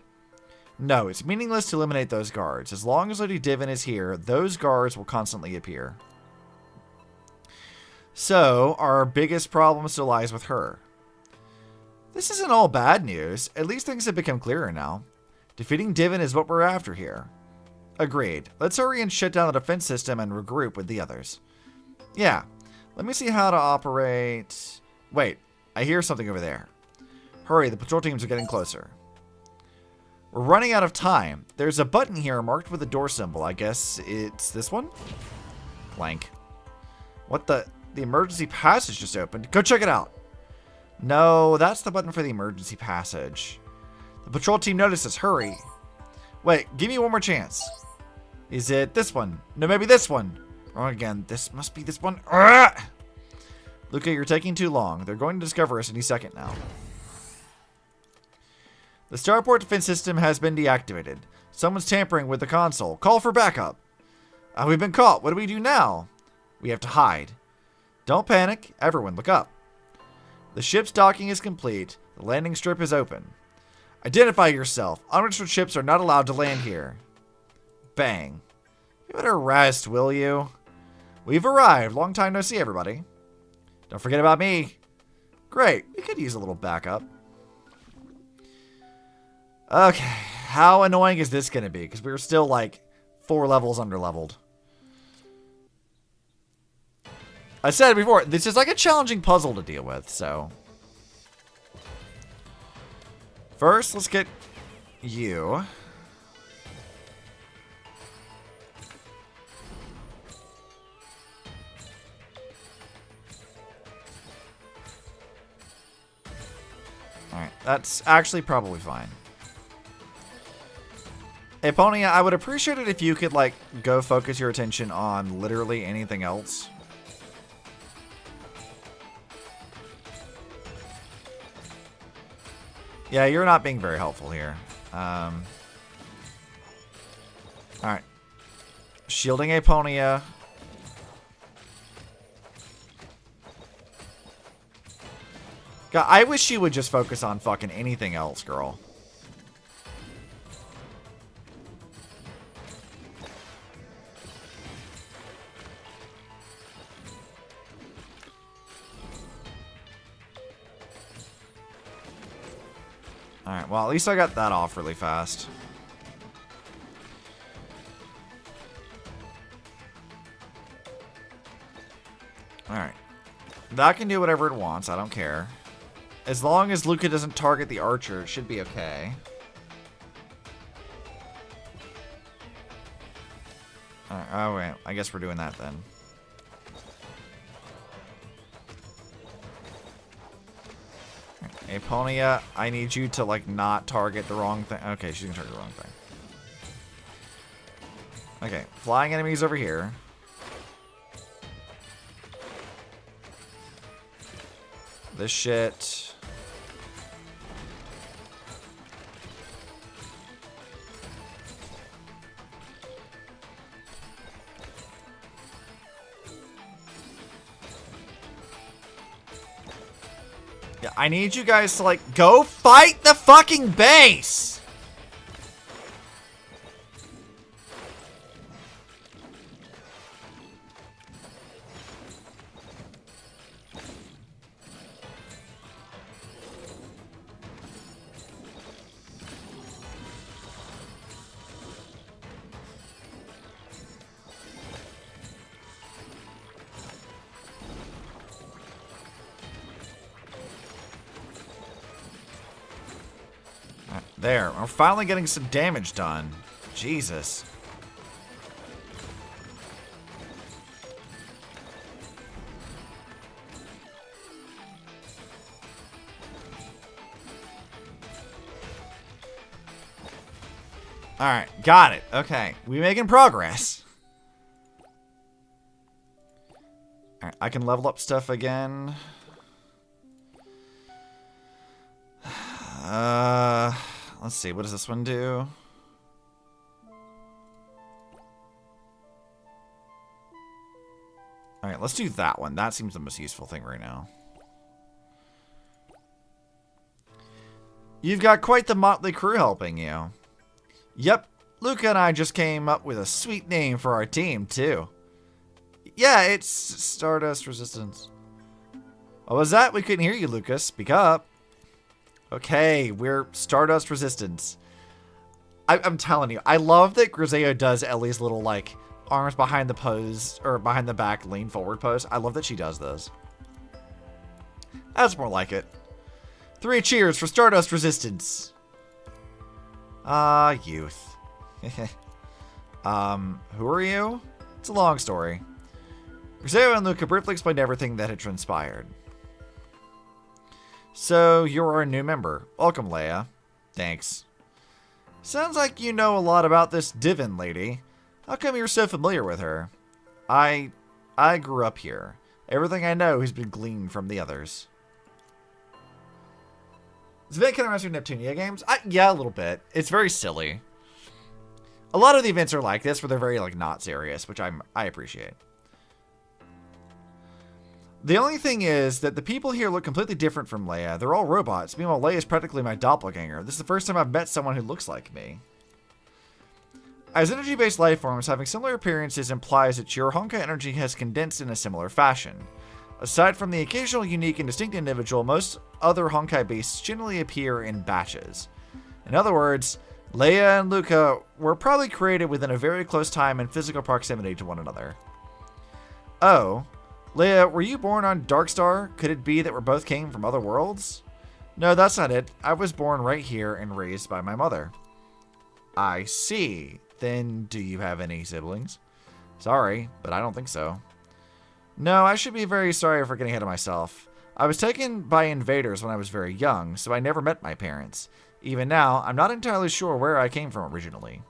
No, it's meaningless to eliminate those guards. As long as Lady Divin is here, those guards will constantly appear. So, our biggest problem still lies with her. This isn't all bad news. At least things have become clearer now. Defeating Divin is what we're after here. Agreed. Let's hurry and shut down the defense system and regroup with the others. Yeah. Let me see how to operate... Wait. I hear something over there. Hurry, the patrol teams are getting closer. We're running out of time. There's a button here marked with a door symbol. I guess it's this one? Blank. What the... The emergency passage just opened. Go check it out. No, that's the button for the emergency passage. The patrol team notices. Hurry. Wait, give me one more chance. Is it this one? No, maybe this one. Wrong again. This must be this one. Arrgh! Luca, you're taking too long. They're going to discover us any second now. The starport defense system has been deactivated. Someone's tampering with the console. Call for backup. We've been caught. What do we do now? We have to hide. Don't panic. Everyone, look up. The ship's docking is complete. The landing strip is open. Identify yourself. Unregistered ships are not allowed to land here. Bang. You better rest, will you? We've arrived. Long time no see, everybody. Don't forget about me. Great. We could use a little backup. Okay. How annoying is this going to be? Because we're still like 4 levels under-leveled. I said before, this is like a challenging puzzle to deal with, so. First, let's get you. Alright, that's actually probably fine. Hey, Pony, I would appreciate it if you could, like, go focus your attention on literally anything else. Yeah, you're not being very helpful here. Alright. Shielding Aponia. God, I wish you would just focus on fucking anything else, girl. Alright, well, at least I got that off really fast. Alright. That can do whatever it wants, I don't care. As long as Luca doesn't target the archer, it should be okay. Alright, oh wait, I guess we're doing that then. Aponia, I need you to, like, not target the wrong thing. Okay, she's gonna target the wrong thing. Okay, flying enemies over here. This shit. Yeah, I need you guys to, like, go fight the fucking base! There, we're finally getting some damage done. Jesus. Alright, got it. Okay, we making progress. Alright, I can level up stuff again. Let's see, what does this one do? Alright, let's do that one. That seems the most useful thing right now. You've got quite the motley crew helping you. Yep, Luca and I just came up with a sweet name for our team, too. Yeah, it's Stardust Resistance. What was that? We couldn't hear you, Lucas. Speak up. Okay, we're Stardust Resistance. I'm telling you, I love that Griseo does Ellie's little, like, arms behind the pose, or behind the back, lean forward pose. I love that she does those. That's more like it. 3 cheers for Stardust Resistance. Ah, youth. Who are you? It's a long story. Griseo and Luca briefly explained everything that had transpired. So, you're our new member. Welcome, Leia. Thanks. Sounds like you know a lot about this Divin lady. How come you're so familiar with her? I grew up here. Everything I know has been gleaned from the others. This event kind of reminds me of Neptunia games? Yeah, a little bit. It's very silly. A lot of the events are like this, where they're very, like, not serious, which I appreciate. The only thing is that the people here look completely different from Leia. They're all robots. Meanwhile, Leia is practically my doppelganger. This is the first time I've met someone who looks like me. As energy-based life forms, having similar appearances implies that your Honkai energy has condensed in a similar fashion. Aside from the occasional unique and distinct individual, most other Honkai beasts generally appear in batches. In other words, Leia and Luca were probably created within a very close time and physical proximity to one another. Oh, Leia, were you born on Darkstar? Could it be that we both came from other worlds? No, that's not it. I was born right here and raised by my mother. I see. Then, do you have any siblings? Sorry, but I don't think so. No, I should be very sorry for getting ahead of myself. I was taken by invaders when I was very young, so I never met my parents. Even now, I'm not entirely sure where I came from originally.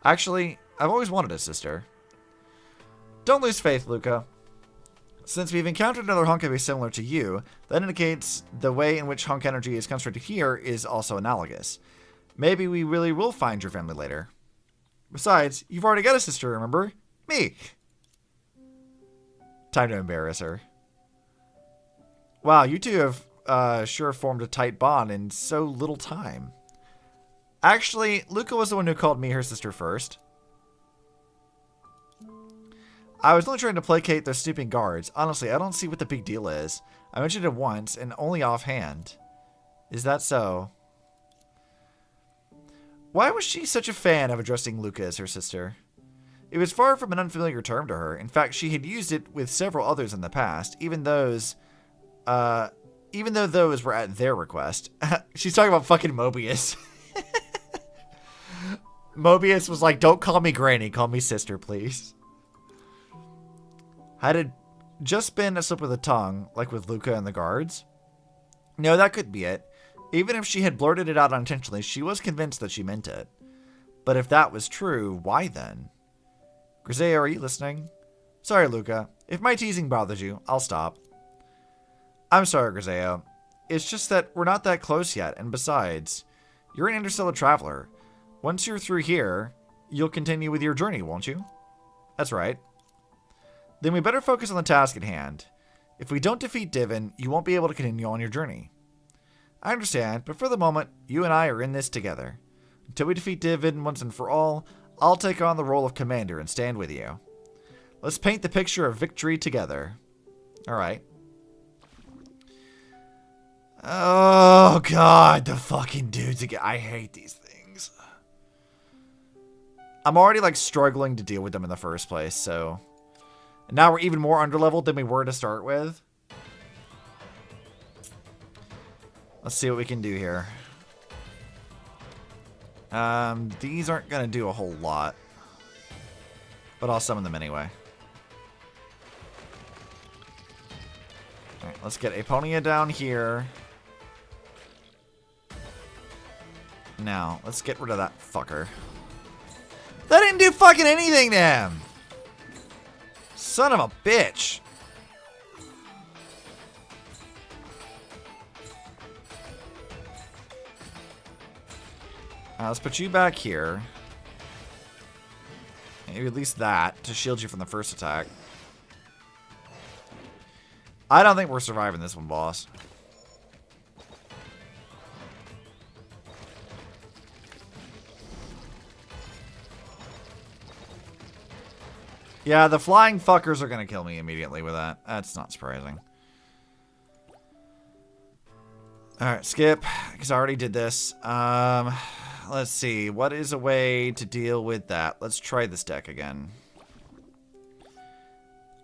Actually, I've always wanted a sister. Don't lose faith, Luca. Since we've encountered another Honkai beast similar to you, that indicates the way in which Honkai energy is constructed here is also analogous. Maybe we really will find your family later. Besides, you've already got a sister, remember? Me. Time to embarrass her. Wow, you two have sure formed a tight bond in so little time. Actually, Luca was the one who called me her sister first. I was only trying to placate those snooping guards. Honestly, I don't see what the big deal is. I mentioned it once, and only offhand. Is that so? Why was she such a fan of addressing Luca as her sister? It was far from an unfamiliar term to her. In fact, she had used it with several others in the past, even though those were at their request. She's talking about fucking Mobius. Mobius was like, don't call me granny, call me sister, please. Had it just been a slip of the tongue, like with Luca and the guards? No, that could be it. Even if she had blurted it out unintentionally, she was convinced that she meant it. But if that was true, why then? Griseo, are you listening? Sorry, Luca. If my teasing bothers you, I'll stop. I'm sorry, Griseo. It's just that we're not that close yet, and besides, you're an interstellar traveler. Once you're through here, you'll continue with your journey, won't you? That's right. Then we better focus on the task at hand. If we don't defeat Divin, you won't be able to continue on your journey. I understand, but for the moment, you and I are in this together. Until we defeat Divin once and for all, I'll take on the role of commander and stand with you. Let's paint the picture of victory together. Alright. Oh god, the fucking dudes again. I hate these things. I'm already like struggling to deal with them in the first place, so... And now we're even more underleveled than we were to start with. Let's see what we can do here. These aren't going to do a whole lot. But I'll summon them anyway. Alright, let's get Aponia down here. Now, let's get rid of that fucker. That didn't do fucking anything to him! Son of a bitch. Let's put you back here. Maybe at least that to shield you from the first attack. I don't think we're surviving this one, boss. Yeah, the flying fuckers are going to kill me immediately with that. That's not surprising. Alright, skip, because I already did this. Let's see. What is a way to deal with that? Let's try this deck again.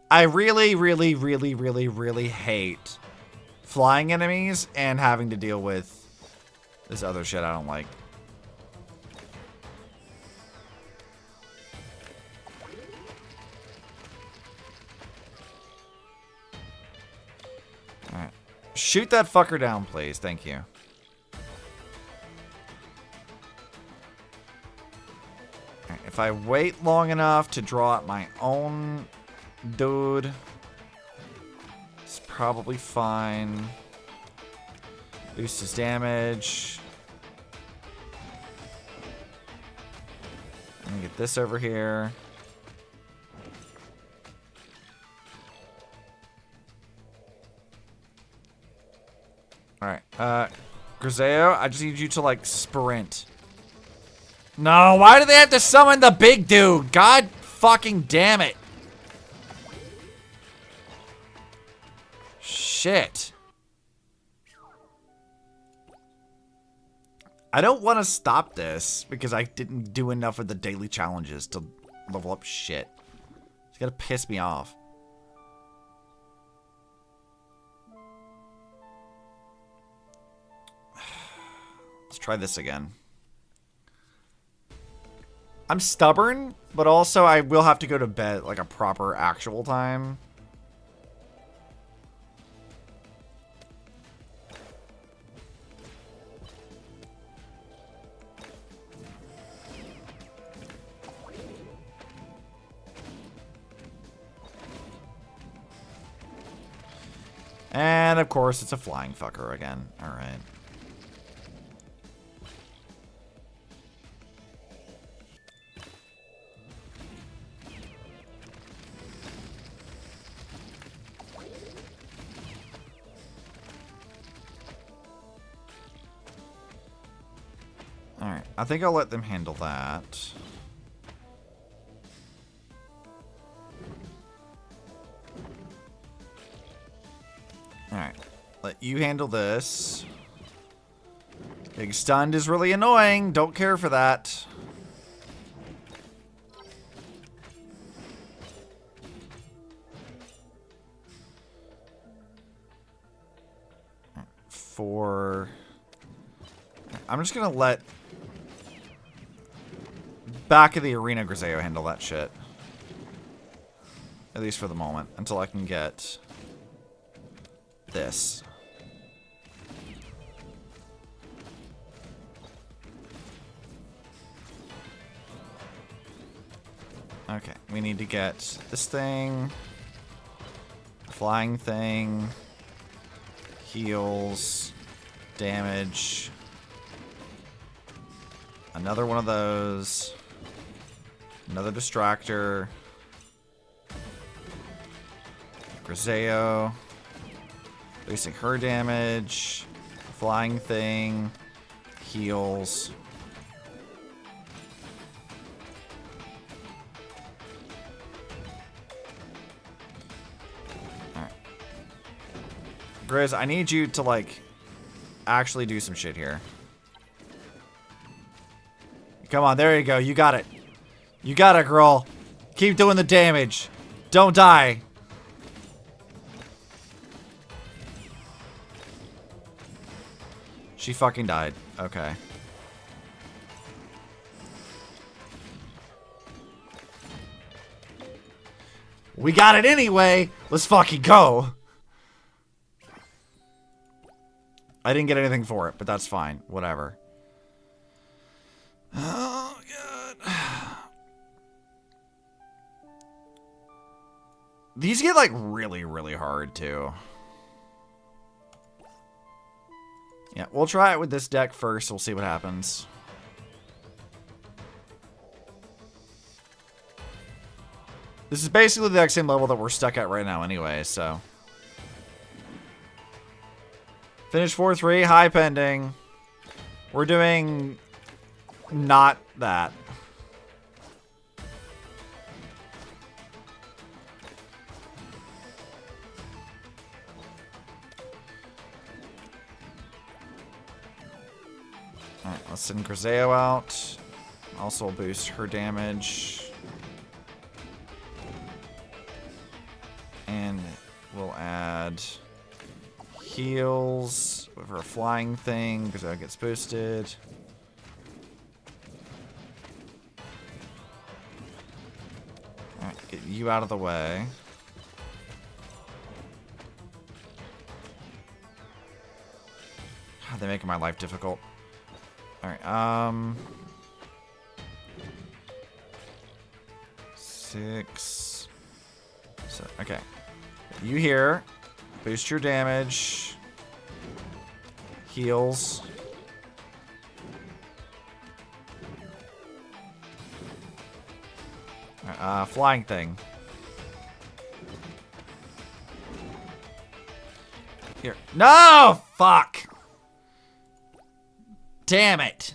I really, really, really, really, really hate flying enemies and having to deal with this other shit I don't like. Alright. Shoot that fucker down, please. Thank you. Alright, if I wait long enough to draw out my own dude, it's probably fine. Boost his damage. Let me get this over here. Alright, Griseo, I just need you to, like, sprint. No, why do they have to summon the big dude? God fucking damn it. Shit. I don't want to stop this because I didn't do enough of the daily challenges to level up shit. It's gonna piss me off. Let's try this again. I'm stubborn, but also I will have to go to bed like a proper actual time. And of course, it's a flying fucker again. All right. Alright, I think I'll let them handle that. Alright, let you handle this. Being stunned is really annoying. Don't care for that. I'm just gonna let back of the arena Griseo handle that shit. At least for the moment. Until I can get this. Okay, we need to get this thing. Flying thing. Heals. Damage. Another one of those. Another distractor. Griseo. Reducing her damage. Flying thing. Heals. Alright. Grizz, I need you to, like, actually do some shit here. Come on, there you go. You got it. You got it, girl. Keep doing the damage. Don't die. She fucking died. Okay. We got it anyway. Let's fucking go. I didn't get anything for it, but that's fine. Whatever. Oh, God. These get, like, really, really hard, too. Yeah, we'll try it with this deck first. We'll see what happens. This is basically the exact same level that we're stuck at right now anyway, so. Finish 4-3, high pending. We're doing not that. Alright, let's send Griseo out. Also boost her damage. And we'll add heals with her flying thing because that gets boosted. Alright, get you out of the way. God, they're making my life difficult. Alright, 6. So, okay. You here. Boost your damage. Heals. Flying thing. Here. No! Fuck! Damn it.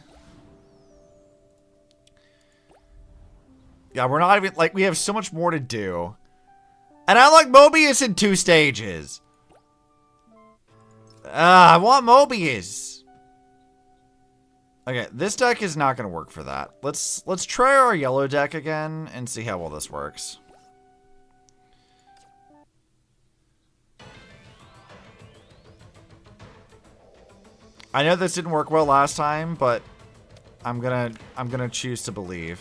Yeah, we're not even, like, we have so much more to do. And I like Mobius in 2 stages. I want Mobius. Okay, this deck is not going to work for that. Let's try our yellow deck again and see how well this works. I know this didn't work well last time, but I'm gonna choose to believe.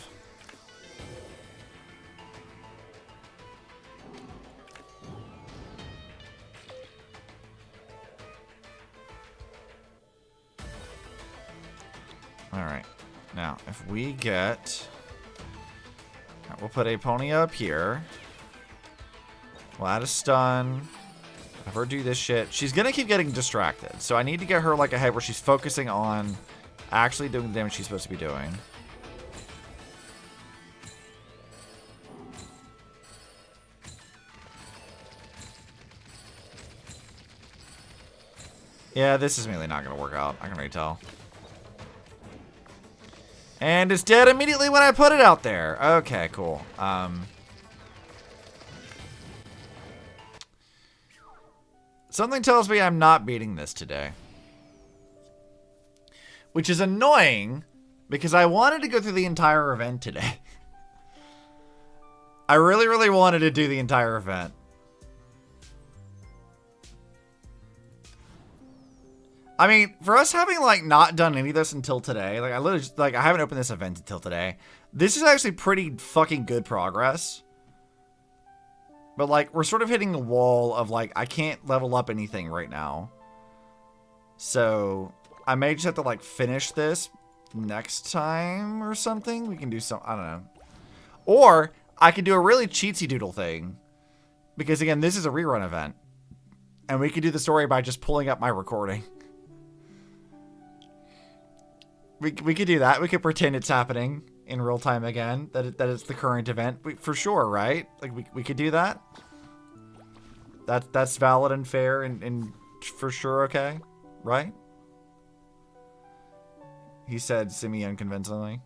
Alright. Now, if we get... we'll put a pony up here. We'll add a stun. Have her do this shit. She's gonna keep getting distracted. So I need to get her like ahead where she's focusing on actually doing the damage she's supposed to be doing. Yeah, this is really not gonna work out. I can already tell. And it's dead immediately when I put it out there. Okay, cool. Something tells me I'm not beating this today. Which is annoying, because I wanted to go through the entire event today. I really, really wanted to do the entire event. I mean, for us having, like, not done any of this until today, like, I literally just, like, I haven't opened this event until today. This is actually pretty fucking good progress. But, like, we're sort of hitting a wall of, like, I can't level up anything right now. So, I may just have to, like, finish this next time or something. We can do some, I don't know. Or, I could do a really cheatsy doodle thing. Because, again, this is a rerun event. And we could do the story by just pulling up my recording. We could do that. We could pretend it's happening in real time again. That it's the current event. For sure, right? Like, we could do that. That's valid and fair and for sure okay? Right? He said semi-unconvincingly.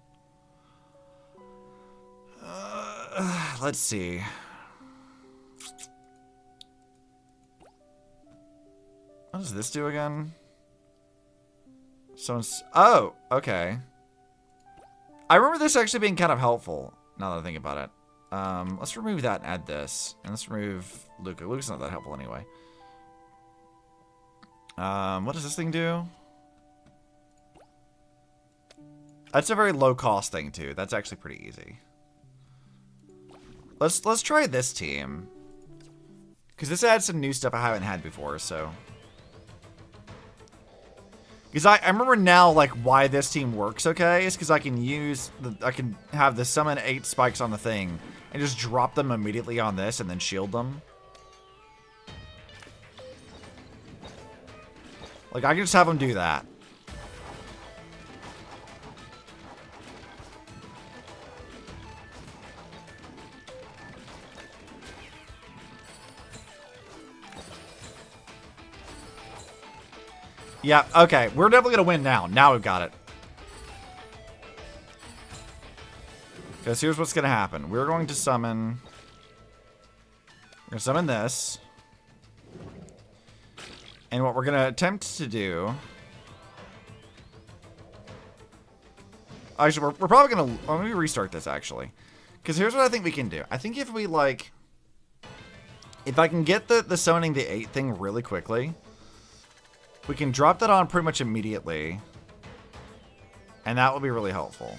Let's see. What does this do again? Oh, okay. I remember this actually being kind of helpful, now that I think about it. Let's remove that and add this. And let's remove Luca. Luca's not that helpful anyway. What does this thing do? That's a very low-cost thing, too. That's actually pretty easy. Let's try this team. Because this adds some new stuff I haven't had before, so... Because I remember now, like, why this team works okay is because I can I can have the summon 8 spikes on the thing and just drop them immediately on this and then shield them. Like, I can just have them do that. Yeah, okay. We're definitely going to win now. Now we've got it. Because here's what's going to happen. We're going to summon... We're going to summon this. And what we're going to attempt to do... Actually, we're probably going to... Let me restart this, actually. Because here's what I think we can do. I think if we, like... If I can get the summoning the 8 thing really quickly... We can drop that on pretty much immediately. And that will be really helpful.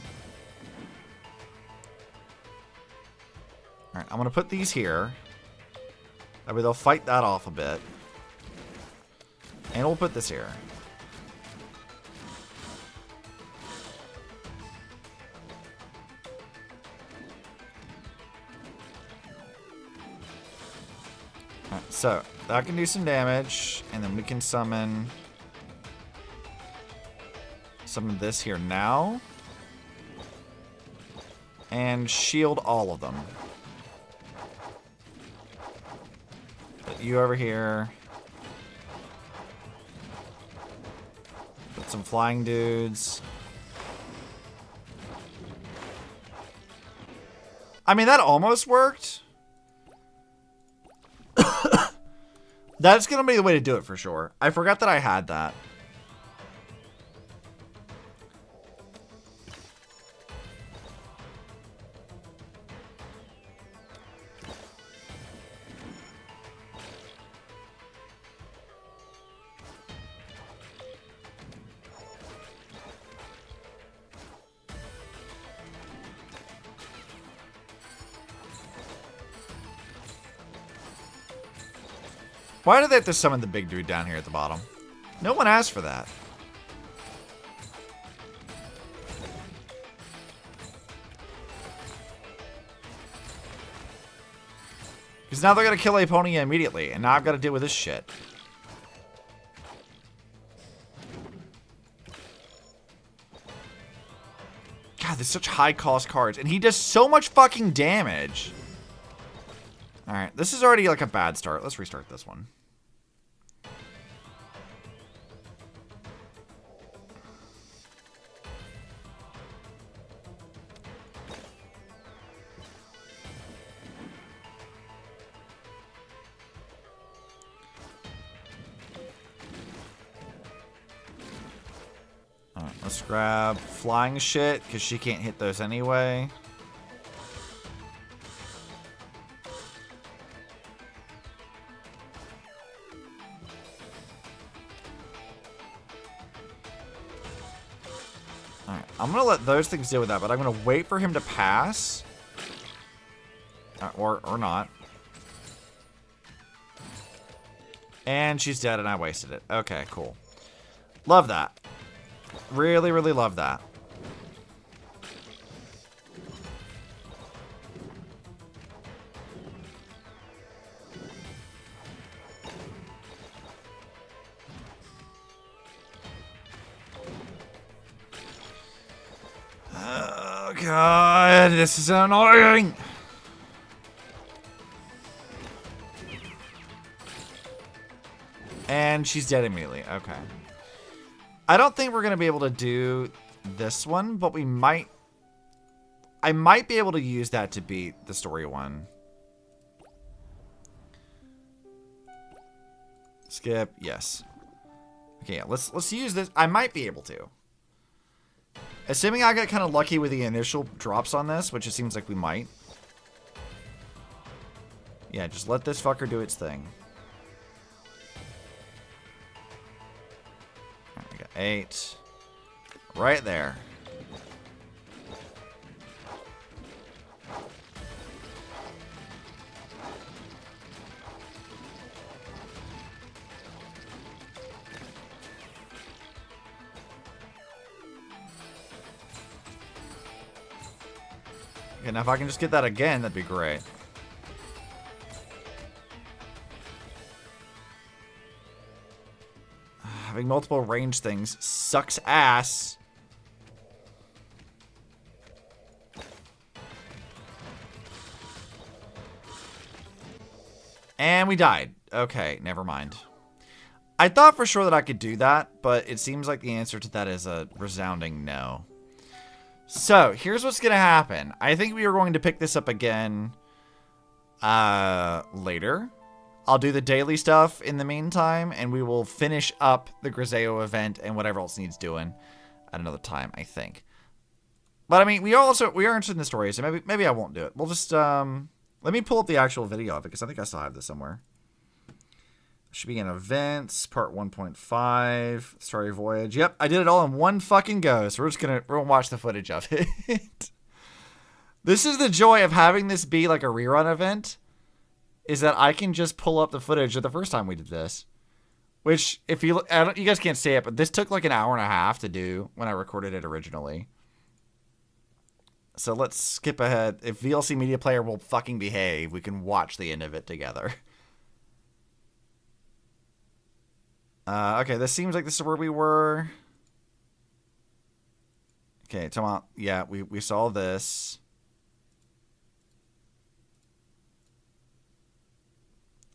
Alright, I'm going to put these here. That way they'll fight that off a bit. And we'll put this here. Alright, so that can do some damage, and then we can summon this here now, and shield all of them. Put you over here. Put some flying dudes. I mean, that almost worked. That's going to be the way to do it for sure. I forgot that I had that. Why do they have to summon the big dude down here at the bottom? No one asked for that. Because now they're going to kill Aponia immediately, and now I've got to deal with this shit. God, there's such high-cost cards, and he does so much fucking damage. Alright, this is already like a bad start. Let's restart this one. Alright, let's grab flying shit, because she can't hit those anyway. Alright, I'm going to let those things deal with that, but I'm going to wait for him to pass. Or not. And she's dead and I wasted it. Okay, cool. Love that. Really, really love that. Oh, God. This is annoying. And she's dead immediately. Okay. I don't think we're going to be able to do this one, but we might... I might be able to use that to beat the story one. Skip. Yes. Okay, yeah, let's use this. I might be able to. Assuming I get kind of lucky with the initial drops on this, which it seems like we might. Yeah, just let this fucker do its thing. Alright, we got 8. Right there. Okay, now if I can just get that again, that'd be great. Having multiple range things sucks ass. And we died. Okay, never mind. I thought for sure that I could do that, but it seems like the answer to that is a resounding no. So, here's what's going to happen. I think we are going to pick this up again later. I'll do the daily stuff in the meantime, and we will finish up the Griseo event and whatever else needs doing at another time, I think. But, I mean, we are interested in the story, so maybe I won't do it. We'll just, let me pull up the actual video of it, because I think I still have this somewhere. Should be in events, part 1.5, story voyage. Yep, I did it all in one fucking go, so we're gonna watch the footage of it. This is the joy of having this be like a rerun event, is that I can just pull up the footage of the first time we did this. Which, if you look, you guys can't see it, but this took like an hour and a half to do when I recorded it originally. So let's skip ahead. If VLC Media Player will fucking behave, we can watch the end of it together. Okay, this seems like this is where we were. Okay, yeah, we saw this.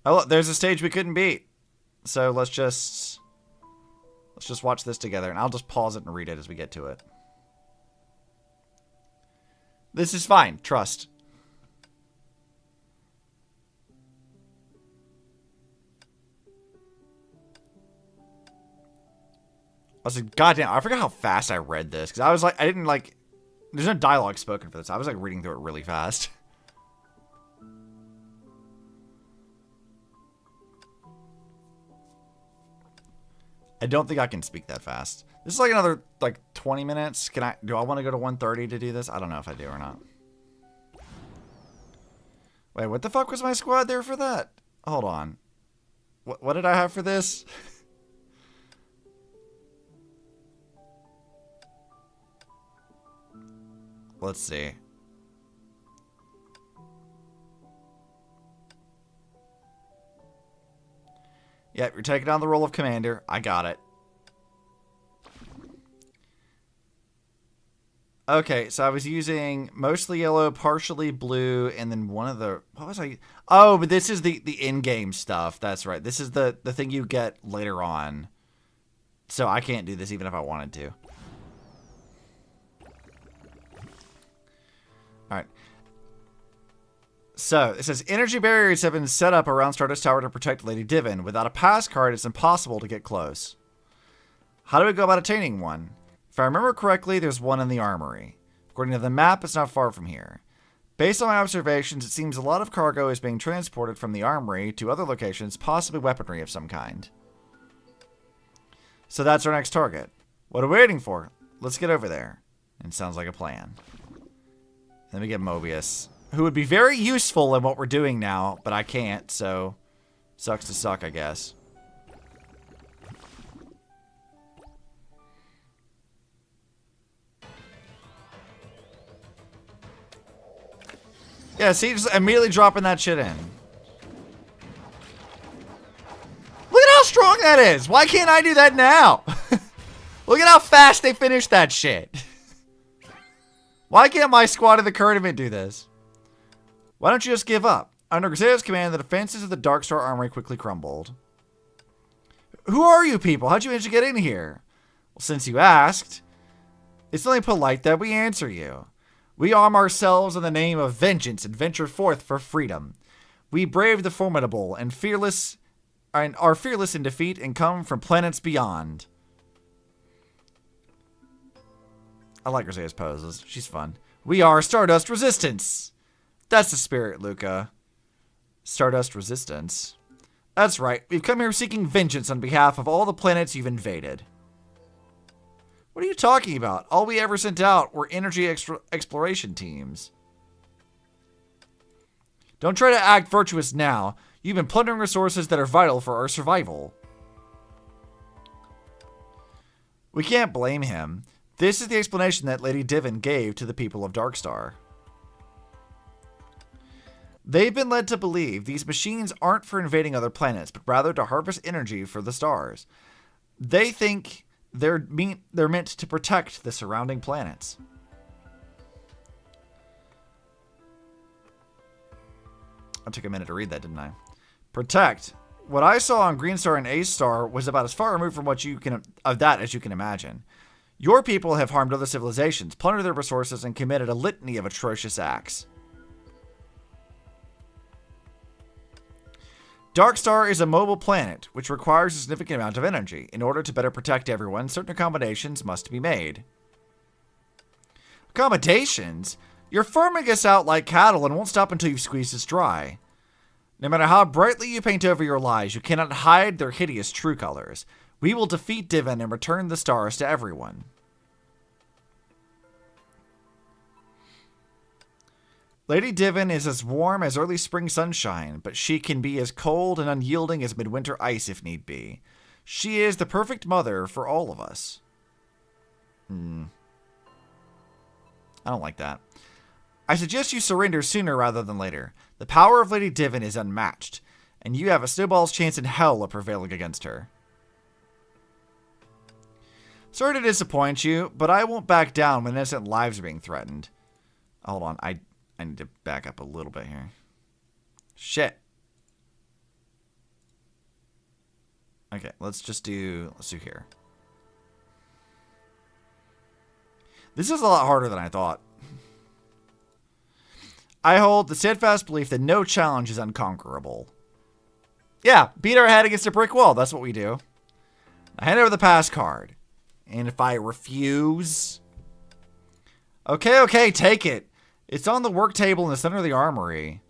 Oh, look, there's a stage we couldn't beat. So let's just watch this together, and I'll just pause it and read it as we get to it. This is fine. Trust. was like, goddamn, I forgot how fast I read this. Because I was like, I didn't like, there's no dialogue spoken for this. I was like reading through it really fast. I don't think I can speak that fast. This is like another like 20 minutes. Do I want to go to 1:30 to do this? I don't know if I do or not. Wait, what the fuck was my squad there for that? Hold on. What did I have for this? Let's see. Yep, you're taking on the role of commander. I got it. Okay, so I was using mostly yellow, partially blue, and then one of the... What was I... Oh, but this is the in-game stuff. That's right. This is the thing you get later on. So I can't do this even if I wanted to. Alright. So, it says, energy barriers have been set up around Stardust Tower to protect Lady Divin. Without a pass card, it's impossible to get close. How do we go about attaining one? If I remember correctly, there's one in the armory. According to the map, it's not far from here. Based on my observations, it seems a lot of cargo is being transported from the armory to other locations, possibly weaponry of some kind. So that's our next target. What are we waiting for? Let's get over there. It sounds like a plan. Then we get Mobius, who would be very useful in what we're doing now, but I can't, so sucks to suck, I guess. Yeah, see, just immediately dropping that shit in. Look at how strong that is! Why can't I do that now? Look at how fast they finished that shit. Why can't my squad in the current event do this? Why don't you just give up? Under Griseo's command, the defenses of the Darkstar Armory quickly crumbled. Who are you people? How'd you manage to get in here? Well, since you asked, it's only polite that we answer you. We arm ourselves in the name of vengeance and venture forth for freedom. We brave the formidable and are fearless in defeat and come from planets beyond. I like Griseo's poses. She's fun. We are Stardust Resistance. That's the spirit, Luca. Stardust Resistance. That's right. We've come here seeking vengeance on behalf of all the planets you've invaded. What are you talking about? All we ever sent out were energy exploration teams. Don't try to act virtuous now. You've been plundering resources that are vital for our survival. We can't blame him. This is the explanation that Lady Divin gave to the people of Darkstar. They've been led to believe these machines aren't for invading other planets, but rather to harvest energy for the stars. They think they're meant to protect the surrounding planets. I took a minute to read that, didn't I? Protect. What I saw on Green Star and Ace Star was about as far removed from what you can of that as you can imagine. Your people have harmed other civilizations, plundered their resources, and committed a litany of atrocious acts. Darkstar is a mobile planet, which requires a significant amount of energy. In order to better protect everyone, certain accommodations must be made. Accommodations? You're farming us out like cattle and won't stop until you've squeezed us dry. No matter how brightly you paint over your lies, you cannot hide their hideous true colors. We will defeat Divin and return the stars to everyone. Lady Divin is as warm as early spring sunshine, but she can be as cold and unyielding as midwinter ice if need be. She is the perfect mother for all of us. I don't like that. I suggest you surrender sooner rather than later. The power of Lady Divin is unmatched, and you have a snowball's chance in hell of prevailing against her. Sorry to disappoint you, but I won't back down when innocent lives are being threatened. Hold on, I need to back up a little bit here. Shit. Okay, let's do here. This is a lot harder than I thought. I hold the steadfast belief that no challenge is unconquerable. Yeah, beat our head against a brick wall. That's what we do. I hand over the pass card. And if I refuse... Okay, take it. It's on the work table in the center of the armory.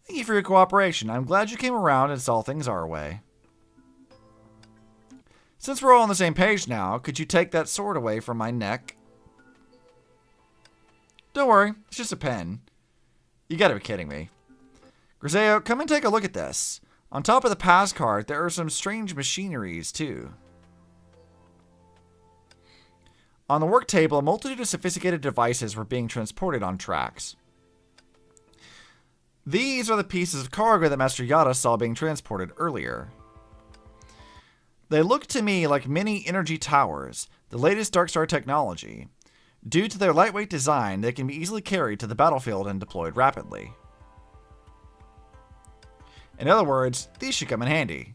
Thank you for your cooperation. I'm glad you came around and saw things our way. Since we're all on the same page now, could you take that sword away from my neck? Don't worry, it's just a pen. You gotta be kidding me. Griseo, come and take a look at this. On top of the pass card, there are some strange machineries, too. On the work table, a multitude of sophisticated devices were being transported on tracks. These are the pieces of cargo that Master Yada saw being transported earlier. They look to me like mini energy towers, the latest Darkstar technology. Due to their lightweight design, they can be easily carried to the battlefield and deployed rapidly. In other words, these should come in handy.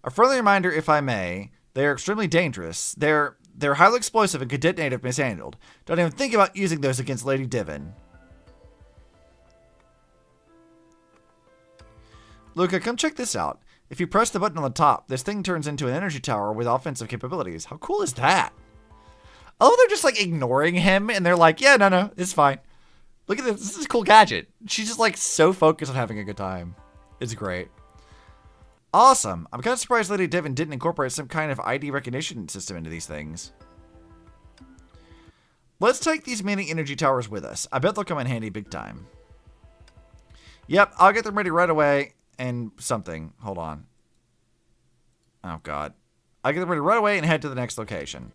A friendly reminder, if I may, they are extremely dangerous. They're highly explosive and could detonate if mishandled. Don't even think about using those against Lady Divin. Luca, come check this out. If you press the button on the top, this thing turns into an energy tower with offensive capabilities. How cool is that? Oh, they're just like ignoring him and they're like, yeah, no, it's fine. Look at this. This is a cool gadget. She's just like so focused on having a good time. It's great. Awesome. I'm kind of surprised Lady Divin didn't incorporate some kind of ID recognition system into these things. Let's take these mini energy towers with us. I bet they'll come in handy big time. Yep, I'll get them ready right away. And something. Hold on. Oh, God. I'll get them ready right away and head to the next location.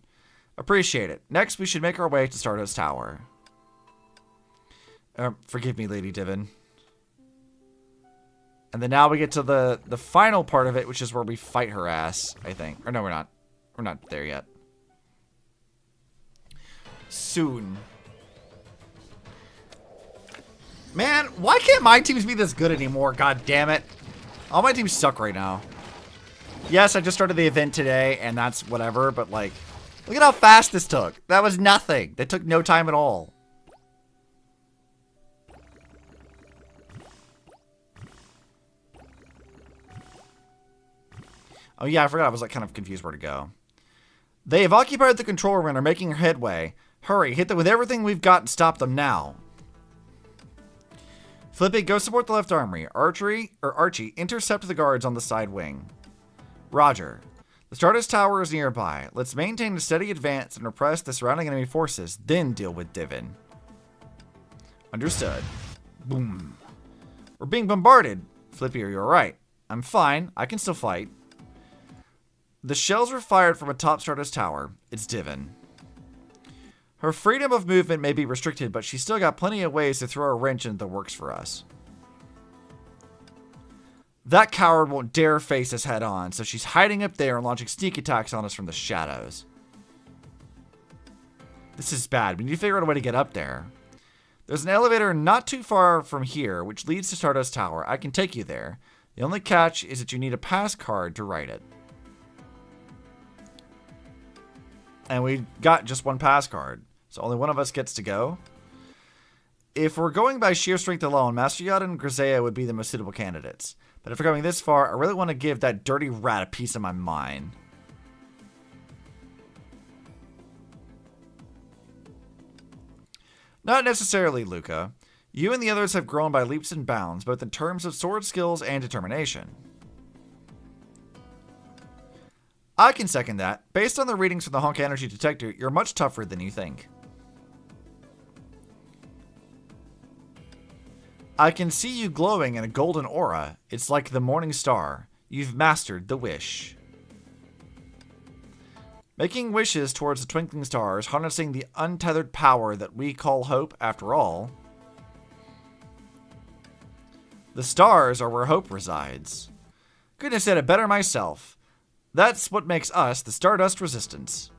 Appreciate it. Next, we should make our way to Stardust Tower. Forgive me, Lady Divin. And then now we get to the final part of it, which is where we fight her ass, I think. Or no, we're not. We're not there yet. Soon. Man, why can't my teams be this good anymore? God damn it. All my teams suck right now. Yes, I just started the event today, and that's whatever, but like, look at how fast this took. That was nothing. That took no time at all. Oh yeah, I forgot I was like kind of confused where to go. They have occupied the control room and are making headway. Hurry, hit them with everything we've got and stop them now. Flippy, go support the left armory. Archie, intercept the guards on the side wing. Roger. The Stardust Tower is nearby. Let's maintain a steady advance and repress the surrounding enemy forces, then deal with Divin. Understood. Boom. We're being bombarded. Flippy, are you alright? I'm fine. I can still fight. The shells were fired from atop Stardust Tower. It's Divin. Her freedom of movement may be restricted, but she's still got plenty of ways to throw a wrench into the works for us. That coward won't dare face us head on, so she's hiding up there and launching sneak attacks on us from the shadows. This is bad. We need to figure out a way to get up there. There's an elevator not too far from here, which leads to Stardust Tower. I can take you there. The only catch is that you need a pass card to ride it. And we got just one pass card. So only one of us gets to go. If we're going by sheer strength alone, Master Yada and Griseo would be the most suitable candidates. But if we're going this far, I really want to give that dirty rat a piece of my mind. Not necessarily, Luca. You and the others have grown by leaps and bounds, both in terms of sword skills and determination. I can second that. Based on the readings from the Honkai Energy Detector, you're much tougher than you think. I can see you glowing in a golden aura. It's like the morning star. You've mastered the wish. Making wishes towards the twinkling stars, harnessing the untethered power that we call hope, after all. The stars are where hope resides. Couldn't have said it better myself. That's what makes us the Stardust Resistance.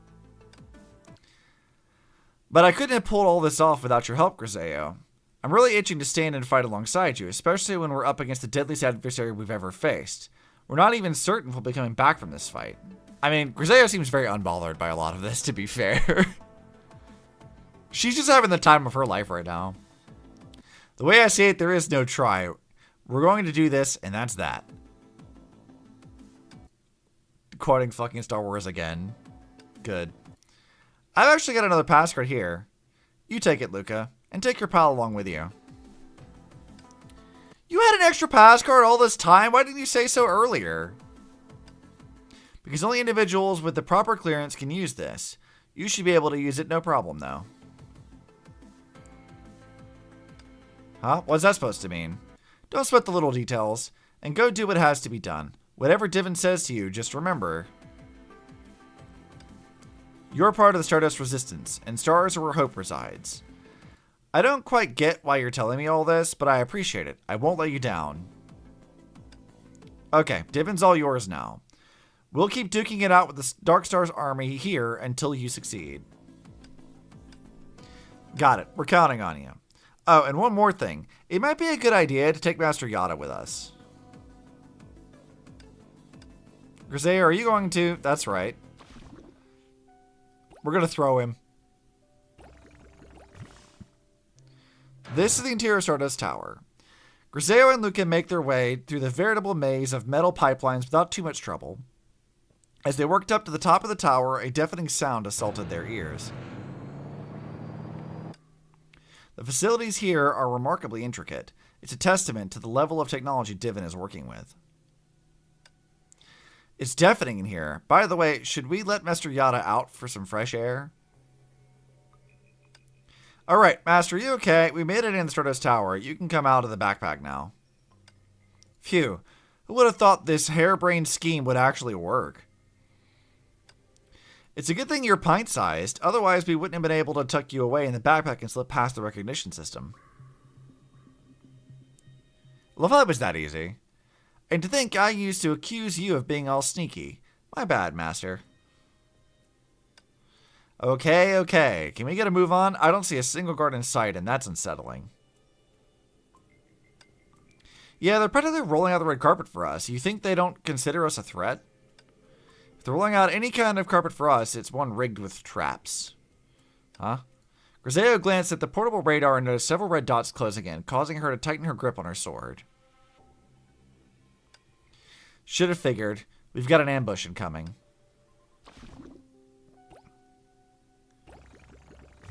But I couldn't have pulled all this off without your help, Griseo. I'm really itching to stand and fight alongside you, especially when we're up against the deadliest adversary we've ever faced. We're not even certain if we'll be coming back from this fight. I mean, Griseo seems very unbothered by a lot of this, to be fair. She's just having the time of her life right now. The way I see it, there is no try. We're going to do this, and that's that. Quoting fucking Star Wars again. Good. I've actually got another pass card here. You take it, Luca, and take your pal along with you. You had an extra pass card all this time? Why didn't you say so earlier? Because only individuals with the proper clearance can use this. You should be able to use it no problem, though. Huh? What's that supposed to mean? Don't sweat the little details, and go do what has to be done. Whatever Divin says to you, just remember. You're part of the Stardust Resistance, and stars are where hope resides. I don't quite get why you're telling me all this, but I appreciate it. I won't let you down. Okay, Divin's all yours now. We'll keep duking it out with the Dark Stars army here until you succeed. Got it. We're counting on you. Oh, and one more thing. It might be a good idea to take Master Yada with us. Griseo, are you going to? That's right. We're going to throw him. This is the interior Stardust Tower. Griseo and Luca make their way through the veritable maze of metal pipelines without too much trouble. As they worked up to the top of the tower, a deafening sound assaulted their ears. The facilities here are remarkably intricate. It's a testament to the level of technology Divin is working with. It's deafening in here. By the way, should we let Master Yada out for some fresh air? Alright, Master, you okay? We made it in the Stardust Tower. You can come out of the backpack now. Phew. Who would have thought this harebrained scheme would actually work? It's a good thing you're pint-sized. Otherwise, we wouldn't have been able to tuck you away in the backpack and slip past the recognition system. Love how it was that easy. And to think I used to accuse you of being all sneaky. My bad, Master. Okay. Can we get a move on? I don't see a single guard in sight, and that's unsettling. Yeah, they're practically rolling out the red carpet for us. You think they don't consider us a threat? If they're rolling out any kind of carpet for us, it's one rigged with traps. Huh? Griseo glanced at the portable radar and noticed several red dots closing in, causing her to tighten her grip on her sword. Should have figured. We've got an ambush incoming.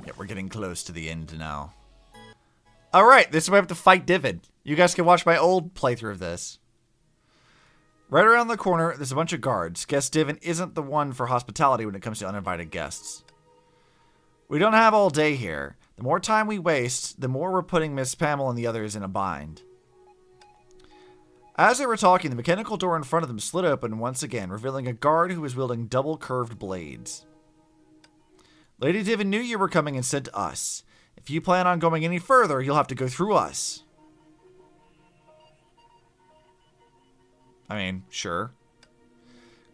Yeah, we're getting close to the end now. Alright, this is where I have to fight Divin. You guys can watch my old playthrough of this. Right around the corner, there's a bunch of guards. Guess Divin isn't the one for hospitality when it comes to uninvited guests. We don't have all day here. The more time we waste, the more we're putting Miss Pamela and the others in a bind. As they were talking, the mechanical door in front of them slid open once again, revealing a guard who was wielding double curved blades. Lady Divin knew you were coming and said to us, if you plan on going any further, you'll have to go through us. I mean, sure.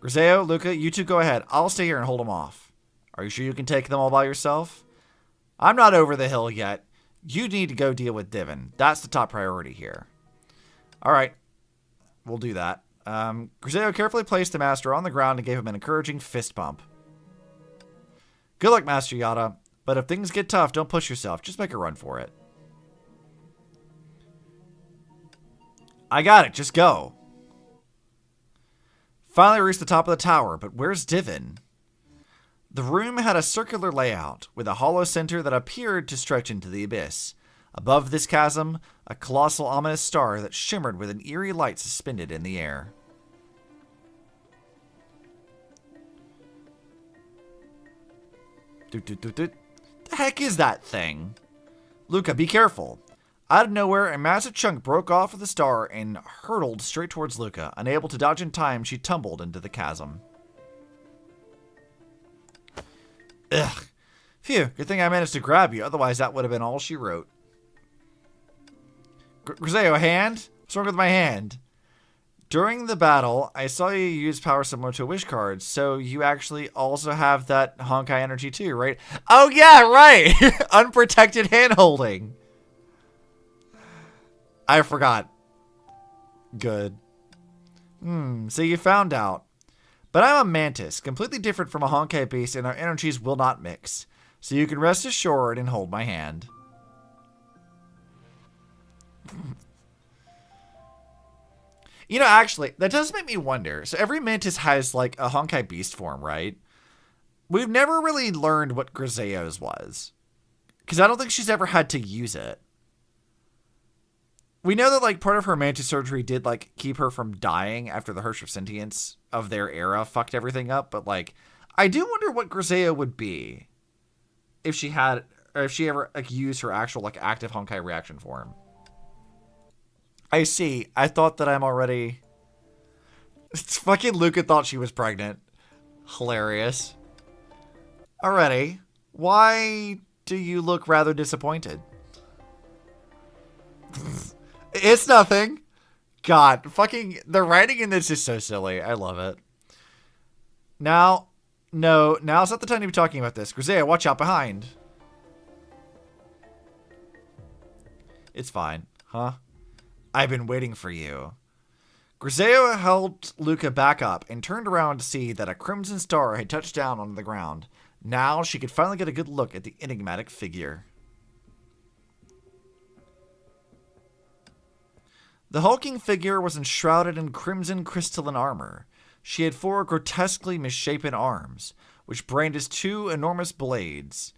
Griseo, Luca, you two go ahead. I'll stay here and hold them off. Are you sure you can take them all by yourself? I'm not over the hill yet. You need to go deal with Divin. That's the top priority here. Alright. We'll do that. Griseo carefully placed the Master on the ground and gave him an encouraging fist bump. Good luck, Master Yada. But if things get tough, don't push yourself. Just make a run for it. I got it. Just go. Finally reached the top of the tower, but where's Divin? The room had a circular layout, with a hollow center that appeared to stretch into the abyss. Above this chasm, a colossal ominous star that shimmered with an eerie light suspended in the air. The heck is that thing? Luca, be careful. Out of nowhere, a massive chunk broke off of the star and hurtled straight towards Luca. Unable to dodge in time, she tumbled into the chasm. Ugh. Phew, good thing I managed to grab you, otherwise that would have been all she wrote. Griseo, a hand? What's wrong with my hand? During the battle, I saw you use power similar to a wish card, so you actually also have that Honkai energy too, right? Oh yeah, right! Unprotected hand-holding. I forgot. Good. So you found out. But I'm a mantis, completely different from a Honkai beast, and our energies will not mix. So you can rest assured and hold my hand. You know, actually, that does make me wonder. So every mantis has, like, a Honkai beast form, right? We've never really learned what Griseo's was. Because I don't think she's ever had to use it. We know that, like, part of her mantis surgery did, like, keep her from dying after the Hirsch of Sentience of their era fucked everything up. But, like, I do wonder what Griseo would be if she had, or if she ever, like, used her actual, like, active Honkai reaction form. I see. I thought that I'm already... It's fucking Luca thought she was pregnant. Hilarious. Alrighty. Why do you look rather disappointed? It's nothing. God, fucking... The writing in this is so silly. I love it. Now... No, now's not the time to be talking about this. Griseo, watch out behind. It's fine. Huh? I've been waiting for you. Griseo helped Luca back up and turned around to see that a crimson star had touched down onto the ground. Now she could finally get a good look at the enigmatic figure. The hulking figure was enshrouded in crimson crystalline armor. She had 4 grotesquely misshapen arms, which brandished 2 enormous blades.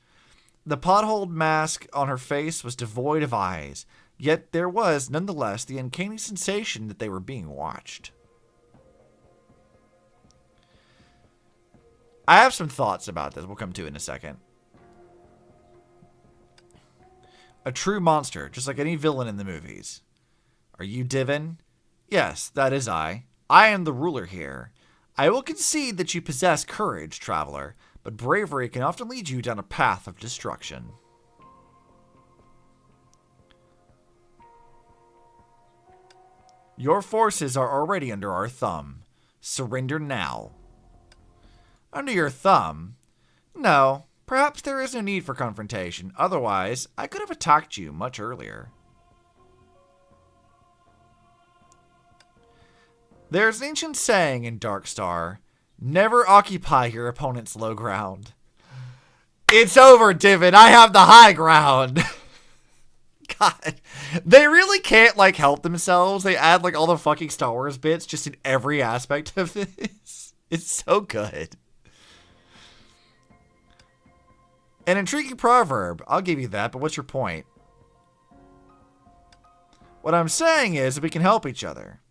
The potholed mask on her face was devoid of eyes, yet there was, nonetheless, the uncanny sensation that they were being watched. I have some thoughts about this we'll come to in a second. A true monster, just like any villain in the movies. Are you Divin? Yes, that is I. I am the ruler here. I will concede that you possess courage, traveler, but bravery can often lead you down a path of destruction. Your forces are already under our thumb. Surrender now. Under your thumb? No, perhaps there is no need for confrontation. Otherwise, I could have attacked you much earlier. There's an ancient saying in Darkstar, never occupy your opponent's low ground. It's over, Divin. I have the high ground. God. They really can't, like, help themselves. They add, like, all the fucking Star Wars bits just in every aspect of this. It's so good. An intriguing proverb. I'll give you that, but what's your point? What I'm saying is that we can help each other.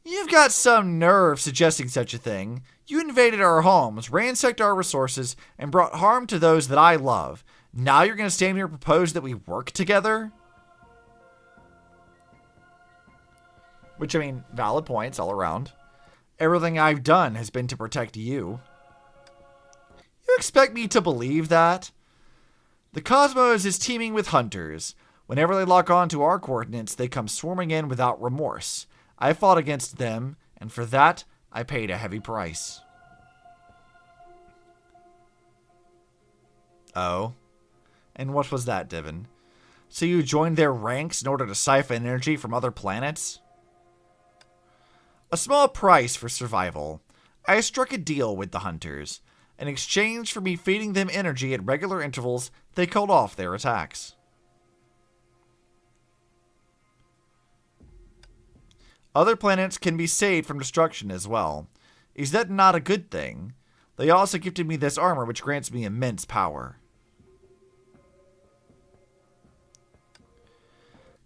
You've got some nerve suggesting such a thing. You invaded our homes, ransacked our resources, and brought harm to those that I love. Now you're going to stand here and propose that we work together? Which, I mean, valid points all around. Everything I've done has been to protect you. You expect me to believe that? The cosmos is teeming with hunters. Whenever they lock on to our coordinates, they come swarming in without remorse. I fought against them, and for that, I paid a heavy price. Oh? And what was that, Divin? So you joined their ranks in order to siphon energy from other planets? A small price for survival. I struck a deal with the hunters. In exchange for me feeding them energy at regular intervals, they called off their attacks. Other planets can be saved from destruction as well. Is that not a good thing? They also gifted me this armor, which grants me immense power.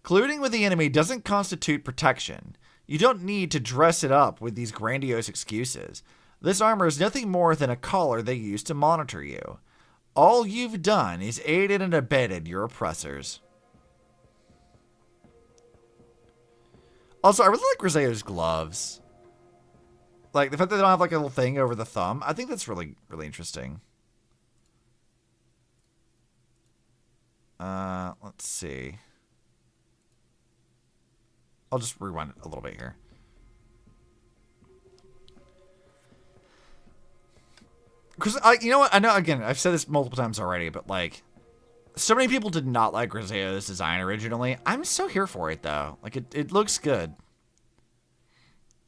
Colluding with the enemy doesn't constitute protection. You don't need to dress it up with these grandiose excuses. This armor is nothing more than a collar they use to monitor you. All you've done is aided and abetted your oppressors. Also, I really like Griseo's gloves. Like, the fact that they don't have, like, a little thing over the thumb. I think that's really, really interesting. Let's see. I'll just rewind it a little bit here. Because, you know what? I know, again, I've said this multiple times already, but, like, so many people did not like Griseo's design originally. I'm so here for it, though. Like, it looks good.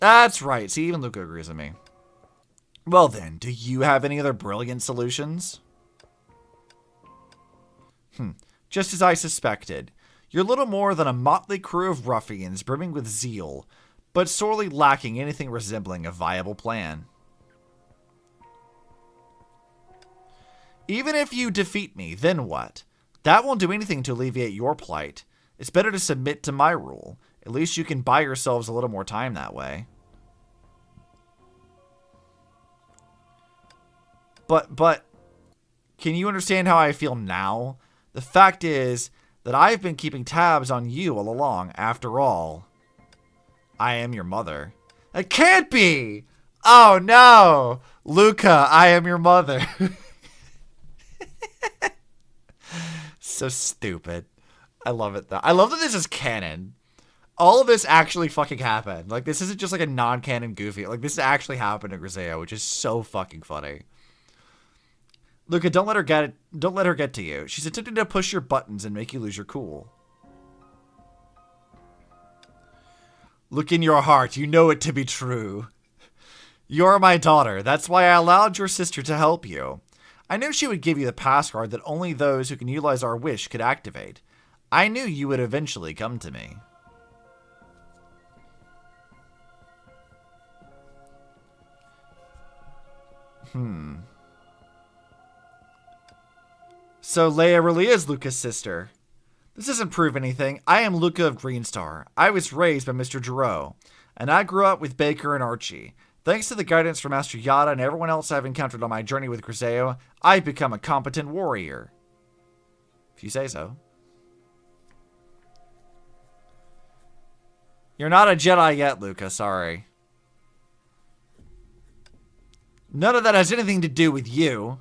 That's right. See, even Luca agrees with me. Well, then, do you have any other brilliant solutions? Just as I suspected. You're little more than a motley crew of ruffians brimming with zeal, but sorely lacking anything resembling a viable plan. Even if you defeat me, then what? That won't do anything to alleviate your plight. It's better to submit to my rule. At least you can buy yourselves a little more time that way. But, can you understand how I feel now? The fact is that I've been keeping tabs on you all along. After all, I am your mother. It can't be! Oh no! Luca, I am your mother. So stupid. I love it though. I love that this is canon. All of this actually fucking happened. Like, this isn't just like a non-canon goofy. Like, this actually happened to Griseo, which is so fucking funny. Luca, don't let her get to you. She's attempting to push your buttons and make you lose your cool. Look in your heart. You know it to be true. You're my daughter. That's why I allowed your sister to help you. I knew she would give you the passcard that only those who can utilize our wish could activate. I knew you would eventually come to me. So Leia really is Luca's sister. This doesn't prove anything. I am Luca of Greenstar. I was raised by Mr. Giroux, and I grew up with Baker and Archie. Thanks to the guidance from Master Yada and everyone else I've encountered on my journey with Griseo, I've become a competent warrior. If you say so. You're not a Jedi yet, Luca. Sorry. None of that has anything to do with you.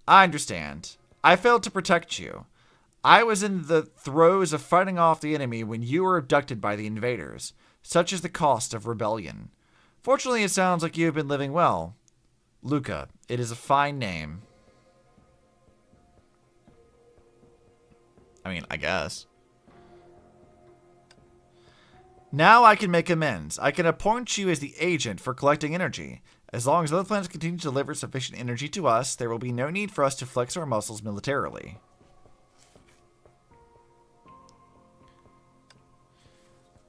I understand. I failed to protect you. I was in the throes of fighting off the enemy when you were abducted by the invaders. Such is the cost of rebellion. Fortunately, it sounds like you have been living well. Luca, it is a fine name. I mean, I guess. Now I can make amends. I can appoint you as the agent for collecting energy. As long as other planets continue to deliver sufficient energy to us, there will be no need for us to flex our muscles militarily.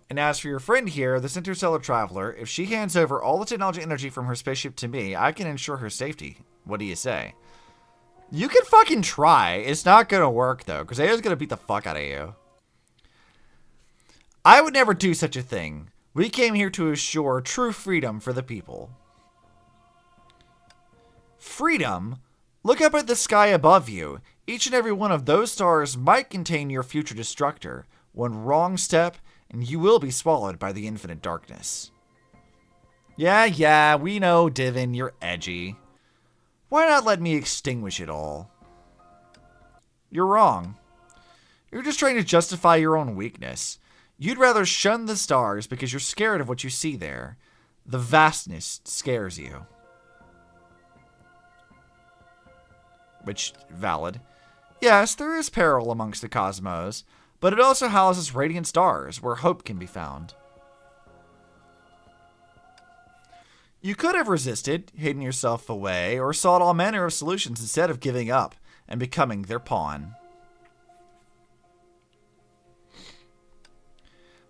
And as for your friend here, this interstellar traveler, if she hands over all the technology energy from her spaceship to me, I can ensure her safety. What do you say? You can fucking try. It's not gonna work, though, because Ao's gonna beat the fuck out of you. I would never do such a thing. We came here to assure true freedom for the people. Freedom? Look up at the sky above you. Each and every one of those stars might contain your future destructor. One wrong step, and you will be swallowed by the infinite darkness. Yeah, we know, Divin, you're edgy. Why not let me extinguish it all? You're wrong. You're just trying to justify your own weakness. You'd rather shun the stars because you're scared of what you see there. The vastness scares you. Which, valid. Yes, there is peril amongst the cosmos, but it also houses radiant stars where hope can be found. You could have resisted, hidden yourself away, or sought all manner of solutions instead of giving up and becoming their pawn.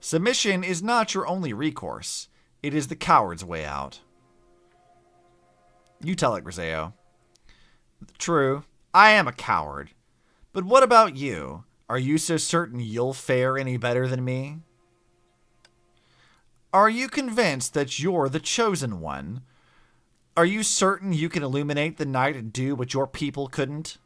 Submission is not your only recourse. It is the coward's way out. You tell it, Griseo. True, I am a coward. But what about you? Are you so certain you'll fare any better than me? Are you convinced that you're the chosen one? Are you certain you can illuminate the night and do what your people couldn't?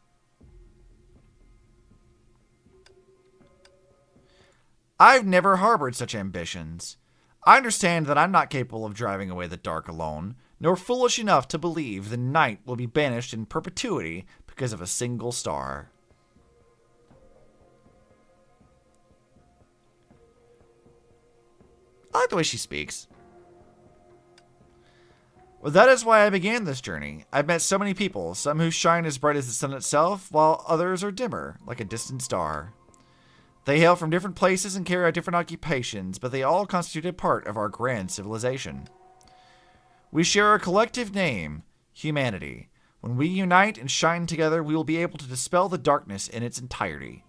I've never harbored such ambitions. I understand that I'm not capable of driving away the dark alone, nor foolish enough to believe the night will be banished in perpetuity because of a single star. I like the way she speaks. Well, that is why I began this journey. I've met so many people, some who shine as bright as the sun itself, while others are dimmer, like a distant star. They hail from different places and carry out different occupations, but they all constitute a part of our grand civilization. We share a collective name, humanity. When we unite and shine together, we will be able to dispel the darkness in its entirety.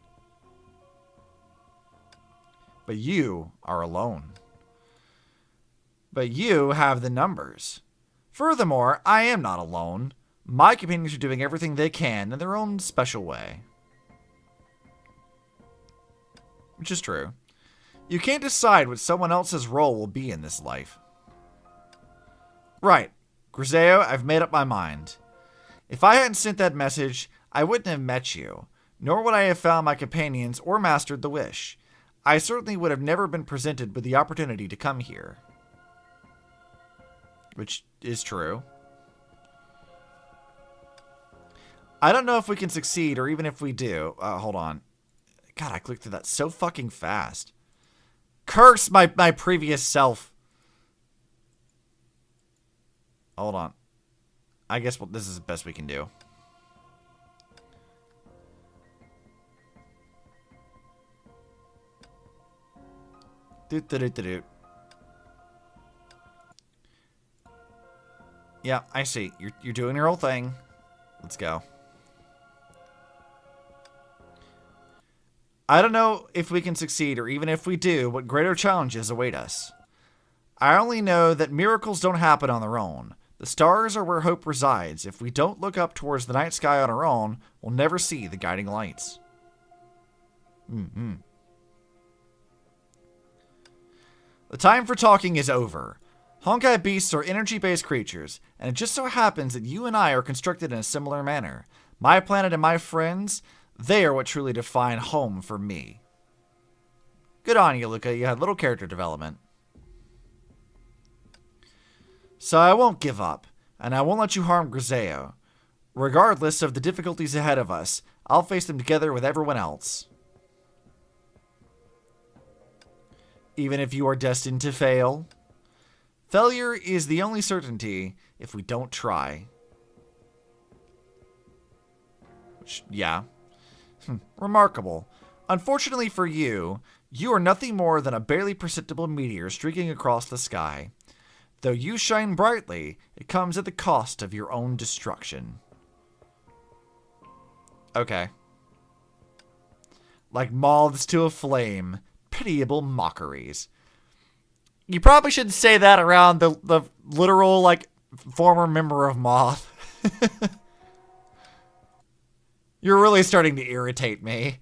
But you are alone. But you have the numbers. Furthermore, I am not alone. My companions are doing everything they can in their own special way. Which is true. You can't decide what someone else's role will be in this life. Right. Griseo, I've made up my mind. If I hadn't sent that message, I wouldn't have met you, nor would I have found my companions or mastered the wish. I certainly would have never been presented with the opportunity to come here. Which is true. I don't know if we can succeed, or even if we do. Hold on. God, I clicked through that so fucking fast. Curse my previous self. Hold on. I guess this is the best we can do. Yeah, I see. You're doing your whole thing. Let's go. I don't know if we can succeed, or even if we do, what greater challenges await us. I only know that miracles don't happen on their own. The stars are where hope resides. If we don't look up towards the night sky on our own, we'll never see the guiding lights. The time for talking is over. Honkai beasts are energy-based creatures, and it just so happens that you and I are constructed in a similar manner. My planet and my friends, they are what truly define home for me. Good on you, Luca. You had little character development. So I won't give up, and I won't let you harm Griseo. Regardless of the difficulties ahead of us, I'll face them together with everyone else. Even if you are destined to fail. Failure is the only certainty if we don't try. Which, yeah. Remarkable. Unfortunately for you, you are nothing more than a barely perceptible meteor streaking across the sky. Though you shine brightly, it comes at the cost of your own destruction. Okay. Like moths to a flame, pitiable mockeries. You probably shouldn't say that around the literal, like, former member of Moth. You're really starting to irritate me.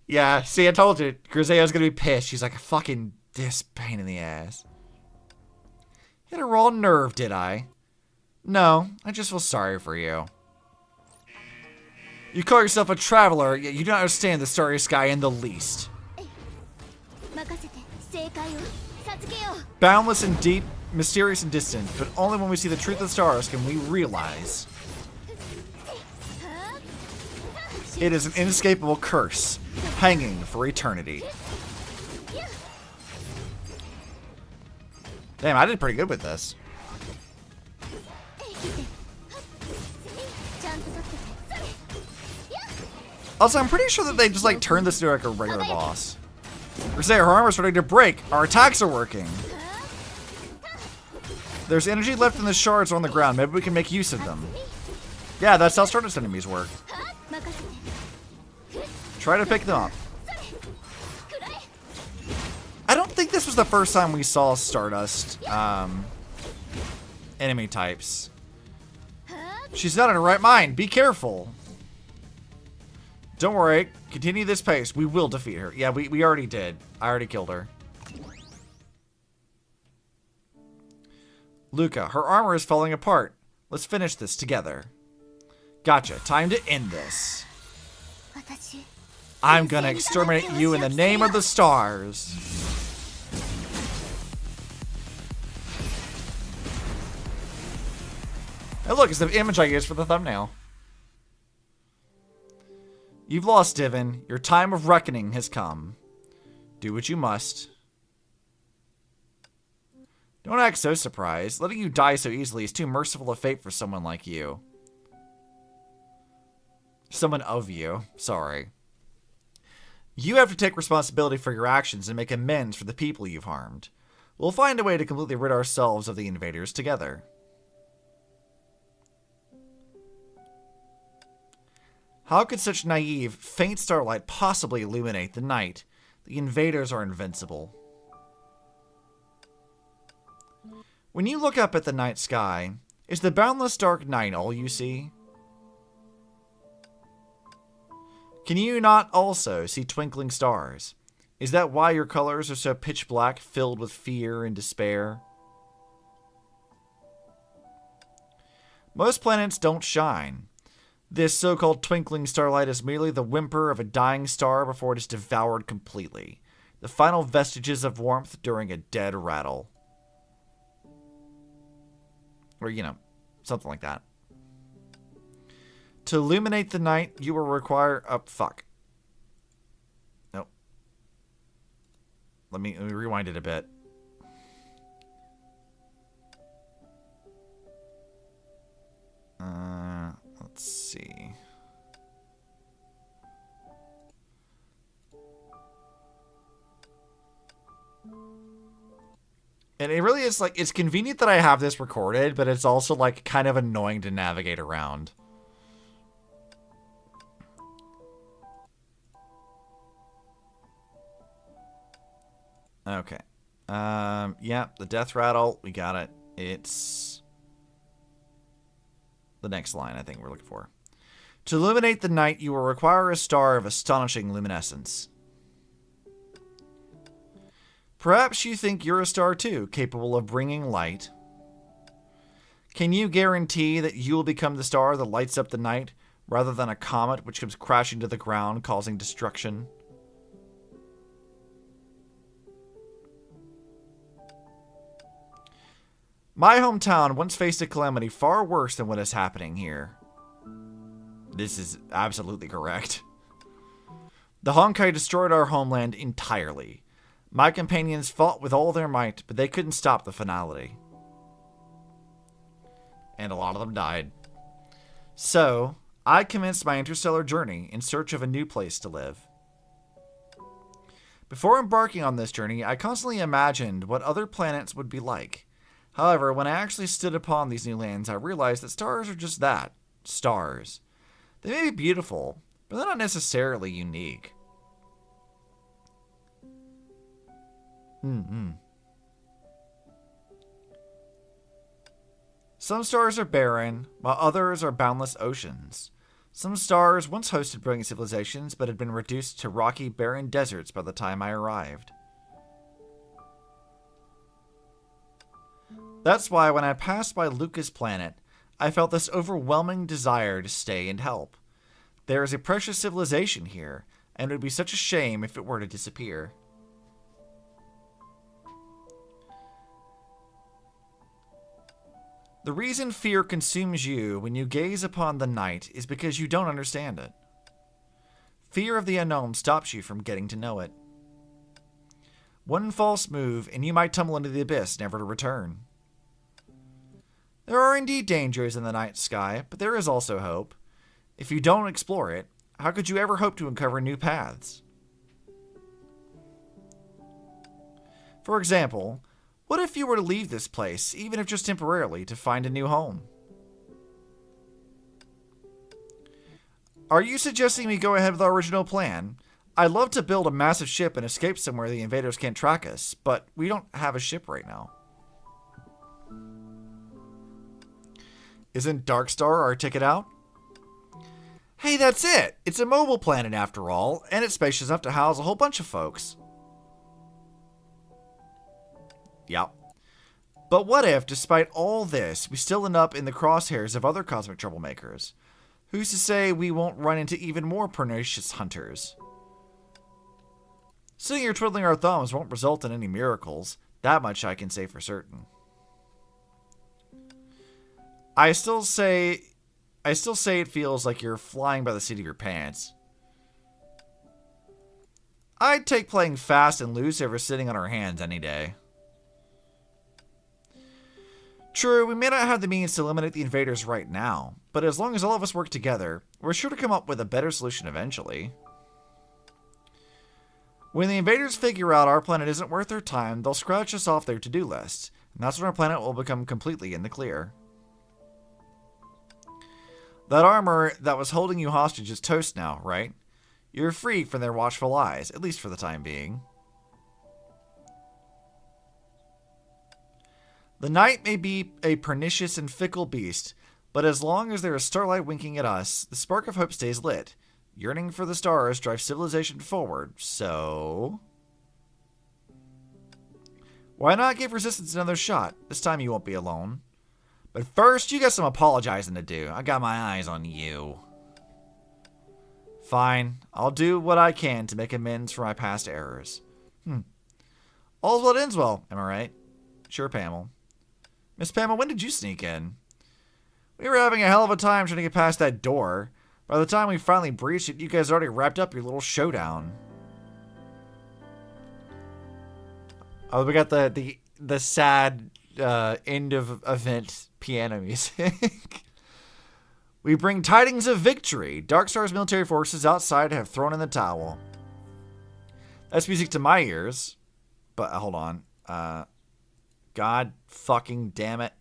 Yeah, see, I told you, Griseo's gonna be pissed. She's like, fucking this pain in the ass. Hit a raw nerve, did I? No, I just feel sorry for you. You call yourself a traveler, yet you don't understand the starry sky in the least. Boundless and deep, mysterious and distant, but only when we see the truth of the stars can we realize. It is an inescapable curse, hanging for eternity. Damn, I did pretty good with this. Also, I'm pretty sure that they just, like, turned this into, like, a regular boss. Griseo, her armor's starting to break. Our attacks are working. There's energy left in the shards on the ground. Maybe we can make use of them. Yeah, that's how Stardust enemies work. Try to pick them up. I don't think this was the first time we saw Stardust enemy types. She's not in her right mind. Be careful. Don't worry. Continue this pace. We will defeat her. Yeah, we already did. I already killed her. Luca, her armor is falling apart. Let's finish this together. Gotcha. Time to end this. I'm gonna exterminate you in the name of the stars. Hey, look, it's the image I used for the thumbnail. You've lost, Divin. Your time of reckoning has come. Do what you must. Don't act so surprised. Letting you die so easily is too merciful a fate for someone like you. Someone of you. Sorry. You have to take responsibility for your actions and make amends for the people you've harmed. We'll find a way to completely rid ourselves of the invaders together. How could such naive, faint starlight possibly illuminate the night? The invaders are invincible. When you look up at the night sky, is the boundless dark night all you see? Can you not also see twinkling stars? Is that why your colors are so pitch black, filled with fear and despair? Most planets don't shine. This so-called twinkling starlight is merely the whimper of a dying star before it is devoured completely. The final vestiges of warmth during a dead rattle. Or, something like that. To illuminate the night, you will require... Oh, fuck. Nope. Let me rewind it a bit. Let's see. And it really is it's convenient that I have this recorded, but it's also kind of annoying to navigate around. Okay. Yeah, the death rattle, we got it. It's the next line I think we're looking for. To illuminate the night, you will require a star of astonishing luminescence. Perhaps you think you're a star too, capable of bringing light. Can you guarantee that you will become the star that lights up the night, rather than a comet which comes crashing to the ground, causing destruction? My hometown once faced a calamity far worse than what is happening here. This is absolutely correct. The Honkai destroyed our homeland entirely. My companions fought with all their might, but they couldn't stop the finality. And a lot of them died. So, I commenced my interstellar journey in search of a new place to live. Before embarking on this journey, I constantly imagined what other planets would be like. However, when I actually stood upon these new lands, I realized that stars are just that. Stars. They may be beautiful, but they're not necessarily unique. Some stars are barren, while others are boundless oceans. Some stars once hosted brilliant civilizations, but had been reduced to rocky, barren deserts by the time I arrived. That's why when I passed by Lucas Planet, I felt this overwhelming desire to stay and help. There is a precious civilization here, and it would be such a shame if it were to disappear. The reason fear consumes you when you gaze upon the night is because you don't understand it. Fear of the unknown stops you from getting to know it. One false move, and you might tumble into the abyss, never to return. There are indeed dangers in the night sky, but there is also hope. If you don't explore it, how could you ever hope to uncover new paths? For example, what if you were to leave this place, even if just temporarily, to find a new home? Are you suggesting we go ahead with our original plan? I'd love to build a massive ship and escape somewhere the invaders can't track us, but we don't have a ship right now. Isn't Darkstar our ticket out? Hey, that's it! It's a mobile planet after all, and it's spacious enough to house a whole bunch of folks. Yep. But what if, despite all this, we still end up in the crosshairs of other cosmic troublemakers? Who's to say we won't run into even more pernicious hunters? Sitting here twiddling our thumbs won't result in any miracles. That much I can say for certain. I still say it feels like you're flying by the seat of your pants. I'd take playing fast and loose over sitting on our hands any day. True, we may not have the means to eliminate the invaders right now, but as long as all of us work together, we're sure to come up with a better solution eventually. When the invaders figure out our planet isn't worth their time, they'll scratch us off their to-do list, and that's when our planet will become completely in the clear. That armor that was holding you hostage is toast now, right? You're free from their watchful eyes, at least for the time being. The night may be a pernicious and fickle beast, but as long as there is starlight winking at us, the spark of hope stays lit. Yearning for the stars drives civilization forward, so... why not give resistance another shot? This time you won't be alone. But first, you got some apologizing to do. I got my eyes on you. Fine. I'll do what I can to make amends for my past errors. All's well that ends well, am I right? Sure, Pamela. Miss Pamela, when did you sneak in? We were having a hell of a time trying to get past that door. By the time we finally breached it, you guys already wrapped up your little showdown. Oh, we got the sad end of event piano music. We bring tidings of victory. Darkstar's military forces outside have thrown in the towel. That's music to my ears. But hold on. God fucking damn it.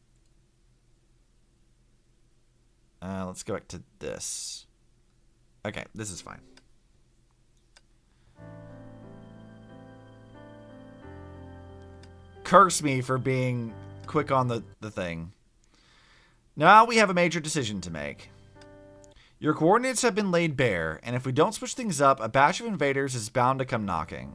Let's go back to this. Okay, this is fine. Curse me for being quick on the thing. Now we have a major decision to make. Your coordinates have been laid bare, and if we don't switch things up, a batch of invaders is bound to come knocking.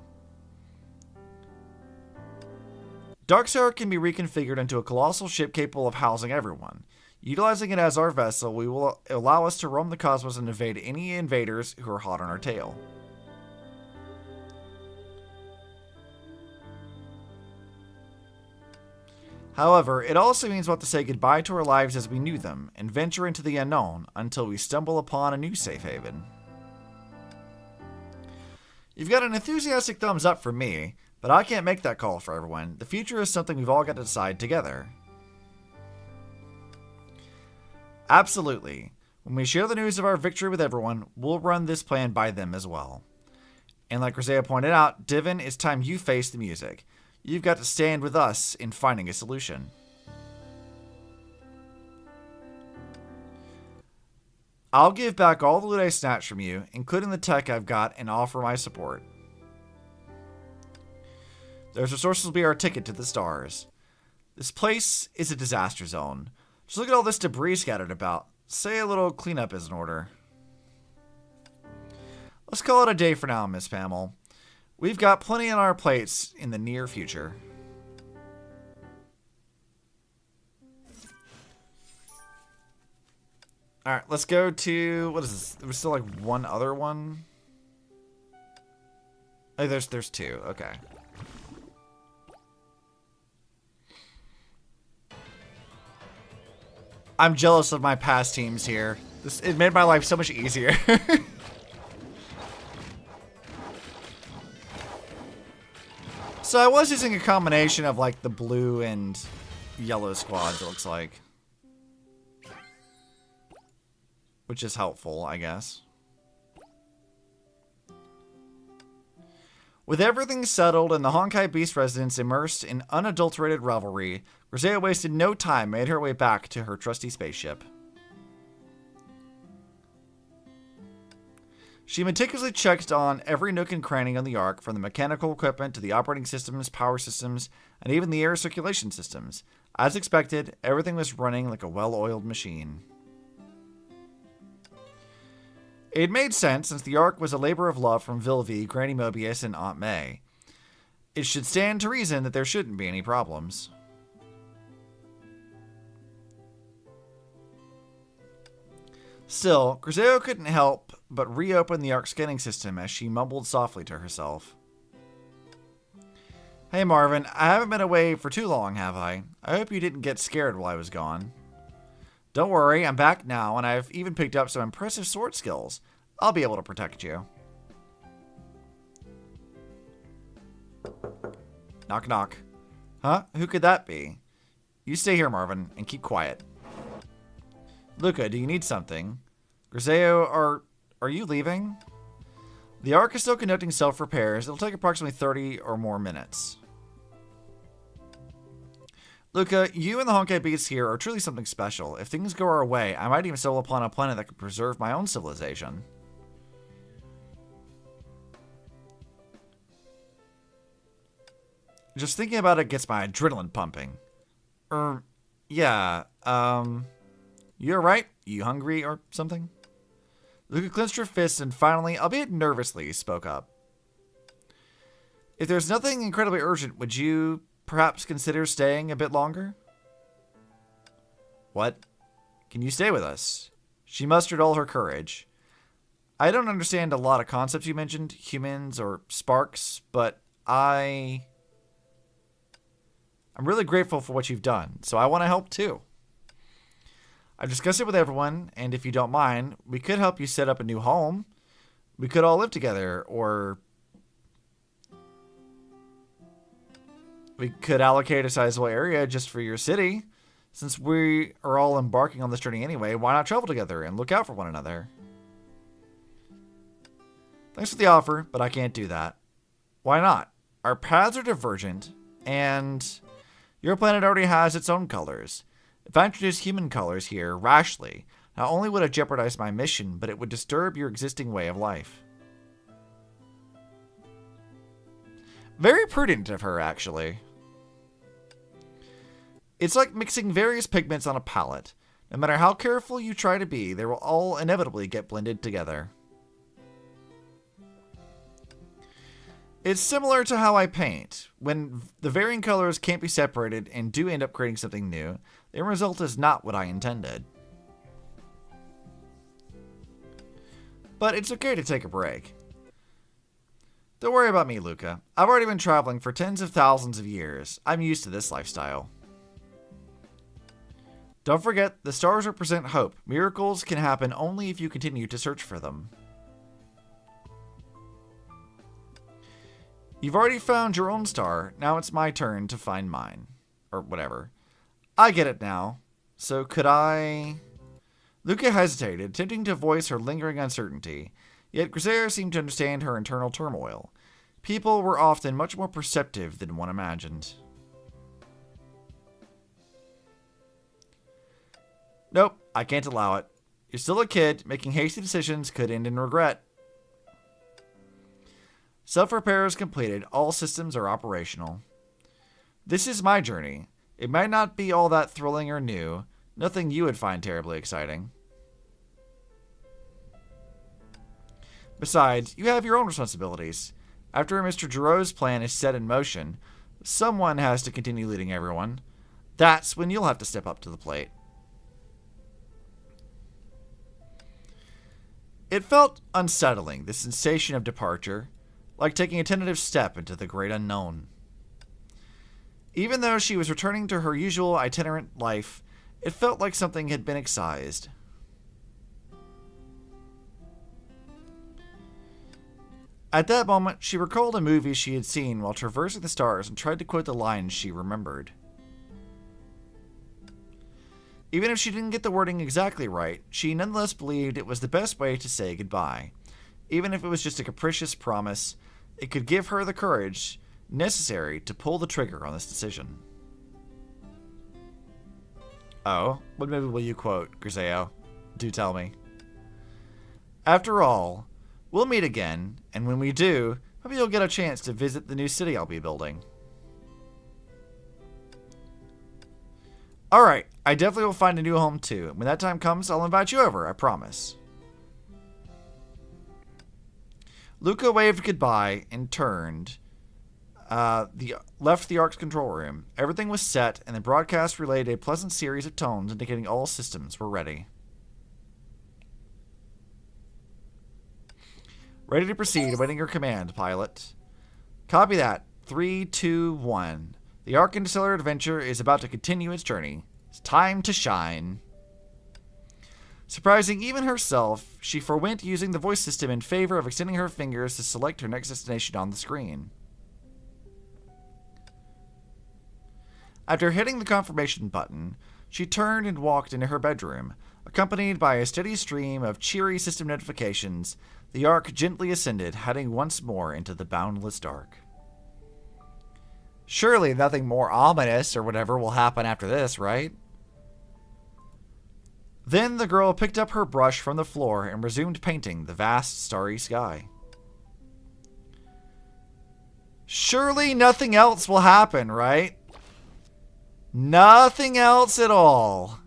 Darkstar can be reconfigured into a colossal ship capable of housing everyone. Utilizing it as our vessel, we will allow us to roam the cosmos and evade any invaders who are hot on our tail. However, it also means we'll have to say goodbye to our lives as we knew them, and venture into the unknown until we stumble upon a new safe haven. You've got an enthusiastic thumbs up from me, but I can't make that call for everyone. The future is something we've all got to decide together. Absolutely. When we share the news of our victory with everyone, we'll run this plan by them as well. And like Griseo pointed out, Divin, it's time you face the music. You've got to stand with us in finding a solution. I'll give back all the loot I snatched from you, including the tech I've got, and offer my support. Those resources will be our ticket to the stars. This place is a disaster zone. Just look at all this debris scattered about. Say a little cleanup is in order. Let's call it a day for now, Miss Pamela. We've got plenty on our plates in the near future. Alright, let's go to... what is this? There's still like one other one? Oh, there's two. Okay. I'm jealous of my past teams here. It made my life so much easier. So I was using a combination of like the blue and yellow squads, it looks like. Which is helpful, I guess. With everything settled and the Honkai Beast residents immersed in unadulterated revelry, Griseo wasted no time and made her way back to her trusty spaceship. She meticulously checked on every nook and cranny on the Ark, from the mechanical equipment to the operating systems, power systems, and even the air circulation systems. As expected, everything was running like a well-oiled machine. It made sense, since the Ark was a labor of love from Vilvi, Granny Mobius, and Aunt May. It should stand to reason that there shouldn't be any problems. Still, Griseo couldn't help but reopen the Ark scanning system as she mumbled softly to herself. Hey Marvin, I haven't been away for too long, have I? I hope you didn't get scared while I was gone. Don't worry, I'm back now, and I've even picked up some impressive sword skills. I'll be able to protect you. Knock knock. Huh? Who could that be? You stay here, Marvin, and keep quiet. Luca, do you need something? Griseo, are you leaving? The Ark is still conducting self-repairs. It'll take approximately 30 or more minutes. Luca, you and the Honkai Beasts here are truly something special. If things go our way, I might even stumble upon a planet that could preserve my own civilization. Just thinking about it gets my adrenaline pumping. Yeah, you alright? You hungry or something? Luca clenched her fists and finally, albeit nervously, spoke up. If there's nothing incredibly urgent, would you perhaps consider staying a bit longer? What? Can you stay with us? She mustered all her courage. I don't understand a lot of concepts you mentioned, humans or sparks, but I'm really grateful for what you've done, so I want to help too. I've discussed it with everyone, and if you don't mind, we could help you set up a new home. We could all live together, or we could allocate a sizable area just for your city. Since we are all embarking on this journey anyway, why not travel together and look out for one another? Thanks for the offer, but I can't do that. Why not? Our paths are divergent, and your planet already has its own colors. If I introduce human colors here rashly, not only would it jeopardize my mission, but it would disturb your existing way of life. Very prudent of her, actually. It's like mixing various pigments on a palette. No matter how careful you try to be, they will all inevitably get blended together. It's similar to how I paint. When the varying colors can't be separated and do end up creating something new, the end result is not what I intended. But it's okay to take a break. Don't worry about me, Luca. I've already been traveling for tens of thousands of years. I'm used to this lifestyle. Don't forget, the stars represent hope. Miracles can happen only if you continue to search for them. You've already found your own star. Now it's my turn to find mine. Or whatever. I get it now. So could I... Luca hesitated, attempting to voice her lingering uncertainty. Yet Griseo seemed to understand her internal turmoil. People were often much more perceptive than one imagined. Nope, I can't allow it. You're still a kid. Making hasty decisions could end in regret. Self-repair is completed. All systems are operational. This is my journey. It might not be all that thrilling or new. Nothing you would find terribly exciting. Besides, you have your own responsibilities. After Mr. Giroux's plan is set in motion, someone has to continue leading everyone. That's when you'll have to step up to the plate. It felt unsettling, the sensation of departure, like taking a tentative step into the great unknown. Even though she was returning to her usual itinerant life, it felt like something had been excised. At that moment, she recalled a movie she had seen while traversing the stars and tried to quote the lines she remembered. Even if she didn't get the wording exactly right, she nonetheless believed it was the best way to say goodbye. Even if it was just a capricious promise, it could give her the courage necessary to pull the trigger on this decision. Oh, what movie will you quote, Griseo? Do tell me. After all, we'll meet again, and when we do, maybe you'll get a chance to visit the new city I'll be building. Alright, I definitely will find a new home too. When that time comes, I'll invite you over, I promise. Luca waved goodbye and turned. Left the Ark's control room. Everything was set, and the broadcast relayed a pleasant series of tones indicating all systems were ready. Ready to proceed, awaiting your command, pilot. Copy that. 3, 2, 1. The Ark Interstellar Adventure is about to continue its journey. It's time to shine. Surprising even herself, she forwent using the voice system in favor of extending her fingers to select her next destination on the screen. After hitting the confirmation button, she turned and walked into her bedroom. Accompanied by a steady stream of cheery system notifications, the Ark gently ascended, heading once more into the boundless dark. Surely nothing more ominous or whatever will happen after this, right? Then the girl picked up her brush from the floor and resumed painting the vast starry sky. Surely nothing else will happen, right? Nothing else at all.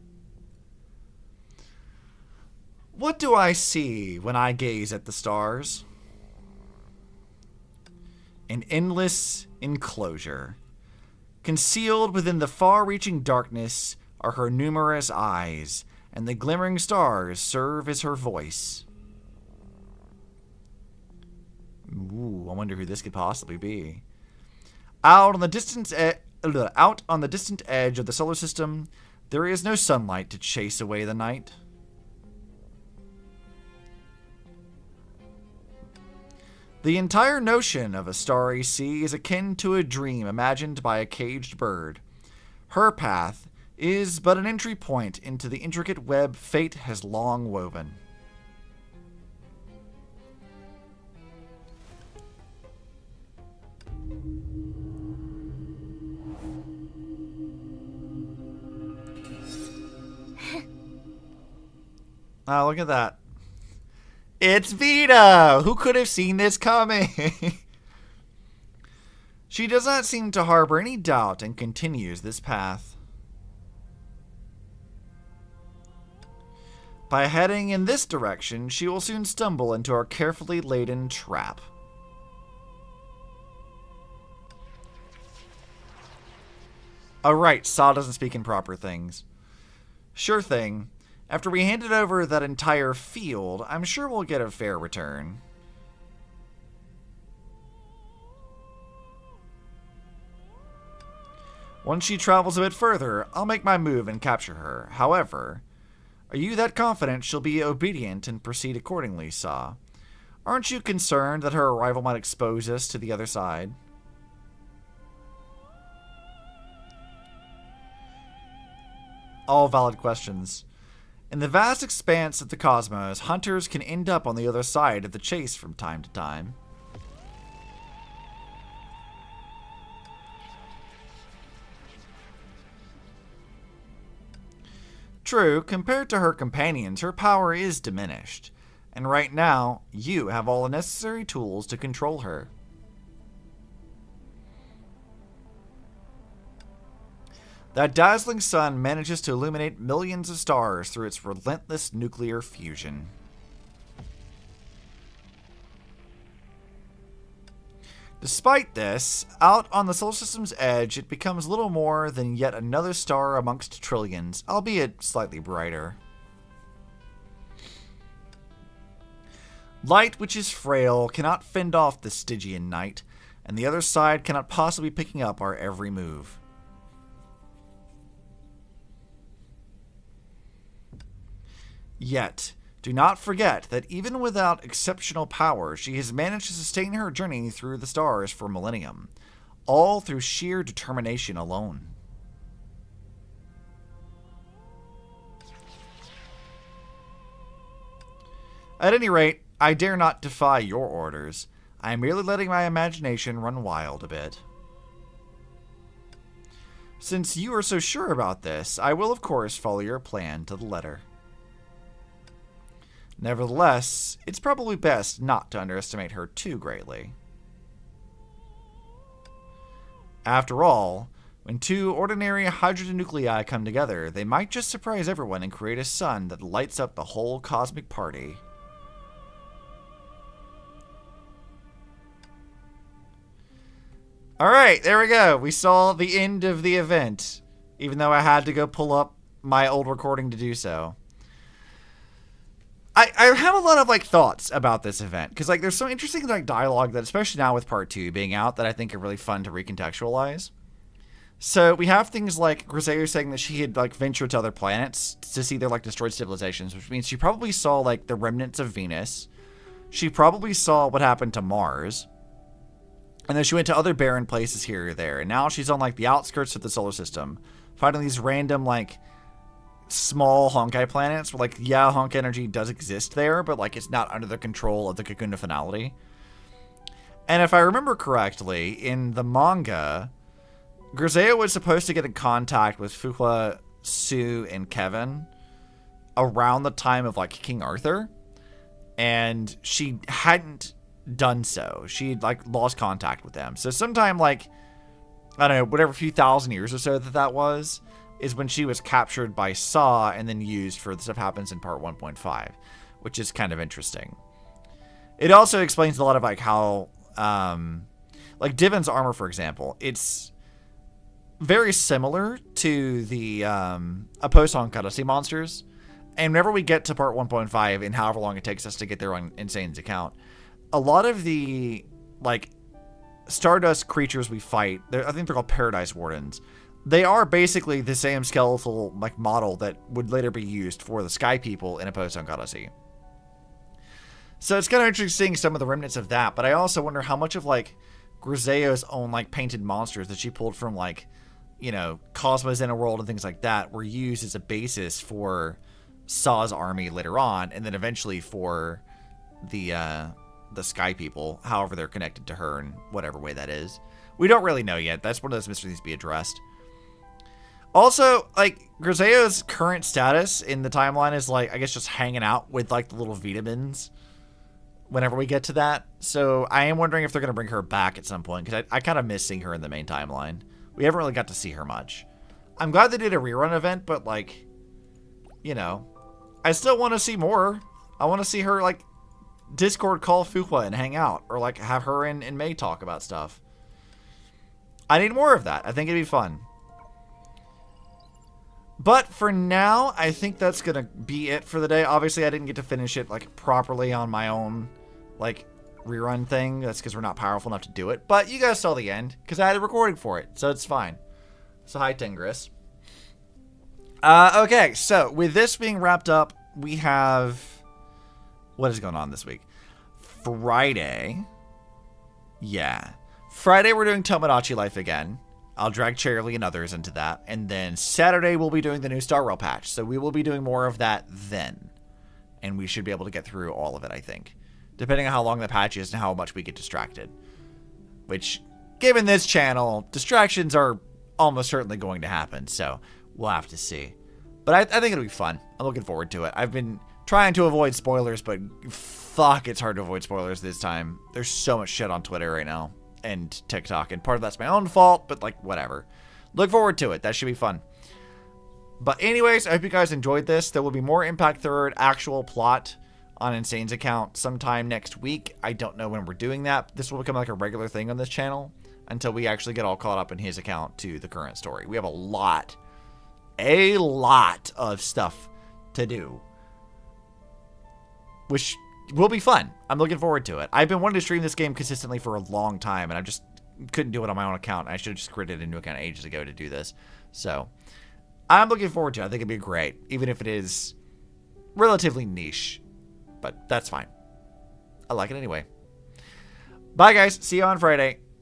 What do I see when I gaze at the stars? An endless enclosure. Concealed within the far-reaching darkness are her numerous eyes, and the glimmering stars serve as her voice. Ooh, I wonder who this could possibly be. Out on the distant edge of the solar system, there is no sunlight to chase away the night. The entire notion of a starry sea is akin to a dream imagined by a caged bird. Her path is but an entry point into the intricate web fate has long woven. Oh, look at that. It's Vita! Who could have seen this coming? She does not seem to harbor any doubt and continues this path. By heading in this direction, she will soon stumble into our carefully laden trap. Oh, right, Saw doesn't speak in proper things. Sure thing. After we handed over that entire field, I'm sure we'll get a fair return. Once she travels a bit further, I'll make my move and capture her. However, are you that confident she'll be obedient and proceed accordingly, Saw? Aren't you concerned that her arrival might expose us to the other side? All valid questions. In the vast expanse of the cosmos, hunters can end up on the other side of the chase from time to time. True, compared to her companions, her power is diminished. And right now, you have all the necessary tools to control her. That dazzling sun manages to illuminate millions of stars through its relentless nuclear fusion. Despite this, out on the solar system's edge, it becomes little more than yet another star amongst trillions, albeit slightly brighter. Light, which is frail, cannot fend off the Stygian night, and the other side cannot possibly be picking up our every move. Yet, do not forget that even without exceptional power, she has managed to sustain her journey through the stars for millennium, all through sheer determination alone. At any rate, I dare not defy your orders. I am merely letting my imagination run wild a bit. Since you are so sure about this, I will of course follow your plan to the letter. Nevertheless, it's probably best not to underestimate her too greatly. After all, when two ordinary hydrogen nuclei come together, they might just surprise everyone and create a sun that lights up the whole cosmic party. Alright, there we go. We saw the end of the event, even though I had to go pull up my old recording to do so. I have a lot of thoughts about this event because there's some interesting dialogue that, especially now with part 2 being out, that I think are really fun to recontextualize. So we have things like Griseo saying that she had ventured to other planets to see their destroyed civilizations, which means she probably saw the remnants of Venus. She probably saw what happened to Mars, and then she went to other barren places here or there, and now she's on the outskirts of the solar system, finding these random small Honkai planets where yeah, Honkai energy does exist there, but it's not under the control of the Cocoon of Finality. And if I remember correctly, in the manga, Griseo was supposed to get in contact with Fuhua, Sue, and Kevin around the time of King Arthur, and she hadn't done so. She'd lost contact with them. So sometime I don't know, whatever few thousand years or so that was, is when she was captured by Saw and then used for the stuff happens in part 1.5. which is kind of interesting. It also explains a lot of like how, like Divon's armor, for example, it's very similar to the a Post-Honkai monsters. And whenever we get to part 1.5 and however long it takes us to get there on Insane's account, a lot of the like Stardust creatures we fight, I think they're called Paradise Wardens. They are basically the same skeletal like model that would later be used for the Sky People in a Post-Honkai. So it's kind of interesting seeing some of the remnants of that, but I also wonder how much of like Griseo's own like painted monsters that she pulled from like, you know, Cosmo's Inner World and things like that were used as a basis for Saw's army later on, and then eventually for the Sky People, however they're connected to her in whatever way that is. We don't really know yet. That's one of those mysteries that needs to be addressed. Also, like, Griseo's current status in the timeline is, like, I guess just hanging out with, like, the little vitamins whenever we get to that. So I am wondering if they're going to bring her back at some point, because I kind of miss seeing her in the main timeline. We haven't really got to see her much. I'm glad they did a rerun event, but, like, you know, I still want to see more. I want to see her, like, Discord call Fuqua and hang out, or, like, have her and May talk about stuff. I need more of that. I think it'd be fun. But for now, I think that's going to be it for the day. Obviously, I didn't get to finish it, like, properly on my own, like, rerun thing. That's because we're not powerful enough to do it. But you guys saw the end, because I had a recording for it, so it's fine. So, hi, Tingris. Okay, so with this being wrapped up, we have... What is going on this week? Friday. Yeah. Friday, we're doing Tomodachi Life again. I'll drag Charlie and others into that. And then Saturday, we'll be doing the new Star Rail patch. So we will be doing more of that then. And we should be able to get through all of it, I think. Depending on how long the patch is and how much we get distracted. Which, given this channel, distractions are almost certainly going to happen. So we'll have to see. But I think it'll be fun. I'm looking forward to it. I've been trying to avoid spoilers, but fuck, it's hard to avoid spoilers this time. There's so much shit on Twitter right now. And TikTok, and part of that's my own fault, but like whatever. Look forward to it. That should be fun. But anyways, I hope you guys enjoyed this. There will be more Impact Third actual plot on Insane's account sometime next week. I don't know when we're doing that. This will become like a regular thing on this channel until we actually get all caught up in his account to the current story. We have a lot of stuff to do, which will be fun. I'm looking forward to it. I've been wanting to stream this game consistently for a long time, and I just couldn't do it on my own account. I should have just created a new account ages ago to do this. So, I'm looking forward to it. I think it'd be great, even if it is relatively niche. But that's fine. I like it anyway. Bye, guys. See you on Friday.